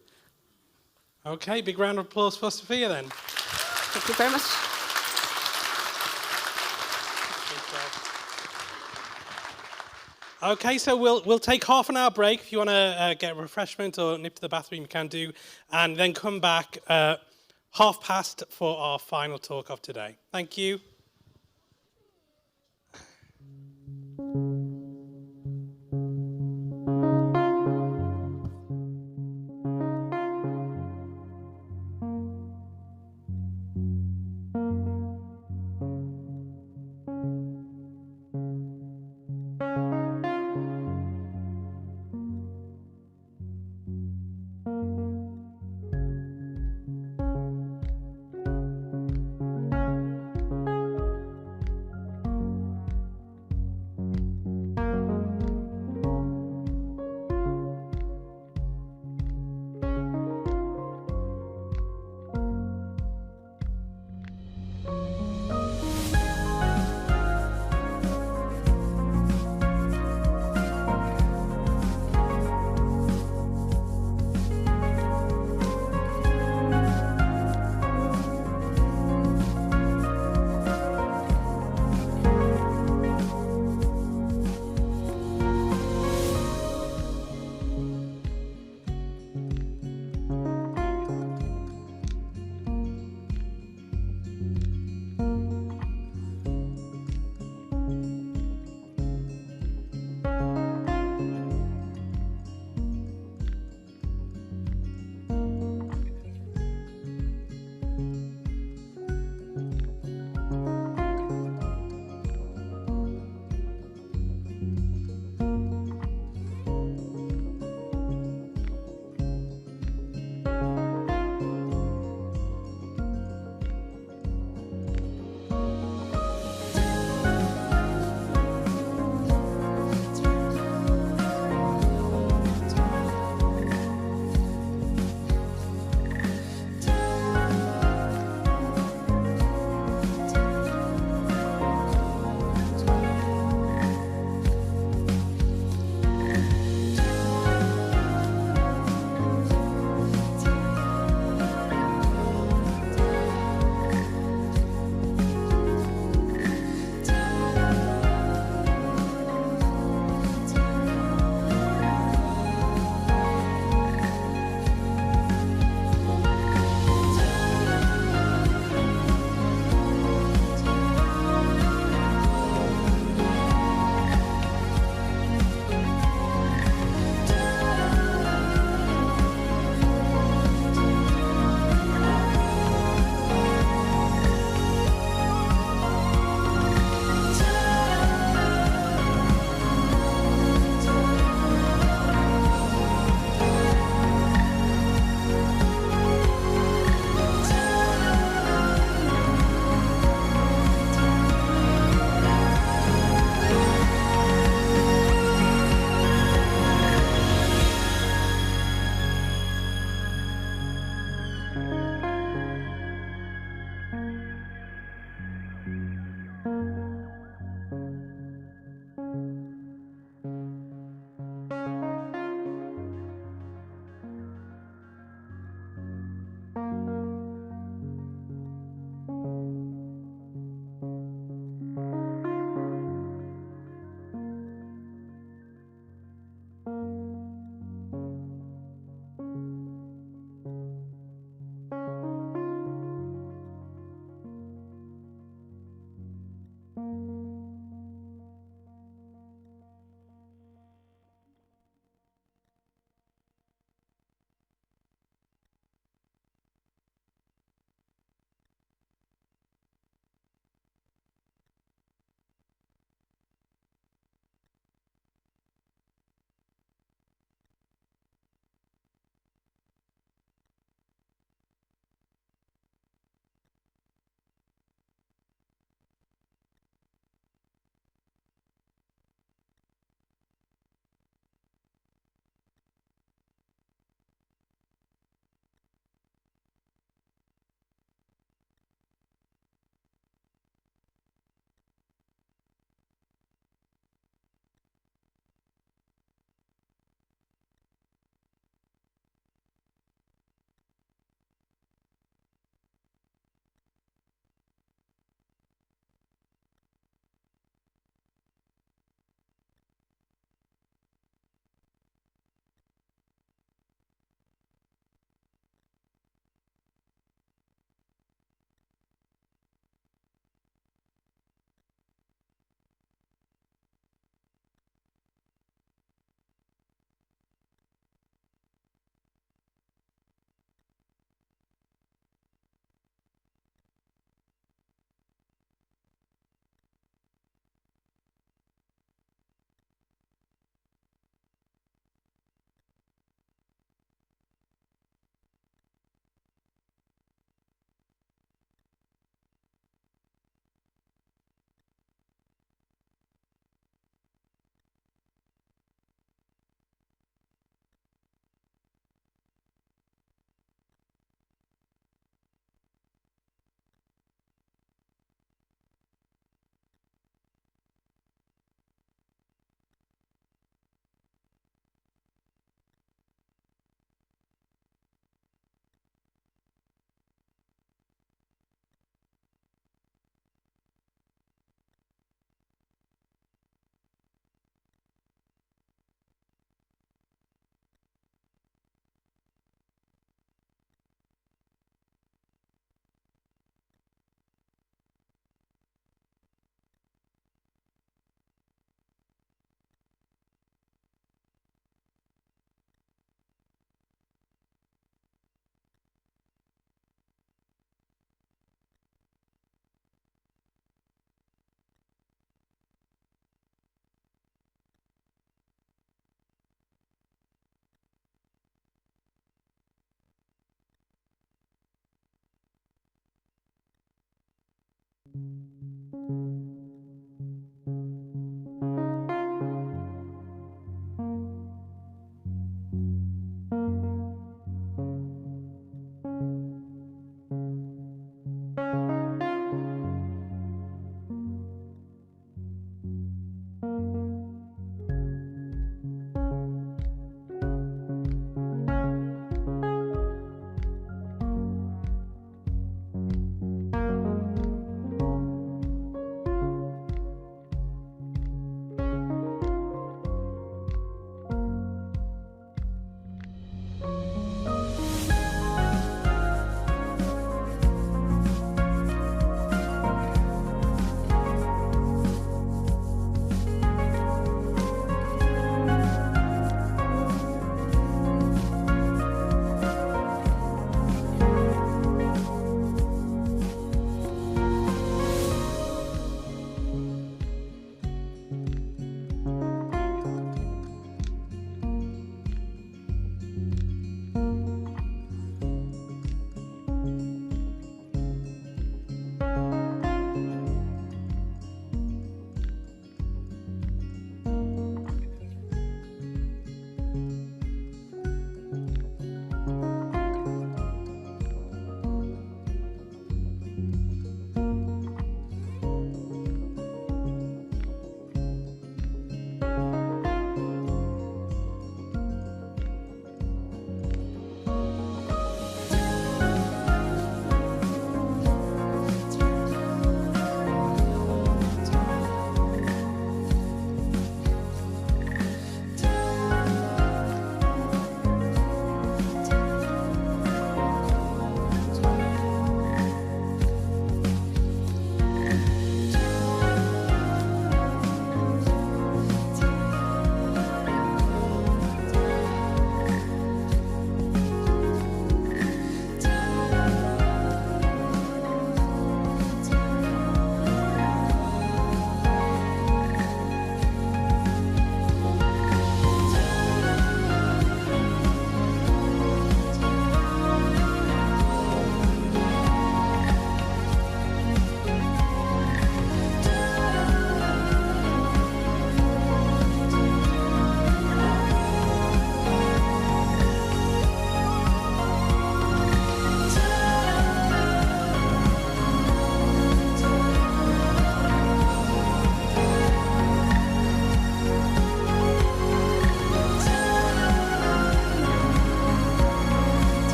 Okay, big round of applause for Sophia then. Thank you very much. Okay, so we'll take half an hour break. If you want to get a refreshment or nip to the bathroom, you can do, and then come back past for our final talk of today. Thank you.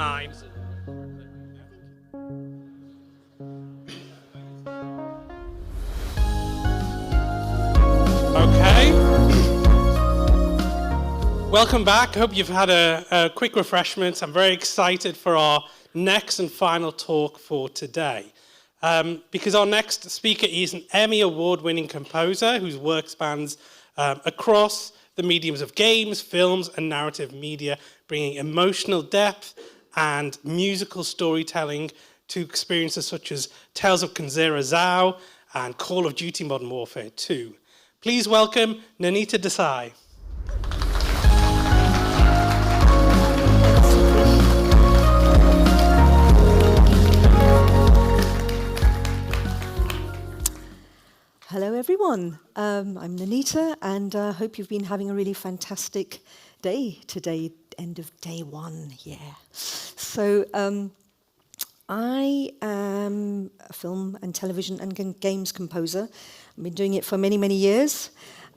9. Okay. Welcome back. Hope you've had a quick refreshment. I'm very excited for our next and final talk for today. Because our next speaker is an Emmy Award-winning composer whose work spans across the mediums of games, films, and narrative media, bringing emotional depth and musical storytelling to experiences such as Tales of Konsoll Zhao and Call of Duty Modern Warfare 2. Please welcome Nanita Desai. Hello, everyone. I'm Nanita, and I hope you've been having a really fantastic day today, end of day one, yeah. So I am a film and television and games composer. I've been doing it for many, many years,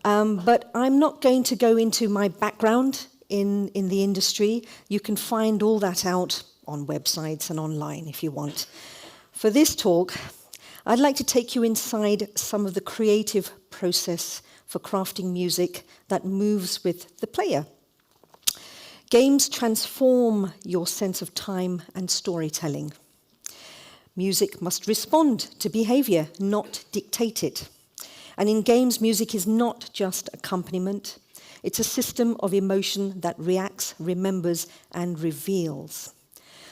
but I'm not going to go into my background in the industry. You can find all that out on websites and online if you want. For this talk, I'd like to take you inside some of the creative process for crafting music that moves with the player. Games transform your sense of time and storytelling. Music must respond to behavior, not dictate it. And in games, music is not just accompaniment. It's a system of emotion that reacts, remembers, and reveals.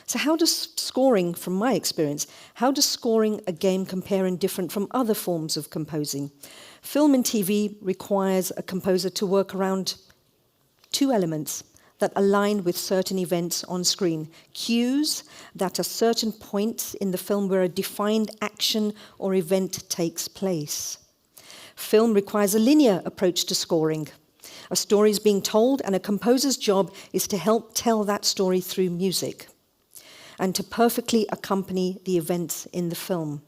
So how does scoring, from my experience, how does scoring a game compare and different from other forms of composing? Film and TV requires a composer to work around two elements that align with certain events on screen. Cues that are certain points in the film where a defined action or event takes place. Film requires a linear approach to scoring. A story is being told, and a composer's job is to help tell that story through music and to perfectly accompany the events in the film.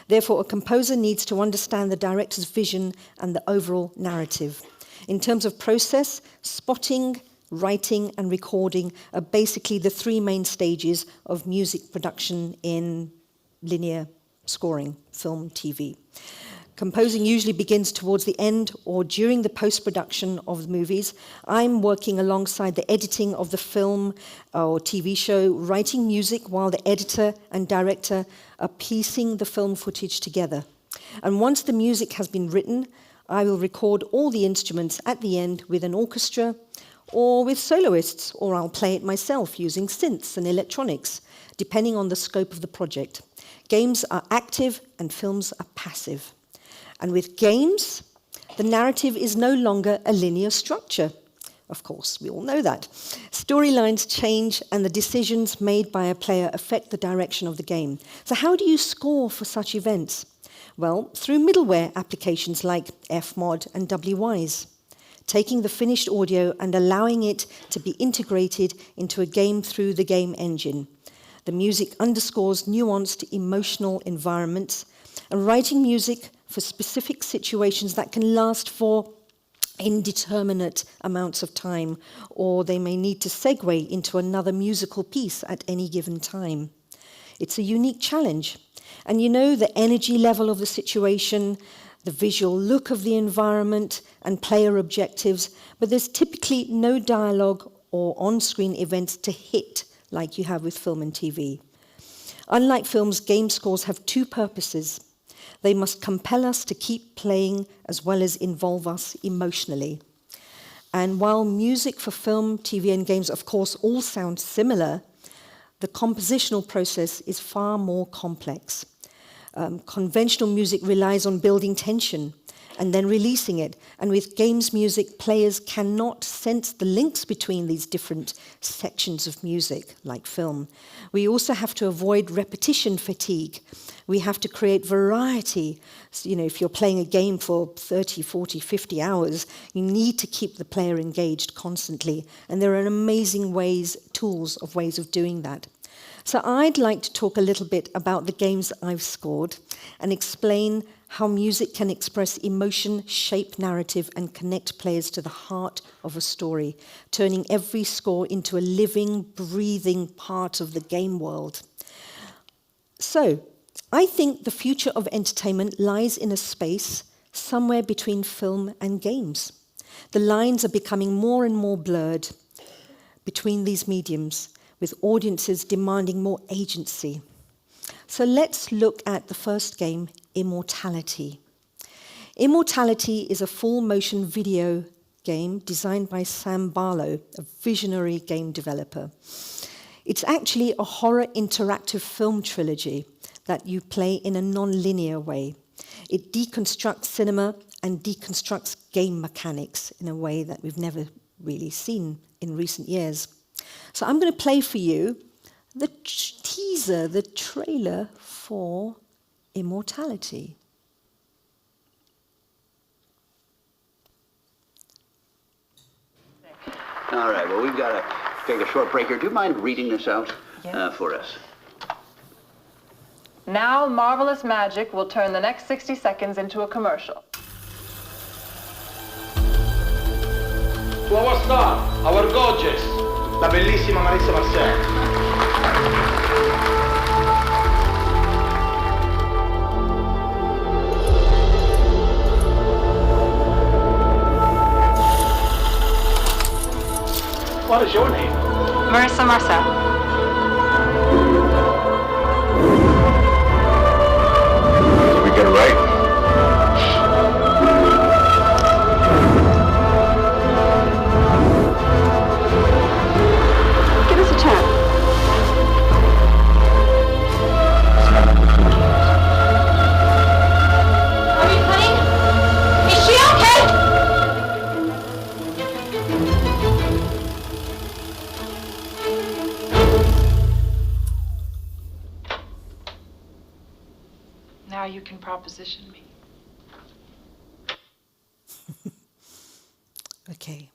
Therefore, a composer needs to understand the director's vision and the overall narrative. In terms of process, spotting, writing, and recording are basically the three main stages of music production in linear scoring, film, TV. Composing usually begins towards the end or during the post-production of the movies. I'm working alongside the editing of the film or TV show, writing music while the editor and director are piecing the film footage together. And once the music has been written, I will record all the instruments at the end with an orchestra or with soloists, or I'll play it myself using synths and electronics, depending on the scope of the project. Games are active and films are passive. And with games, the narrative is no longer a linear structure. Of course, we all know that. Storylines change and the decisions made by a player affect the direction of the game. So how do you score for such events? Well, through middleware applications like Fmod and Wwise, taking the finished audio and allowing it to be integrated into a game through the game engine. The music underscores nuanced emotional environments, and writing music for specific situations that can last for indeterminate amounts of time, or they may need to segue into another musical piece at any given time. It's a unique challenge. And you know the energy level of the situation, the visual look of the environment, and player objectives, but there's typically no dialogue or on-screen events to hit like you have with film and TV. Unlike films, game scores have two purposes. They must compel us to keep playing as well as involve us emotionally. And while music for film, TV, and games, of course, all sound similar, the compositional process is far more complex. Conventional music relies on building tension and then releasing it. And with games music, players cannot sense the links between these different sections of music, like film. We also have to avoid repetition fatigue. We have to create variety. So, if you're playing a game for 30, 40, 50 hours, you need to keep the player engaged constantly. And there are amazing ways of doing that. So I'd like to talk a little bit about the games I've scored and explain how music can express emotion, shape narrative, and connect players to the heart of a story, turning every score into a living, breathing part of the game world. So, I think the future of entertainment lies in a space somewhere between film and games. The lines are becoming more and more blurred between these mediums, with audiences demanding more agency. So let's look at the first game, Immortality. Immortality is a full-motion video game designed by Sam Barlow, a visionary game developer. It's actually a horror interactive film trilogy that you play in a non-linear way. It deconstructs cinema and deconstructs game mechanics in a way that we've never really seen in recent years. So I'm going to play for you the teaser, the trailer for Immortality. All right, well, we've got to take a short break here. Do you mind reading this out for us? Now, marvelous magic will turn the next 60 seconds into a commercial. To our star, our gorgeous, la bellissima Marissa Marcel. What is your name? Marissa Marcel. Did we get it right? Give us a chance. Now you can proposition me. Okay.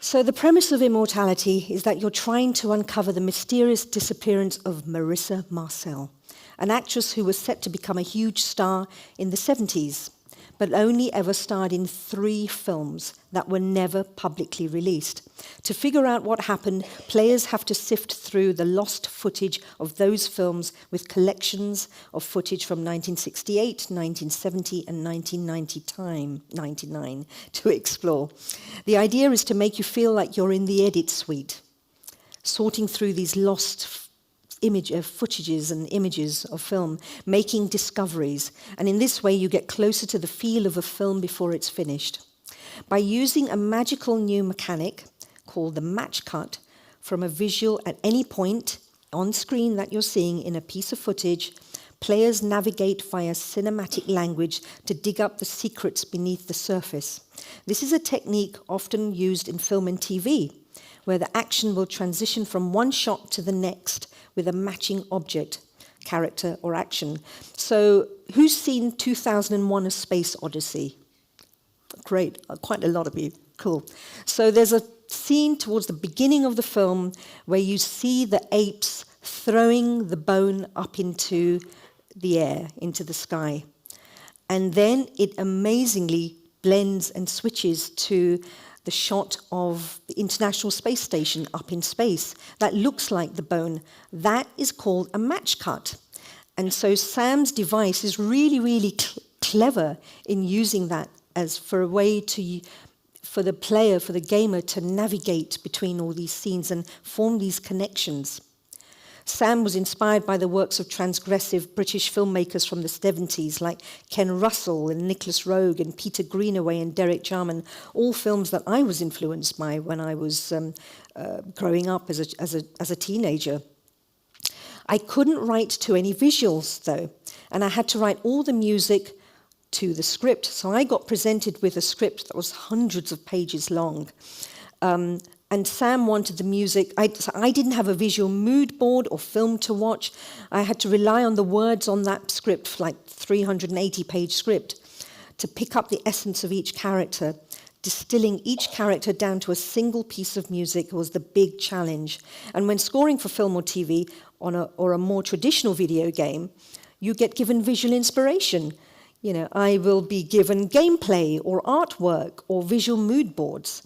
So the premise of Immortality is that you're trying to uncover the mysterious disappearance of Marissa Marcel, an actress who was set to become a huge star in the 70s, but only ever starred in 3 films that were never publicly released. To figure out what happened, players have to sift through the lost footage of those films with collections of footage from 1968, 1970, and 1999 to explore. The idea is to make you feel like you're in the edit suite, sorting through these lost footages and images of film, making discoveries, and in this way you get closer to the feel of a film before it's finished. By using a magical new mechanic called the match cut from a visual at any point on screen that you're seeing in a piece of footage, players navigate via cinematic language to dig up the secrets beneath the surface. This is a technique often used in film and TV, where the action will transition from one shot to the next with a matching object, character, or action. So who's seen 2001: A Space Odyssey? Great, quite a lot of you, cool. So there's a scene towards the beginning of the film where you see the apes throwing the bone up into the air, into the sky. And then it amazingly blends and switches to the shot of the International Space Station up in space that looks like the bone. That is called a match cut. And so Sam's device is really, really clever in using that as for a way for the player, for the gamer to navigate between all these scenes and form these connections. Sam was inspired by the works of transgressive British filmmakers from the 70s, like Ken Russell and Nicholas Roeg and Peter Greenaway and Derek Jarman, all films that I was influenced by when I was growing up as a teenager. I couldn't write to any visuals, though, and I had to write all the music to the script. So I got presented with a script that was hundreds of pages long. And Sam wanted the music. So I didn't have a visual mood board or film to watch. I had to rely on the words on that script, like 380-page script, to pick up the essence of each character. Distilling each character down to a single piece of music was the big challenge. And when scoring for film or TV or a more traditional video game, you get given visual inspiration. You know, I will be given gameplay or artwork or visual mood boards.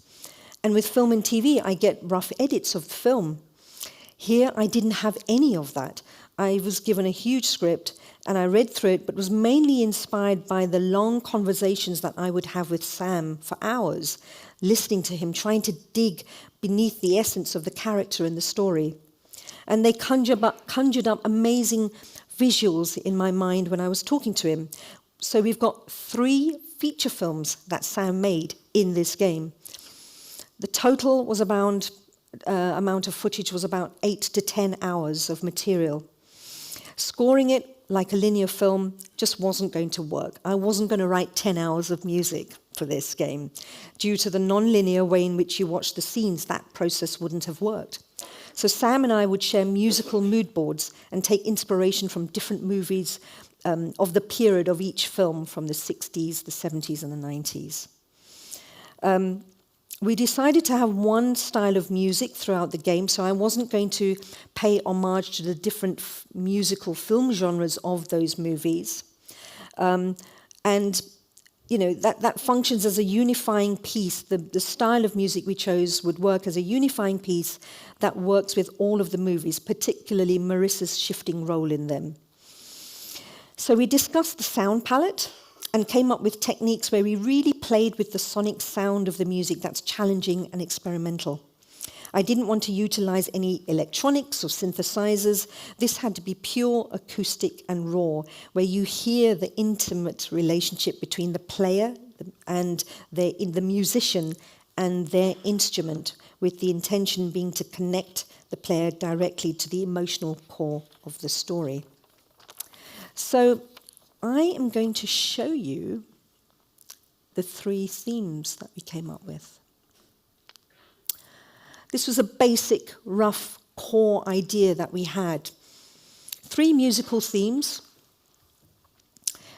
And with film and TV, I get rough edits of the film. Here, I didn't have any of that. I was given a huge script, and I read through it, but was mainly inspired by the long conversations that I would have with Sam for hours, listening to him, trying to dig beneath the essence of the character and the story. And they conjured up amazing visuals in my mind when I was talking to him. So we've got 3 feature films that Sam made in this game. The total was amount of footage was about 8 to 10 hours of material. Scoring it like a linear film just wasn't going to work. I wasn't going to write 10 hours of music for this game. Due to the non-linear way in which you watch the scenes, that process wouldn't have worked. So Sam and I would share musical mood boards and take inspiration from different movies of the period of each film from the 60s, the 70s, and the 90s. We decided to have one style of music throughout the game, so I wasn't going to pay homage to the different musical film genres of those movies. And you know, that functions as a unifying piece. The style of music we chose would work as a unifying piece that works with all of the movies, particularly Marissa's shifting role in them. So we discussed the sound palette and came up with techniques where we really played with the sonic sound of the music that's challenging and experimental. I didn't want to utilize any electronics or synthesizers. This had to be pure acoustic and raw, where you hear the intimate relationship between the player and the musician and their instrument, with the intention being to connect the player directly to the emotional core of the story. So I am going to show you the 3 themes that we came up with. This was a basic, rough, core idea that we had. 3 musical themes,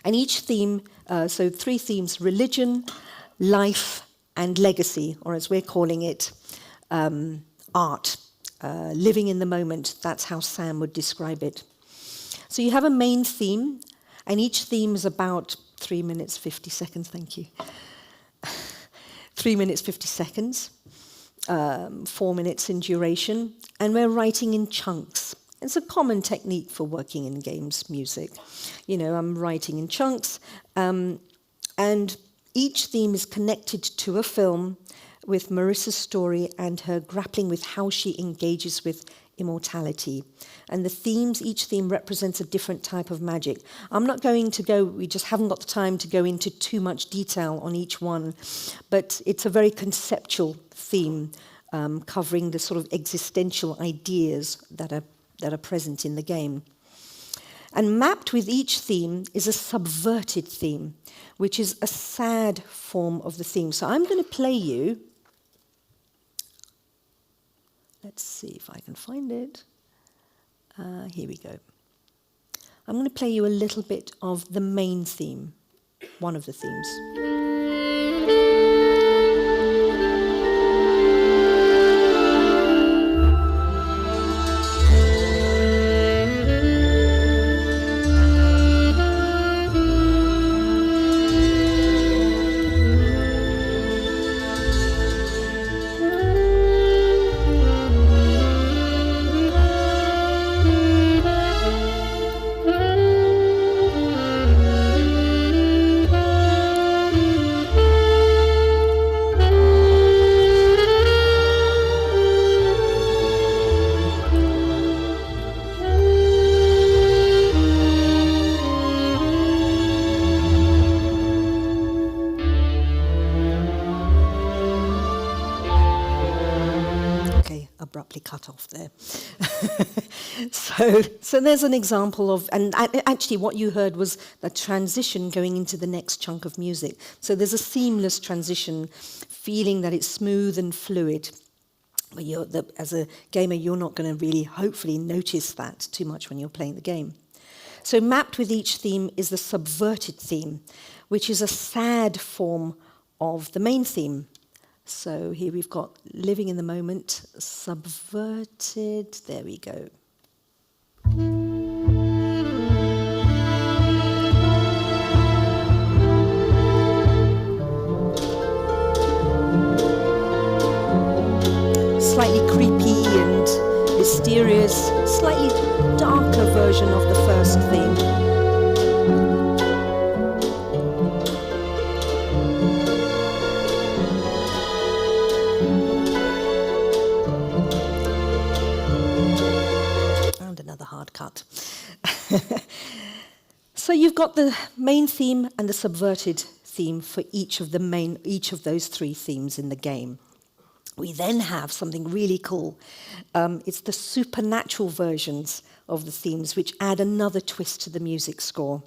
And each theme, so 3 themes, religion, life, and legacy, or as we're calling it, art. Living in the moment, that's how Sam would describe it. So you have a main theme, and each theme is about 3 minutes, 50 seconds, thank you. 3 minutes, 50 seconds, 4 minutes in duration, and we're writing in chunks. It's a common technique for working in games music. You know, I'm writing in chunks, and each theme is connected to a film with Marissa's story and her grappling with how she engages with immortality. And the themes, each theme represents a different type of magic. I'm not going to go, we just haven't got the time to go into too much detail on each one, but it's a very conceptual theme, covering the sort of existential ideas that are present in the game. And mapped with each theme is a subverted theme, which is a sad form of the theme. So I'm going to play you. Let's see if I can find it. Here we go. I'm going to play you a little bit of the main theme, one of the themes. Abruptly cut off there. So there's an example of, and actually what you heard was the transition going into the next chunk of music. So there's a seamless transition, feeling that it's smooth and fluid. But as a gamer, you're not going to really, hopefully, notice that too much when you're playing the game. So mapped with each theme is the subverted theme, which is a sad form of the main theme. So here we've got living in the moment, subverted, there we go. Slightly creepy and mysterious, slightly darker version of the first theme. Cut. So you've got the main theme and the subverted theme for each of those 3 themes in the game. We then have something really cool. It's the supernatural versions of the themes, which add another twist to the music score.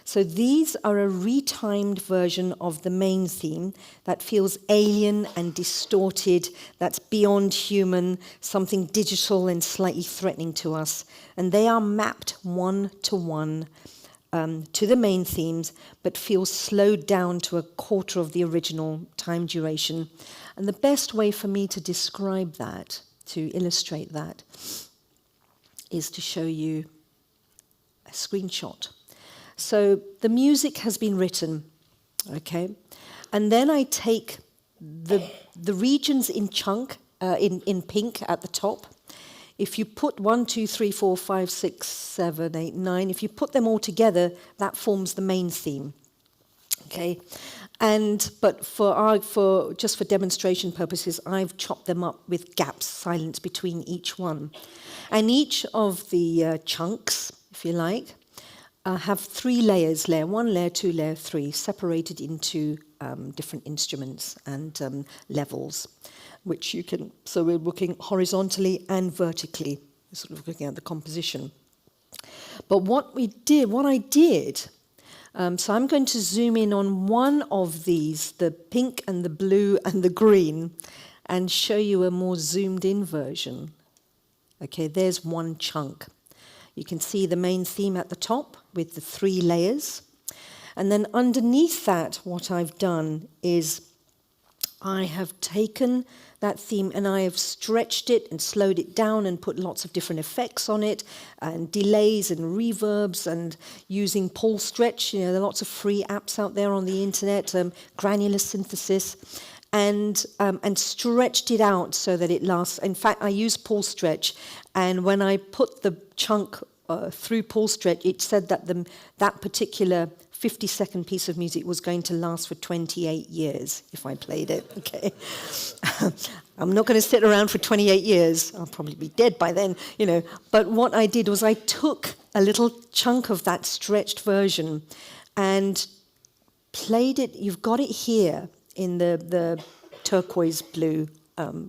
So these are a retimed version of the main theme that feels alien and distorted, that's beyond human, something digital and slightly threatening to us. And they are mapped 1-to-1 to the main themes, but feel slowed down to a quarter of the original time duration. And the best way for me to describe that, to illustrate that, is to show you a screenshot. So the music has been written, okay? And then I take the regions in chunk, in pink at the top. If you put 1, 2, 3, 4, 5, 6, 7, 8, 9, if you put them all together, that forms the main theme, okay? But just for demonstration purposes, I've chopped them up with gaps, silence between each one. And each of the chunks, if you like, have 3 layers, layer 1, layer 2, layer 3, separated into different instruments and levels, which you can, so we're looking horizontally and vertically, sort of looking at the composition. But what I did, so I'm going to zoom in on one of these, the pink and the blue and the green, and show you a more zoomed in version. Okay, there's one chunk. You can see the main theme at the top with the 3 layers. And then underneath that, what I've done is I have taken that theme and I have stretched it and slowed it down and put lots of different effects on it and delays and reverbs and using Paul Stretch. There are lots of free apps out there on the internet, granular synthesis, and stretched it out so that it lasts. In fact, I used Paul Stretch, and when I put the chunk through Paul Stretch, it said that that particular 50-second piece of music was going to last for 28 years if I played it, okay? I'm not going to sit around for 28 years. I'll probably be dead by then, But what I did was I took a little chunk of that stretched version and played it. You've got it here in the turquoise blue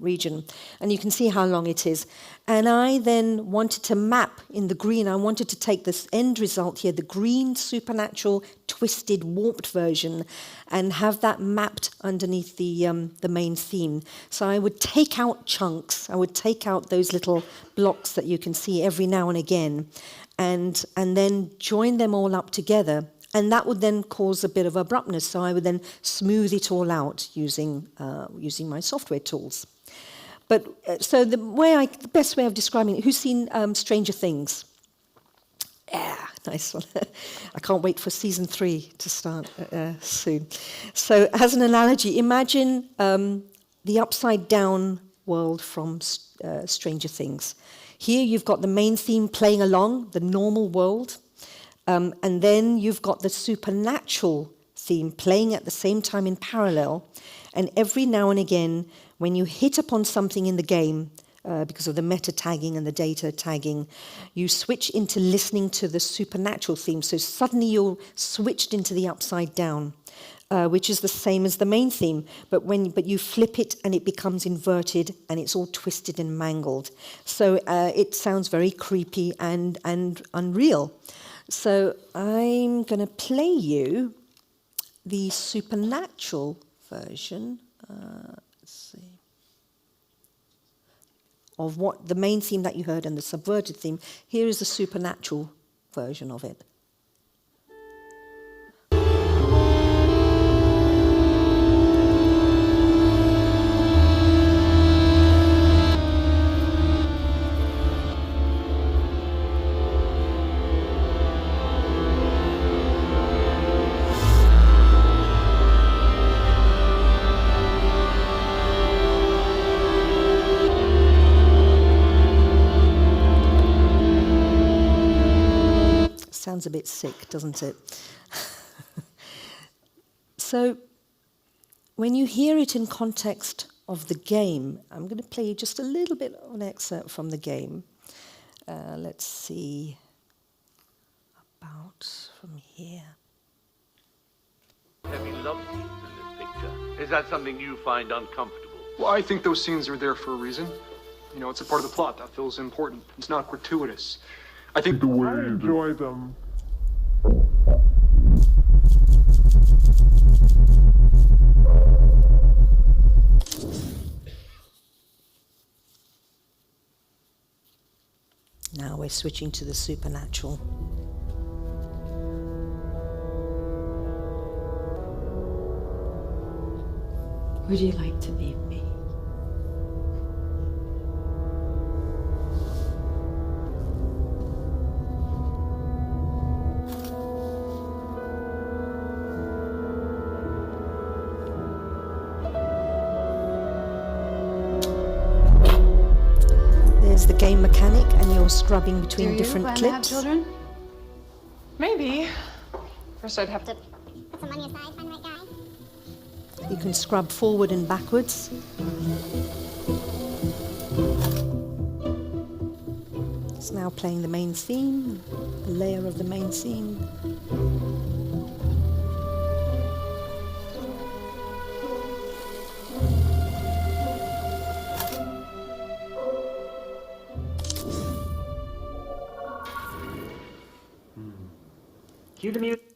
region, and you can see how long it is. And I then wanted to map in the green, I wanted to take this end result here, the green, supernatural, twisted, warped version, and have that mapped underneath the main theme. So I would take out chunks, I would take out those little blocks that you can see every now and again, and then join them all up together. And that would then cause a bit of abruptness, so I would then smooth it all out using my software tools. But so the best way of describing it, who's seen Stranger Things? Yeah, nice one. I can't wait for season 3 to start soon. So as an analogy, imagine the upside down world from Stranger Things. Here you've got the main theme playing along, the normal world. And then you've got the supernatural theme playing at the same time in parallel. And every now and again, when you hit upon something in the game, because of the meta tagging and the data tagging, you switch into listening to the supernatural theme. So suddenly you're switched into the upside down, which is the same as the main theme. But you flip it and it becomes inverted and it's all twisted and mangled. So it sounds very creepy and unreal. So I'm going to play you the supernatural version, let's see, of what the main theme that you heard and the subverted theme. Here is the supernatural version of it. Sounds a bit sick, doesn't it? So, when you hear it in context of the game, I'm going to play you just a little bit of an excerpt from the game. Let's see, about from here. Heavy love scenes in this picture. Is that something you find uncomfortable? Well, I think those scenes are there for a reason. It's a part of the plot that feels important. It's not gratuitous. I think the way I enjoy them. Now we're switching to the supernatural. Would you like to meet me? There's the game mechanic, and you're scrubbing between different plan clips. to have children? Maybe. First, I'd have to put some money aside, find the right guy. You can scrub forward and backwards. It's now playing the main theme, a layer of the main theme. Cue the music.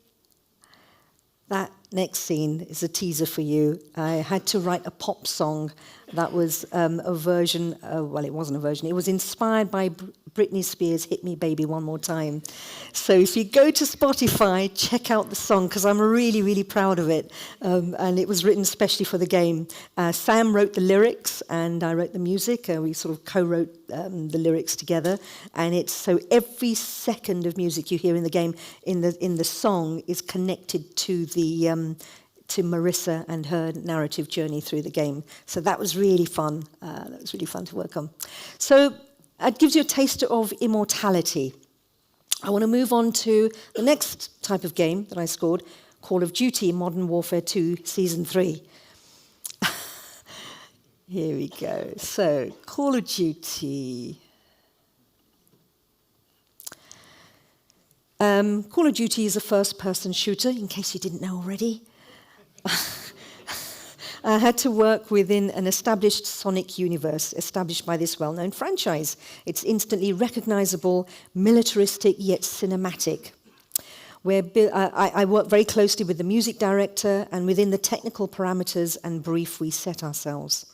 That next scene is a teaser for you. I had to write a pop song That was a version, well, it wasn't a version, it was inspired by Britney Spears' Hit Me Baby One More Time. So if you go to Spotify, check out the song, because I'm really, really proud of it. And it was written specially for the game. Sam wrote the lyrics, and I wrote the music. We sort of co-wrote the lyrics together. And it's so every second of music you hear in the game, in the song, is connected to the to Marissa and her narrative journey through the game. So that was really fun. That was really fun to work on. So it gives you a taste of immortality. I want to move on to the next type of game that I scored, Call of Duty Modern Warfare 2 Season 3. Here we go. So, Call of Duty. Call of Duty is a first-person shooter, in case you didn't know already. I had to work within an established Sonic universe, established by this well-known franchise. It's instantly recognizable, militaristic, yet cinematic. I work very closely with the music director and within the technical parameters and brief we set ourselves.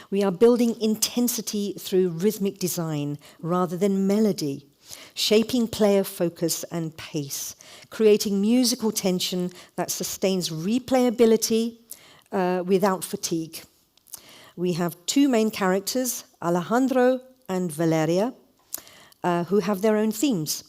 We are building intensity through rhythmic design rather than melody, shaping player focus and pace, creating musical tension that sustains replayability without fatigue. We have two main characters, Alejandro and Valeria, who have their own themes.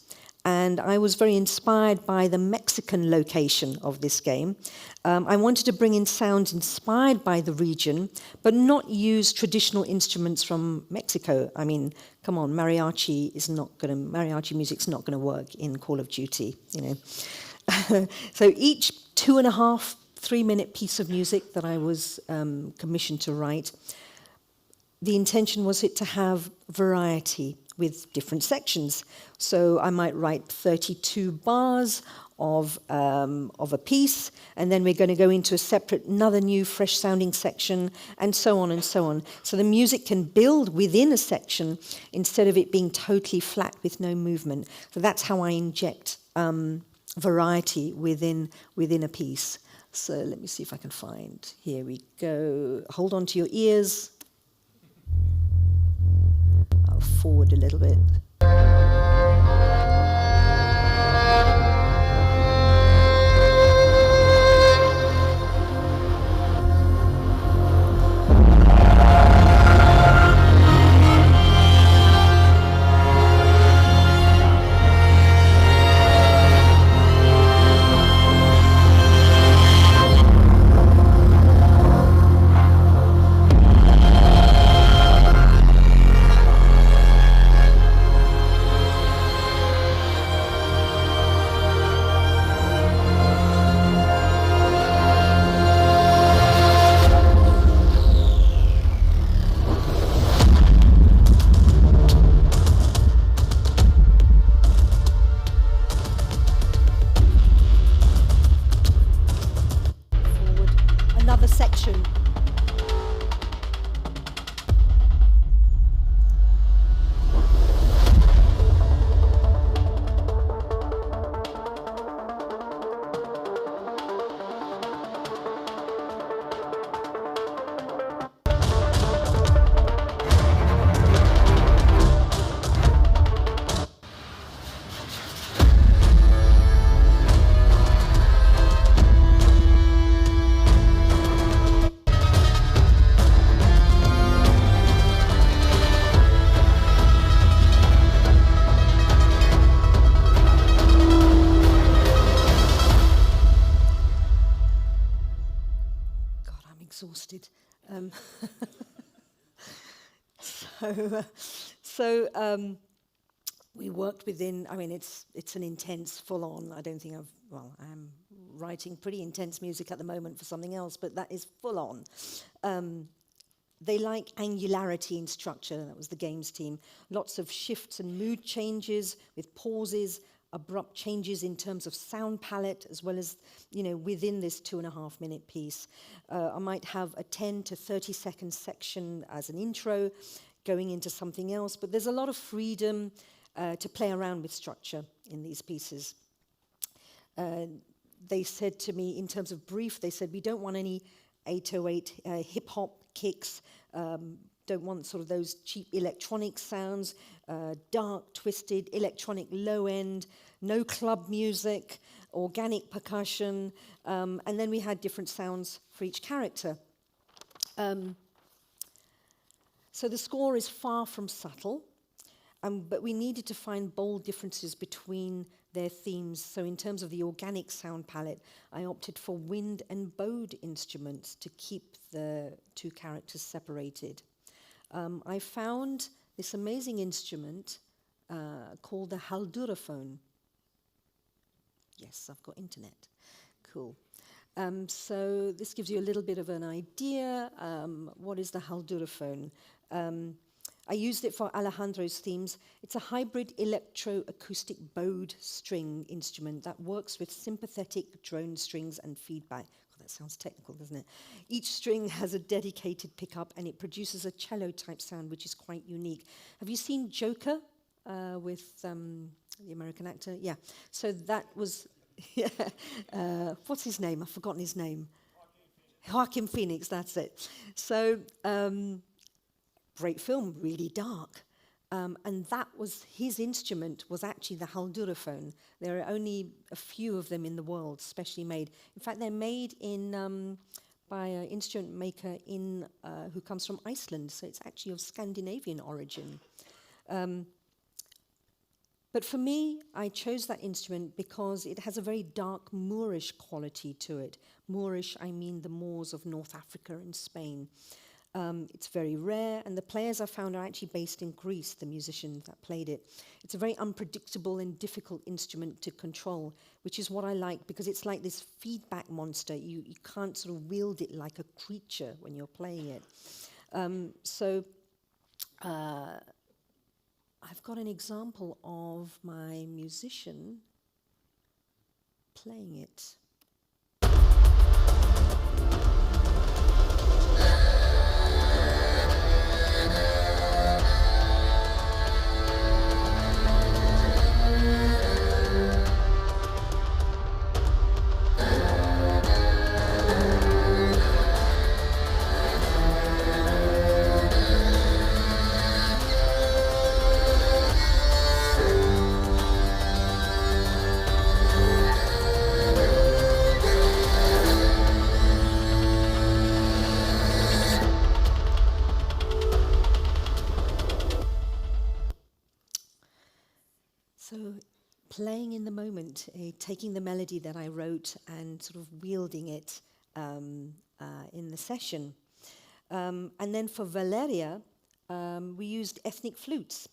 And I was very inspired by the Mexican location of this game. I wanted to bring in sounds inspired by the region, but not use traditional instruments from Mexico. I mean, come on, mariachi music's not gonna work in Call of Duty, you know. So each 2.5, 3-minute piece of music that I was commissioned to write, the intention was it to have variety with different sections. So I might write 32 bars of a piece, and then we're going to go into another new, fresh-sounding section, and so on and so on. So the music can build within a section instead of it being totally flat with no movement. So that's how I inject variety within a piece. So let me see if I can find. Here we go. Hold on to your ears. I'll forward a little bit. Another section. Exhausted. We worked within, I mean, it's an intense, full-on, I don't think I'm writing pretty intense music at the moment for something else, but that is full-on. They like angularity in structure, that was the games team. Lots of shifts and mood changes with pauses, abrupt changes in terms of sound palette, as well as, you know, within this 2.5-minute piece. I might have a 10 to 30-second section as an intro, going into something else, but there's a lot of freedom to play around with structure in these pieces. They said to me, in terms of brief, they said, we don't want any 808 hip-hop kicks, don't want sort of those cheap electronic sounds, dark, twisted, electronic low end, no club music, organic percussion, and then we had different sounds for each character. So the score is far from subtle, but we needed to find bold differences between their themes. So in terms of the organic sound palette, I opted for wind and bowed instruments to keep the two characters separated. I found this amazing instrument called the halduraphone. Yes, I've got internet. Cool. So this gives you a little bit of an idea. What is the halduraphone? I used it for Alejandro's themes. It's a hybrid electro-acoustic bowed string instrument that works with sympathetic drone strings and feedback. Oh, that sounds technical, doesn't it? Each string has a dedicated pickup and it produces a cello-type sound, which is quite unique. Have you seen Joker with the American actor? Yeah. So that was... what's his name? I've forgotten his name. Joaquin Phoenix, that's it. So... great film, really dark. And that was his instrument, was actually the halduraphone. There are only a few of them in the world, specially made. In fact, they're made in by an instrument maker in who comes from Iceland, so it's actually of Scandinavian origin. But for me, I chose that instrument because it has a very dark Moorish quality to it. Moorish, I mean the Moors of North Africa and Spain. It's very rare, and the players I found are actually based in Greece, the musicians that played it. It's a very unpredictable and difficult instrument to control, which is what I like, because it's like this feedback monster. You can't sort of wield it like a creature when you're playing it. I've got an example of my musician playing it. So playing in the moment, taking the melody that I wrote and sort of wielding it in the session. And then for Valeria, we used ethnic flutes,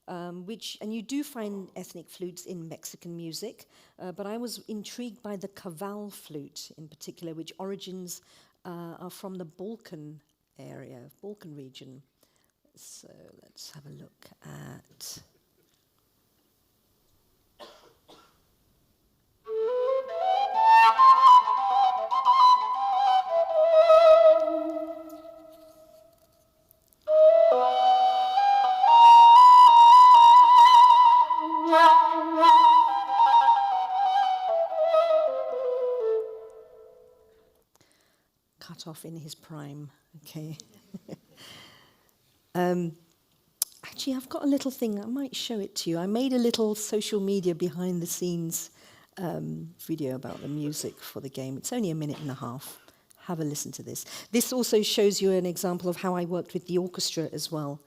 and you do find ethnic flutes in Mexican music, but I was intrigued by the Caval flute in particular, which origins are from the Balkan area, Balkan region. So let's have a look at... cut off in his prime, okay. Actually, I've got a little thing, I might show it to you. I made a little social media behind the scenes video about the music for the game. It's only a minute and a half. Have a listen to this. This also shows you an example of how I worked with the orchestra as well.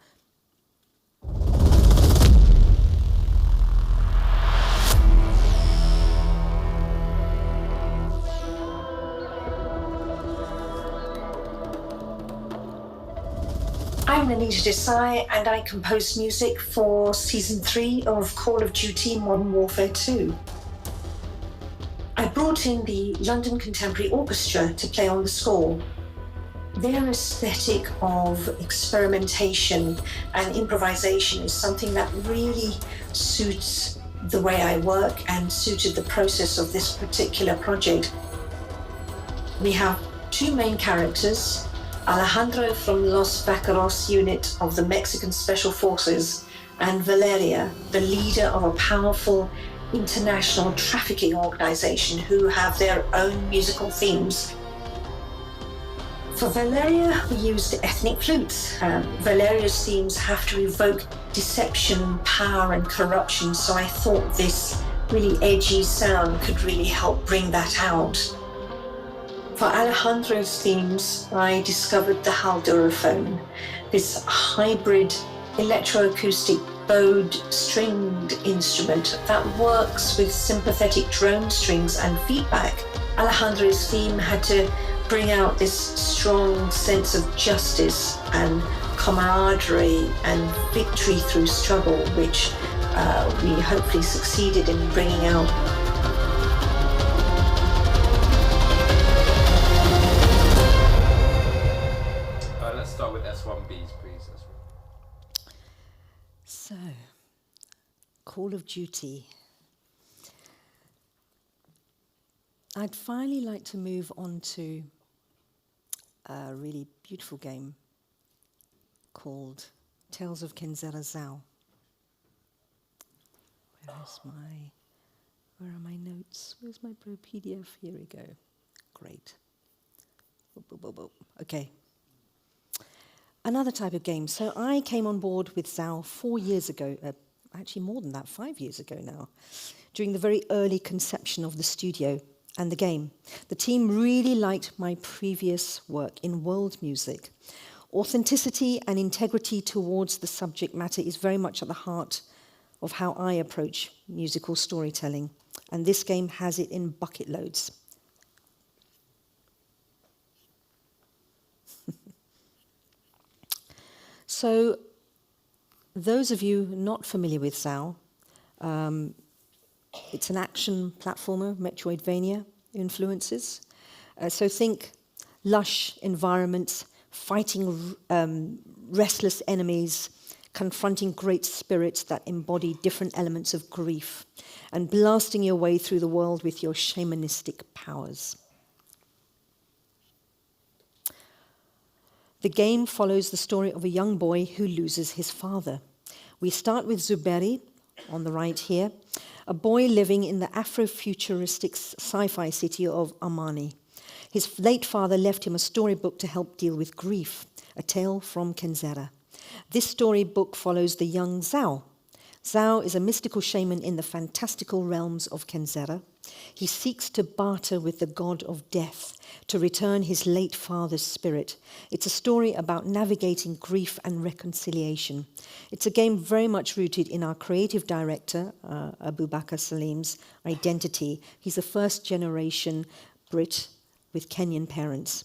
I'm Anita Desai, and I compose music for Season 3 of Call of Duty Modern Warfare 2. I brought in the London Contemporary Orchestra to play on the score. Their aesthetic of experimentation and improvisation is something that really suits the way I work and suited the process of this particular project. We have two main characters, Alejandro from Los Vaqueros unit of the Mexican Special Forces, and Valeria, the leader of a powerful international trafficking organization who have their own musical themes. For Valeria, we used ethnic flutes. Valeria's themes have to evoke deception, power, and corruption, so I thought this really edgy sound could really help bring that out. For Alejandro's themes, I discovered the Haldurophone, this hybrid electroacoustic bowed stringed instrument that works with sympathetic drone strings and feedback. Alejandro's theme had to bring out this strong sense of justice and camaraderie and victory through struggle, which we hopefully succeeded in bringing out. Let's start with S1Bs, please. So, Call of Duty. I'd finally like to move on to a really beautiful game called Tales of Kenzera Zao. Where are my notes? Where's my PDF? Here we go. Great. Okay. Another type of game. So I came on board with Zao 4 years ago, actually more than that, 5 years ago now, during the very early conception of the studio and the game. The team really liked my previous work in world music. Authenticity and integrity towards the subject matter is very much at the heart of how I approach musical storytelling, and this game has it in bucket loads. So, those of you not familiar with Zao, it's an action platformer, Metroidvania influences. So think lush environments, fighting restless enemies, confronting great spirits that embody different elements of grief, and blasting your way through the world with your shamanistic powers. The game follows the story of a young boy who loses his father. We start with Zuberi, on the right here, a boy living in the Afrofuturistic sci-fi city of Amani. His late father left him a storybook to help deal with grief, a tale from Kenzera. This storybook follows the young Zao. Zao is a mystical shaman in the fantastical realms of Kenzera. He seeks to barter with the god of death to return his late father's spirit. It's a story about navigating grief and reconciliation. It's a game very much rooted in our creative director, Abubakar Salim's identity. He's a first-generation Brit with Kenyan parents.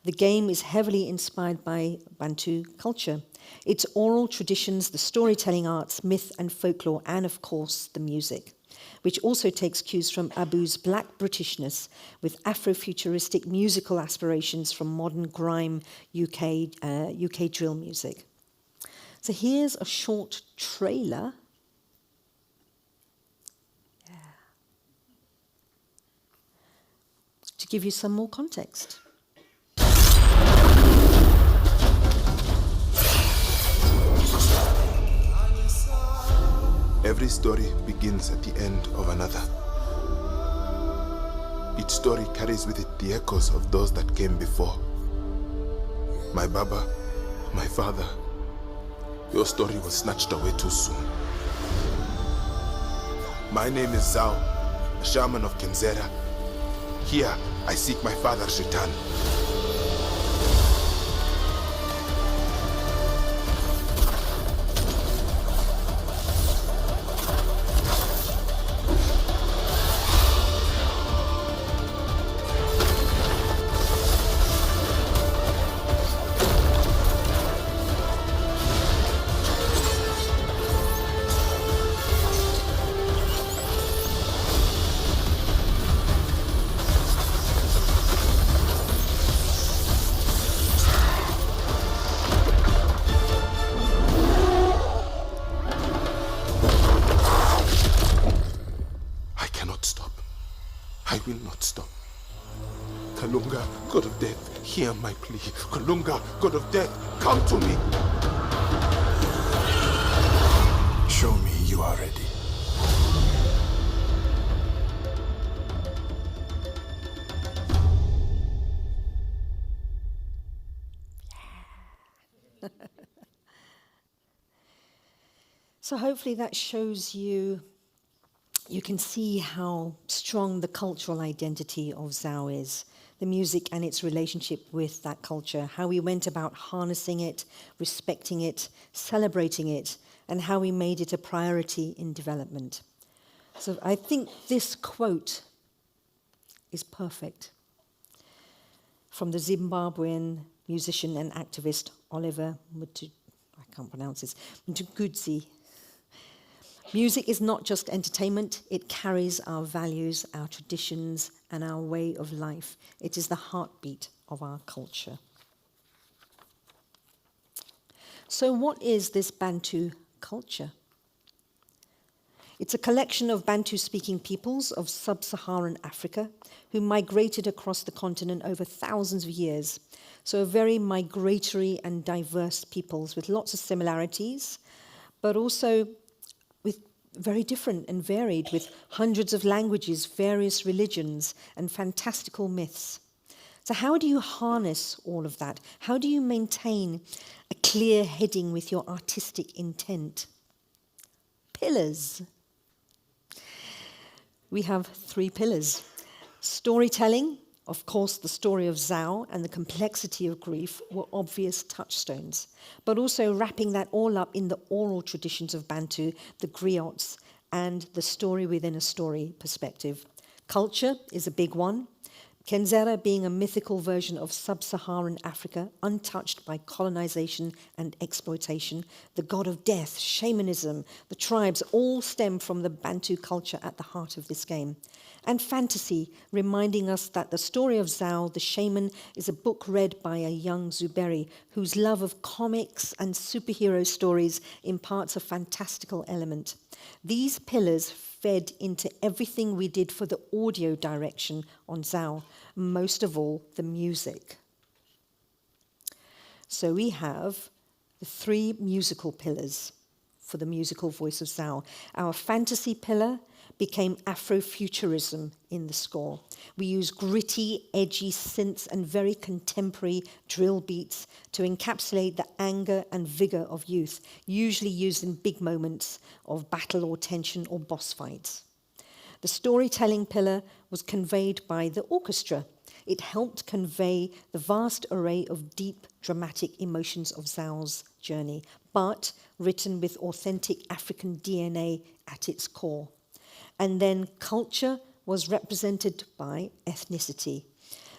The game is heavily inspired by Bantu culture. Its oral traditions, the storytelling arts, myth and folklore, and of course, the music, which also takes cues from Abu's black Britishness with Afrofuturistic musical aspirations from modern grime UK drill music. So here's a short trailer. To give you some more context. Every story begins at the end of another. Each story carries with it the echoes of those that came before. My Baba, my father, your story was snatched away too soon. My name is Zao, a shaman of Kenzera. Here, I seek my father's return. I will not stop. Kalunga, God of Death, hear my plea. Kalunga, God of Death, come to me. Show me you are ready. So hopefully that shows you can see how strong the cultural identity of Zao is, the music and its relationship with that culture, how we went about harnessing it, respecting it, celebrating it, and how we made it a priority in development. So I think this quote is perfect. From the Zimbabwean musician and activist Oliver Mtukudzi. Music is not just entertainment, it carries our values, our traditions, and our way of life. It is the heartbeat of our culture. So what is this Bantu culture? It's a collection of Bantu-speaking peoples of sub-Saharan Africa who migrated across the continent over thousands of years. So very migratory and diverse peoples with lots of similarities, but also with very different and varied, with hundreds of languages, various religions, and fantastical myths. So how do you harness all of that? How do you maintain a clear heading with your artistic intent? Pillars. We have 3 pillars. Storytelling, of course, the story of Zao and the complexity of grief were obvious touchstones, but also wrapping that all up in the oral traditions of Bantu, the griots, and the story within a story perspective. Culture is a big one. Kenzera being a mythical version of sub-Saharan Africa, untouched by colonization and exploitation. The god of death, shamanism, the tribes all stem from the Bantu culture at the heart of this game. And fantasy, reminding us that the story of Zao, the shaman, is a book read by a young Zuberi whose love of comics and superhero stories imparts a fantastical element. These pillars fed into everything we did for the audio direction on Zao, most of all the music. So we have the 3 musical pillars for the musical voice of Zao. Our fantasy pillar became Afrofuturism in the score. We use gritty, edgy synths and very contemporary drill beats to encapsulate the anger and vigor of youth, usually used in big moments of battle or tension or boss fights. The storytelling pillar was conveyed by the orchestra. It helped convey the vast array of deep, dramatic emotions of Zao's journey, but written with authentic African DNA at its core. And then culture was represented by ethnicity.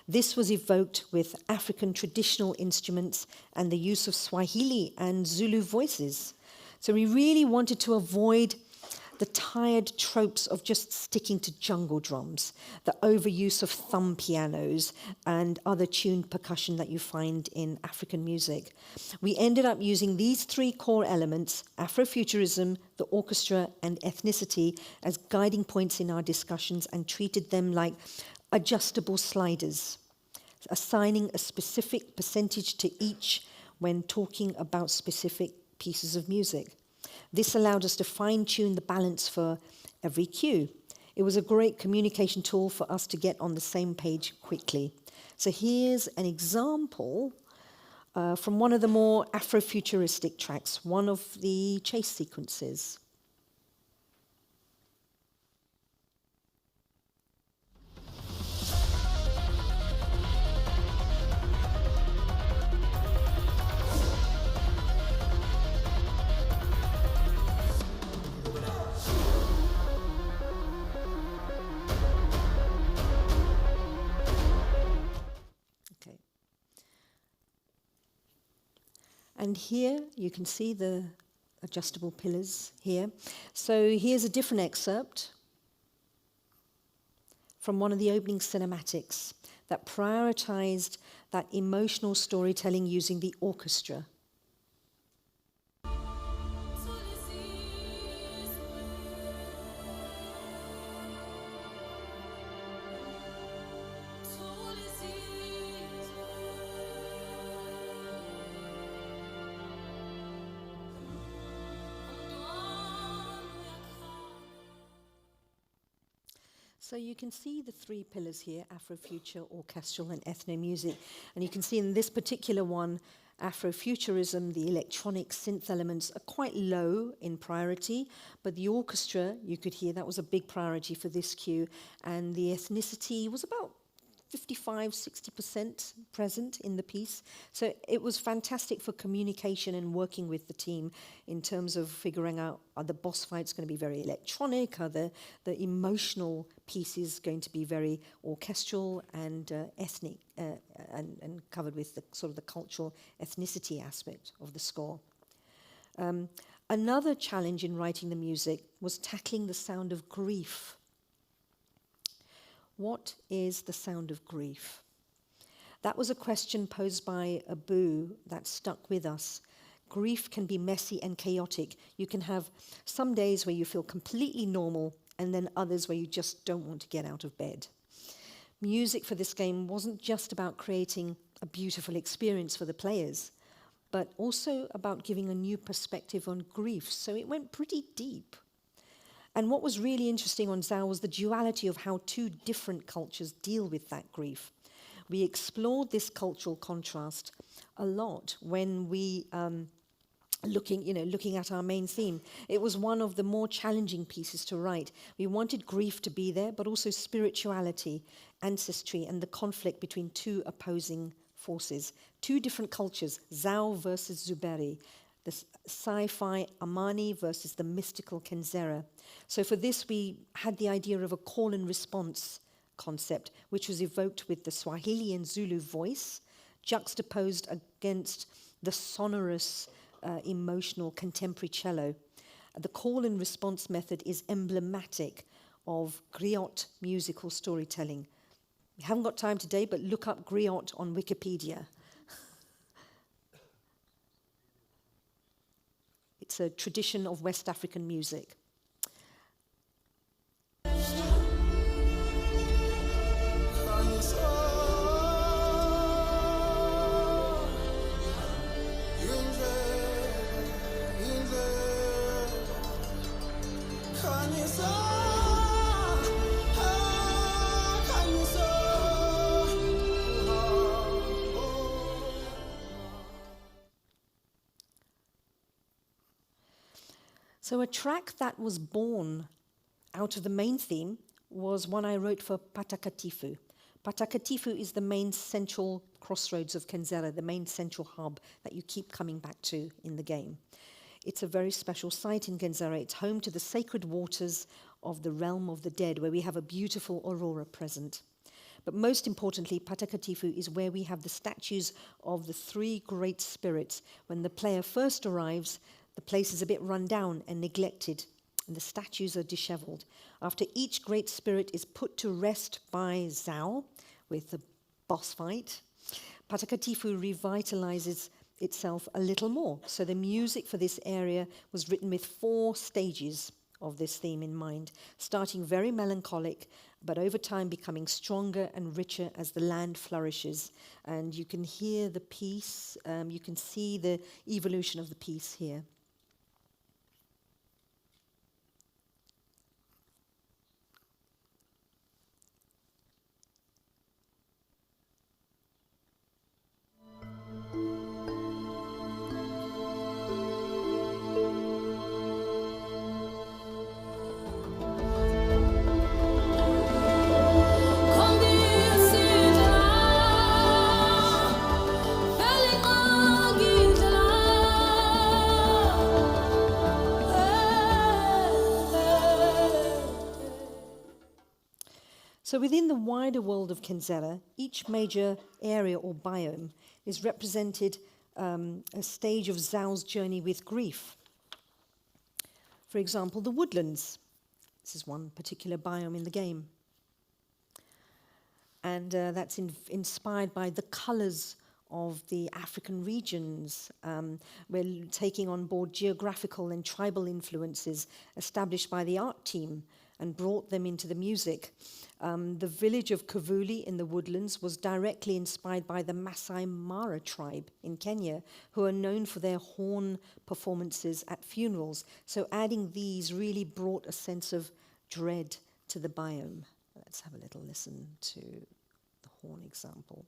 This was evoked with African traditional instruments and the use of Swahili and Zulu voices. So we really wanted to avoid the tired tropes of just sticking to jungle drums, the overuse of thumb pianos and other tuned percussion that you find in African music. We ended up using these 3 core elements, Afrofuturism, the orchestra, and ethnicity, as guiding points in our discussions and treated them like adjustable sliders, assigning a specific percentage to each when talking about specific pieces of music. This allowed us to fine-tune the balance for every cue. It was a great communication tool for us to get on the same page quickly. So here's an example from one of the more Afrofuturistic tracks, one of the chase sequences. And here you can see the adjustable pillars here. So here's a different excerpt from one of the opening cinematics that prioritized that emotional storytelling using the orchestra. So you can see the 3 pillars here, Afrofuture, orchestral, and ethno-music. And you can see in this particular one Afrofuturism, the electronic synth elements are quite low in priority, but the orchestra, you could hear, that was a big priority for this cue, and the ethnicity was about 55–60% present in the piece. So it was fantastic for communication and working with the team in terms of figuring out, are the boss fights going to be very electronic? Are the emotional pieces going to be very orchestral and ethnic and covered with the sort of the cultural ethnicity aspect of the score? Another challenge in writing the music was tackling the sound of grief. What is the sound of grief? That was a question posed by Abu that stuck with us. Grief can be messy and chaotic. You can have some days where you feel completely normal and then others where you just don't want to get out of bed. Music for this game wasn't just about creating a beautiful experience for the players, but also about giving a new perspective on grief. So it went pretty deep. And what was really interesting on Zao was the duality of how two different cultures deal with that grief. We explored this cultural contrast a lot when we looking at our main theme. It was one of the more challenging pieces to write. We wanted grief to be there, but also spirituality, ancestry, and the conflict between two opposing forces. Two different cultures, Zao versus Zuberi, the sci-fi Amani versus the mystical Kenzera. So for this, we had the idea of a call and response concept, which was evoked with the Swahili and Zulu voice, juxtaposed against the sonorous, emotional contemporary cello. The call and response method is emblematic of griot musical storytelling. We haven't got time today, but look up griot on Wikipedia. It's a tradition of West African music. So a track that was born out of the main theme was one I wrote for Patakatifu. Patakatifu is the main central crossroads of Kenzera, the main central hub that you keep coming back to in the game. It's a very special site in Kenzera. It's home to the sacred waters of the realm of the dead, where we have a beautiful aurora present. But most importantly, Patakatifu is where we have the statues of the three great spirits. When the player first arrives, the place is a bit run down and neglected, and the statues are disheveled. After each great spirit is put to rest by Zao with the boss fight, Patakatifu revitalizes itself a little more. So the music for this area was written with 4 stages of this theme in mind, starting very melancholic, but over time becoming stronger and richer as the land flourishes. And you can hear the piece, you can see the evolution of the piece here. So within the wider world of Kenzera, each major area or biome is represented a stage of Zao's journey with grief. For example, the woodlands. This is one particular biome in the game. And that's inspired by the colors of the African regions. We're taking on board geographical and tribal influences established by the art team and brought them into the music. The village of Kivuli in the woodlands was directly inspired by the Masai Mara tribe in Kenya, who are known for their horn performances at funerals. So adding these really brought a sense of dread to the biome. Let's have a little listen to the horn example.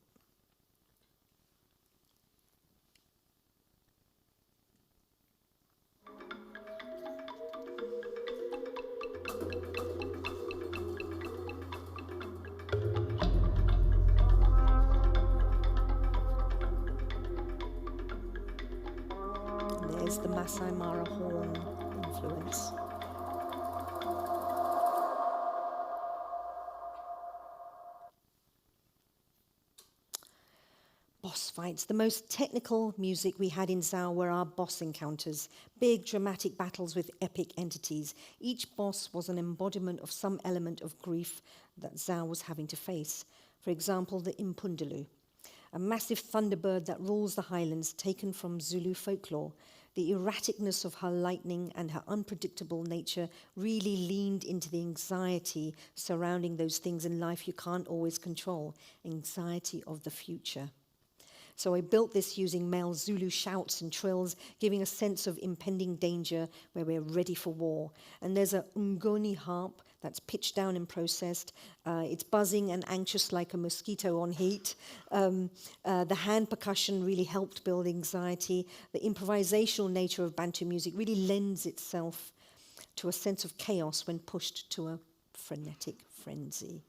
is the Masai Mara horn influence. Boss fights. The most technical music we had in Zao were our boss encounters, big dramatic battles with epic entities. Each boss was an embodiment of some element of grief that Zao was having to face. For example, the Impundulu, a massive thunderbird that rules the highlands, taken from Zulu folklore. The erraticness of her lightning and her unpredictable nature really leaned into the anxiety surrounding those things in life you can't always control, anxiety of the future. So I built this using male Zulu shouts and trills, giving a sense of impending danger where we're ready for war. And there's a ngoni harp that's pitched down and processed. It's buzzing and anxious like a mosquito on heat. The hand percussion really helped build anxiety. The improvisational nature of Bantu music really lends itself to a sense of chaos when pushed to a frenetic frenzy.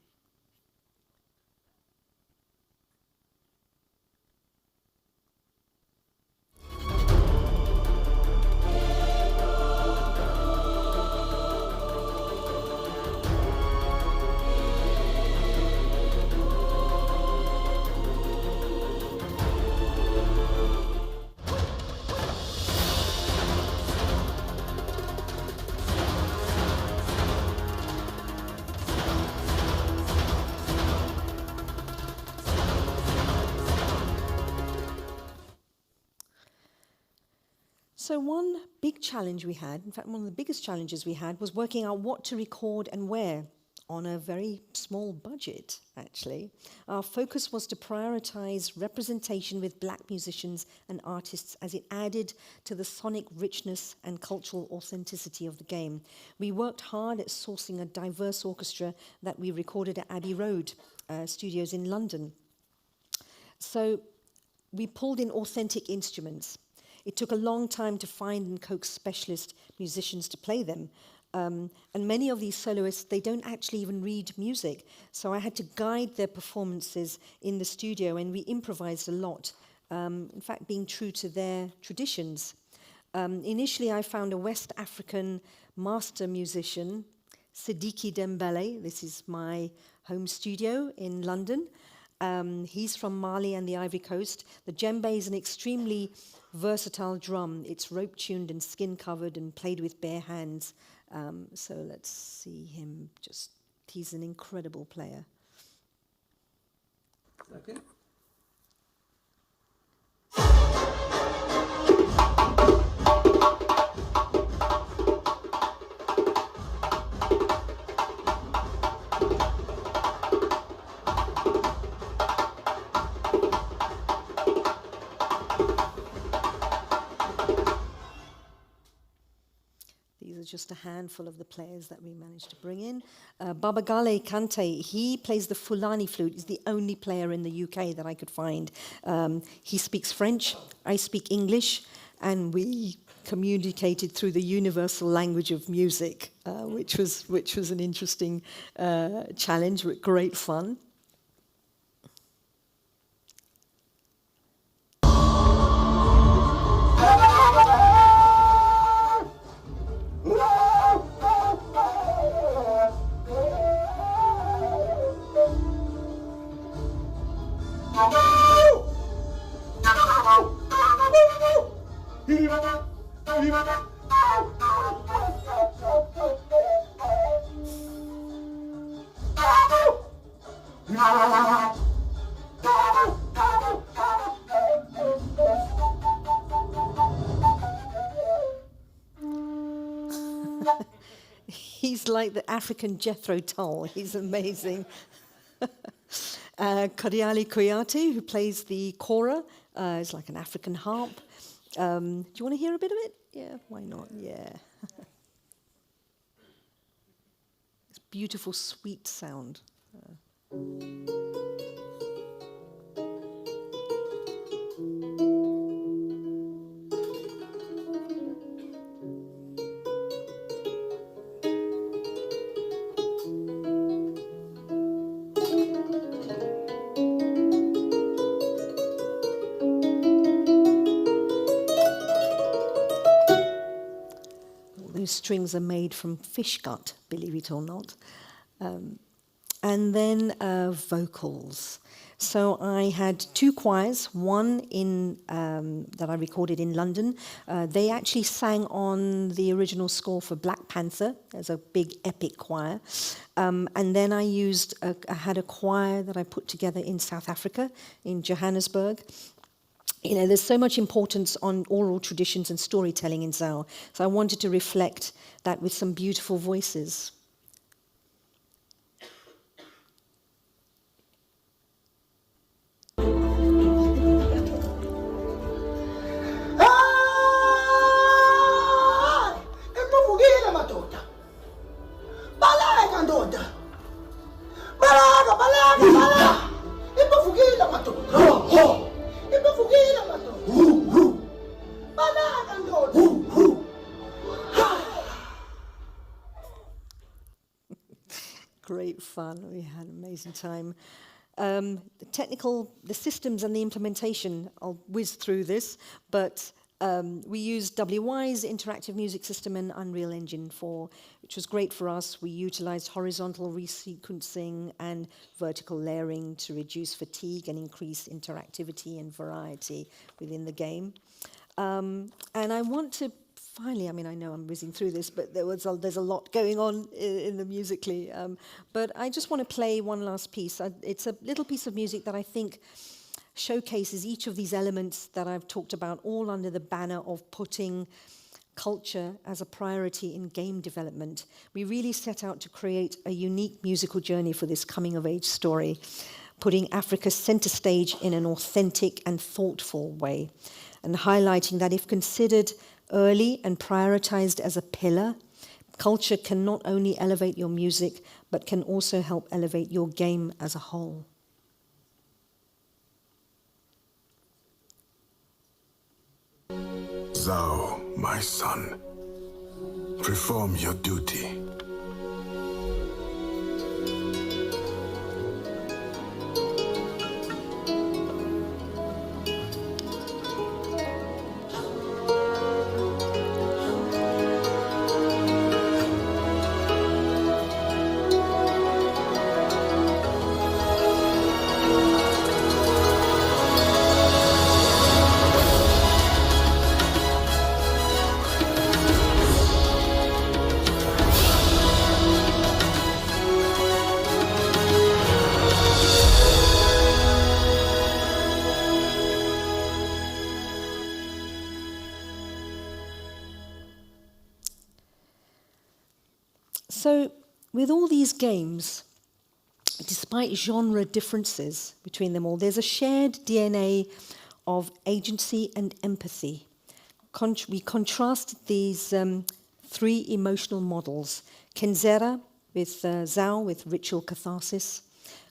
So one big challenge we had, in fact one of the biggest challenges we had, was working out what to record and where on a very small budget, actually. Our focus was to prioritize representation with black musicians and artists as it added to the sonic richness and cultural authenticity of the game. We worked hard at sourcing a diverse orchestra that we recorded at Abbey Road Studios in London. So we pulled in authentic instruments. It took a long time to find and coax specialist musicians to play them. And many of these soloists, they don't actually even read music. So I had to guide their performances in the studio, and we improvised a lot, in fact, being true to their traditions. Initially, I found a West African master musician, Sidiki Dembele. This is my home studio in London. He's from Mali and the Ivory Coast. The djembe is an extremely versatile drum. It's rope-tuned and skin-covered and played with bare hands. So let's see him he's an incredible player. Okay. Just a handful of the players that we managed to bring in. Babagale Kante, he plays the Fulani flute. He's the only player in the UK that I could find. He speaks French, I speak English, and we communicated through the universal language of music, which was an interesting challenge, but great fun. He's like the African Jethro Tull. He's amazing. Kadiali Koyate, who plays the kora, is like an African harp. Do you want to hear a bit of it? Yeah, why not? Yeah. It's beautiful, sweet sound. strings are made from fish gut, believe it or not. And then vocals. So I had two choirs, one that I recorded in London. They actually sang on the original score for Black Panther as a big epic choir. And then I had a choir that I put together in South Africa, in Johannesburg. You know, there's so much importance on oral traditions and storytelling in Zao. So I wanted to reflect that with some beautiful voices. Great fun. We had an amazing time. The systems and the implementation, I'll whiz through this, but we used WY's interactive music system and Unreal Engine 4, which was great for us. We utilized horizontal resequencing and vertical layering to reduce fatigue and increase interactivity and variety within the game. And I want to finally, I mean, I know I'm whizzing through this, but there's a lot going on in the musically. But I just want to play one last piece. It's a little piece of music that I think showcases each of these elements that I've talked about, all under the banner of putting culture as a priority in game development. We really set out to create a unique musical journey for this coming-of-age story, putting Africa center stage in an authentic and thoughtful way, and highlighting that if considered early and prioritized as a pillar, culture can not only elevate your music, but can also help elevate your game as a whole. Zao, my son, perform your duty. So, with all these games, despite genre differences between them all, there's a shared DNA of agency and empathy. We contrasted these three emotional models. Kenzera with Zao with ritual catharsis.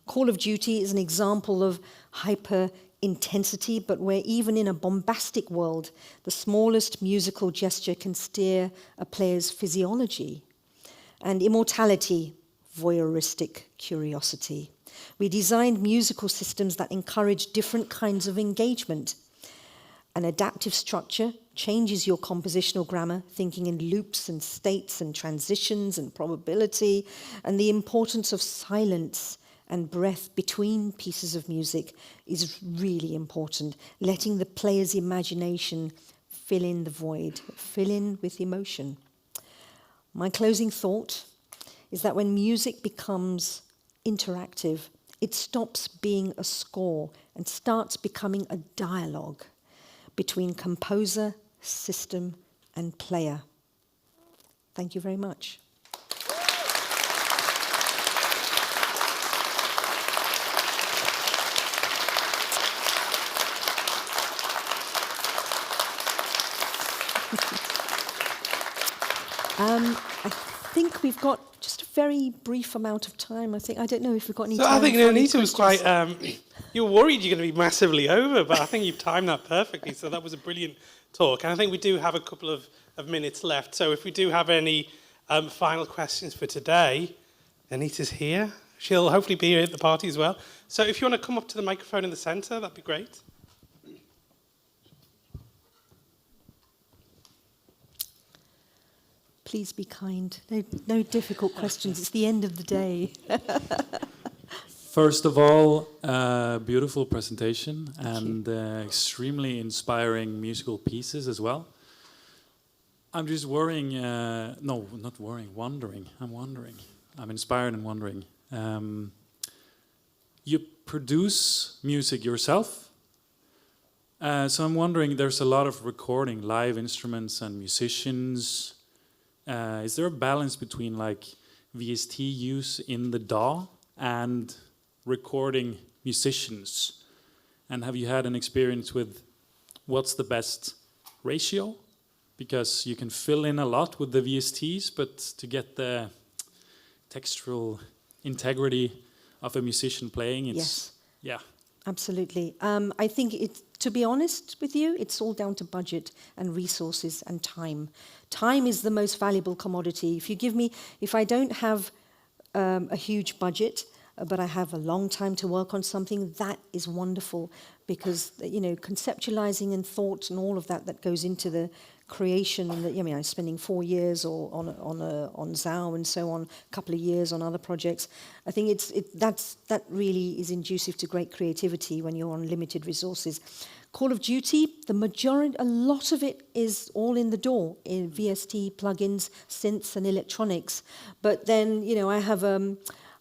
Call of Duty is an example of hyper intensity, but where even in a bombastic world, the smallest musical gesture can steer a player's physiology. And Immortality, voyeuristic curiosity. We designed musical systems that encourage different kinds of engagement. An adaptive structure changes your compositional grammar, thinking in loops and states and transitions and probability, and the importance of silence and breath between pieces of music is really important, letting the player's imagination fill in the void, fill in with emotion. My closing thought is that when music becomes interactive, it stops being a score and starts becoming a dialogue between composer, system, and player. Thank you very much. I think we've got just a very brief amount of time. I don't know if we've got any time. I think for any Anita was quite. questions. You were worried you're going to be massively over, but I think you've timed that perfectly. So that was a brilliant talk, and I think we do have a couple of minutes left. So if we do have any final questions for today, Anita's here. She'll hopefully be here at the party as well. So if you want to come up to the microphone in the centre, that'd be great. Please be kind. No difficult questions. It's the end of the day. First of all, beautiful presentation and extremely inspiring musical pieces as well. I'm just worrying, no, not worrying, wondering. I'm wondering. I'm inspired and wondering. You produce music yourself. So I'm wondering, there's a lot of recording, live instruments and musicians. Is there a balance between like VST use in the DAW and recording musicians? And have you had an experience with what's the best ratio? Because you can fill in a lot with the VSTs, but to get the textural integrity of a musician playing, it's... Yeah. Absolutely. I think, to be honest with you, it's all down to budget and resources and time. Time is the most valuable commodity. If I don't have a huge budget, but I have a long time to work on something, that is wonderful, because conceptualizing and thought and all of that goes into the creation. And I'm spending 4 years on Zao and so on, a couple of years on other projects. I think that really is inducive to great creativity when you're on limited resources. Call of Duty, a lot of it is all in the DAW, in VST, plugins, synths and electronics. But then,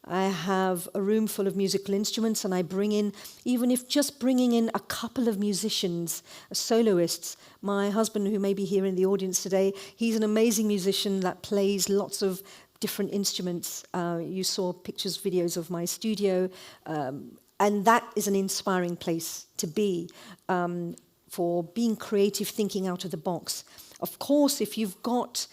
I have a room full of musical instruments, and I bring in, even if just bringing in a couple of musicians, soloists. My husband, who may be here in the audience today, he's an amazing musician that plays lots of different instruments. You saw pictures, videos of my studio, and that is an inspiring place to be for being creative, thinking out of the box. Of course, if you've got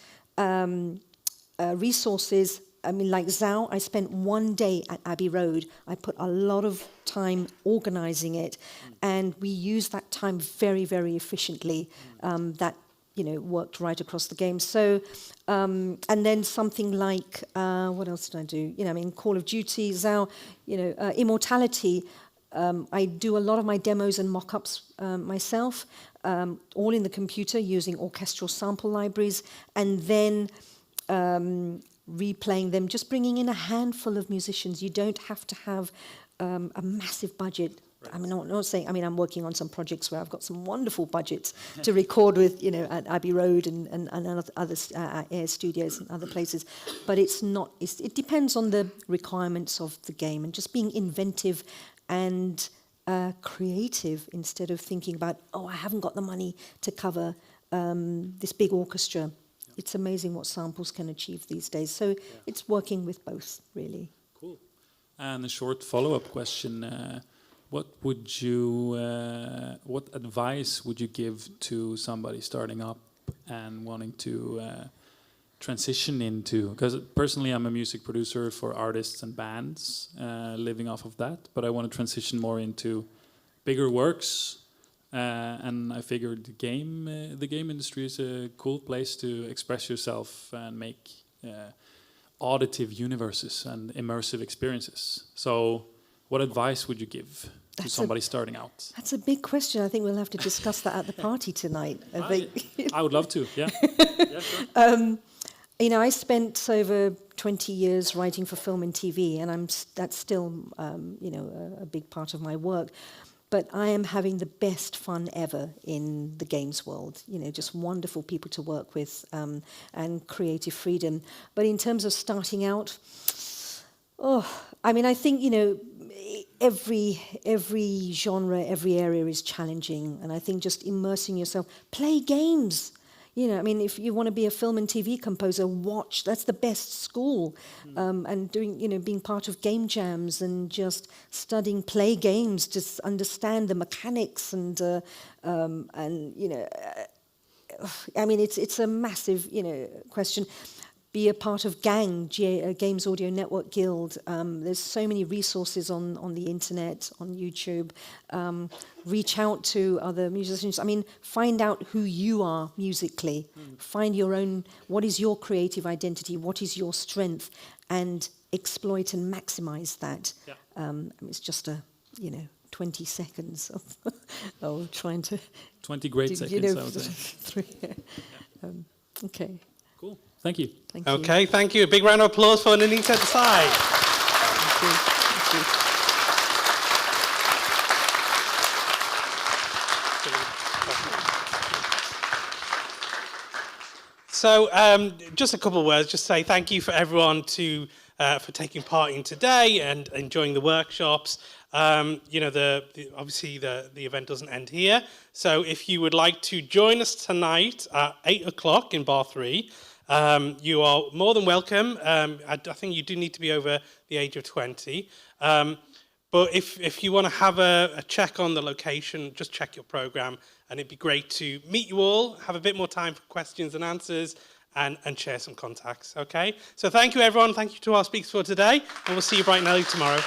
resources, like Zao, I spent 1 day at Abbey Road. I put a lot of time organizing it, and we used that time very, very efficiently. That worked right across the game. So, and then something like, what else did I do? Call of Duty, Zao, Immortality. I do a lot of my demos and mock-ups myself, all in the computer using orchestral sample libraries, and then replaying them, just bringing in a handful of musicians. You don't have to have a massive budget. Right. I'm not saying, I'm working on some projects where I've got some wonderful budgets to record with, at Abbey Road and other Air Studios and other places. But it depends on the requirements of the game, and just being inventive and creative instead of thinking about, I haven't got the money to cover this big orchestra. It's amazing what samples can achieve these days. So it's working with both, really. Cool. And a short follow-up question. What advice would you give to somebody starting up and wanting to transition into? Because personally, I'm a music producer for artists and bands, living off of that. But I want to transition more into bigger works. And I figured the game industry is a cool place to express yourself and make auditive universes and immersive experiences. So what advice would you give to somebody starting out? That's a big question. I think we'll have to discuss that at the party tonight. I would love to, yeah. Yeah, sure. I spent over 20 years writing for film and TV, and that's still, a big part of my work. But I am having the best fun ever in the games world. Just wonderful people to work with, and creative freedom. But in terms of starting out, I think, every genre, every area is challenging. And I think just immersing yourself, play games. If you want to be a film and TV composer, that's the best school. And doing, being part of game jams and just studying play games, just understand the mechanics it's a massive, question. Be a part of GANG, Games Audio Network Guild. There's so many resources on the internet, on YouTube. Reach out to other musicians. Find out who you are musically. Find your own, what is your creative identity? What is your strength? And exploit and maximize that. Yeah. It's just 20 seconds of trying to... 20 great seconds, I would say. Okay. Cool. Thank you. Thank you. Okay, thank you. A big round of applause for Nanita at the side. Thank you. Thank you. So just a couple of words, just say thank you for everyone for taking part in today and enjoying the workshops. You know, obviously the event doesn't end here. So if you would like to join us tonight at 8 o'clock in Bar 3, you are more than welcome. I think you do need to be over the age of 20. But if you want to have a check on the location, just check your program, and it'd be great to meet you all, have a bit more time for questions and answers, and share some contacts, okay? So thank you, everyone. Thank you to our speakers for today, and we'll see you bright and early tomorrow.